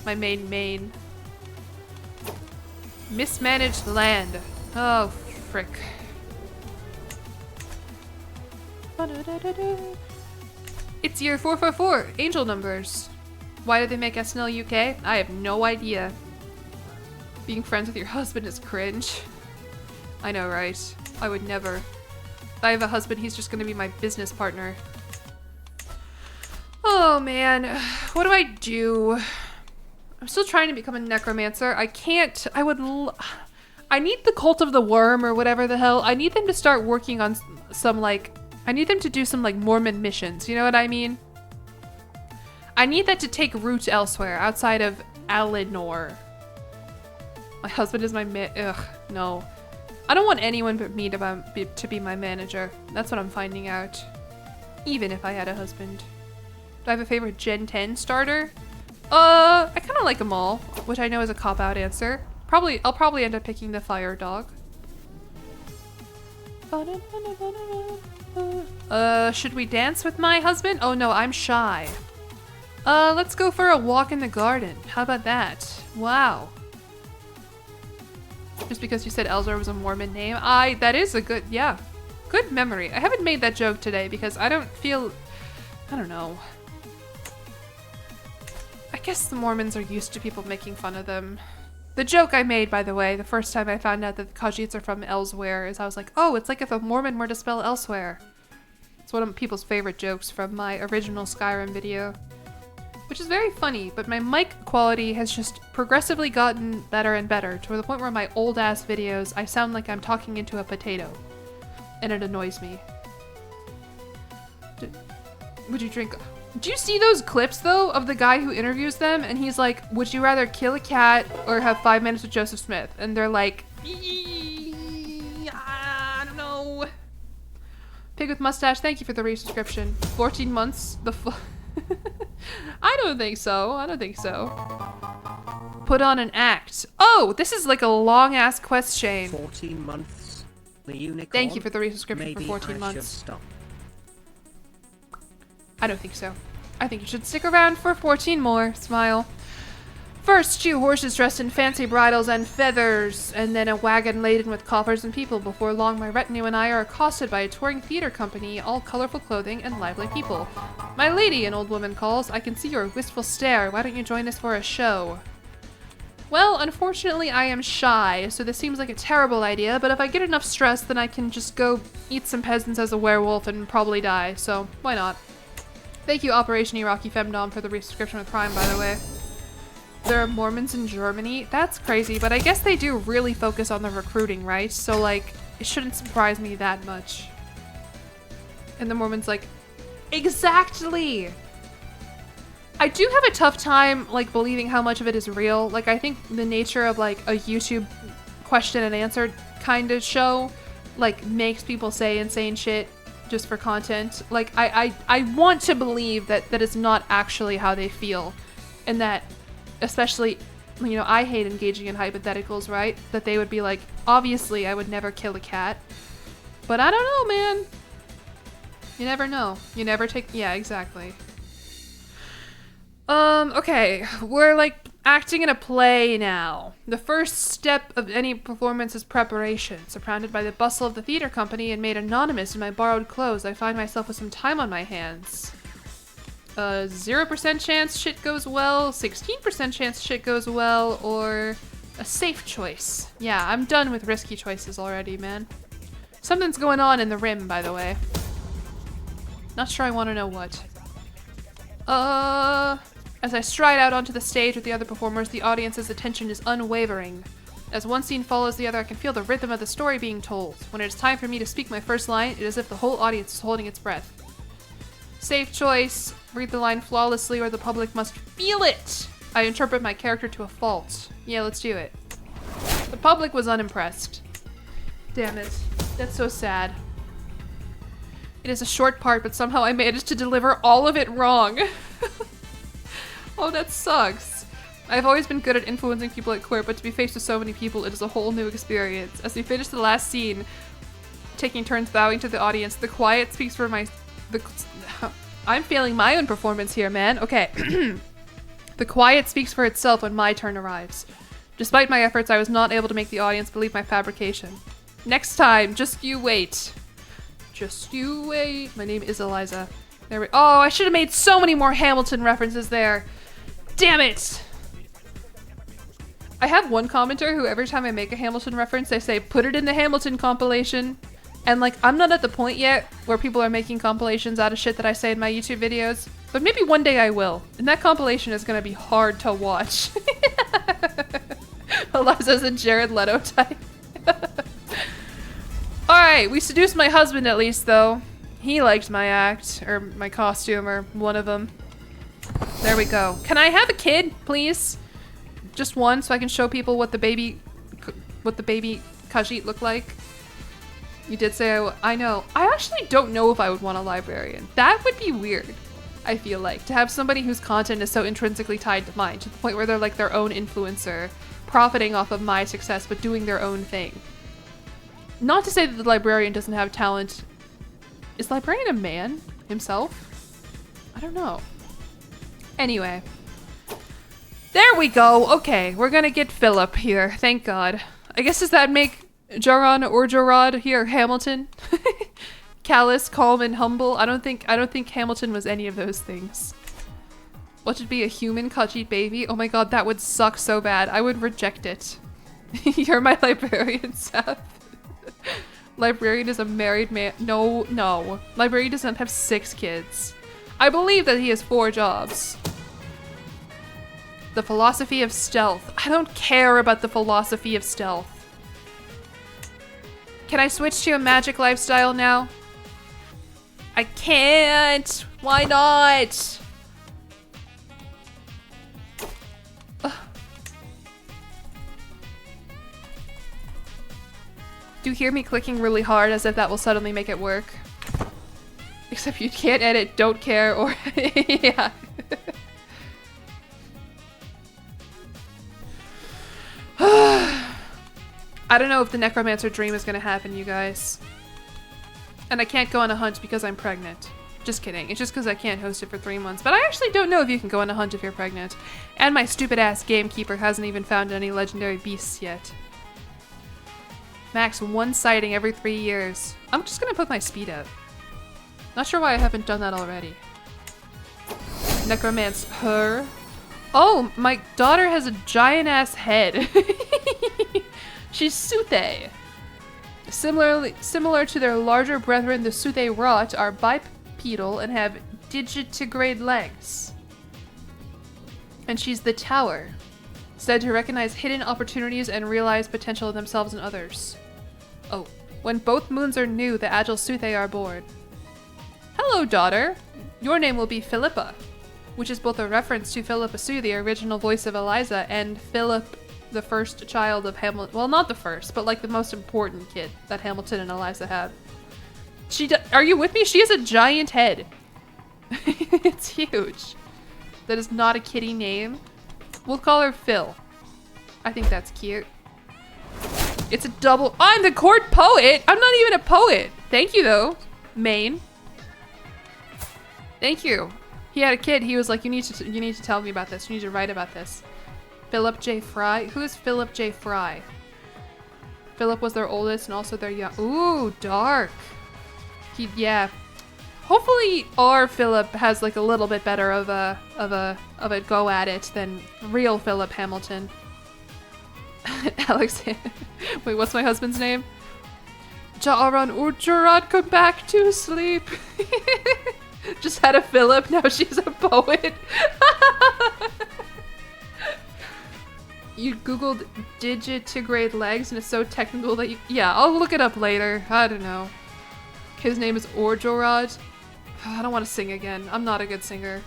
[SPEAKER 1] Mismanaged land. Oh, frick. It's year 444. Angel numbers. Why did they make SNL UK? I have no idea. Being friends with your husband is cringe. I know, right? I would never. If I have a husband, he's just gonna be my business partner. Oh man, what do I do? I'm still trying to become a necromancer. I can't. I need the Cult of the Worm or whatever the hell. I need them to start working on some like. I need them to do some like Mormon missions. You know what I mean? I need that to take root elsewhere outside of Alinor. My husband is my ugh, no. I don't want anyone but me to be my manager. That's what I'm finding out. Even if I had a husband. Do I have a favorite Gen 10 starter? I kind of like them all, which I know is a cop-out answer. I'll probably end up picking the fire dog. Should we dance with my husband? Oh no, I'm shy. Let's go for a walk in the garden. How about that? Wow. Just because you said Elzar was a Mormon name. That is a good, yeah. Good memory. I haven't made that joke today because I don't know. I guess the Mormons are used to people making fun of them. The joke I made, by the way, the first time I found out that the Khajiits are from elsewhere is I was like, oh, it's like if a Mormon were to spell elsewhere. It's one of people's favorite jokes from my original Skyrim video. Which is very funny, but my mic quality has just progressively gotten better and better to the point where my old ass videos, I sound like I'm talking into a potato. And it annoys me. Would you drink? Do you see those clips though of the guy who interviews them and he's like, would you rather kill a cat or have 5 minutes with Joseph Smith? And they're like, I don't know. Pig with mustache, thank you for the resubscription. 14 months? I don't think so. Put on an act. Oh, this is like a long ass quest chain.
[SPEAKER 2] 14 months. The unicorn.
[SPEAKER 1] Thank you for the resubscription
[SPEAKER 2] Maybe
[SPEAKER 1] for 14
[SPEAKER 2] I
[SPEAKER 1] months.
[SPEAKER 2] should stop.
[SPEAKER 1] I don't think so. I think you should stick around for 14 more. Smile. First, 2 horses dressed in fancy bridles and feathers, and then a wagon laden with coffers and people. Before long, my retinue and I are accosted by a touring theater company, all colorful clothing and lively people. My lady, an old woman calls. I can see your wistful stare. Why don't you join us for a show? Well, unfortunately, I am shy, so this seems like a terrible idea, but if I get enough stress, then I can just go eat some peasants as a werewolf and probably die, so why not? Thank you, Operation Iraqi Femdom, for the resubscription with Prime, by the way. There are Mormons in Germany? That's crazy, but I guess they do really focus on the recruiting, right? So, like, it shouldn't surprise me that much. And the Mormon's like, exactly! I do have a tough time, like, believing how much of it is real. Like, I think the nature of, like, a YouTube question and answer kind of show, like, makes people say insane shit just for content. Like, I want to believe that it's not actually how they feel. And that, especially, you know, I hate engaging in hypotheticals, right? That they would be like, obviously I would never kill a cat. But I don't know, man. You never know. You never take, yeah, exactly. Okay, we're like acting in a play now. The first step of any performance is preparation. Surrounded by the bustle of the theater company and made anonymous in my borrowed clothes, I find myself with some time on my hands. 0% chance shit goes well, 16% chance shit goes well, or a safe choice. Yeah, I'm done with risky choices already, man. Something's going on in the rim, by the way. Not sure I want to know what. As I stride out onto the stage with the other performers, the audience's attention is unwavering. As one scene follows the other, I can feel the rhythm of the story being told. When it is time for me to speak my first line, it is as if the whole audience is holding its breath. Safe choice. Read the line flawlessly or the public must feel it. I interpret my character to a fault. Yeah, let's do it. The public was unimpressed. Damn it. That's so sad. It is a short part, but somehow I managed to deliver all of it wrong. Oh, that sucks. I've always been good at influencing people at court, but to be faced with so many people, it is a whole new experience. As we finish the last scene, taking turns bowing to the audience, the quiet speaks for my... I'm failing my own performance here, man. Okay. The quiet speaks for itself when my turn arrives. Despite my efforts, I was not able to make the audience believe my fabrication. Next time, just you wait. Just you wait. My name is Eliza. There we... Oh, I should have made so many more Hamilton references there. Damn it! I have one commenter who every time I make a Hamilton reference, they say, put it in the Hamilton compilation. And like, I'm not at the point yet where people are making compilations out of shit that I say in my YouTube videos. But maybe one day I will. And that compilation is gonna be hard to watch. Eliza's a Jared Leto type. Alright, we seduced my husband at least, though. He liked my act, or my costume, or one of them. There we go. Can I have a kid, please? Just one, so I can show people what the baby Khajiit looked like. You did say I know. I actually don't know if I would want a librarian. That would be weird, I feel like. To have somebody whose content is so intrinsically tied to mine, to the point where they're like their own influencer, profiting off of my success, but doing their own thing. Not to say that the librarian doesn't have talent. Is librarian a man himself? I don't know. Anyway. There we go. Okay, we're gonna get Philip here. Thank God. I guess does that make Jaron or Jorad here Hamilton? Callous, calm, and humble. I don't think Hamilton was any of those things. What should be a human Khajiit baby? Oh my God, that would suck so bad. I would reject it. You're my librarian, Seth. Librarian is a married man. No. Librarian does not have 6 kids. I believe that he has 4 jobs. The philosophy of stealth. I don't care about the philosophy of stealth. Can I switch to a magic lifestyle now? I can't. Why not? Ugh. Do you hear me clicking really hard as if that will suddenly make it work? Except you can't edit, don't care, or yeah. I don't know if the necromancer dream is gonna happen, you guys. And I can't go on a hunt because I'm pregnant. Just kidding. It's just because I can't host it for 3 months. But I actually don't know if you can go on a hunt if you're pregnant. And my stupid ass gamekeeper hasn't even found any legendary beasts yet. Max 1 sighting every 3 years. I'm just gonna put my speed up. Not sure why I haven't done that already. Necromance her. Oh, my daughter has a giant ass head. She's Suthe. Similar to their larger brethren, the Suthe Rot are bipedal and have digitigrade legs. And she's the Tower, said to recognize hidden opportunities and realize potential in themselves and others. Oh, when both moons are new, the agile Suthe are born. Hello, daughter. Your name will be Philippa, which is both a reference to Philippa Sue, the original voice of Eliza, and Philip, the first child of Hamilton. Well, not the first, but like the most important kid that Hamilton and Eliza have. Are you with me? She has a giant head. It's huge. That is not a kitty name. We'll call her Phil. I think that's cute. It's a double. I'm the court poet. I'm not even a poet. Thank you, though, Maine. Thank you. He had a kid. He was like, you need to tell me about this. You need to write about this. Philip J. Fry. Who is Philip J. Fry? Philip was their oldest and also their young. Ooh, dark. Yeah. Hopefully, our Philip has like a little bit better of a go at it than real Philip Hamilton. Alex. Wait, what's my husband's name? Jaran Urjaran, come back to sleep. Just had a Philip, now she's a poet. You googled digitigrade legs and it's so technical that you— yeah, I'll look it up later. I don't know. His name is Orjorad. I don't want to sing again. I'm not a good singer.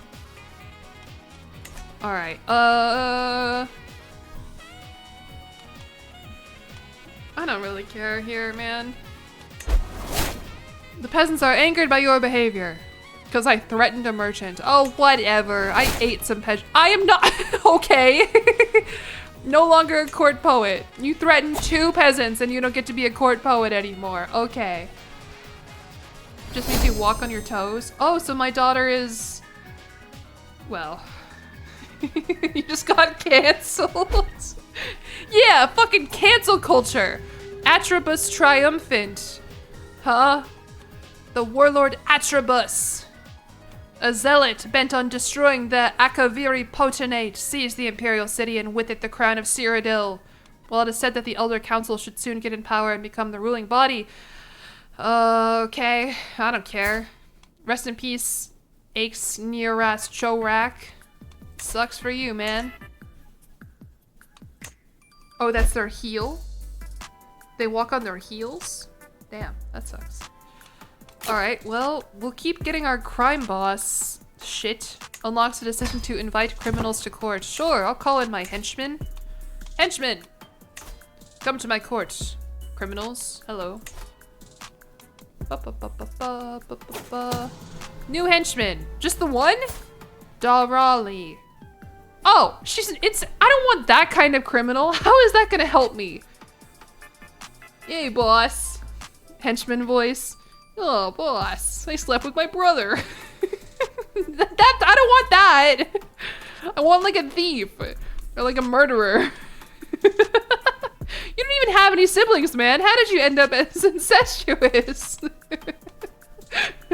[SPEAKER 1] Alright, I don't really care here, man. The peasants are angered by your behavior. Because I threatened a merchant. Oh, whatever. I ate some I am not— okay. No longer a court poet. You threatened 2 peasants and you don't get to be a court poet anymore. Okay. Just means you walk on your toes. Oh, so my daughter is— well. You just got canceled. Yeah, fucking cancel culture. Atribus triumphant. Huh? The warlord Atribus. A zealot bent on destroying the Akaviri Potenate seized the imperial city and with it the crown of Cyrodiil. While it is said that the Elder Council should soon get in power and become the ruling body. Okay, I don't care. Rest in peace, Aix Nearas Chorak. Sucks for you, man. Oh, that's their heel? They walk on their heels? Damn, that sucks. Alright, well, we'll keep getting our crime boss shit. Unlocks a decision to invite criminals to court. Sure, I'll call in my henchmen. Henchmen! Come to my court. Criminals, hello. New henchman. Just the one? Darali. Oh, I don't want that kind of criminal. How is that gonna help me? Yay, boss. Henchman voice. Oh, boss, I slept with my brother. I don't want that. I want like a thief or like a murderer. You don't even have any siblings, man. How did you end up as incestuous?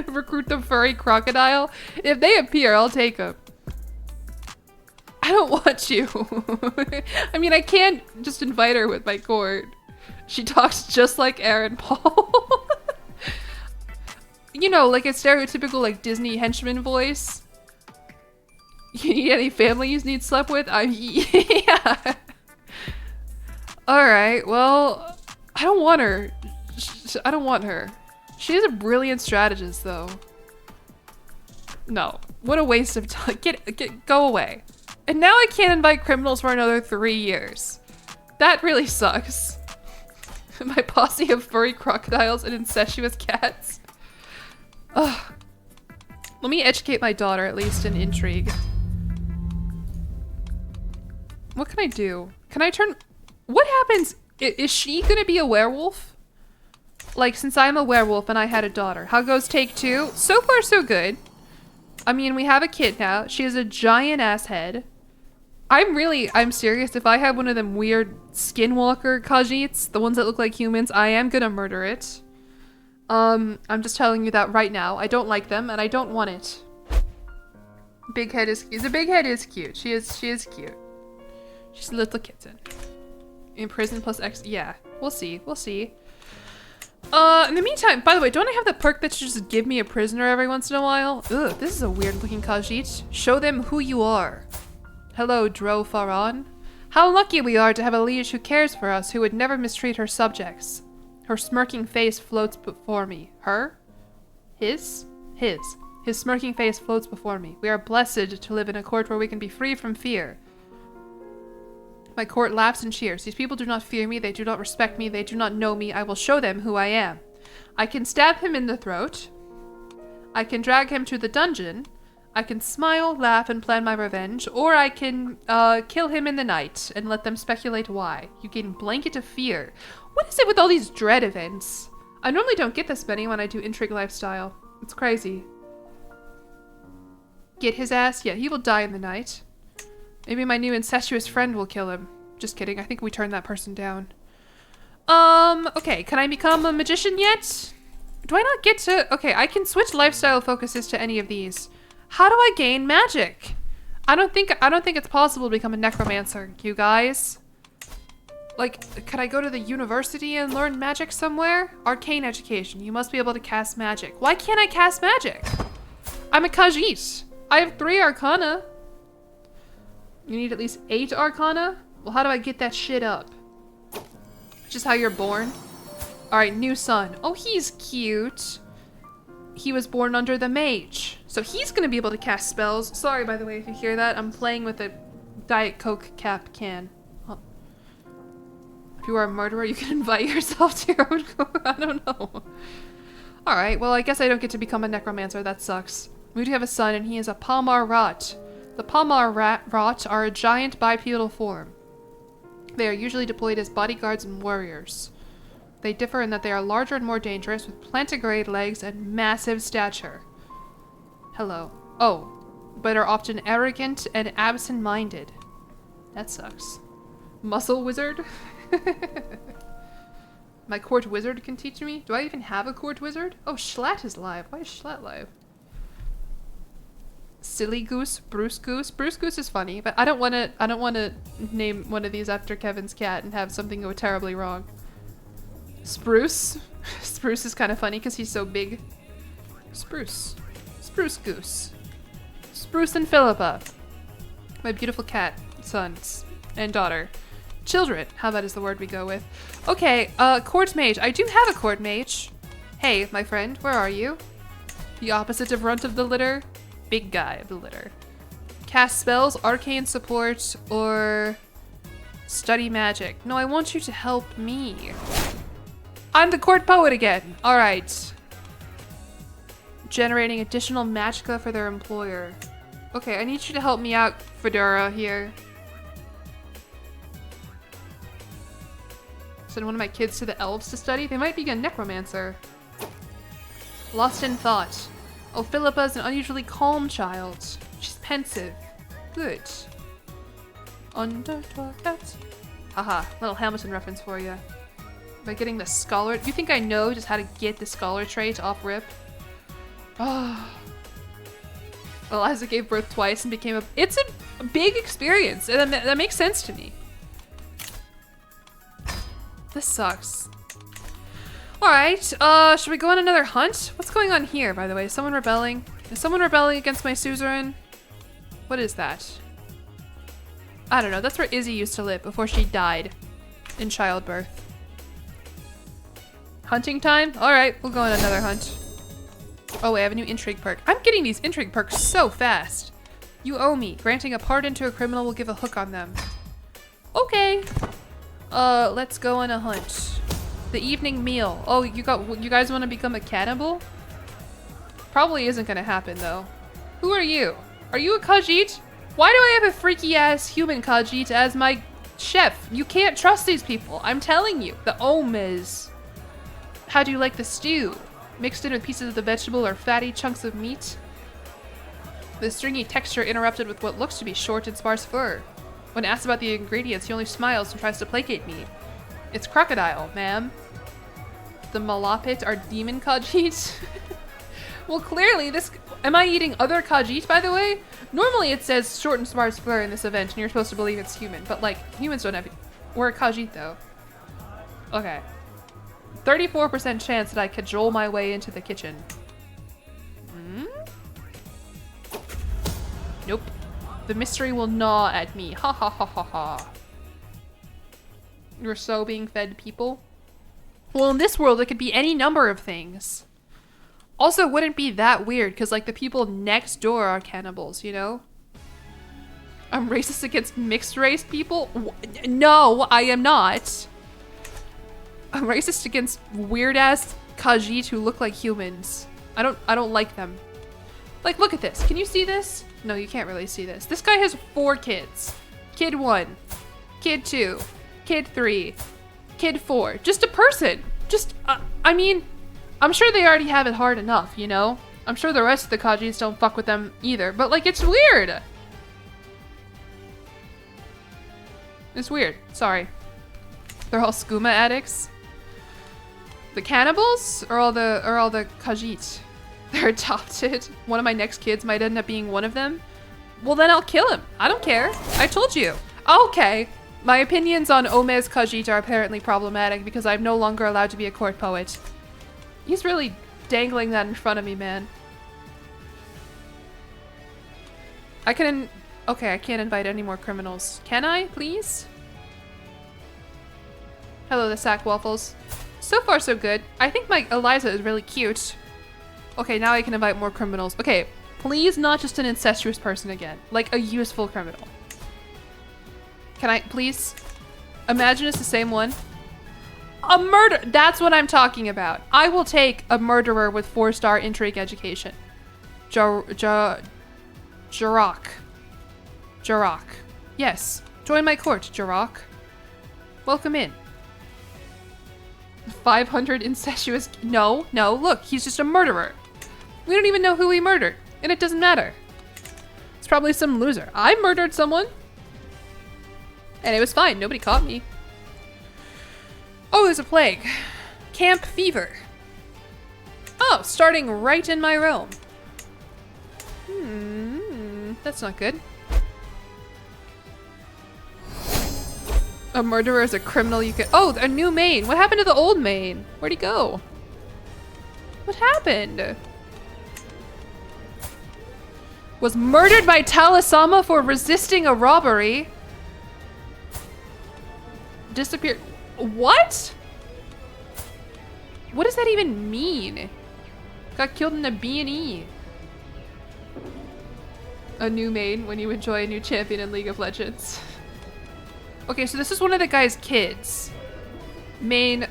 [SPEAKER 1] Recruit the furry crocodile. If they appear, I'll take them. I don't want you. I mean, I can't just invite her with my court. She talks just like Aaron Paul. You know, like a stereotypical like Disney henchman voice. You need any family you need slept with? Yeah. Alright, well, I don't want her. I don't want her. She is a brilliant strategist, though. No. What a waste of time. Go away. And now I can't invite criminals for another 3 years. That really sucks. My posse of furry crocodiles and incestuous cats. Ugh. Let me educate my daughter, at least, in intrigue. What can I do? Can I turn— what happens? Is she gonna be a werewolf? Like, since I'm a werewolf and I had a daughter. How goes take 2? So far, so good. I mean, we have a kid now. She has a giant ass head. I'm serious. If I have one of them weird skinwalker Khajiits, the ones that look like humans, I am gonna murder it. I'm just telling you that right now. I don't like them and I don't want it. Big head is— the big head is cute. She is cute. She's a little kitten. In prison plus X— yeah, we'll see. We'll see. In the meantime, by the way, don't I have the perk that should just give me a prisoner every once in a while? Ugh, this is a weird looking Khajiit. Show them who you are. Hello, Dro Faran. How lucky we are to have a liege who cares for us, who would never mistreat her subjects. Her smirking face floats before me. Her? His? His. His smirking face floats before me. We are blessed to live in a court where we can be free from fear. My court laughs and cheers. These people do not fear me. They do not respect me. They do not know me. I will show them who I am. I can stab him in the throat. I can drag him to the dungeon. I can smile, laugh, and plan my revenge. Or I can kill him in the night and let them speculate why. You gain blanket of fear. What is it with all these dread events? I normally don't get this many when I do intrigue lifestyle. It's crazy. Get his ass? Yeah, he will die in the night. Maybe my new incestuous friend will kill him. Just kidding. I think we turned that person down. Okay. Can I become a magician yet? Do I not get to— okay, I can switch lifestyle focuses to any of these. How do I gain magic? I don't think it's possible to become a necromancer, you guys. Like, could I go to the university and learn magic somewhere? Arcane education. You must be able to cast magic. Why can't I cast magic? I'm a Khajiit. I have 3 arcana. You need at least 8 arcana? Well, how do I get that shit up? Just how you're born? Alright, new son. Oh, he's cute. He was born under the mage. So he's gonna be able to cast spells. Sorry, by the way, if you hear that. I'm playing with a Diet Coke cap can. Oh. If you are a murderer, you can invite yourself to your own Coke. I don't know. Alright, well, I guess I don't get to become a necromancer. That sucks. We do have a son, and he is a Palmar Rot. The Palmar Rot are a giant bipedal form. They are usually deployed as bodyguards and warriors. They differ in that they are larger and more dangerous, with plantigrade legs and massive stature. Hello. Oh, but are often arrogant and absent-minded. That sucks. Muscle wizard? My court wizard can teach me? Do I even have a court wizard? Oh, Schlatt is live. Why is Schlatt live? Silly Goose, Bruce Goose. Bruce Goose is funny, but I don't want to name one of these after Kevin's cat and have something go terribly wrong. Spruce. Spruce is kind of funny because he's so big. Spruce. Spruce Goose. Spruce and Philippa. My beautiful cat, sons, and daughter. Children. How about is the word we go with? Okay, court mage. I do have a court mage. Hey, my friend, where are you? The opposite of runt of the litter. Big guy of the litter. Cast spells, arcane support, or study magic. No, I want you to help me. I'm the court poet again. All right. Generating additional magicka for their employer. Okay, I need you to help me out, Fedora, here. Send one of my kids to the elves to study. They might be a necromancer. Lost in thought. Oh, Philippa's an unusually calm child. She's pensive. Good. Under cat. Haha, little Hamilton reference for you. By getting the scholar. Do you think I know just how to get the scholar trait off rip? Oh. Eliza gave birth twice and became a. It's a big experience, and that makes sense to me. This sucks. Alright, should we go on another hunt? What's going on here, by the way? Is someone rebelling? Is someone rebelling against my suzerain? What is that? I don't know. That's where Izzy used to live before she died in childbirth. Hunting time? Alright, we'll go on another hunt. Oh, wait, I have a new intrigue perk. I'm getting these intrigue perks so fast. You owe me. Granting a pardon to a criminal will give a hook on them. Okay. Let's go on a hunt. The evening meal. Oh, you guys want to become a cannibal? Probably isn't gonna happen though. Who are you? Are you a Khajiit? Why do I have a freaky ass human Khajiit as my chef? You can't trust these people. I'm telling you. The omes. How do you like the stew? Mixed in with pieces of the vegetable or fatty chunks of meat? The stringy texture interrupted with what looks to be short and sparse fur. When asked about the ingredients, he only smiles and tries to placate me. It's crocodile, ma'am. The Malapit are demon Khajiit. Well, clearly this... Am I eating other Khajiit, by the way? Normally it says short and sparse fur in this event, and you're supposed to believe it's human. But, like, humans don't have... We're a Khajiit, though. Okay. 34% chance that I cajole my way into the kitchen. Hmm? Nope. The mystery will gnaw at me. Ha ha ha ha ha. You're so being fed people. Well, in this world, it could be any number of things. Also, wouldn't be that weird, because, like, the people next door are cannibals, you know? I'm racist against mixed-race people? No, I am not. I'm racist against weird-ass Khajiit who look like humans. I don't like them. Like, look at this. Can you see this? No, you can't really see this. This guy has 4 kids. Kid 1. Kid 2. Kid 3. Kid 4. Just a person. Just, I mean, I'm sure they already have it hard enough, you know? I'm sure the rest of the Khajiits don't fuck with them either, but, like, it's weird. It's weird. Sorry. They're all skooma addicts. The cannibals or all the Khajiit? They're adopted. One of my next kids might end up being one of them. Well, then I'll kill him. I don't care. I told you. Okay. My opinions on Omez Khajiit are apparently problematic because I'm no longer allowed to be a court poet. He's really dangling that in front of me, man. Okay, I can't invite any more criminals. Can I, please? Hello, the sack waffles. So far, so good. I think my Eliza is really cute. Okay, now I can invite more criminals. Okay, please not just an incestuous person again. Like, a useful criminal. Can I, please? Imagine it's the same one. A murder! That's what I'm talking about. I will take a murderer with 4-star intrigue education. Jarak. Jarak. Yes. Join my court, Jarak. Welcome in. 500 incestuous... No, look, he's just a murderer. We don't even know who he murdered, and it doesn't matter. It's probably some loser. I murdered someone. And it was fine, nobody caught me. Oh, there's a plague. Camp fever. Oh, starting right in my realm. That's not good. A murderer is a criminal you could— oh, a new main. What happened to the old main? Where'd he go? What happened? Was murdered by Talasama for resisting a robbery. Disappeared. What? What does that even mean? Got killed in a B&E. A new main when you enjoy a new champion in League of Legends. Okay, so this is one of the guy's kids. Main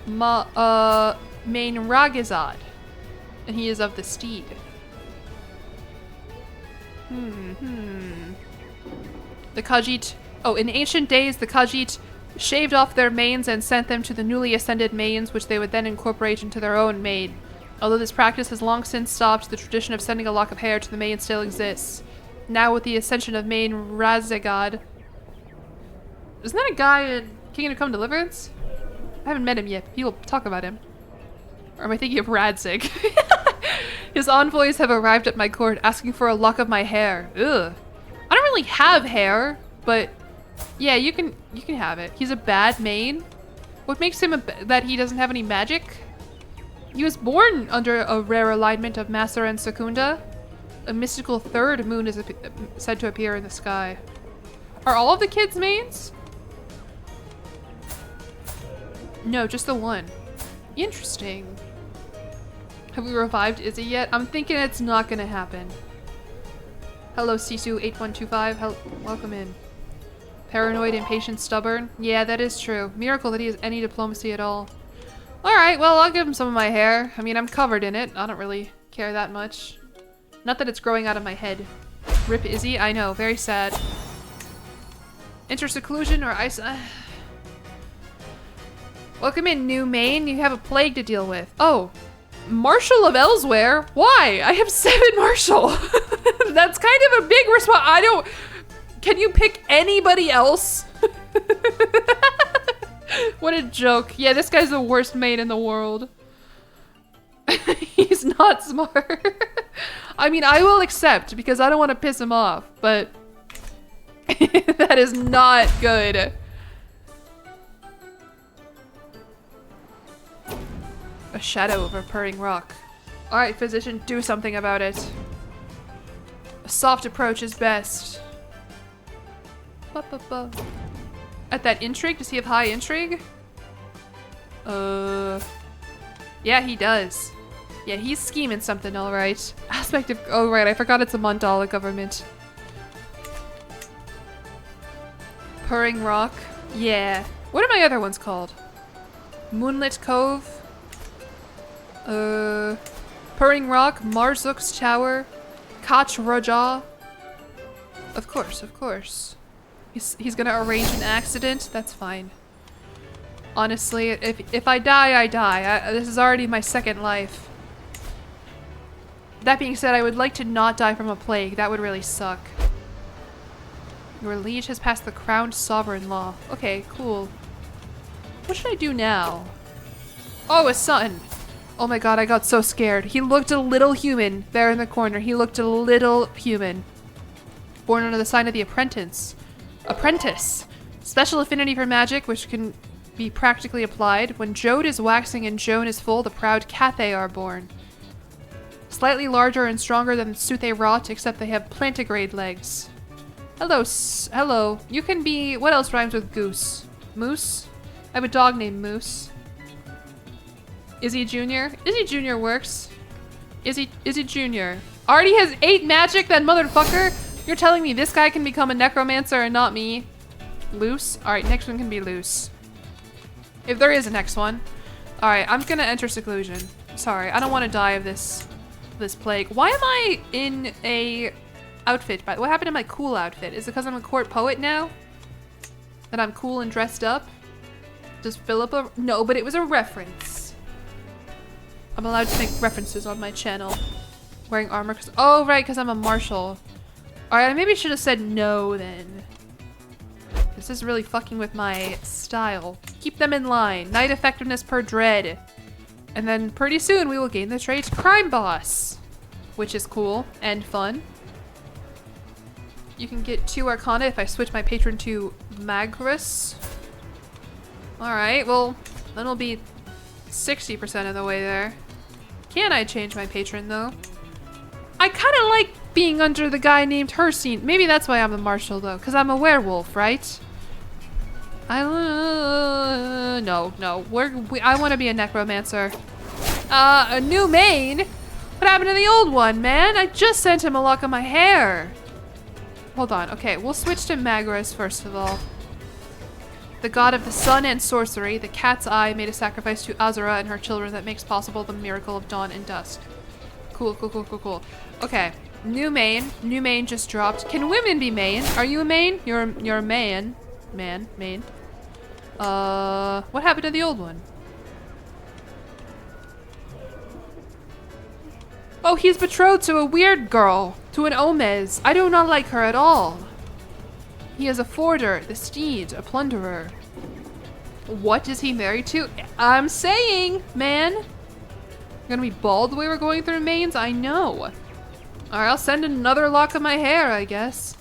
[SPEAKER 1] Ragazad. And he is of the steed. The Khajiit. Oh, in ancient days, the Khajiit shaved off their manes and sent them to the newly ascended mains, which they would then incorporate into their own main. Although this practice has long since stopped, the tradition of sending a lock of hair to the main still exists. Now with the ascension of main Razagad. Isn't that a guy in Kingdom Come Deliverance? I haven't met him yet. People talk about him. Or am I thinking of Radzig? His envoys have arrived at my court asking for a lock of my hair. Ugh. I don't really have hair, but yeah, you can have it. He's a bad main. What makes him that he doesn't have any magic? He was born under a rare alignment of Maser and Secunda. A mystical third moon is said to appear in the sky. Are all of the kids mains? No, just the one. Interesting. Have we revived Izzy yet? I'm thinking it's not gonna happen. Hello, Sisu8125. Welcome in. Paranoid, impatient, stubborn. Yeah, that is true. Miracle that he has any diplomacy at all. Alright, well, I'll give him some of my hair. I mean, I'm covered in it. I don't really care that much. Not that it's growing out of my head. Rip Izzy? I know, very sad. Enter seclusion or ice. Welcome in, new main. You have a plague to deal with. Oh, Marshal of Elsewhere? Why? I have 7 Marshal. That's kind of a big response. I don't... Can you pick anybody else? What a joke. Yeah, this guy's the worst main in the world. He's not smart. I mean, I will accept because I don't want to piss him off, but that is not good. A shadow over purring rock. Alright, physician, do something about it. A soft approach is best. At that intrigue? Does he have high intrigue? Yeah, he does. Yeah, he's scheming something, alright. Aspect of- oh right, I forgot it's a Mandala government. Purring rock? Yeah. What are my other ones called? Moonlit Cove? Purring Rock, Marzuk's Tower, Kach Raja. Of course. He's gonna arrange an accident? That's fine. Honestly, if I die, I die. This is already my second life. That being said, I would like to not die from a plague. That would really suck. Your liege has passed the crowned sovereign law. Okay, cool. What should I do now? Oh, a son! Oh my god, I got so scared. He looked a little human there in the corner. He looked a little human. Born under the sign of the apprentice. Special affinity for magic, which can be practically applied. When Jode is waxing and Joan is full, the proud Cathay are born. Slightly larger and stronger than Suthe Rot, except they have plantigrade legs. Hello, hello. You can be... What else rhymes with goose? Moose? I have a dog named Moose. Izzy Jr.? Izzy Jr. works. Izzy Jr. Already has 8 magic, that motherfucker? You're telling me this guy can become a necromancer and not me? Loose? Alright, next one can be loose. If there is a next one. Alright, I'm gonna enter seclusion. Sorry, I don't want to die of this plague. Why am I in a outfit? What happened to my cool outfit? Is it because I'm a court poet now? That I'm cool and dressed up? Does Philippa? No, but it was a reference. I'm allowed to make references on my channel. Wearing armor. Oh, right, because I'm a marshal. Alright, I maybe should have said no then. This is really fucking with my style. Keep them in line. Night effectiveness per dread. And then pretty soon we will gain the trait Crime Boss. Which is cool and fun. You can get 2 Arcana if I switch my patron to Magrus. Alright, well, then we'll be 60% of the way there. Can I change my patron though? I kind of like being under the guy named Hercene. Maybe that's why I'm the marshal though, because I'm a werewolf, right? No. I want to be a necromancer. A new main? What happened to the old one, man? I just sent him a lock of my hair. Hold on. Okay, we'll switch to Magrus first of all. The god of the sun and sorcery, the cat's eye made a sacrifice to Azura and her children that makes possible the miracle of dawn and dusk. Cool. Okay, new main. New main just dropped. Can women be main? Are you a main? You're a man. Main. What happened to the old one? Oh, he's betrothed to a weird girl. To an Omez. I do not like her at all. He is a forder, the steed, a plunderer. What is he married to? I'm saying, man. You're gonna be bald the way we're going through mains? I know. Alright, I'll send another lock of my hair, I guess.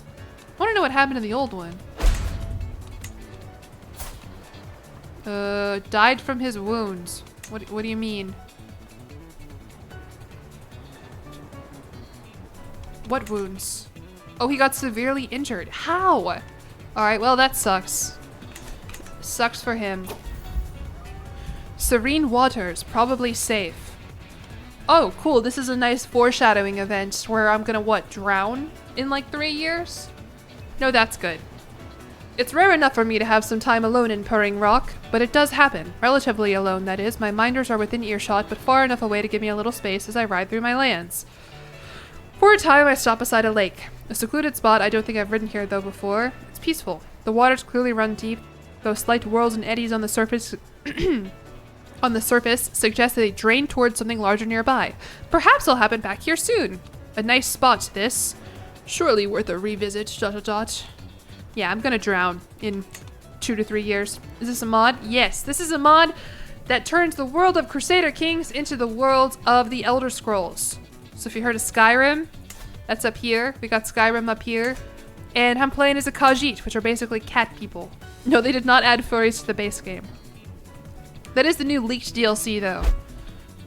[SPEAKER 1] I wanna know what happened to the old one. Died from his wounds. What do you mean? What wounds? Oh, he got severely injured. How? Alright, well, that sucks. Sucks for him. Serene waters, probably safe. Oh, cool. This is a nice foreshadowing event where I'm gonna, what, drown in like 3 years? No, that's good. It's rare enough for me to have some time alone in Purring Rock, but it does happen. Relatively alone, that is. My minders are within earshot, but far enough away to give me a little space as I ride through my lands. For a time, I stop beside a lake. A secluded spot. I don't think I've ridden here, though, before. It's peaceful. The waters clearly run deep, though slight whirls and eddies on the surface suggest that they drain towards something larger nearby. Perhaps I'll happen back here soon. A nice spot, this. Surely worth a revisit, ... Yeah, I'm gonna drown in 2 to 3 years. Is this a mod? Yes, this is a mod that turns the world of Crusader Kings into the world of the Elder Scrolls. So if you heard of Skyrim, that's up here. We got Skyrim up here. And I'm playing as a Khajiit, which are basically cat people. No, they did not add furries to the base game. That is the new leaked DLC, though.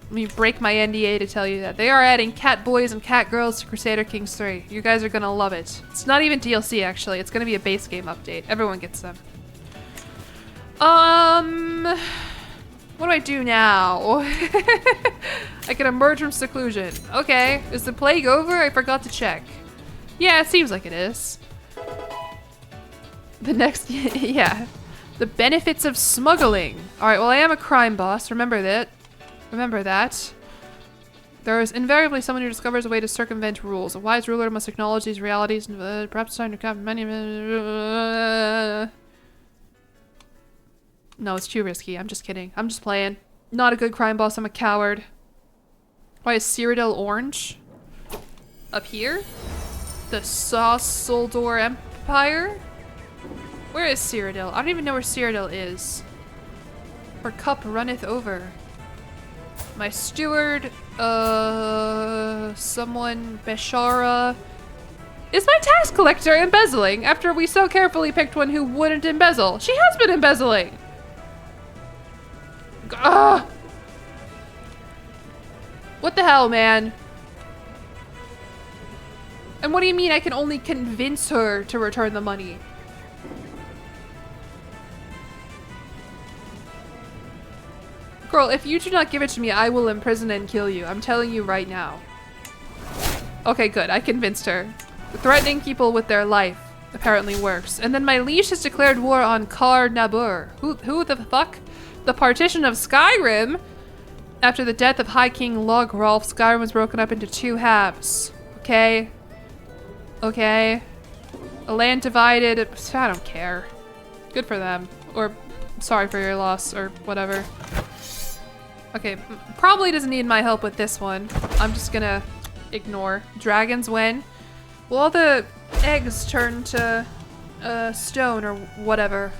[SPEAKER 1] Let me break my NDA to tell you that. They are adding cat boys and cat girls to Crusader Kings 3. You guys are gonna love it. It's not even DLC, actually. It's gonna be a base game update. Everyone gets them. What do I do now? I can emerge from seclusion. Okay. Is the plague over? I forgot to check. Yeah, it seems like it is. The next... yeah. The benefits of smuggling. Alright, well, I am a crime boss. Remember that. Remember that. There is invariably someone who discovers a way to circumvent rules. A wise ruler must acknowledge these realities and perhaps it's time to cap many... No, it's too risky. I'm just kidding. I'm just playing. Not a good crime boss. I'm a coward. Why is Cyrodiil orange? Up here? The Sausoldor Empire? Where is Cyrodiil? I don't even know where Cyrodiil is. Her cup runneth over. My steward, someone, Beshara. Is my tax collector embezzling after we so carefully picked one who wouldn't embezzle? She has been embezzling. Ugh. What the hell, man? And what do you mean I can only convince her to return the money? Girl, if you do not give it to me, I will imprison and kill you. I'm telling you right now. Okay, good. I convinced her. Threatening people with their life apparently works. And then my liege has declared war on Kar Nabur. Who the fuck? The partition of Skyrim? After the death of High King Logrolf, Skyrim was broken up into 2 halves. Okay. Okay. A land divided. I don't care. Good for them. Or sorry for your loss, or whatever. Okay, probably doesn't need my help with this one. I'm just gonna ignore. Dragons win. Will all the eggs turn to stone or whatever?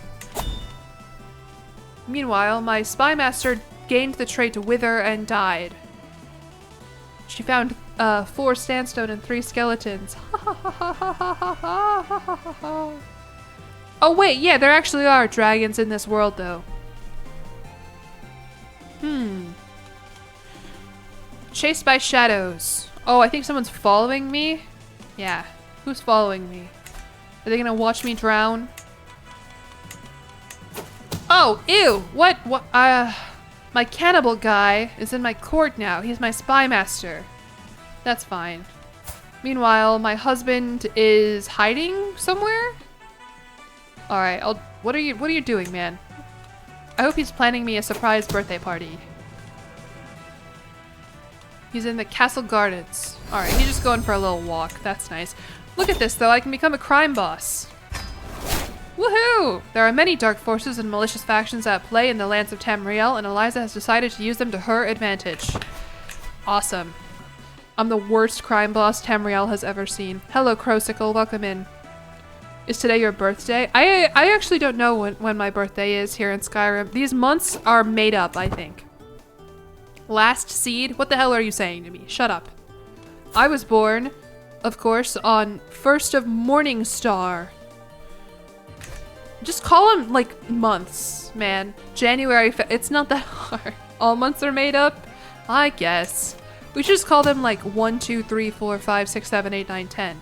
[SPEAKER 1] Meanwhile, my spy master gained the trait to wither and died. She found 4 sandstone and 3 skeletons. Oh wait, yeah, there actually are dragons in this world though. Chased by shadows. Oh, I think someone's following me? Yeah. Who's following me? Are they gonna watch me drown? Oh, ew! What? My cannibal guy is in my court now. He's my spy master. That's fine. Meanwhile, my husband is hiding somewhere? Alright, what are you doing, man? I hope he's planning me a surprise birthday party. He's in the castle gardens. Alright, he's just going for a little walk. That's nice. Look at this, though. I can become a crime boss. Woohoo! There are many dark forces and malicious factions at play in the lands of Tamriel, and Eliza has decided to use them to her advantage. Awesome. I'm the worst crime boss Tamriel has ever seen. Hello, Crowsicle. Welcome in. Is today your birthday? I actually don't know when my birthday is here in Skyrim. These months are made up, I think. Last seed? What the hell are you saying to me? Shut up. I was born, of course, on 1st of Morningstar. Just call them, like, months, man. January, it's not that hard. All months are made up? I guess. We should just call them, like, 1, 2, 3, 4, 5, 6, 7, 8, 9, 10.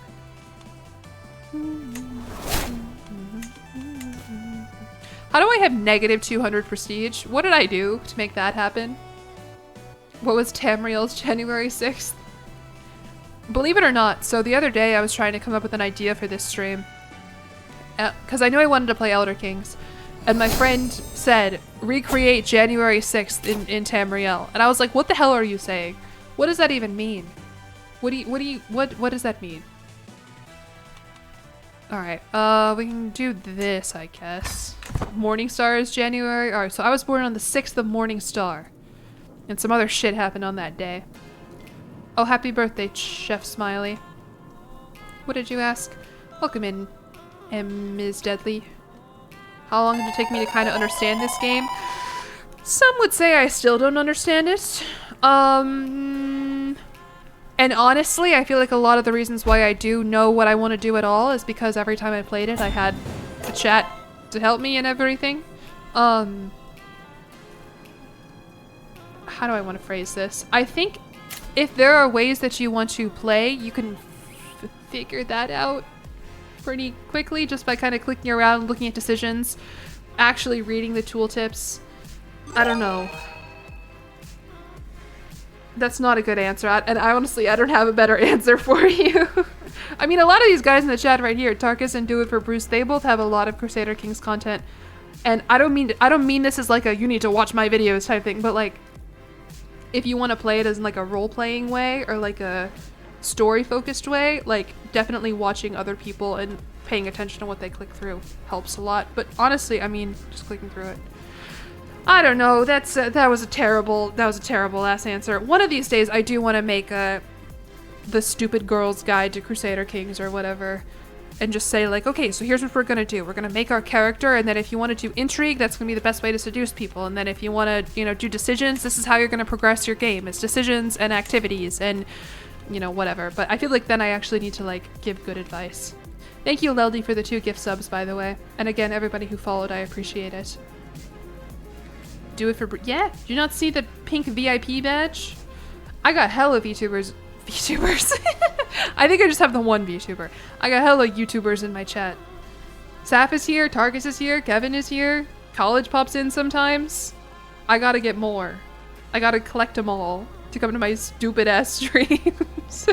[SPEAKER 1] How do I have negative 200 prestige? What did I do to make that happen? What was Tamriel's January 6th? Believe it or not, so the other day I was trying to come up with an idea for this stream. Because I knew I wanted to play Elder Kings. And my friend said, recreate January 6th in Tamriel. And I was like, what the hell are you saying? What does that even mean? What does that mean? Alright, we can do this, I guess. Morningstar is January. Alright, so I was born on the 6th of Morningstar. And some other shit happened on that day. Oh, happy birthday, Chef Smiley. What did you ask? Welcome in, Ms. Deadly. How long did it take me to kind of understand this game? Some would say I still don't understand it. And honestly, I feel like a lot of the reasons why I do know what I want to do at all is because every time I played it, I had a chat to help me and everything. How do I want to phrase this? I think if there are ways that you want to play, you can figure that out pretty quickly just by kind of clicking around, looking at decisions, actually reading the tooltips. I don't know. That's not a good answer, and I honestly, I don't have a better answer for you. I mean, a lot of these guys in the chat right here, Tarkus and Do It for Bruce, they both have a lot of Crusader Kings content, and I don't mean this as like a you need to watch my videos type thing, but like, if you want to play it as in like a role-playing way or like a story-focused way, like definitely watching other people and paying attention to what they click through helps a lot. But honestly, I mean, just clicking through it. I don't know. That was a terrible ass answer. One of these days, I do want to make the stupid girl's guide to Crusader Kings or whatever, and just say like, okay, so here's what we're gonna do. We're gonna make our character, and then if you want to do intrigue, that's gonna be the best way to seduce people. And then if you want to, do decisions, this is how you're gonna progress your game. It's decisions and activities and you know, whatever. But I feel like then I actually need to like give good advice. Thank you, Leldy, for the 2 gift subs, by the way. And again, everybody who followed, I appreciate it. Do it for... Yeah! Do you not see the pink VIP badge? I got hella VTubers. VTubers? I think I just have the one VTuber. I got hella YouTubers in my chat. Saf is here, Targus is here, Kevin is here. College pops in sometimes. I gotta get more. I gotta collect them all to come to my stupid ass streams.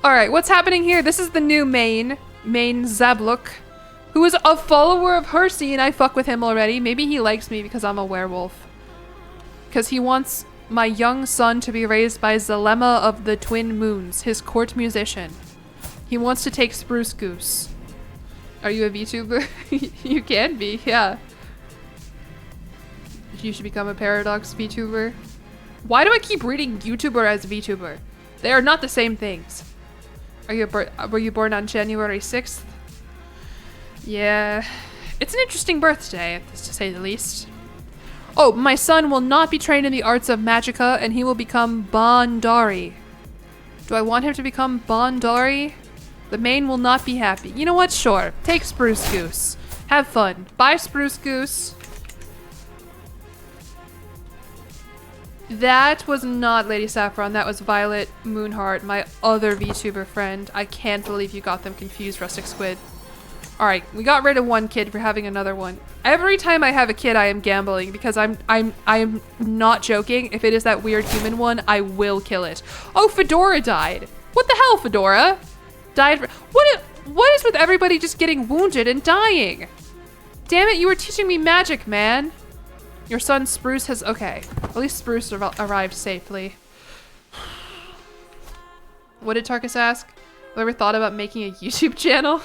[SPEAKER 1] Alright, what's happening here? This is the new main Zabluk, who is a follower of Hersey, and I fuck with him already. Maybe he likes me because I'm a werewolf. Because he wants my young son to be raised by Zalema of the Twin Moons, his court musician. He wants to take Spruce Goose. Are you a VTuber? You can be, yeah. You should become a Paradox VTuber. Why do I keep reading YouTuber as VTuber? They are not the same things. Were you born on January 6th? Yeah. It's an interesting birthday, to say the least. Oh, my son will not be trained in the arts of Magicka, and he will become Bondari. Do I want him to become Bondari? The main will not be happy. You know what? Sure. Take Spruce Goose. Have fun. Bye, Spruce Goose. That was not Lady Saffron. That was Violet Moonheart, my other VTuber friend. I can't believe you got them confused, Rustic Squid. Alright, we got rid of one kid for having another one. Every time I have a kid, I am gambling because I'm not joking. If it is that weird human one, I will kill it. Oh, Fedora died. What the hell, Fedora? Died for... What is with everybody just getting wounded and dying? Damn it, you were teaching me magic, man. Your son Spruce has... Okay. At least Spruce arrived safely. What did Tarkus ask? Have you ever thought about making a YouTube channel?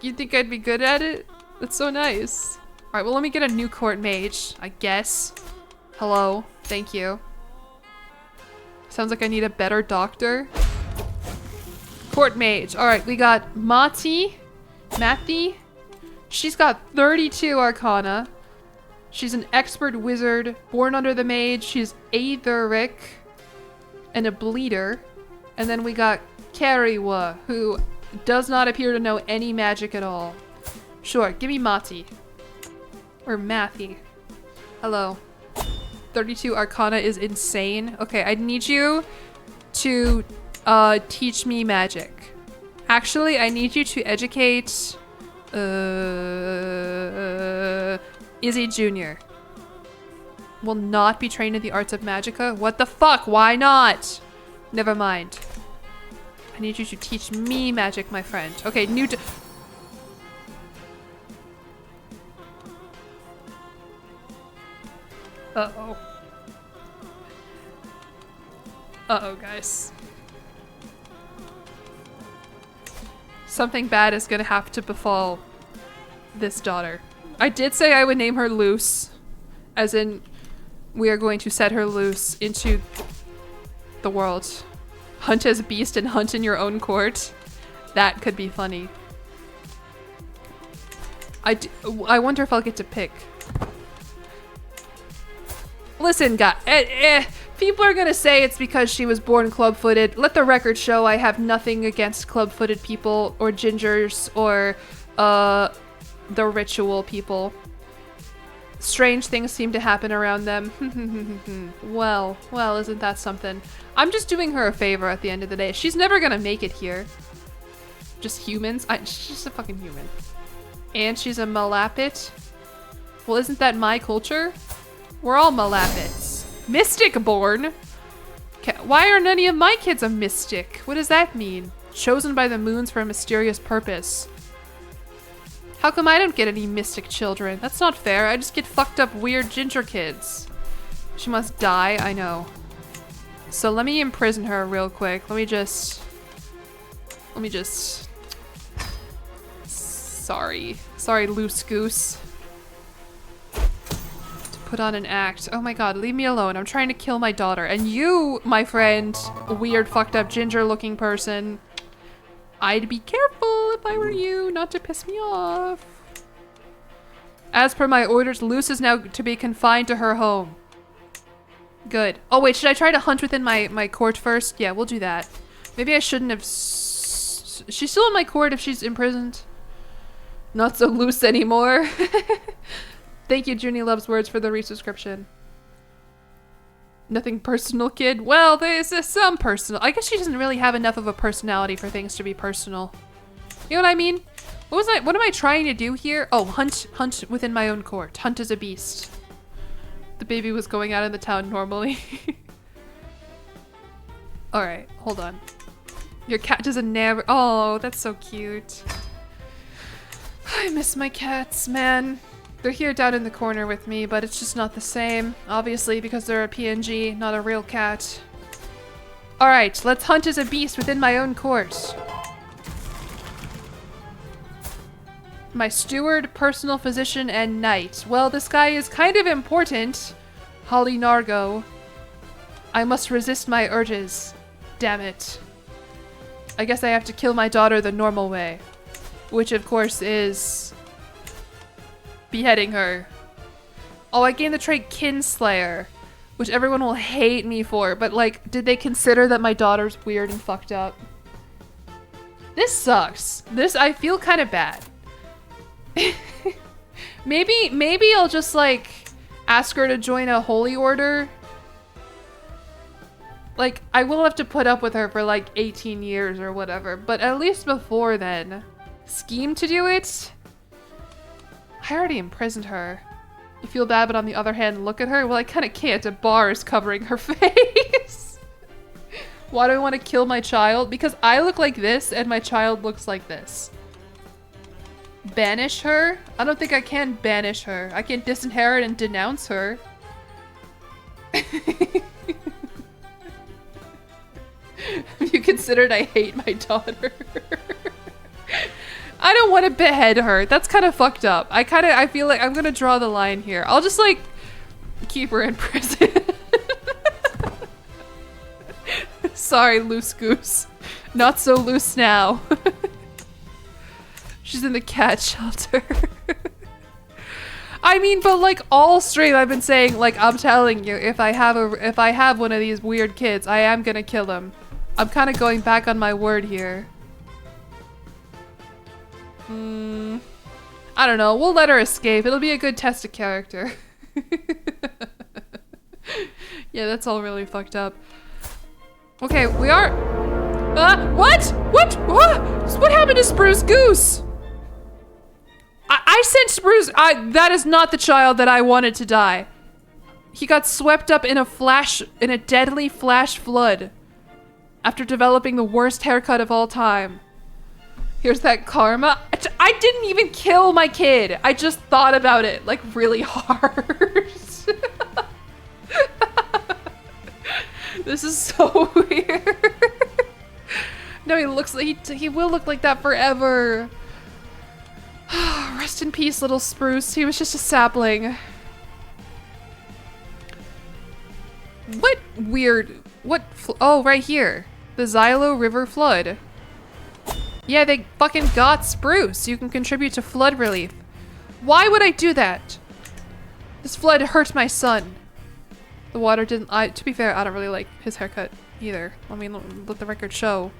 [SPEAKER 1] You think I'd be good at it? That's so nice. Alright, well let me get a new court mage, I guess. Hello. Thank you. Sounds like I need a better doctor. Court mage. Alright, we got Matty. She's got 32 arcana. She's an expert wizard, born under the mage. She's Aetheric and a bleeder. And then we got Kariwa, who does not appear to know any magic at all. Sure, give me Mati. Or Mathy. Hello. 32 arcana is insane. Okay, I need you to teach me magic. Actually, I need you to educate Izzy Jr. Will not be trained in the arts of Magicka. What the fuck? Why not? Never mind. I need you to teach me magic, my friend. Okay, Uh-oh. Uh-oh, guys. Something bad is gonna have to befall this daughter. I did say I would name her Loose, as in we are going to set her loose into the world. Hunt as a beast and hunt in your own court. That could be funny. I wonder if I'll get to pick. Listen, guys. People are gonna say it's because she was born club-footed. Let the record show I have nothing against club-footed people or gingers or the ritual people. Strange things seem to happen around them. Well, isn't that something? I'm just doing her a favor at the end of the day. She's never gonna make it here. Just humans? She's just a fucking human. And she's a Malapit? Well, isn't that my culture? We're all Malapits. Mystic born? Why aren't any of my kids a mystic? What does that mean? Chosen by the moons for a mysterious purpose. How come I don't get any mystic children? That's not fair. I just get fucked up weird ginger kids. She must die, I know. So let me imprison her real quick. Let me just... Sorry, loose goose. To put on an act. Oh my god, leave me alone. I'm trying to kill my daughter. And you, my friend, weird fucked up ginger looking person, I'd be careful if I were you, not to piss me off. As per my orders, Luce is now to be confined to her home. Good. Oh wait, should I try to hunt within my court first? Yeah, we'll do that. Maybe I shouldn't have... She's still in my court if she's imprisoned. Not so loose anymore. Thank you, Junie Loves Words, for the resubscription. Nothing personal, kid. Well, there's some personal. I guess she doesn't really have enough of a personality for things to be personal. You know what I mean? What am I trying to do here? Oh, hunt within my own court. Hunt as a beast. The baby was going out in the town normally. Alright, hold on. Your cat doesn't never- Oh, that's so cute. I miss my cats, man. They're here down in the corner with me, but it's just not the same. Obviously, because they're a PNG, not a real cat. Alright, let's hunt as a beast within my own court. My steward, personal physician, and knight. Well, this guy is kind of important. Holly Nargo. I must resist my urges. Damn it. I guess I have to kill my daughter the normal way. Which, of course, is... beheading her. Oh, I gained the trait Kinslayer. Which everyone will hate me for. But, like, did they consider that my daughter's weird and fucked up? This sucks. I feel kind of bad. maybe I'll just like ask her to join a holy order. Like, I will have to put up with her for like 18 years or whatever, but at least before then. Scheme to do it? I already imprisoned her. You feel bad, but on the other hand, look at her. Well, I kind of can't. A bar is covering her face. Why do I want to kill my child? Because I look like this and my child looks like this. Banish her? I don't think I can banish her. I can disinherit and denounce her. Have you considered I hate my daughter? I don't want to behead her. That's kind of fucked up. I feel like I'm gonna draw the line here. I'll just like keep her in prison. Sorry, loose goose. Not so loose now. She's in the cat shelter. I mean, but like all straight, I've been saying, like, I'm telling you, if I have one of these weird kids, I am gonna kill him. I'm kind of going back on my word here. I don't know. We'll let her escape. It'll be a good test of character. Yeah, that's all really fucked up. Okay, we are... What? What happened to Spruce Goose? I sent Spruce... that is not the child that I wanted to die. He got swept up in a deadly flash flood after developing the worst haircut of all time. Here's that karma. I didn't even kill my kid. I just thought about it, like, really hard. This is so weird. No, he looks like he will look like that forever. Rest in peace, little Spruce. He was just a sapling. What weird... oh, right here. The Xylo River Flood. Yeah, they fucking got Spruce. You can contribute to flood relief. Why would I do that? This flood hurt my son. The water didn't... to be fair, I don't really like his haircut either. I mean, let the record show.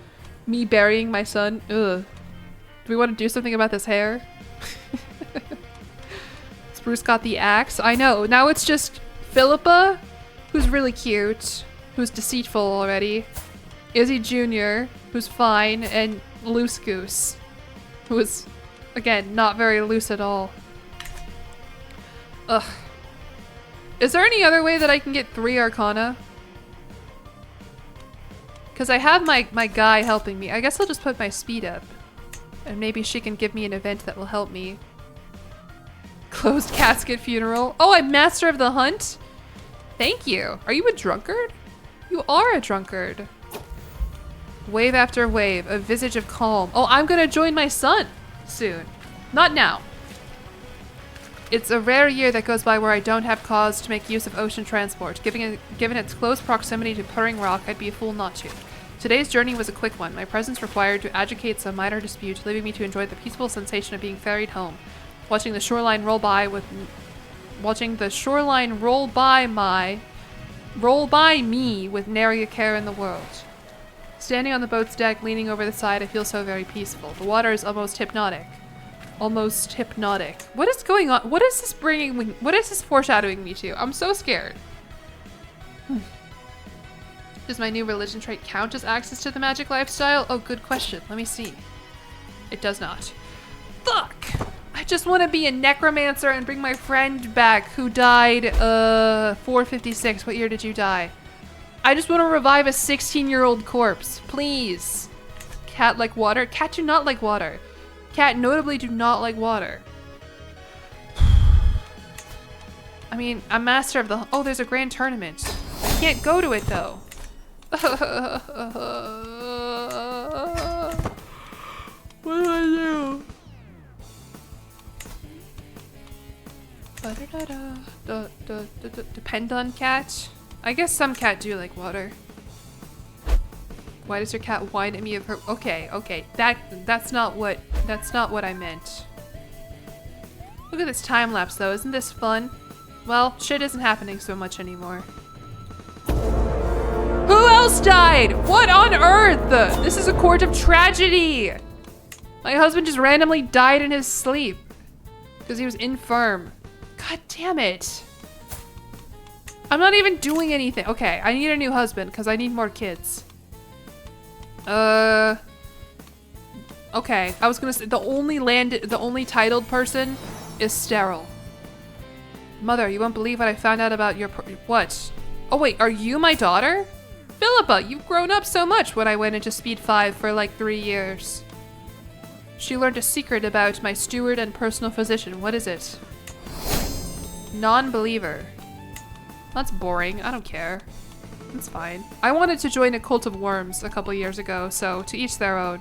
[SPEAKER 1] Me burying my son. Ugh. Do we want to do something about this hair? Spruce got the axe. I know. Now it's just Philippa, who's really cute, who's deceitful already. Izzy Jr., who's fine, and Loose Goose, who is, again, not very loose at all. Ugh. Is there any other way that I can get 3 Arcana? Because I have my guy helping me. I guess I'll just put my speed up. And maybe she can give me an event that will help me. Closed casket funeral. Oh, I'm master of the hunt? Thank you. Are you a drunkard? You are a drunkard. Wave after wave, a visage of calm. Oh, I'm gonna join my son soon. Not now. It's a rare year that goes by where I don't have cause to make use of ocean transport. Given its close proximity to Purring Rock, I'd be a fool not to. Today's journey was a quick one. My presence required to adjudicate some minor dispute, leaving me to enjoy the peaceful sensation of being ferried home. Watching the shoreline roll by Roll by me with nary a care in the world. Standing on the boat's deck, leaning over the side, I feel so very peaceful. The water is almost hypnotic. Almost hypnotic. What is going on? What is this bringing me? What is this foreshadowing me to? I'm so scared. Does my new religion trait count as access to the magic lifestyle? Oh, good question. Let me see. It does not. Fuck! I just want to be a necromancer and bring my friend back who died, 456. What year did you die? I just want to revive a 16-year-old corpse. Please. Cat like water? Cat do not like water. Cat notably do not like water. I mean, I'm master of the... Oh, there's a grand tournament. I can't go to it, though. What do I do? Depend on cat? I guess some cat do like water. Why does your cat whine at me of her? Okay, okay. That's not what I meant. Look at this time lapse though. Isn't this fun? Well, shit isn't happening so much anymore. Who else died? What on earth? This is a court of tragedy. My husband just randomly died in his sleep because he was infirm. God damn it. I'm not even doing anything. Okay, I need a new husband because I need more kids. Okay, I was gonna say the only titled person is sterile. Mother, you won't believe what I found out about your what? Oh wait, are you my daughter? Philippa, you've grown up so much when I went into Speed 5 for like 3 years. She learned a secret about my steward and personal physician. What is it? Non-believer. That's boring. I don't care. It's fine. I wanted to join a cult of worms a couple years ago, so to each their own.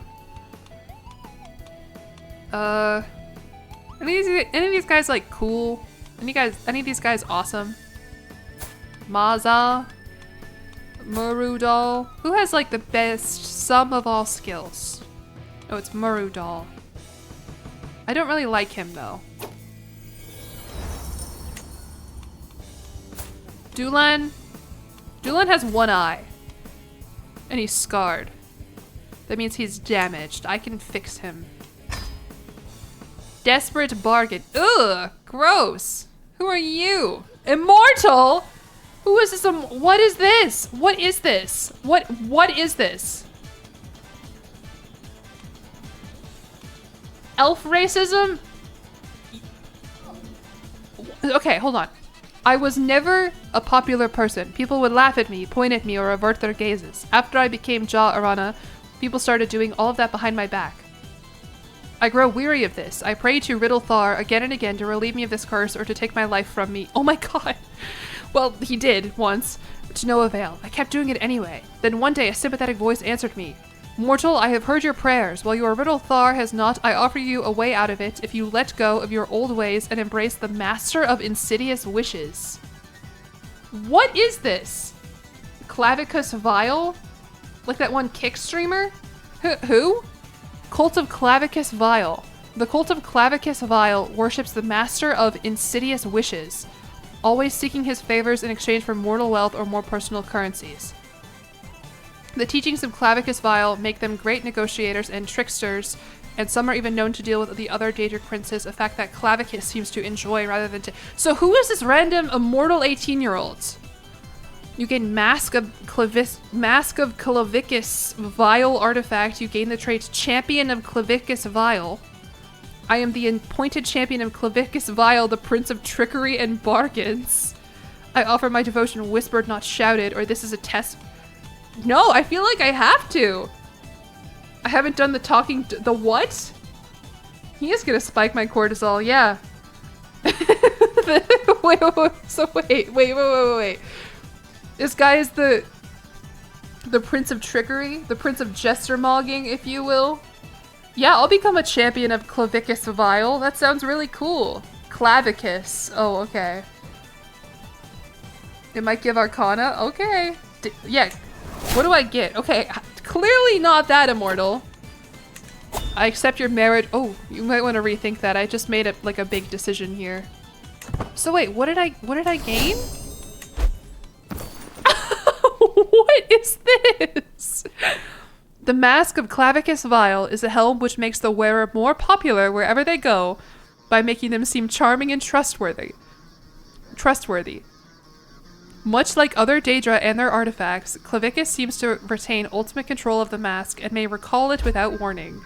[SPEAKER 1] Any of these guys like cool? Any of these guys awesome? Maza? Murudal? Who has like the best sum of all skills? Oh, it's Murudal. I don't really like him though. Dulan? Dulan has one eye. And he's scarred. That means he's damaged. I can fix him. Desperate bargain. Ugh! Gross! Who are you? Immortal? Who is this? What is this? What is this? What is this? Elf racism? Okay, hold on. I was never a popular person. People would laugh at me, point at me, or avert their gazes. After I became Ja Arana, people started doing all of that behind my back. I grow weary of this. I pray to Riddle Thar again and again to relieve me of this curse or to take my life from me. Oh my god. Well, he did once, to no avail. I kept doing it anyway. Then one day a sympathetic voice answered me. Mortal, I have heard your prayers. While your Riddle Thar has not, I offer you a way out of it if you let go of your old ways and embrace the master of insidious wishes. What is this? Clavicus Vile? Like that one kick streamer? Who? Cult of Clavicus Vile. The cult of Clavicus Vile worships the master of insidious wishes, always seeking his favors in exchange for mortal wealth or more personal currencies. The teachings of Clavicus Vile make them great negotiators and tricksters, and some are even known to deal with the other Daedric princes, a fact that Clavicus seems to enjoy rather than to— So who is this random immortal 18-year-old? You gain Mask of Clavicus Vile artifact. You gain the trait Champion of Clavicus Vile. I am the appointed champion of Clavicus Vile, the prince of trickery and bargains. I offer my devotion whispered, not shouted, or this is a test. No, I feel like I have to. I haven't done the talking. The what? He is gonna spike my cortisol, yeah. Wait. This guy is the prince of trickery, the prince of jester mogging, if you will. Yeah, I'll become a champion of Clavicus Vile. That sounds really cool. Clavicus. Oh, okay. It might give Arcana. Okay. Yeah. What do I get? Okay, clearly not that immortal. I accept your merit. Oh, you might want to rethink that. I just made like a big decision here. So wait, what did I gain? What is this? The mask of Clavicus Vile is a helm which makes the wearer more popular wherever they go by making them seem charming and trustworthy. Much like other Daedra and their artifacts, Clavicus seems to retain ultimate control of the mask and may recall it without warning.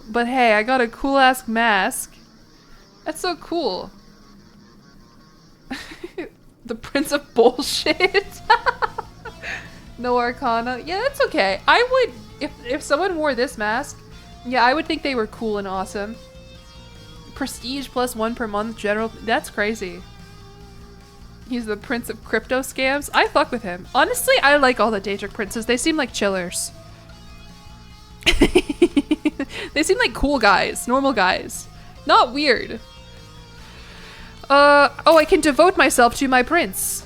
[SPEAKER 1] But hey, I got a cool-ass mask. That's so cool. The Prince of Bullshit. No Arcana. Yeah, that's okay. I would, if someone wore this mask, yeah, I would think they were cool and awesome. Prestige +1 per month, general. That's crazy. He's the Prince of Crypto Scams. I fuck with him. Honestly, I like all the Daedric princes. They seem like chillers. They seem like cool guys, normal guys. Not weird. Oh, I can devote myself to my prince.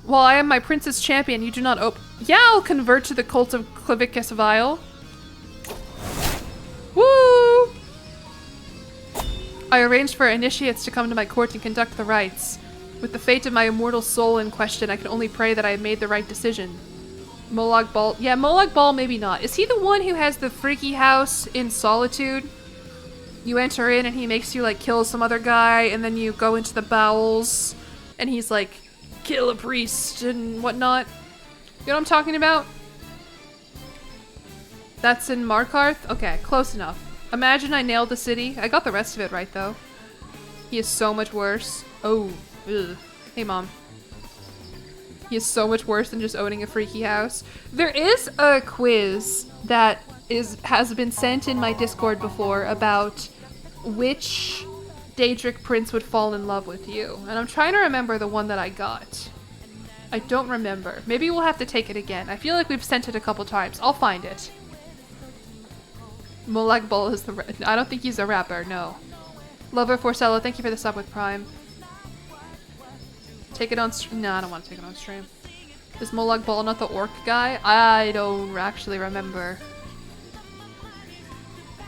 [SPEAKER 1] While I am my prince's champion, you do not Yeah, I'll convert to the cult of Clavicus Vile. Woo! I arranged for initiates to come to my court and conduct the rites. With the fate of my immortal soul in question, I can only pray that I have made the right decision. Molag Bal. Yeah, Molag Bal, maybe not. Is he the one who has the freaky house in Solitude? You enter in and he makes you like kill some other guy, and then you go into the bowels and he's like, kill a priest and whatnot. You know what I'm talking about? That's in Markarth? Okay, close enough. Imagine I nailed the city. I got the rest of it right though. He is so much worse. Oh, ugh. Hey mom. He is so much worse than just owning a freaky house. There is a quiz that has been sent in my Discord before about which Daedric prince would fall in love with you. And I'm trying to remember the one that I got. I don't remember. Maybe we'll have to take it again. I feel like we've sent it a couple times. I'll find it. Molag Bal is the... I don't think he's a rapper, no. Lover Forcello, thank you for the sub with Prime. Take it on stream. No, I don't want to take it on stream. Is Molag Bal not the orc guy? I don't actually remember.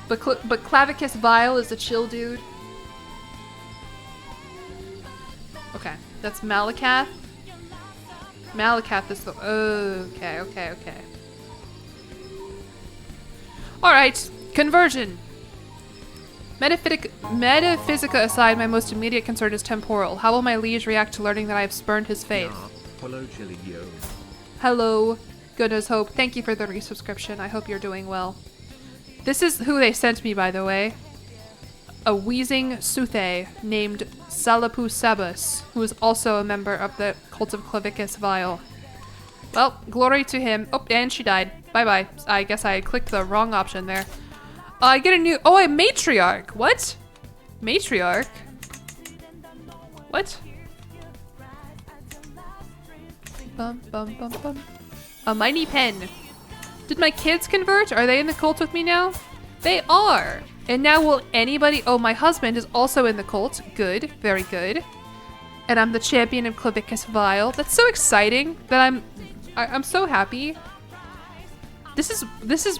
[SPEAKER 1] But Clavicus Vile is the chill dude. Okay, that's Malakath. Malakath is the... Okay. Alright, conversion. Metaphysica aside, my most immediate concern is temporal. How will my liege react to learning that I have spurned his faith?
[SPEAKER 5] Hello, jillion.
[SPEAKER 1] Hello, Goodness Hope. Thank you for the resubscription. I hope you're doing well. This is who they sent me, by the way. A wheezing Suthe named Salapu Sabus, who is also a member of the cult of Clavicus Vile. Well, glory to him. Oh, and she died. Bye-bye. I guess I clicked the wrong option there. I get a new... Oh, a matriarch. What? Matriarch? What? Bum, bum, bum, bum. A mighty pen. Did my kids convert? Are they in the cult with me now? They are. And now will anybody... Oh, my husband is also in the cult. Good. Very good. And I'm the champion of Clavicus Vile. That's so exciting that I'm so happy. This is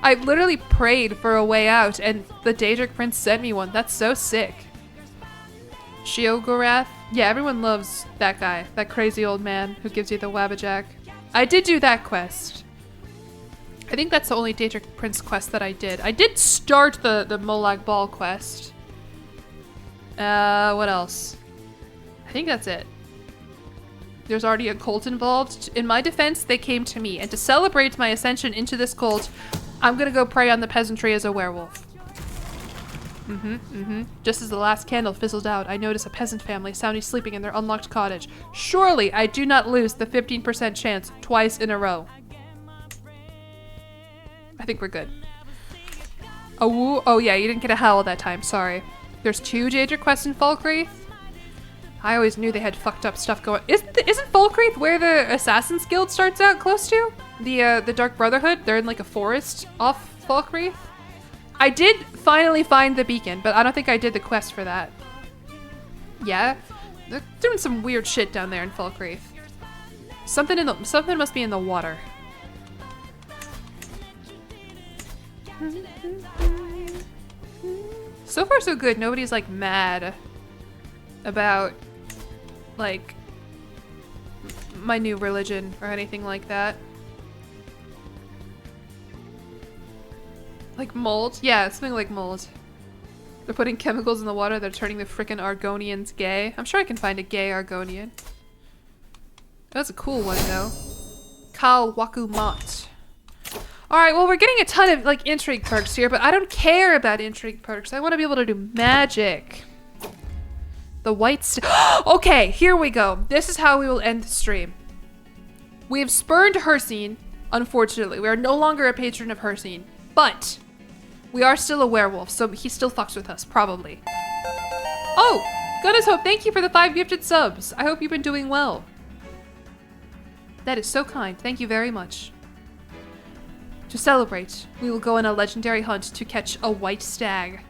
[SPEAKER 1] I literally prayed for a way out and the Daedric Prince sent me one. That's so sick. Sheogorath. Yeah, everyone loves that guy. That crazy old man who gives you the Wabbajack. I did do that quest. I think that's the only Daedric Prince quest that I did. I did start the Molag Bal quest. What else? I think that's it. There's already a cult involved. In my defense, they came to me. And to celebrate my ascension into this cult, I'm gonna go prey on the peasantry as a werewolf. Just as the last candle fizzled out, I notice a peasant family soundly sleeping in their unlocked cottage. Surely I do not lose the 15% chance twice in a row. I think we're good. Oh yeah, you didn't get a howl that time, sorry. There's 2 Daedric quests in Falkreath. I always knew they had fucked up stuff going. Isn't Falkreath where the Assassin's Guild starts out close to? The Dark Brotherhood? They're in like a forest off Falkreath? I did finally find the beacon, but I don't think I did the quest for that. Yeah? They're doing some weird shit down there in Falkreath. Something must be in the water. So far so good. Nobody's like mad about like my new religion or anything like that. Like mold? Yeah, something like mold. They're putting chemicals in the water. They're turning the frickin' Argonians gay. I'm sure I can find a gay Argonian. That's a cool one, though. Kal Waku Mott. Alright, well, we're getting a ton of, like, intrigue perks here, but I don't care about intrigue perks. I want to be able to do magic. The white okay, here we go. This is how we will end the stream. We have spurned Hersine, unfortunately. We are no longer a patron of Hersine, but we are still a werewolf, so he still fucks with us, probably. Oh, goodness hope, thank you for the 5 gifted subs. I hope you've been doing well. That is so kind. Thank you very much. To celebrate, we will go on a legendary hunt to catch a white stag.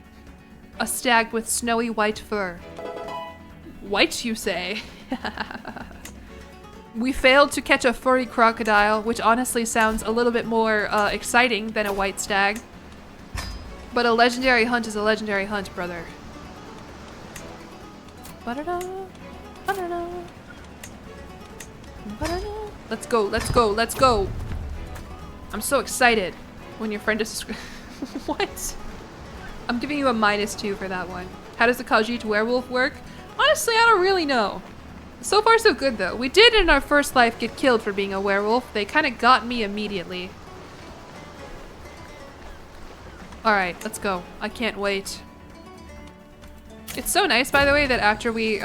[SPEAKER 1] A stag with snowy white fur. White, you say? We failed to catch a furry crocodile, which honestly sounds a little bit more exciting than a white stag. But a legendary hunt is a legendary hunt, brother. Ba-da-da, ba-da-da, ba-da-da. Let's go, let's go, let's go! I'm so excited when your friend is... What? I'm giving you a -2 for that one. How does the Khajiit werewolf work? Honestly, I don't really know. So far, so good, though. We did in our first life get killed for being a werewolf. They kind of got me immediately. Alright, let's go. I can't wait. It's so nice, by the way, that after we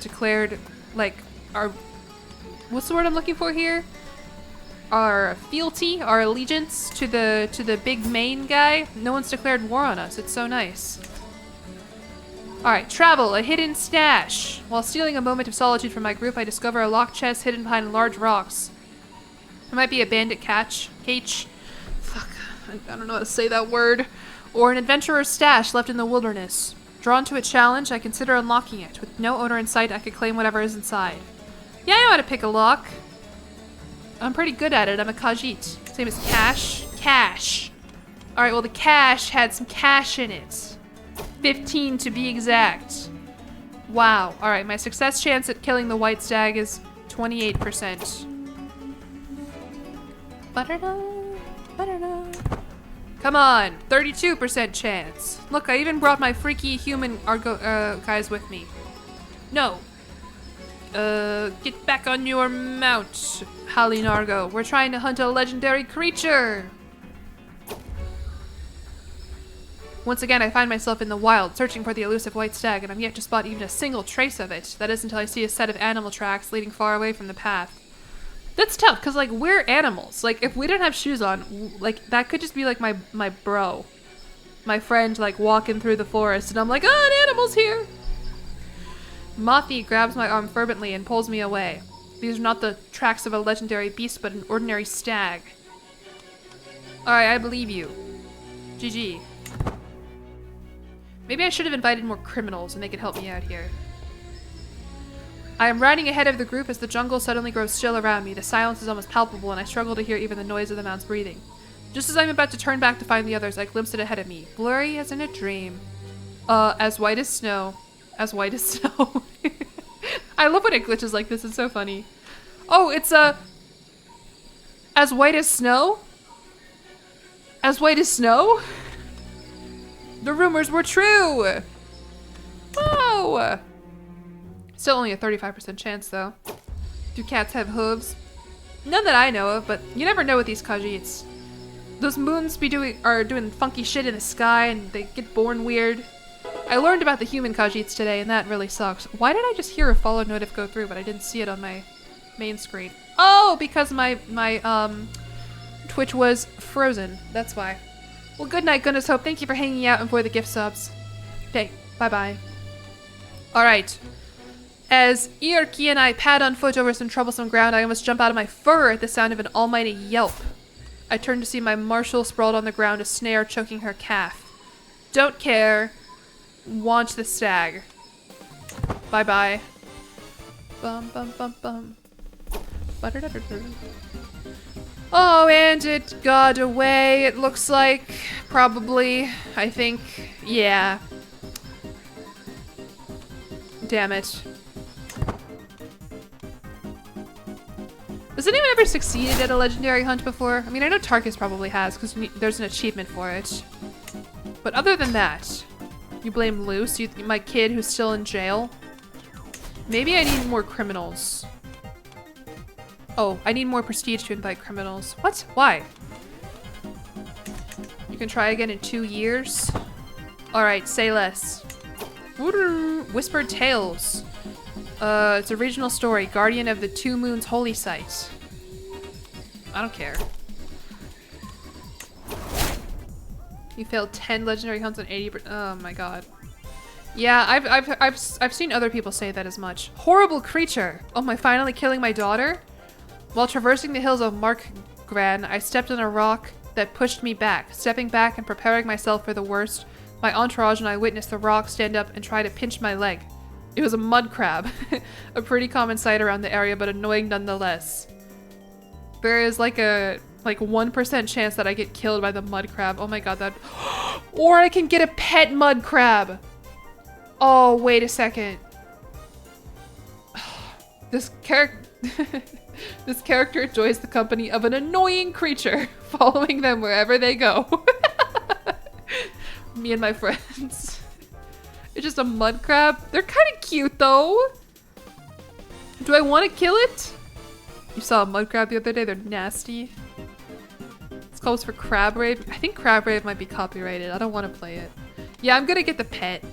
[SPEAKER 1] declared, like, our... What's the word I'm looking for here? Our fealty, our allegiance to the big main guy, no one's declared war on us. It's so nice. Alright, travel, a hidden stash. While stealing a moment of solitude from my group, I discover a locked chest hidden behind large rocks. It might be a bandit cache. Fuck, I don't know how to say that word. Or an adventurer's stash left in the wilderness. Drawn to a challenge, I consider unlocking it. With no owner in sight, I could claim whatever is inside. Yeah, I know how to pick a lock. I'm pretty good at it. I'm a Khajiit. Same as cash. Cash. Alright, well the cache had some cash in it. 15 to be exact. Wow. Alright, my success chance at killing the white stag is 28%. Come on, 32% chance. Look, I even brought my freaky human guys with me. No. Get back on your mount, Halinargo. We're trying to hunt a legendary creature. Once again, I find myself in the wild, searching for the elusive white stag, and I'm yet to spot even a single trace of it. That is until I see a set of animal tracks leading far away from the path. That's tough, because, like, we're animals. Like, if we didn't have shoes on, like, that could just be, like, my bro. My friend, like, walking through the forest, and I'm like, oh, an animal's here! Mothi grabs my arm fervently and pulls me away. These are not the tracks of a legendary beast, but an ordinary stag. Alright, I believe you. GG. Maybe I should have invited more criminals and they could help me out here. I am riding ahead of the group as the jungle suddenly grows still around me. The silence is almost palpable and I struggle to hear even the noise of the mount's breathing. Just as I'm about to turn back to find the others, I glimpse it ahead of me. Blurry as in a dream. As white as snow. As white as snow. I love when it glitches like this, it's so funny. Oh, it's as white as snow? As white as snow? The rumors were true! Oh! Still only a 35% chance, though. Do cats have hooves? None that I know of, but you never know with these Khajiits. Those moons are doing funky shit in the sky, and they get born weird. I learned about the human Khajiits today, and that really sucks. Why did I just hear a follow notif go through, but I didn't see it on my main screen? Oh, because my Twitch was frozen. That's why. Well, good night, goodness hope. Thank you for hanging out and for the gift subs. Okay, bye-bye. Alright. As Iarki and I pad on foot over some troublesome ground, I almost jump out of my fur at the sound of an almighty yelp. I turn to see my marshal sprawled on the ground, a snare choking her calf. Don't care. Want the stag. Bye-bye. Bum bum bum bum. Oh, and it got away, it looks like. Probably. I think. Yeah. Damn it. Has anyone ever succeeded at a legendary hunt before? I mean, I know Tarkus probably has, because there's an achievement for it. But other than that, you blame Luce, my kid who's still in jail? Maybe I need more criminals. Oh, I need more prestige to invite criminals. What? Why? You can try again in 2 years? Alright, say less. Whispered Tales. It's a regional story. Guardian of the Two Moons Holy Site. I don't care. You failed 10 legendary hunts on 80%. Oh my god. Yeah, I've seen other people say that as much. Horrible creature. Oh my, finally killing my daughter? While traversing the hills of Markgran, I stepped on a rock that pushed me back. Stepping back and preparing myself for the worst, my entourage and I witnessed the rock stand up and try to pinch my leg. It was a mud crab. A pretty common sight around the area, but annoying nonetheless. There is like a 1% chance that I get killed by the mud crab. Oh my god, that... Or I can get a pet mud crab! Oh, wait a second. This character enjoys the company of an annoying creature, following them wherever they go. Me and my friends. It's just a mud crab. They're kind of cute though. Do I want to kill it? You saw a mud crab the other day. They're nasty. This calls for crab rave. I think crab rave might be copyrighted. I don't want to play it. Yeah, I'm gonna get the pet.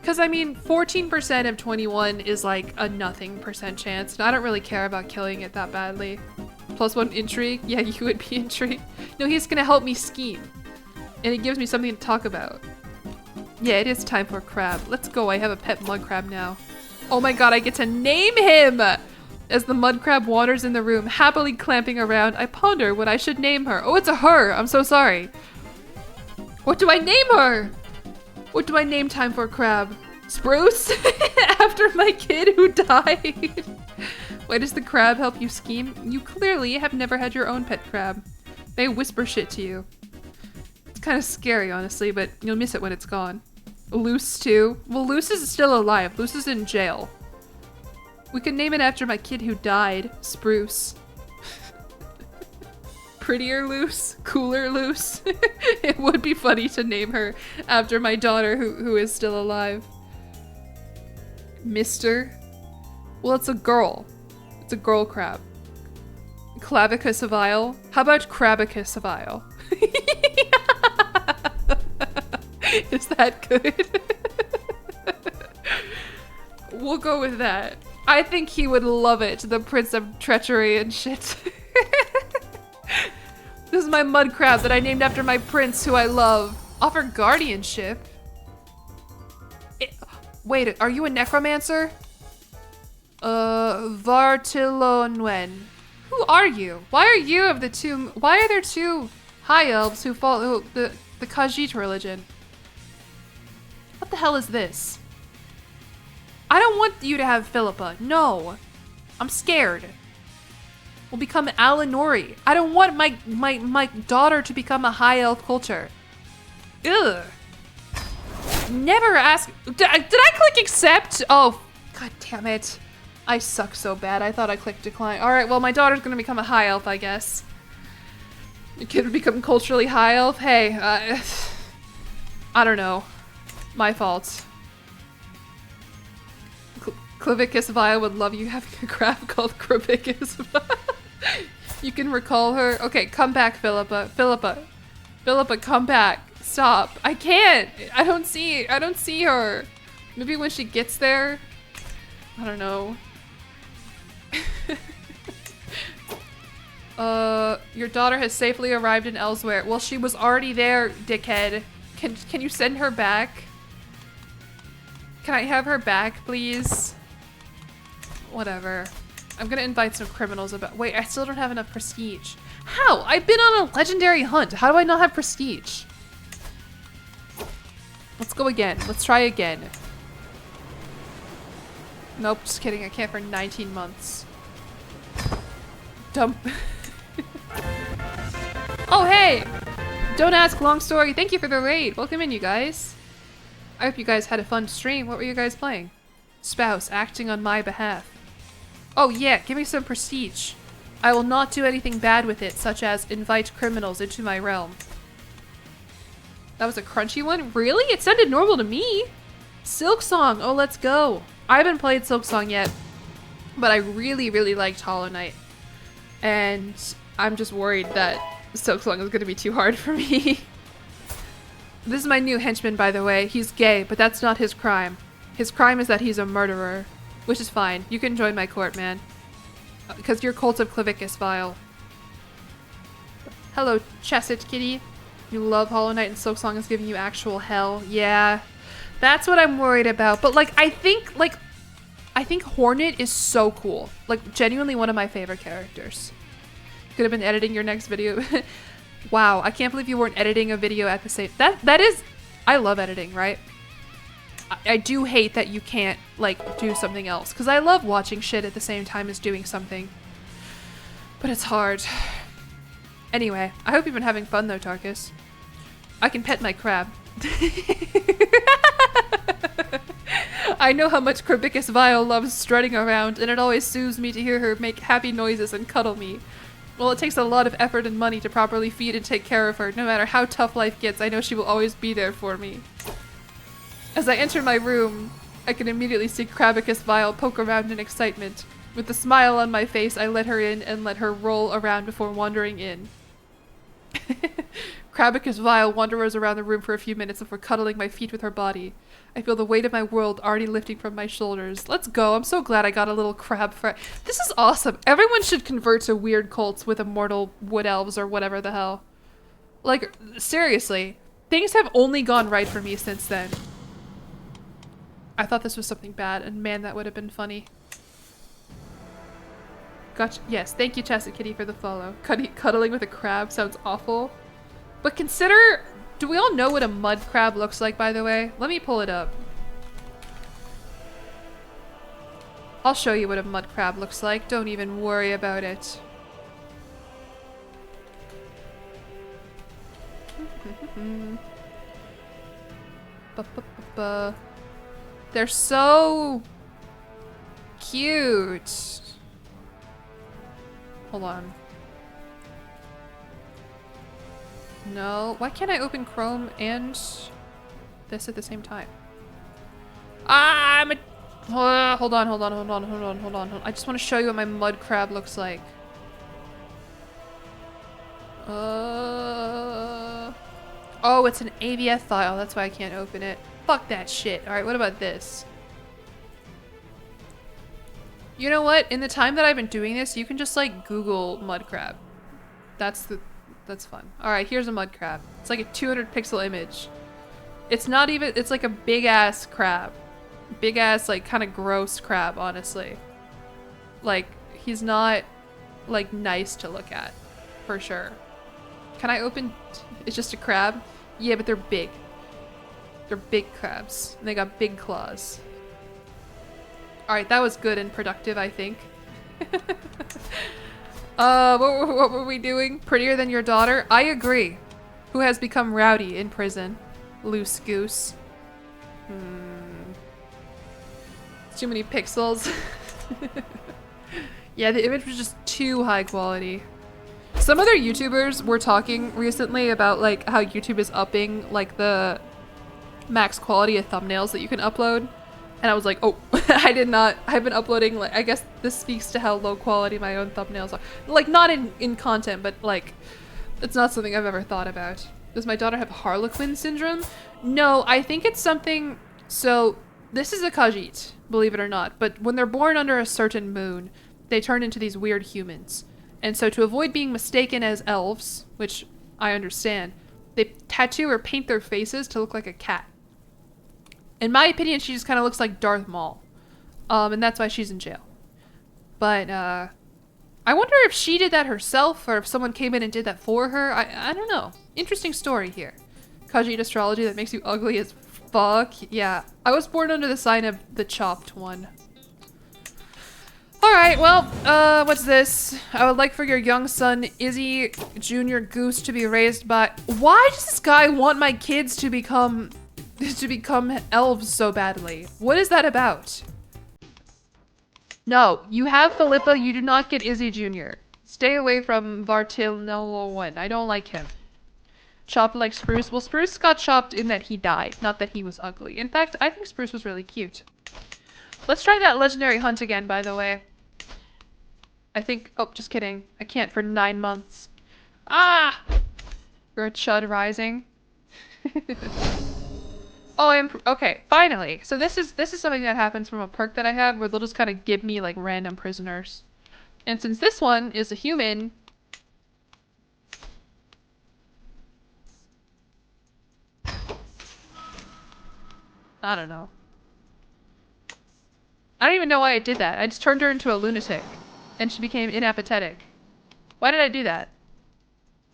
[SPEAKER 1] Because I mean, 14% of 21 is like a nothing percent chance. And I don't really care about killing it that badly. +1 intrigue. Yeah, you would be intrigued. No, he's gonna help me scheme. And it gives me something to talk about. Yeah, it is time for a crab. Let's go, I have a pet mud crab now. Oh my god, I get to name him! As the mud crab wanders in the room, happily clamping around, I ponder what I should name her. Oh, it's a her! I'm so sorry. What do I name her? What do I name time for a crab? Spruce? After my kid who died. Why does the crab help you scheme? You clearly have never had your own pet crab. They whisper shit to you. Kind of scary, honestly, but you'll miss it when it's gone. Luce, too. Well, Luce is still alive. Luce is in jail. We could name it after my kid who died. Spruce. Prettier Luce? Cooler Luce? It would be funny to name her after my daughter who is still alive. Mister? Well, it's a girl. It's a girl crab. Clavicus avile? How about Crabicus avile? Is that good? We'll go with that. I think he would love it, the Prince of Treachery and shit. This is my mud crab that I named after my prince who I love. Offer guardianship? Wait, are you a necromancer? Vartilonwen. Who are you? Why are there two high elves who follow the Khajiit religion? What the hell is this? I don't want you to have Philippa. No. I'm scared. We'll become Alinori. I don't want my daughter to become a high elf culture. Ugh. Never ask. Did I click accept? Oh, god damn it. I suck so bad. I thought I clicked decline. Alright, well, my daughter's gonna become a high elf, I guess. Your kid would become culturally high elf? Hey, I don't know. My fault. Clavicus Vile would love you having a crab called Cravicus. You can recall her. Okay, come back, Philippa. Philippa, come back. Stop. I can't. I don't see her. Maybe when she gets there. I don't know. Your daughter has safely arrived in Elsewhere. Well, she was already there, dickhead. Can you send her back? Can I have her back, please? Whatever. I'm gonna invite some criminals about- Wait, I still don't have enough prestige. How? I've been on a legendary hunt. How do I not have prestige? Let's go again. Let's try again. Nope, just kidding. I can't for 19 months. Dump. Oh, hey! Don't ask, long story. Thank you for the raid. Welcome in, you guys. I hope you guys had a fun stream. What were you guys playing? Spouse, acting on my behalf. Oh yeah, give me some prestige. I will not do anything bad with it, such as invite criminals into my realm. That was a crunchy one? Really? It sounded normal to me. Silk Song. Oh, let's go. I haven't played Silk Song yet, but I really, really liked Hollow Knight. And I'm just worried that Silk Song is going to be too hard for me. This is my new henchman, by the way. He's gay, but that's not his crime. His crime is that he's a murderer, which is fine. You can join my court, man. Because you're Cult of Clavicus Vile. Hello, Chesset Kitty. You love Hollow Knight and Silk Song is giving you actual hell. Yeah, that's what I'm worried about. But like, I think Hornet is so cool. Like, genuinely one of my favorite characters. Could have been editing your next video. Wow, I can't believe you weren't editing a video at the same. That is, I love editing, right? I do hate that you can't like do something else because I love watching shit at the same time as doing something. But it's hard. Anyway, I hope you've been having fun though, Tarkus. I can pet my crab. I know how much Crabicus Vile loves strutting around, and it always soothes me to hear her make happy noises and cuddle me. Well, it takes a lot of effort and money to properly feed and take care of her. No matter how tough life gets, I know she will always be there for me. As I enter my room, I can immediately see Crabicus Vile poke around in excitement. With a smile on my face, I let her in and let her roll around before wandering in. Crabicus Vile wanders around the room for a few minutes before cuddling my feet with her body. I feel the weight of my world already lifting from my shoulders. Let's go. I'm so glad I got a little crab friend. This is awesome. Everyone should convert to weird cults with immortal wood elves or whatever the hell. Like, seriously. Things have only gone right for me since then. I thought this was something bad, and man, that would have been funny. Gotcha. Yes, thank you, Chesset Kitty, for the follow. Cuddling with a crab sounds awful. But consider... Do we all know what a mud crab looks like, by the way? Let me pull it up. I'll show you what a mud crab looks like. Don't even worry about it. They're so cute. Hold on. No, why can't I open Chrome and this at the same time? Ah, I'm a... hold on. I just want to show you what my mud crab looks like. Oh, it's an AVF file. That's why I can't open it. Fuck that shit. Alright, what about this? You know what? In the time that I've been doing this, you can just like Google mud crab. That's fun. Alright, here's a mud crab. It's like a 200 pixel image. It's not even, it's like a big ass crab. Big ass, like kind of gross crab, honestly. Like, he's not like nice to look at, for sure. Can I open, it's just a crab? Yeah, but they're big. They're big crabs, and they got big claws. Alright, that was good and productive, I think. What were we doing? Prettier than your daughter? I agree. Who has become rowdy in prison? Loose goose. Too many pixels. Yeah, the image was just too high quality. Some other YouTubers were talking recently about like how YouTube is upping like the max quality of thumbnails that you can upload. And I was like, oh, I've been uploading, like, I guess this speaks to how low quality my own thumbnails are. Like, not in content, but like, it's not something I've ever thought about. Does my daughter have Harlequin syndrome? No, I think it's something, so this is a Khajiit, believe it or not, but when they're born under a certain moon, they turn into these weird humans. And so to avoid being mistaken as elves, which I understand, they tattoo or paint their faces to look like a cat. In my opinion, she just kind of looks like Darth Maul. And that's why she's in jail. But, I wonder if she did that herself or if someone came in and did that for her. I don't know. Interesting story here. Khajiit astrology that makes you ugly as fuck. Yeah. I was born under the sign of the chopped one. Alright, well, what's this? I would like for your young son, Izzy Jr. Goose, to be raised by... Why does this guy want my kids to become elves so badly? What is that about? No, you have Philippa, you do not get Izzy Jr. Stay away from Vartil1. I don't like him. Chopped like Spruce. Well, Spruce got chopped in that he died, not that he was ugly. In fact, I think Spruce was really cute. Let's try that legendary hunt again, by the way. I think... Oh, just kidding. I can't for 9 months. Ah! We're a Chud Rising. Oh, okay, finally. So this is something that happens from a perk that I have, where they'll just kind of give me, like, random prisoners. And since this one is a human... I don't know. I don't even know why I did that. I just turned her into a lunatic. And she became inapathetic. Why did I do that?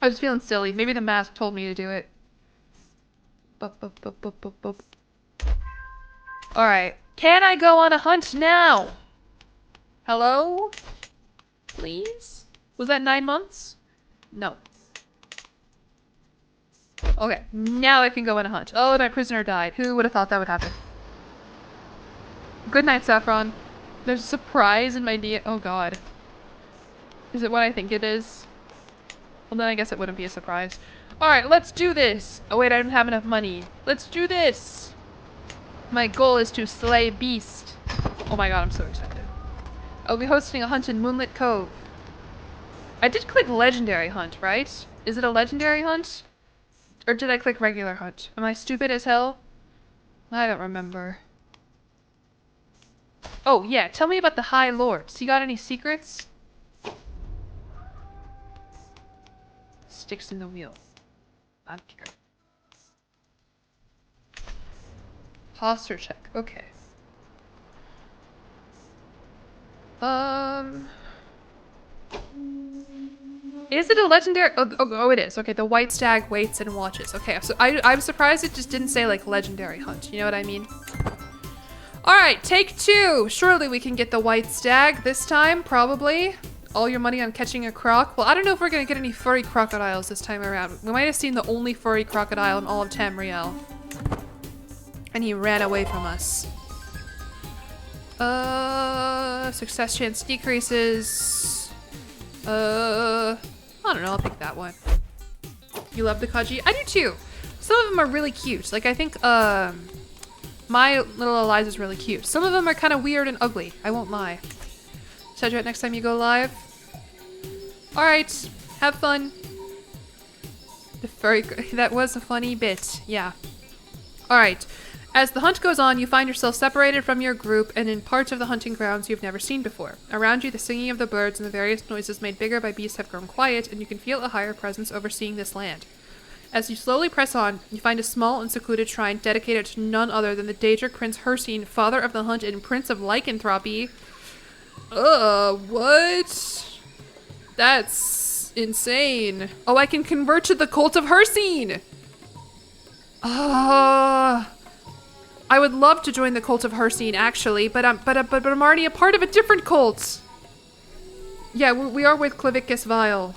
[SPEAKER 1] I was feeling silly. Maybe the mask told me to do it. Alright. Can I go on a hunt now? Hello? Please? Was that 9 months? No. Okay. Now I can go on a hunt. Oh, my prisoner died. Who would have thought that would happen? Good night, Saffron. There's a surprise in my DM. Oh god. Is it what I think it is? Well, then I guess it wouldn't be a surprise. Alright, let's do this! Oh wait, I don't have enough money. Let's do this! My goal is to slay beast. Oh my god, I'm so excited. I'll be hosting a hunt in Moonlit Cove. I did click legendary hunt, right? Is it a legendary hunt? Or did I click regular hunt? Am I stupid as hell? I don't remember. Oh yeah, tell me about the High Lords. You got any secrets? Sticks in the wheel. I don't care. Posture check. Okay. Is it a legendary? Oh, it is. Okay, the white stag waits and watches. Okay, so I'm surprised it just didn't say like legendary hunt. You know what I mean? All right, take 2. Surely we can get the white stag this time, probably. All your money on catching a croc. Well, I don't know if we're gonna get any furry crocodiles this time around. We might have seen the only furry crocodile in all of Tamriel. And he ran away from us. Success chance decreases. I don't know, I'll pick that one. You love the Kaji? I do too. Some of them are really cute. Like, I think, my little Eliza's really cute. Some of them are kind of weird and ugly. I won't lie. Should I do it next time you go live? Alright, have fun. The furry... That was a funny bit, yeah. Alright. As the hunt goes on, you find yourself separated from your group and in parts of the hunting grounds you've never seen before. Around you, the singing of the birds and the various noises made bigger by beasts have grown quiet, and you can feel a higher presence overseeing this land. As you slowly press on, you find a small and secluded shrine dedicated to none other than the Daedric Prince Hircine, father of the hunt and prince of lycanthropy. What? That's insane. Oh, I can convert to the cult of Hircine! I would love to join the cult of Hircine, actually, but I'm already a part of a different cult. Yeah, we are with Clavicus Vile.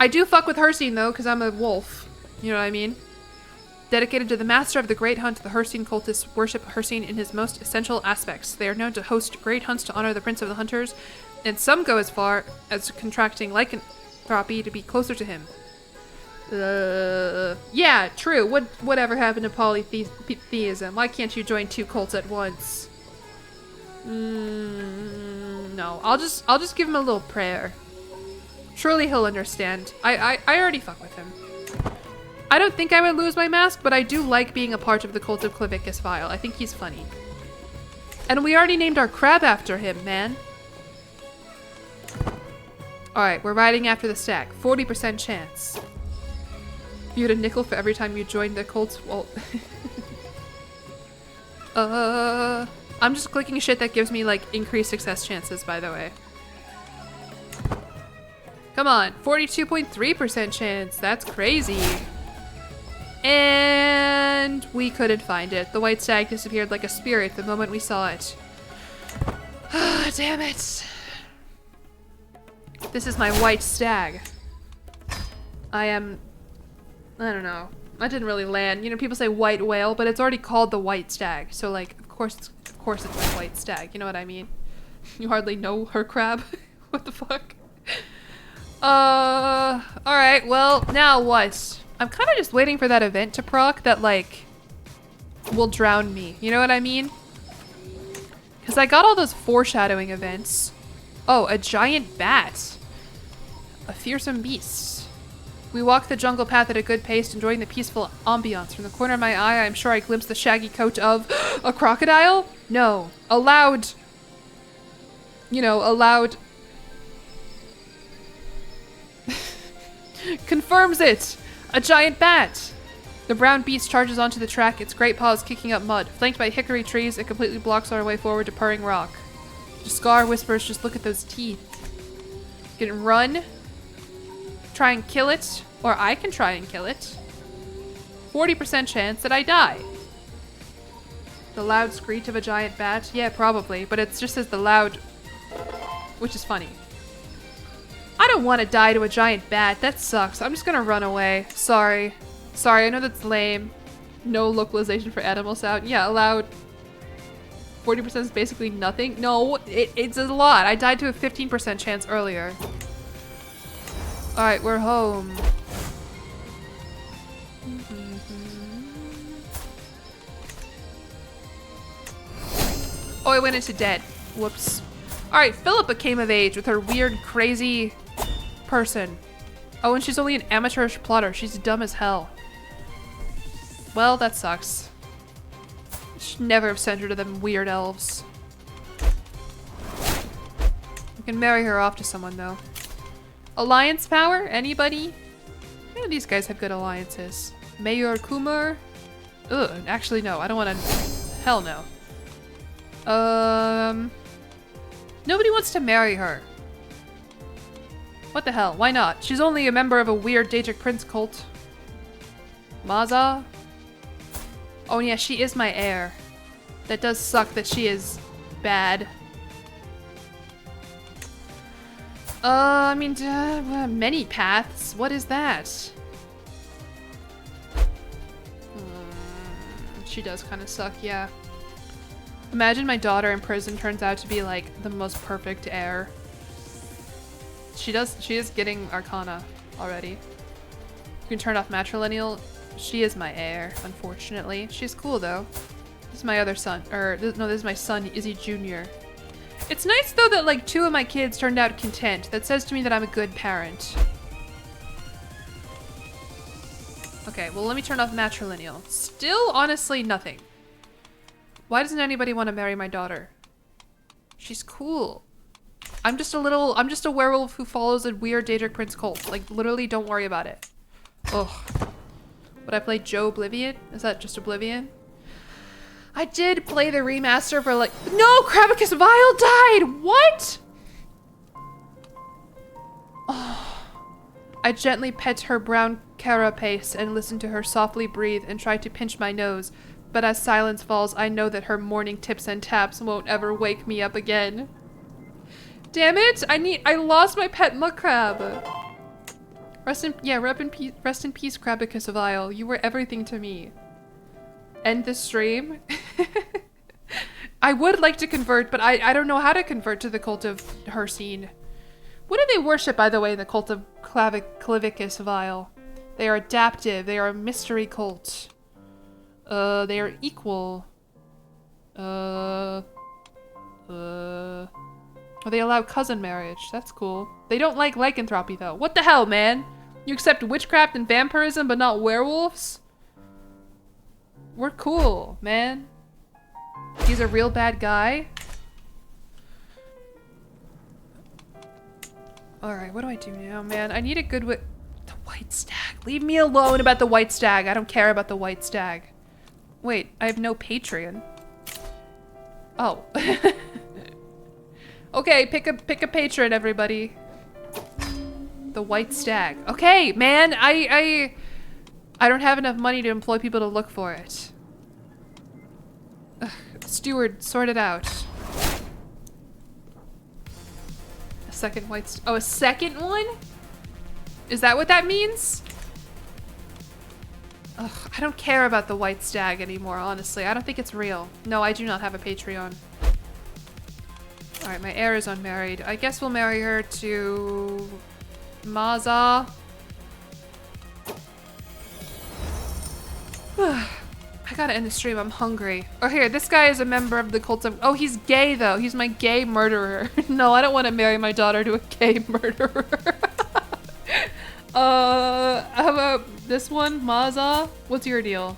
[SPEAKER 1] I do fuck with Hircine though, because I'm a wolf. You know what I mean? Dedicated to the master of the great hunt, the Hircine cultists worship Hircine in his most essential aspects. They are known to host great hunts to honor the prince of the hunters, and some go as far as contracting lycanthropy to be closer to him. Yeah, true. Whatever happened to polytheism? Why can't you join 2 cults at once? No, I'll just give him a little prayer. Surely he'll understand. I already fuck with him. I don't think I would lose my mask, but I do like being a part of the cult of Clavicus Vile. I think he's funny. And we already named our crab after him, man. Alright, we're riding after the stag. 40% chance. You get a nickel for every time you join the cult. Well, I'm just clicking shit that gives me like increased success chances, by the way. Come on, 42.3% chance. That's crazy. And we couldn't find it. The white stag disappeared like a spirit the moment we saw it. Damn it. This is my white stag. I don't know. I didn't really land. You know, people say white whale, but it's already called the white stag. So like, of course it's a white stag. You know what I mean? You hardly know her crab. What the fuck? Alright, well, now what? I'm kind of just waiting for that event to proc that, like, will drown me. You know what I mean? Because I got all those foreshadowing events. Oh, a giant bat. A fearsome beast. We walk the jungle path at a good pace, enjoying the peaceful ambiance. From the corner of my eye, I'm sure I glimpse the shaggy coat of a crocodile? No. A loud... You know, a loud... confirms it! A giant bat! The brown beast charges onto the track, its great paws kicking up mud. Flanked by hickory trees, it completely blocks our way forward to Purring Rock. Scar whispers, just look at those teeth. Can run. Try and kill it. Or I can try and kill it. 40% chance that I die. The loud screech of a giant bat? Yeah, probably. But it just says the loud... Which is funny. I don't want to die to a giant bat. That sucks. I'm just gonna run away. Sorry. Sorry, I know that's lame. No localization for animal sound. Yeah, allowed. 40% is basically nothing. No, it's a lot. I died to a 15% chance earlier. Alright, we're home. Oh, I went into dead. Whoops. Alright, Philippa came of age with her weird, crazy person. Oh, and she's only an amateurish plotter. She's dumb as hell. Well, that sucks. Should never have sent her to them weird elves. I can marry her off to someone, though. Alliance power? Anybody? Yeah, these guys have good alliances. Mayor Kumar? Ugh, actually, no. I don't want to... Hell no. Nobody wants to marry her. What the hell? Why not? She's only a member of a weird Daedric Prince cult. Maza? Oh yeah, she is my heir. That does suck that she is bad. I mean, many paths. What is that? She does kind of suck, yeah. Imagine my daughter in prison turns out to be like the most perfect heir. She is getting Arcana already. You can turn off matrilineal. She is my heir, unfortunately. She's cool though. This is my other son, this is my son, Izzy Jr. It's nice though that like 2 of my kids turned out content. That says to me that I'm a good parent. Okay, well let me turn off matrilineal. Still, honestly, nothing. Why doesn't anybody want to marry my daughter? She's cool. I'm just a werewolf who follows a weird Daedric Prince cult. Like, literally, don't worry about it. Ugh. Would I play Joe Oblivion? Is that just Oblivion? I did play the remaster for like... No! Krabicus Vile died! What? Oh. I gently pet her brown carapace and listen to her softly breathe and try to pinch my nose. But as silence falls, I know that her morning tips and taps won't ever wake me up again. Damn it! I lost my pet muck crab. Rest in peace, Krabicus Vile. You were everything to me. End the stream. I would like to convert, but I don't know how to convert to the cult of Hercene. What do they worship, by the way, in the cult of Clavicus Vile? They are adaptive. They are a mystery cult. They are equal. Oh, they allow cousin marriage. That's cool. They don't like lycanthropy, though. What the hell, man? You accept witchcraft and vampirism, but not werewolves? We're cool, man. He's a real bad guy. Alright, what do I do now, man? I need a good The white stag. Leave me alone about the white stag. I don't care about the white stag. Wait, I have no Patreon. Oh. Okay, pick a patron, everybody. The white stag. Okay, man, I don't have enough money to employ people to look for it. Ugh, steward, sort it out. A second white oh, a second one? Is that what that means? Ugh, I don't care about the white stag anymore, honestly. I don't think it's real. No, I do not have a Patreon. Alright, my heir is unmarried. I guess we'll marry her to... Maza. I gotta end the stream, I'm hungry. Oh, here, this guy is a member of the cult of... Oh, he's gay, though. He's my gay murderer. No, I don't want to marry my daughter to a gay murderer. How about this one? Maza? What's your deal?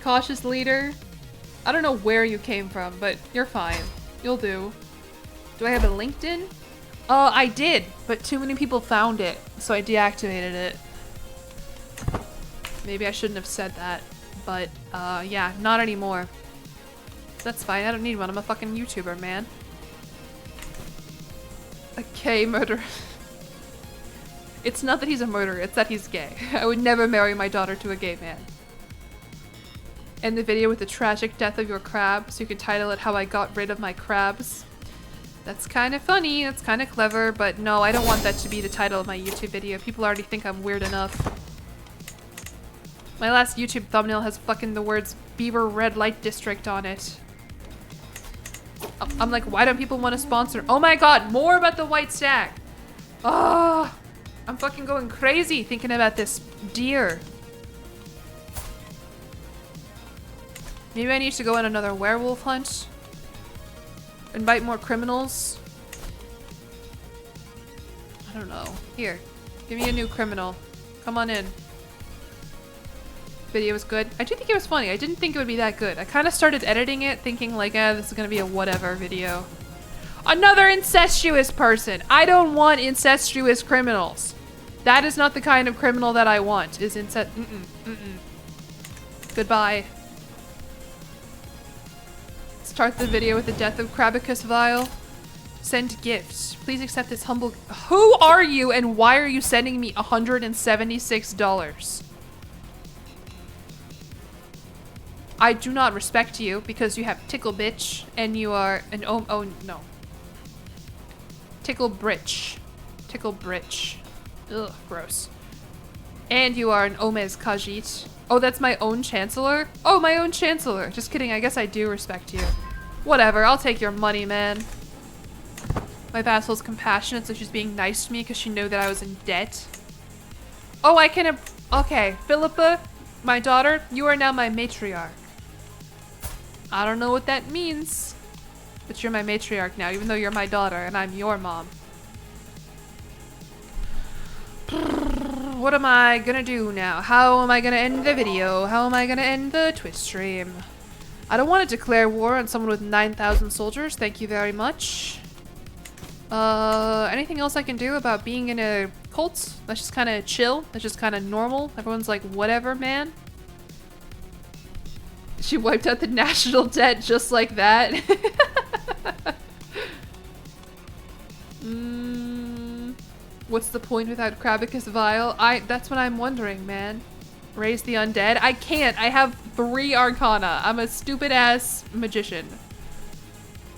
[SPEAKER 1] Cautious leader? I don't know where you came from, but you're fine. You'll do. Do I have a LinkedIn? I did, but too many people found it, so I deactivated it. Maybe I shouldn't have said that. But, yeah, not anymore. That's fine, I don't need one. I'm a fucking YouTuber, man. A gay murderer. It's not that he's a murderer, it's that he's gay. I would never marry my daughter to a gay man. End the video with the tragic death of your crab, so you can title it How I Got Rid of My Crabs. That's kind of funny, that's kind of clever, but no, I don't want that to be the title of my YouTube video. People already think I'm weird enough. My last YouTube thumbnail has fucking the words Beaver Red Light District on it. I'm like, why don't people want to sponsor? Oh my god, more about the white stag. Oh, I'm fucking going crazy thinking about this deer. Maybe I need to go on another werewolf hunt. Invite more criminals. I don't know. Here, give me a new criminal. Come on in. Video was good. I do think it was funny. I didn't think it would be that good. I kind of started editing it thinking like, this is gonna be a whatever video. Another incestuous person. I don't want incestuous criminals. That is not the kind of criminal that I want. Is incest. Goodbye. Start the video with the death of Crabicus Vile. Send gifts. Please accept this humble. Who are you and why are you sending me $176? I do not respect you because you have tickle bitch and you are an oh no. Tickle britch. Tickle britch. Ugh, gross. And you are an Omez Khajiit. Oh, that's my own chancellor? Oh, my own chancellor. Just kidding, I guess I do respect you. Whatever, I'll take your money, man. My vassal's compassionate, so she's being nice to me because she knew that I was in debt. Oh, I can... Okay, Philippa, my daughter, you are now my matriarch. I don't know what that means, but you're my matriarch now, even though you're my daughter and I'm your mom. What am I gonna do now? How am I gonna end the video? How am I gonna end the Twitch stream? I don't want to declare war on someone with 9,000 soldiers. Thank you very much. Anything else I can do about being in a cult? That's just kind of chill. That's just kind of normal. Everyone's like, whatever, man. She wiped out the national debt just like that. What's the point without Crabicus Vile? That's what I'm wondering, man. Raise the undead? I can't. I have 3 arcana. I'm a stupid ass magician.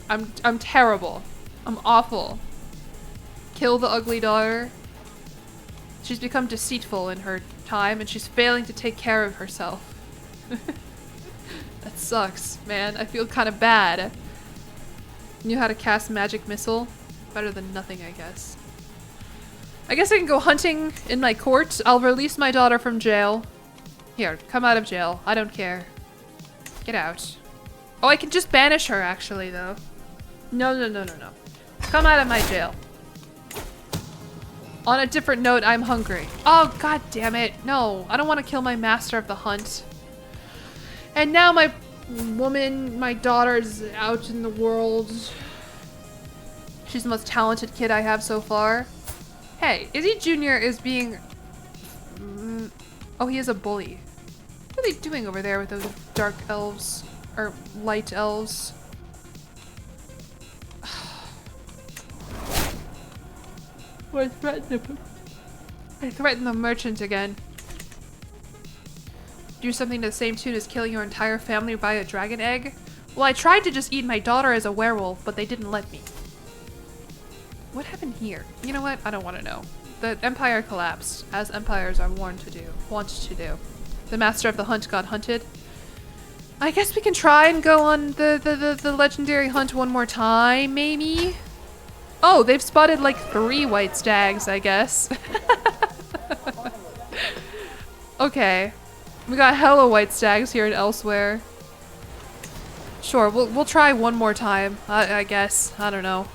[SPEAKER 1] I'm terrible. I'm awful. Kill the ugly daughter. She's become deceitful in her time and she's failing to take care of herself. That sucks, man. I feel kind of bad. Knew how to cast magic missile. Better than nothing, I guess. I guess I can go hunting in my court. I'll release my daughter from jail. Here, come out of jail. I don't care. Get out. Oh, I can just banish her, actually, though. No. Come out of my jail. On a different note, I'm hungry. Oh, god damn it. No, I don't want to kill my master of the hunt. And now my daughter's out in the world. She's the most talented kid I have so far. Hey, Izzy Jr. is being... Oh, he is a bully. What are they doing over there with those dark elves? Or light elves? I threatened the merchant again. Do something to the same tune as killing your entire family by a dragon egg? Well, I tried to just eat my daughter as a werewolf, but they didn't let me. What happened here? You know what? I don't want to know. The empire collapsed, as empires are warned to do. Want to do. The master of the hunt got hunted. I guess we can try and go on the legendary hunt one more time, maybe? Oh, they've spotted like 3 white stags, I guess. Okay. We got hella white stags here and elsewhere. Sure, we'll try one more time, I guess. I don't know.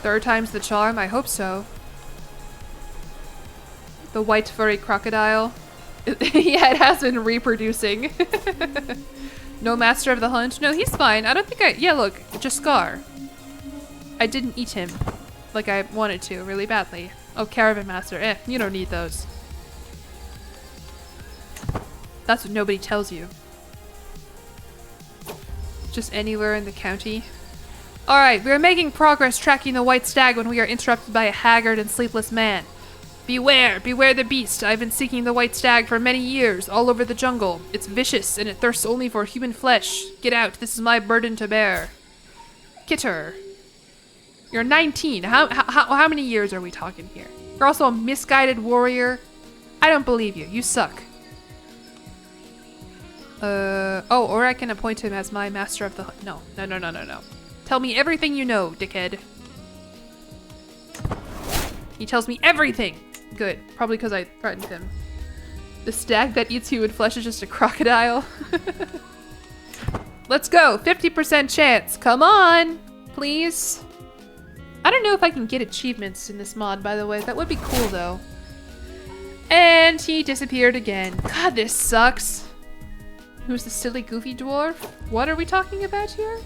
[SPEAKER 1] Third time's the charm? I hope so. The white furry crocodile. Yeah, it has been reproducing. No master of the hunt? No, he's fine. I don't think I... Yeah, look. Just Scar. I didn't eat him. Like I wanted to, really badly. Oh, caravan master. You don't need those. That's what nobody tells you. Just anywhere in the county. Alright, we are making progress tracking the white stag when we are interrupted by a haggard and sleepless man. Beware, beware the beast. I've been seeking the white stag for many years, all over the jungle. It's vicious, and it thirsts only for human flesh. Get out, this is my burden to bear. Kitter. You're 19. How many years are we talking here? You're also a misguided warrior. I don't believe you. You suck. Oh, or I can appoint him as my master of the hunt. No. Tell me everything you know, dickhead. He tells me everything! Good. Probably because I threatened him. The stag that eats human flesh is just a crocodile. Let's go! 50% chance! Come on! Please? I don't know if I can get achievements in this mod, by the way. That would be cool, though. And he disappeared again. God, this sucks. Who's the silly, goofy dwarf? What are we talking about here?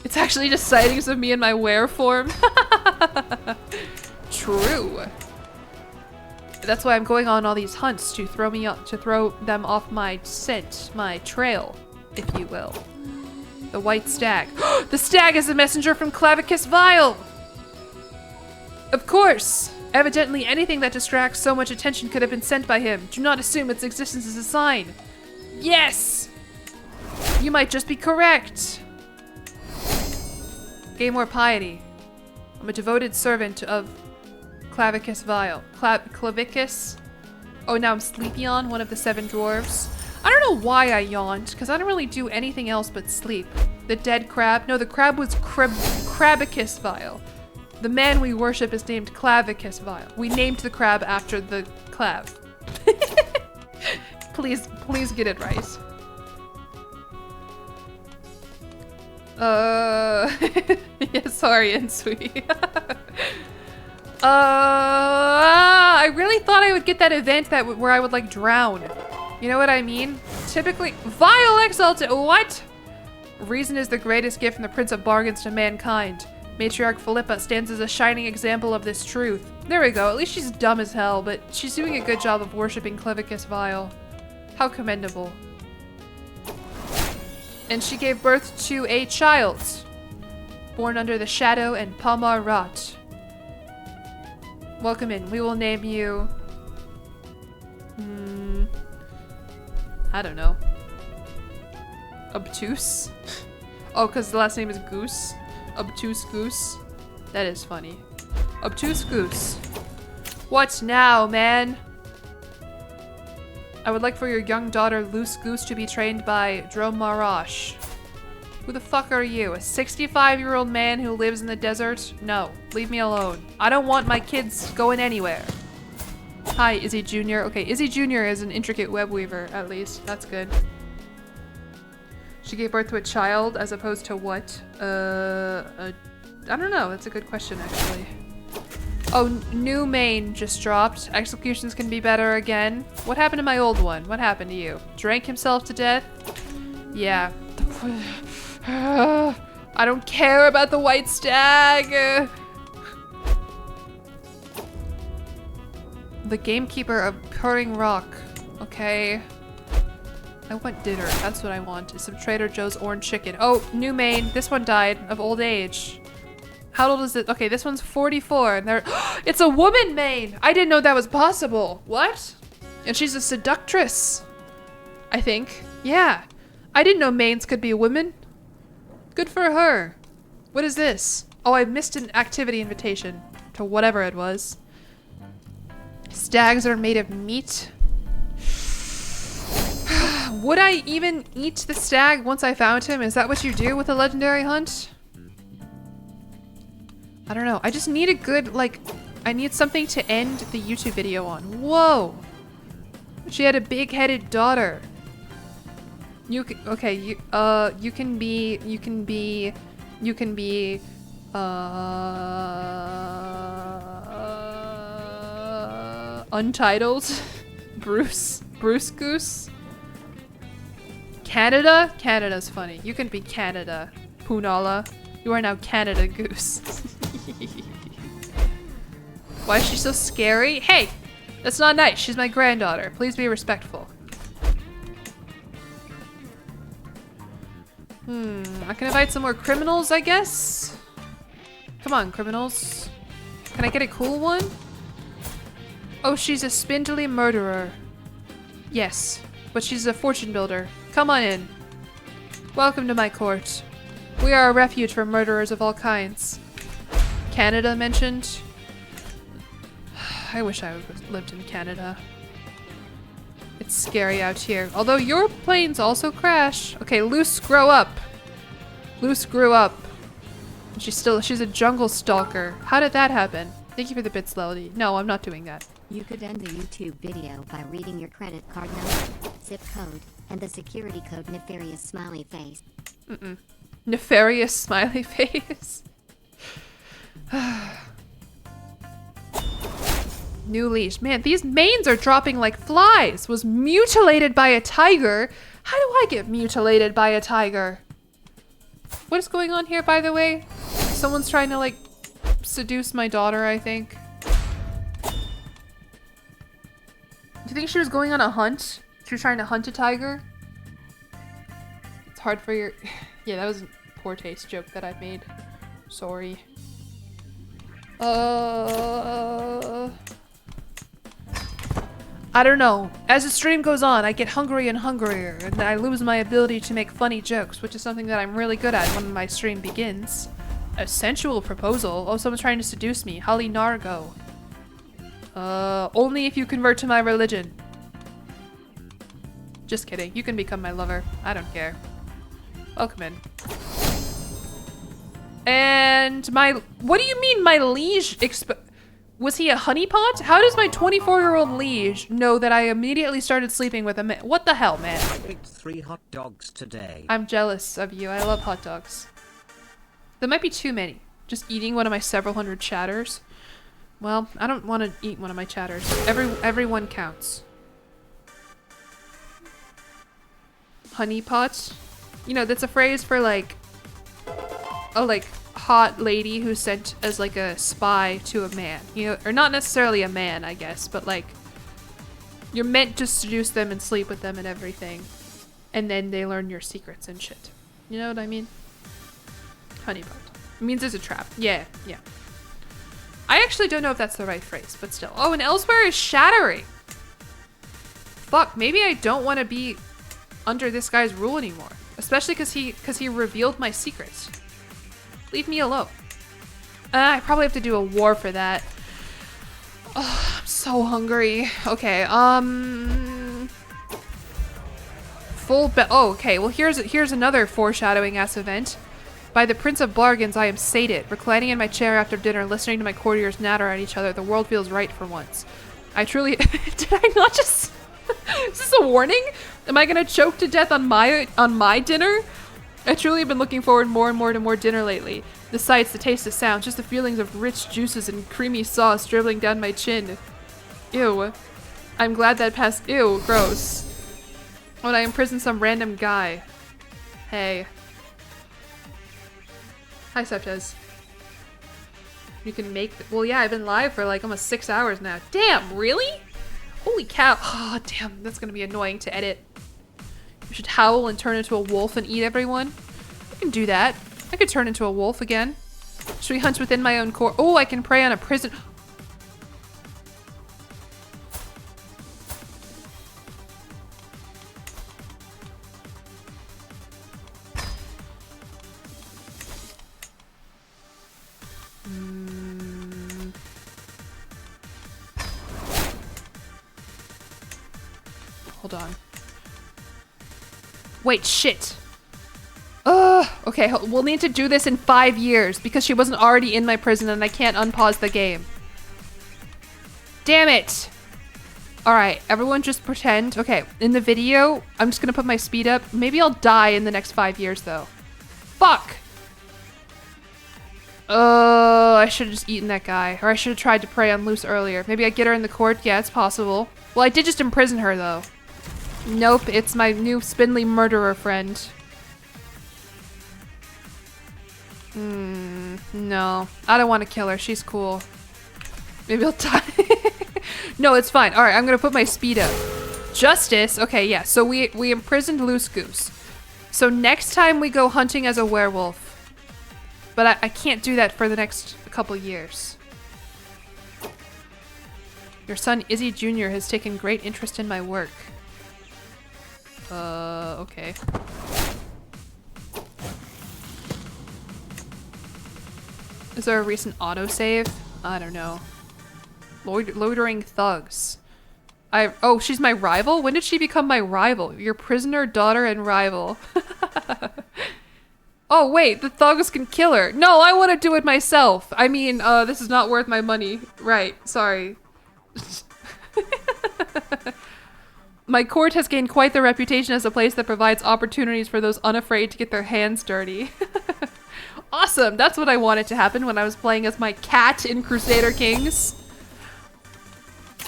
[SPEAKER 1] It's actually just sightings of me in my were form. True. That's why I'm going on all these hunts to throw them off my scent, my trail, if you will. The white stag. The stag is a messenger from Clavicus Vile! Of course! Evidently anything that distracts so much attention could have been sent by him. Do not assume its existence is a sign. Yes! You might just be correct! Gain more piety. I'm a devoted servant of Clavicus Vile. Clavicus? Oh, now I'm Sleepyeon, one of the 7 dwarves. I don't know why I yawned, because I don't really do anything else but sleep. The dead crab? No, the crab was Crabicus Vile. The man we worship is named Clavicus Vile. We named the crab after the clav. Please get it right. Yeah, sorry, Insui. I really thought I would get that event where I would like drown. You know what I mean? Typically, vile exalted. What? Reason is the greatest gift from the Prince of Bargains to mankind. Matriarch Philippa stands as a shining example of this truth. There we go. At least she's dumb as hell, but she's doing a good job of worshipping Clavicus Vile. How commendable. And she gave birth to a child, born under the shadow and Palmar Rot. Welcome in. We will name you... I don't know. Obtuse? Oh, because the last name is Goose? Obtuse Goose? That is funny. Obtuse Goose. What now, man? I would like for your young daughter, Loose Goose, to be trained by Dromarash. Who the fuck are you? A 65-year-old man who lives in the desert? No, leave me alone. I don't want my kids going anywhere. Hi, Izzy Jr. Okay, Izzy Jr. is an intricate web weaver, at least. That's good. She gave birth to a child as opposed to what? I don't know. That's a good question, actually. Oh, new main just dropped. Executions can be better again. What happened to my old one? What happened to you? Drank himself to death? Yeah. I don't care about the white stag. The gamekeeper of Purring Rock. Okay. I want dinner. That's what I want. Is some Trader Joe's orange chicken. Oh, new main. This one died of old age. How old is it? Okay, this one's 44. And they're it's a woman main! I didn't know that was possible. What? And she's a seductress. I think. Yeah. I didn't know mains could be women. Good for her. What is this? Oh, I missed an activity invitation to whatever it was. Stags are made of meat. Would I even eat the stag once I found him? Is that what you do with a legendary hunt? I don't know. I just need a good, like, I need something to end the YouTube video on. Whoa! She had a big-headed daughter. You can, okay, you can be, Untitled? Bruce Goose? Canada? Canada's funny. You can be Canada. Poonala. You are now Canada Goose. Why is she so scary? Hey! That's not nice. She's my granddaughter. Please be respectful. I can invite some more criminals, I guess? Come on, criminals. Can I get a cool one? Oh, she's a spindly murderer. Yes, but she's a fortune builder. Come on in. Welcome to my court. We are a refuge for murderers of all kinds. Canada mentioned? I wish I lived in Canada. It's scary out here. Although your planes also crash. Okay, Luce, grow up. Luce grew up. She's a jungle stalker. How did that happen? Thank you for the bits, Lelody. No, I'm not doing that.
[SPEAKER 3] You could end the YouTube video by reading your credit card number, zip code, and the security code nefarious smiley face.
[SPEAKER 1] Nefarious smiley face. New leash. Man, these manes are dropping like flies. Was mutilated by a tiger. How do I get mutilated by a tiger? What is going on here, by the way? Someone's trying to, like, seduce my daughter, I think. Do you think she was going on a hunt? She was trying to hunt a tiger? It's hard for your... Yeah, that was a poor taste joke that I made. Sorry. I don't know. As the stream goes on, I get hungrier and hungrier, and I lose my ability to make funny jokes, which is something that I'm really good at when my stream begins. A sensual proposal? Oh, someone's trying to seduce me. Holly Nargo. Only if you convert to my religion. Just kidding. You can become my lover. I don't care. Welcome in. And my... What do you mean my liege was he a honeypot? How does my 24-year-old liege know that I immediately started sleeping with a man? What the hell, man?
[SPEAKER 2] I ate 3 hot dogs today.
[SPEAKER 1] I'm jealous of you. I love hot dogs. There might be too many. Just eating one of my several hundred chatters. Well, I don't want to eat one of my chatters. Everyone counts. Honeypot? You know, that's a phrase for like a hot lady who's sent as like a spy to a man. You know, or not necessarily a man, I guess, but like you're meant to seduce them and sleep with them and everything. And then they learn your secrets and shit. You know what I mean? Honeypot. It means it's a trap. Yeah, yeah. I actually don't know if that's the right phrase, but still. Oh, and elsewhere is shattering. Fuck, maybe I don't want to be under this guy's rule anymore. Especially because he revealed my secrets. Leave me alone. I probably have to do a war for that. Oh, I'm so hungry. Okay, oh, okay, well here's another foreshadowing ass event. By the Prince of Blargans, I am sated, reclining in my chair after dinner, listening to my courtiers natter at each other. The world feels right for once. I truly... Did I not just... Is this a warning? Am I gonna choke to death on my dinner? I truly have been looking forward more and more to more dinner lately. The sights, the taste, the sounds, just the feelings of rich juices and creamy sauce dribbling down my chin. Ew. I'm glad that passed. Ew, gross. When I imprison some random guy. Hey. Hi, Septez. You can make... Well, yeah, I've been live for like almost 6 hours now. Damn, really? Holy cow. Oh, damn, that's gonna be annoying to edit. You should howl and turn into a wolf and eat everyone. I can do that. I could turn into a wolf again. Should we hunt within my own core? Oh, I can prey on a prison... Hold on. Wait, shit. Ugh. Okay, we'll need to do this in 5 years because she wasn't already in my prison and I can't unpause the game. Damn it. Alright, everyone just pretend. Okay, in the video, I'm just gonna put my speed up. Maybe I'll die in the next 5 years though. Fuck! I should have just eaten that guy. Or I should have tried to prey on Luce earlier. Maybe I get her in the court? Yeah, it's possible. Well, I did just imprison her though. Nope, it's my new spindly murderer friend. No. I don't want to kill her. She's cool. Maybe I'll die. No, it's fine. Alright, I'm gonna put my speed up. Justice. Okay, yeah. So we imprisoned Loose Goose. So next time we go hunting as a werewolf. But I can't do that for the next couple years. Your son, Izzy Jr., has taken great interest in my work. Okay. Is there a recent autosave? I don't know. Loitering thugs. Oh, she's my rival? When did she become my rival? Your prisoner, daughter, and rival. Oh, wait, the thugs can kill her. No, I want to do it myself. I mean, this is not worth my money. Right, sorry. My court has gained quite the reputation as a place that provides opportunities for those unafraid to get their hands dirty. Awesome, that's what I wanted to happen when I was playing as my cat in Crusader Kings.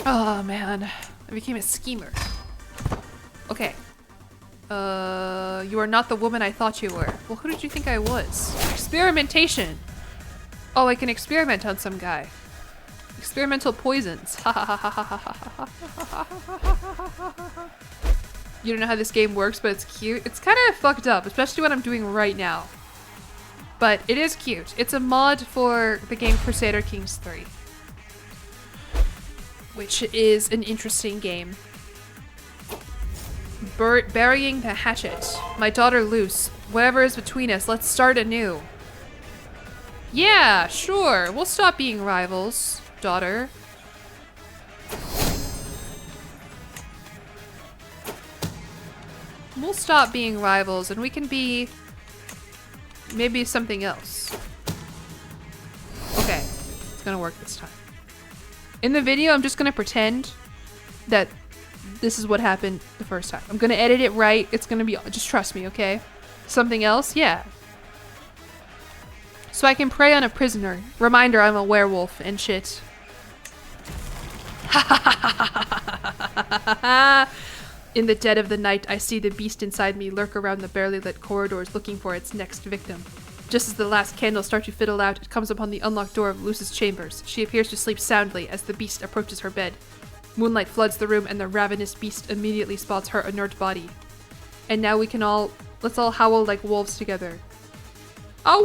[SPEAKER 1] Oh man, I became a schemer. Okay. You are not the woman I thought you were. Well, who did you think I was? Experimentation! Oh, I can experiment on some guy. Experimental poisons. You don't know how this game works, but it's cute. It's kind of fucked up, especially what I'm doing right now. But it is cute. It's a mod for the game Crusader Kings 3. Which is an interesting game. Burying the hatchet. My daughter Luce. Whatever is between us, let's start anew. Yeah, sure. We'll stop being rivals, daughter. We'll stop being rivals and we can be maybe something else. Okay, it's gonna work this time. In the video, I'm just gonna pretend that this is what happened the first time. I'm gonna edit it right. It's gonna be, just trust me, okay? Something else? Yeah. So I can prey on a prisoner. Reminder, I'm a werewolf and shit. In the dead of the night, I see the beast inside me lurk around the barely lit corridors looking for its next victim. Just as the last candles start to fiddle out, it comes upon the unlocked door of Luce's chambers. She appears to sleep soundly as the beast approaches her bed. Moonlight floods the room and the ravenous beast immediately spots her inert body. And now we can let's all howl like wolves together. Ow!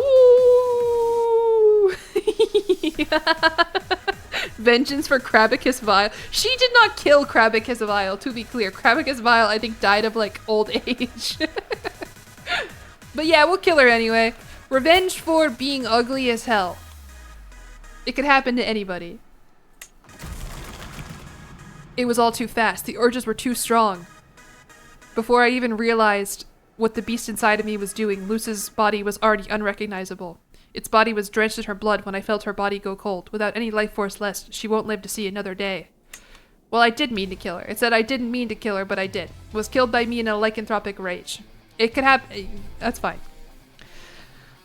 [SPEAKER 1] Vengeance for Crabicus Vile. She did not kill Crabicus Vile, to be clear. Crabicus Vile, I think, died of, like, old age. But yeah, we'll kill her anyway. Revenge for being ugly as hell. It could happen to anybody. It was all too fast. The urges were too strong. Before I even realized what the beast inside of me was doing, Luce's body was already unrecognizable. Its body was drenched in her blood when I felt her body go cold. Without any life force left, she won't live to see another day. Well, I did mean to kill her. It said I didn't mean to kill her, but I did. Was killed by me in a lycanthropic rage. It could happen. That's fine.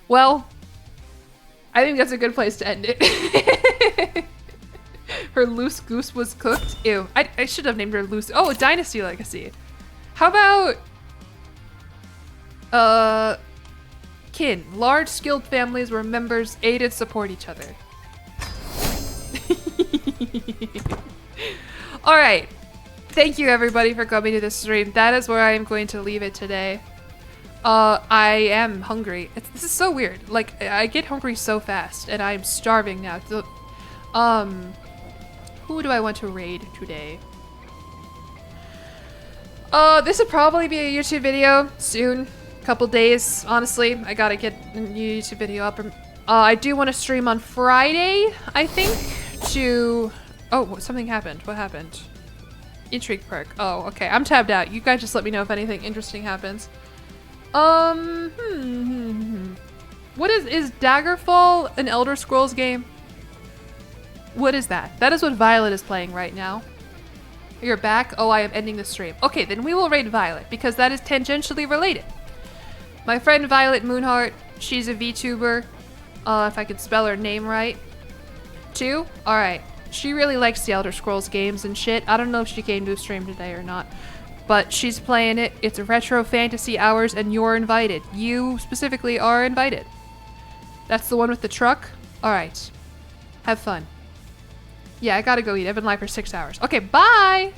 [SPEAKER 1] Well, I think that's a good place to end it. Her loose goose was cooked. Ew. I should have named her Loose. Oh, Dynasty Legacy. How about... kin. Large, skilled families where members aid and support each other. Alright. Thank you everybody for coming to this stream. That is where I am going to leave it today. I am hungry. This is so weird. Like, I get hungry so fast, and I'm starving now. So, who do I want to raid today? This would probably be a YouTube video soon. Couple days, honestly. I gotta get a new YouTube video up. I do want to stream on Friday, I think, to... Oh, something happened. What happened? Intrigue perk. Oh, okay. I'm tabbed out. You guys just let me know if anything interesting happens. What is Daggerfall an Elder Scrolls game? What is that? That is what Violet is playing right now. You're back? Oh, I am ending the stream. Okay, then we will raid Violet, because that is tangentially related. My friend Violet Moonheart, she's a VTuber. If I could spell her name right. 2? Alright. She really likes the Elder Scrolls games and shit. I don't know if she came to a stream today or not. But she's playing it. It's retro fantasy hours and you're invited. You specifically are invited. That's the one with the truck? Alright. Have fun. Yeah, I gotta go eat. I've been live for 6 hours. Okay, bye!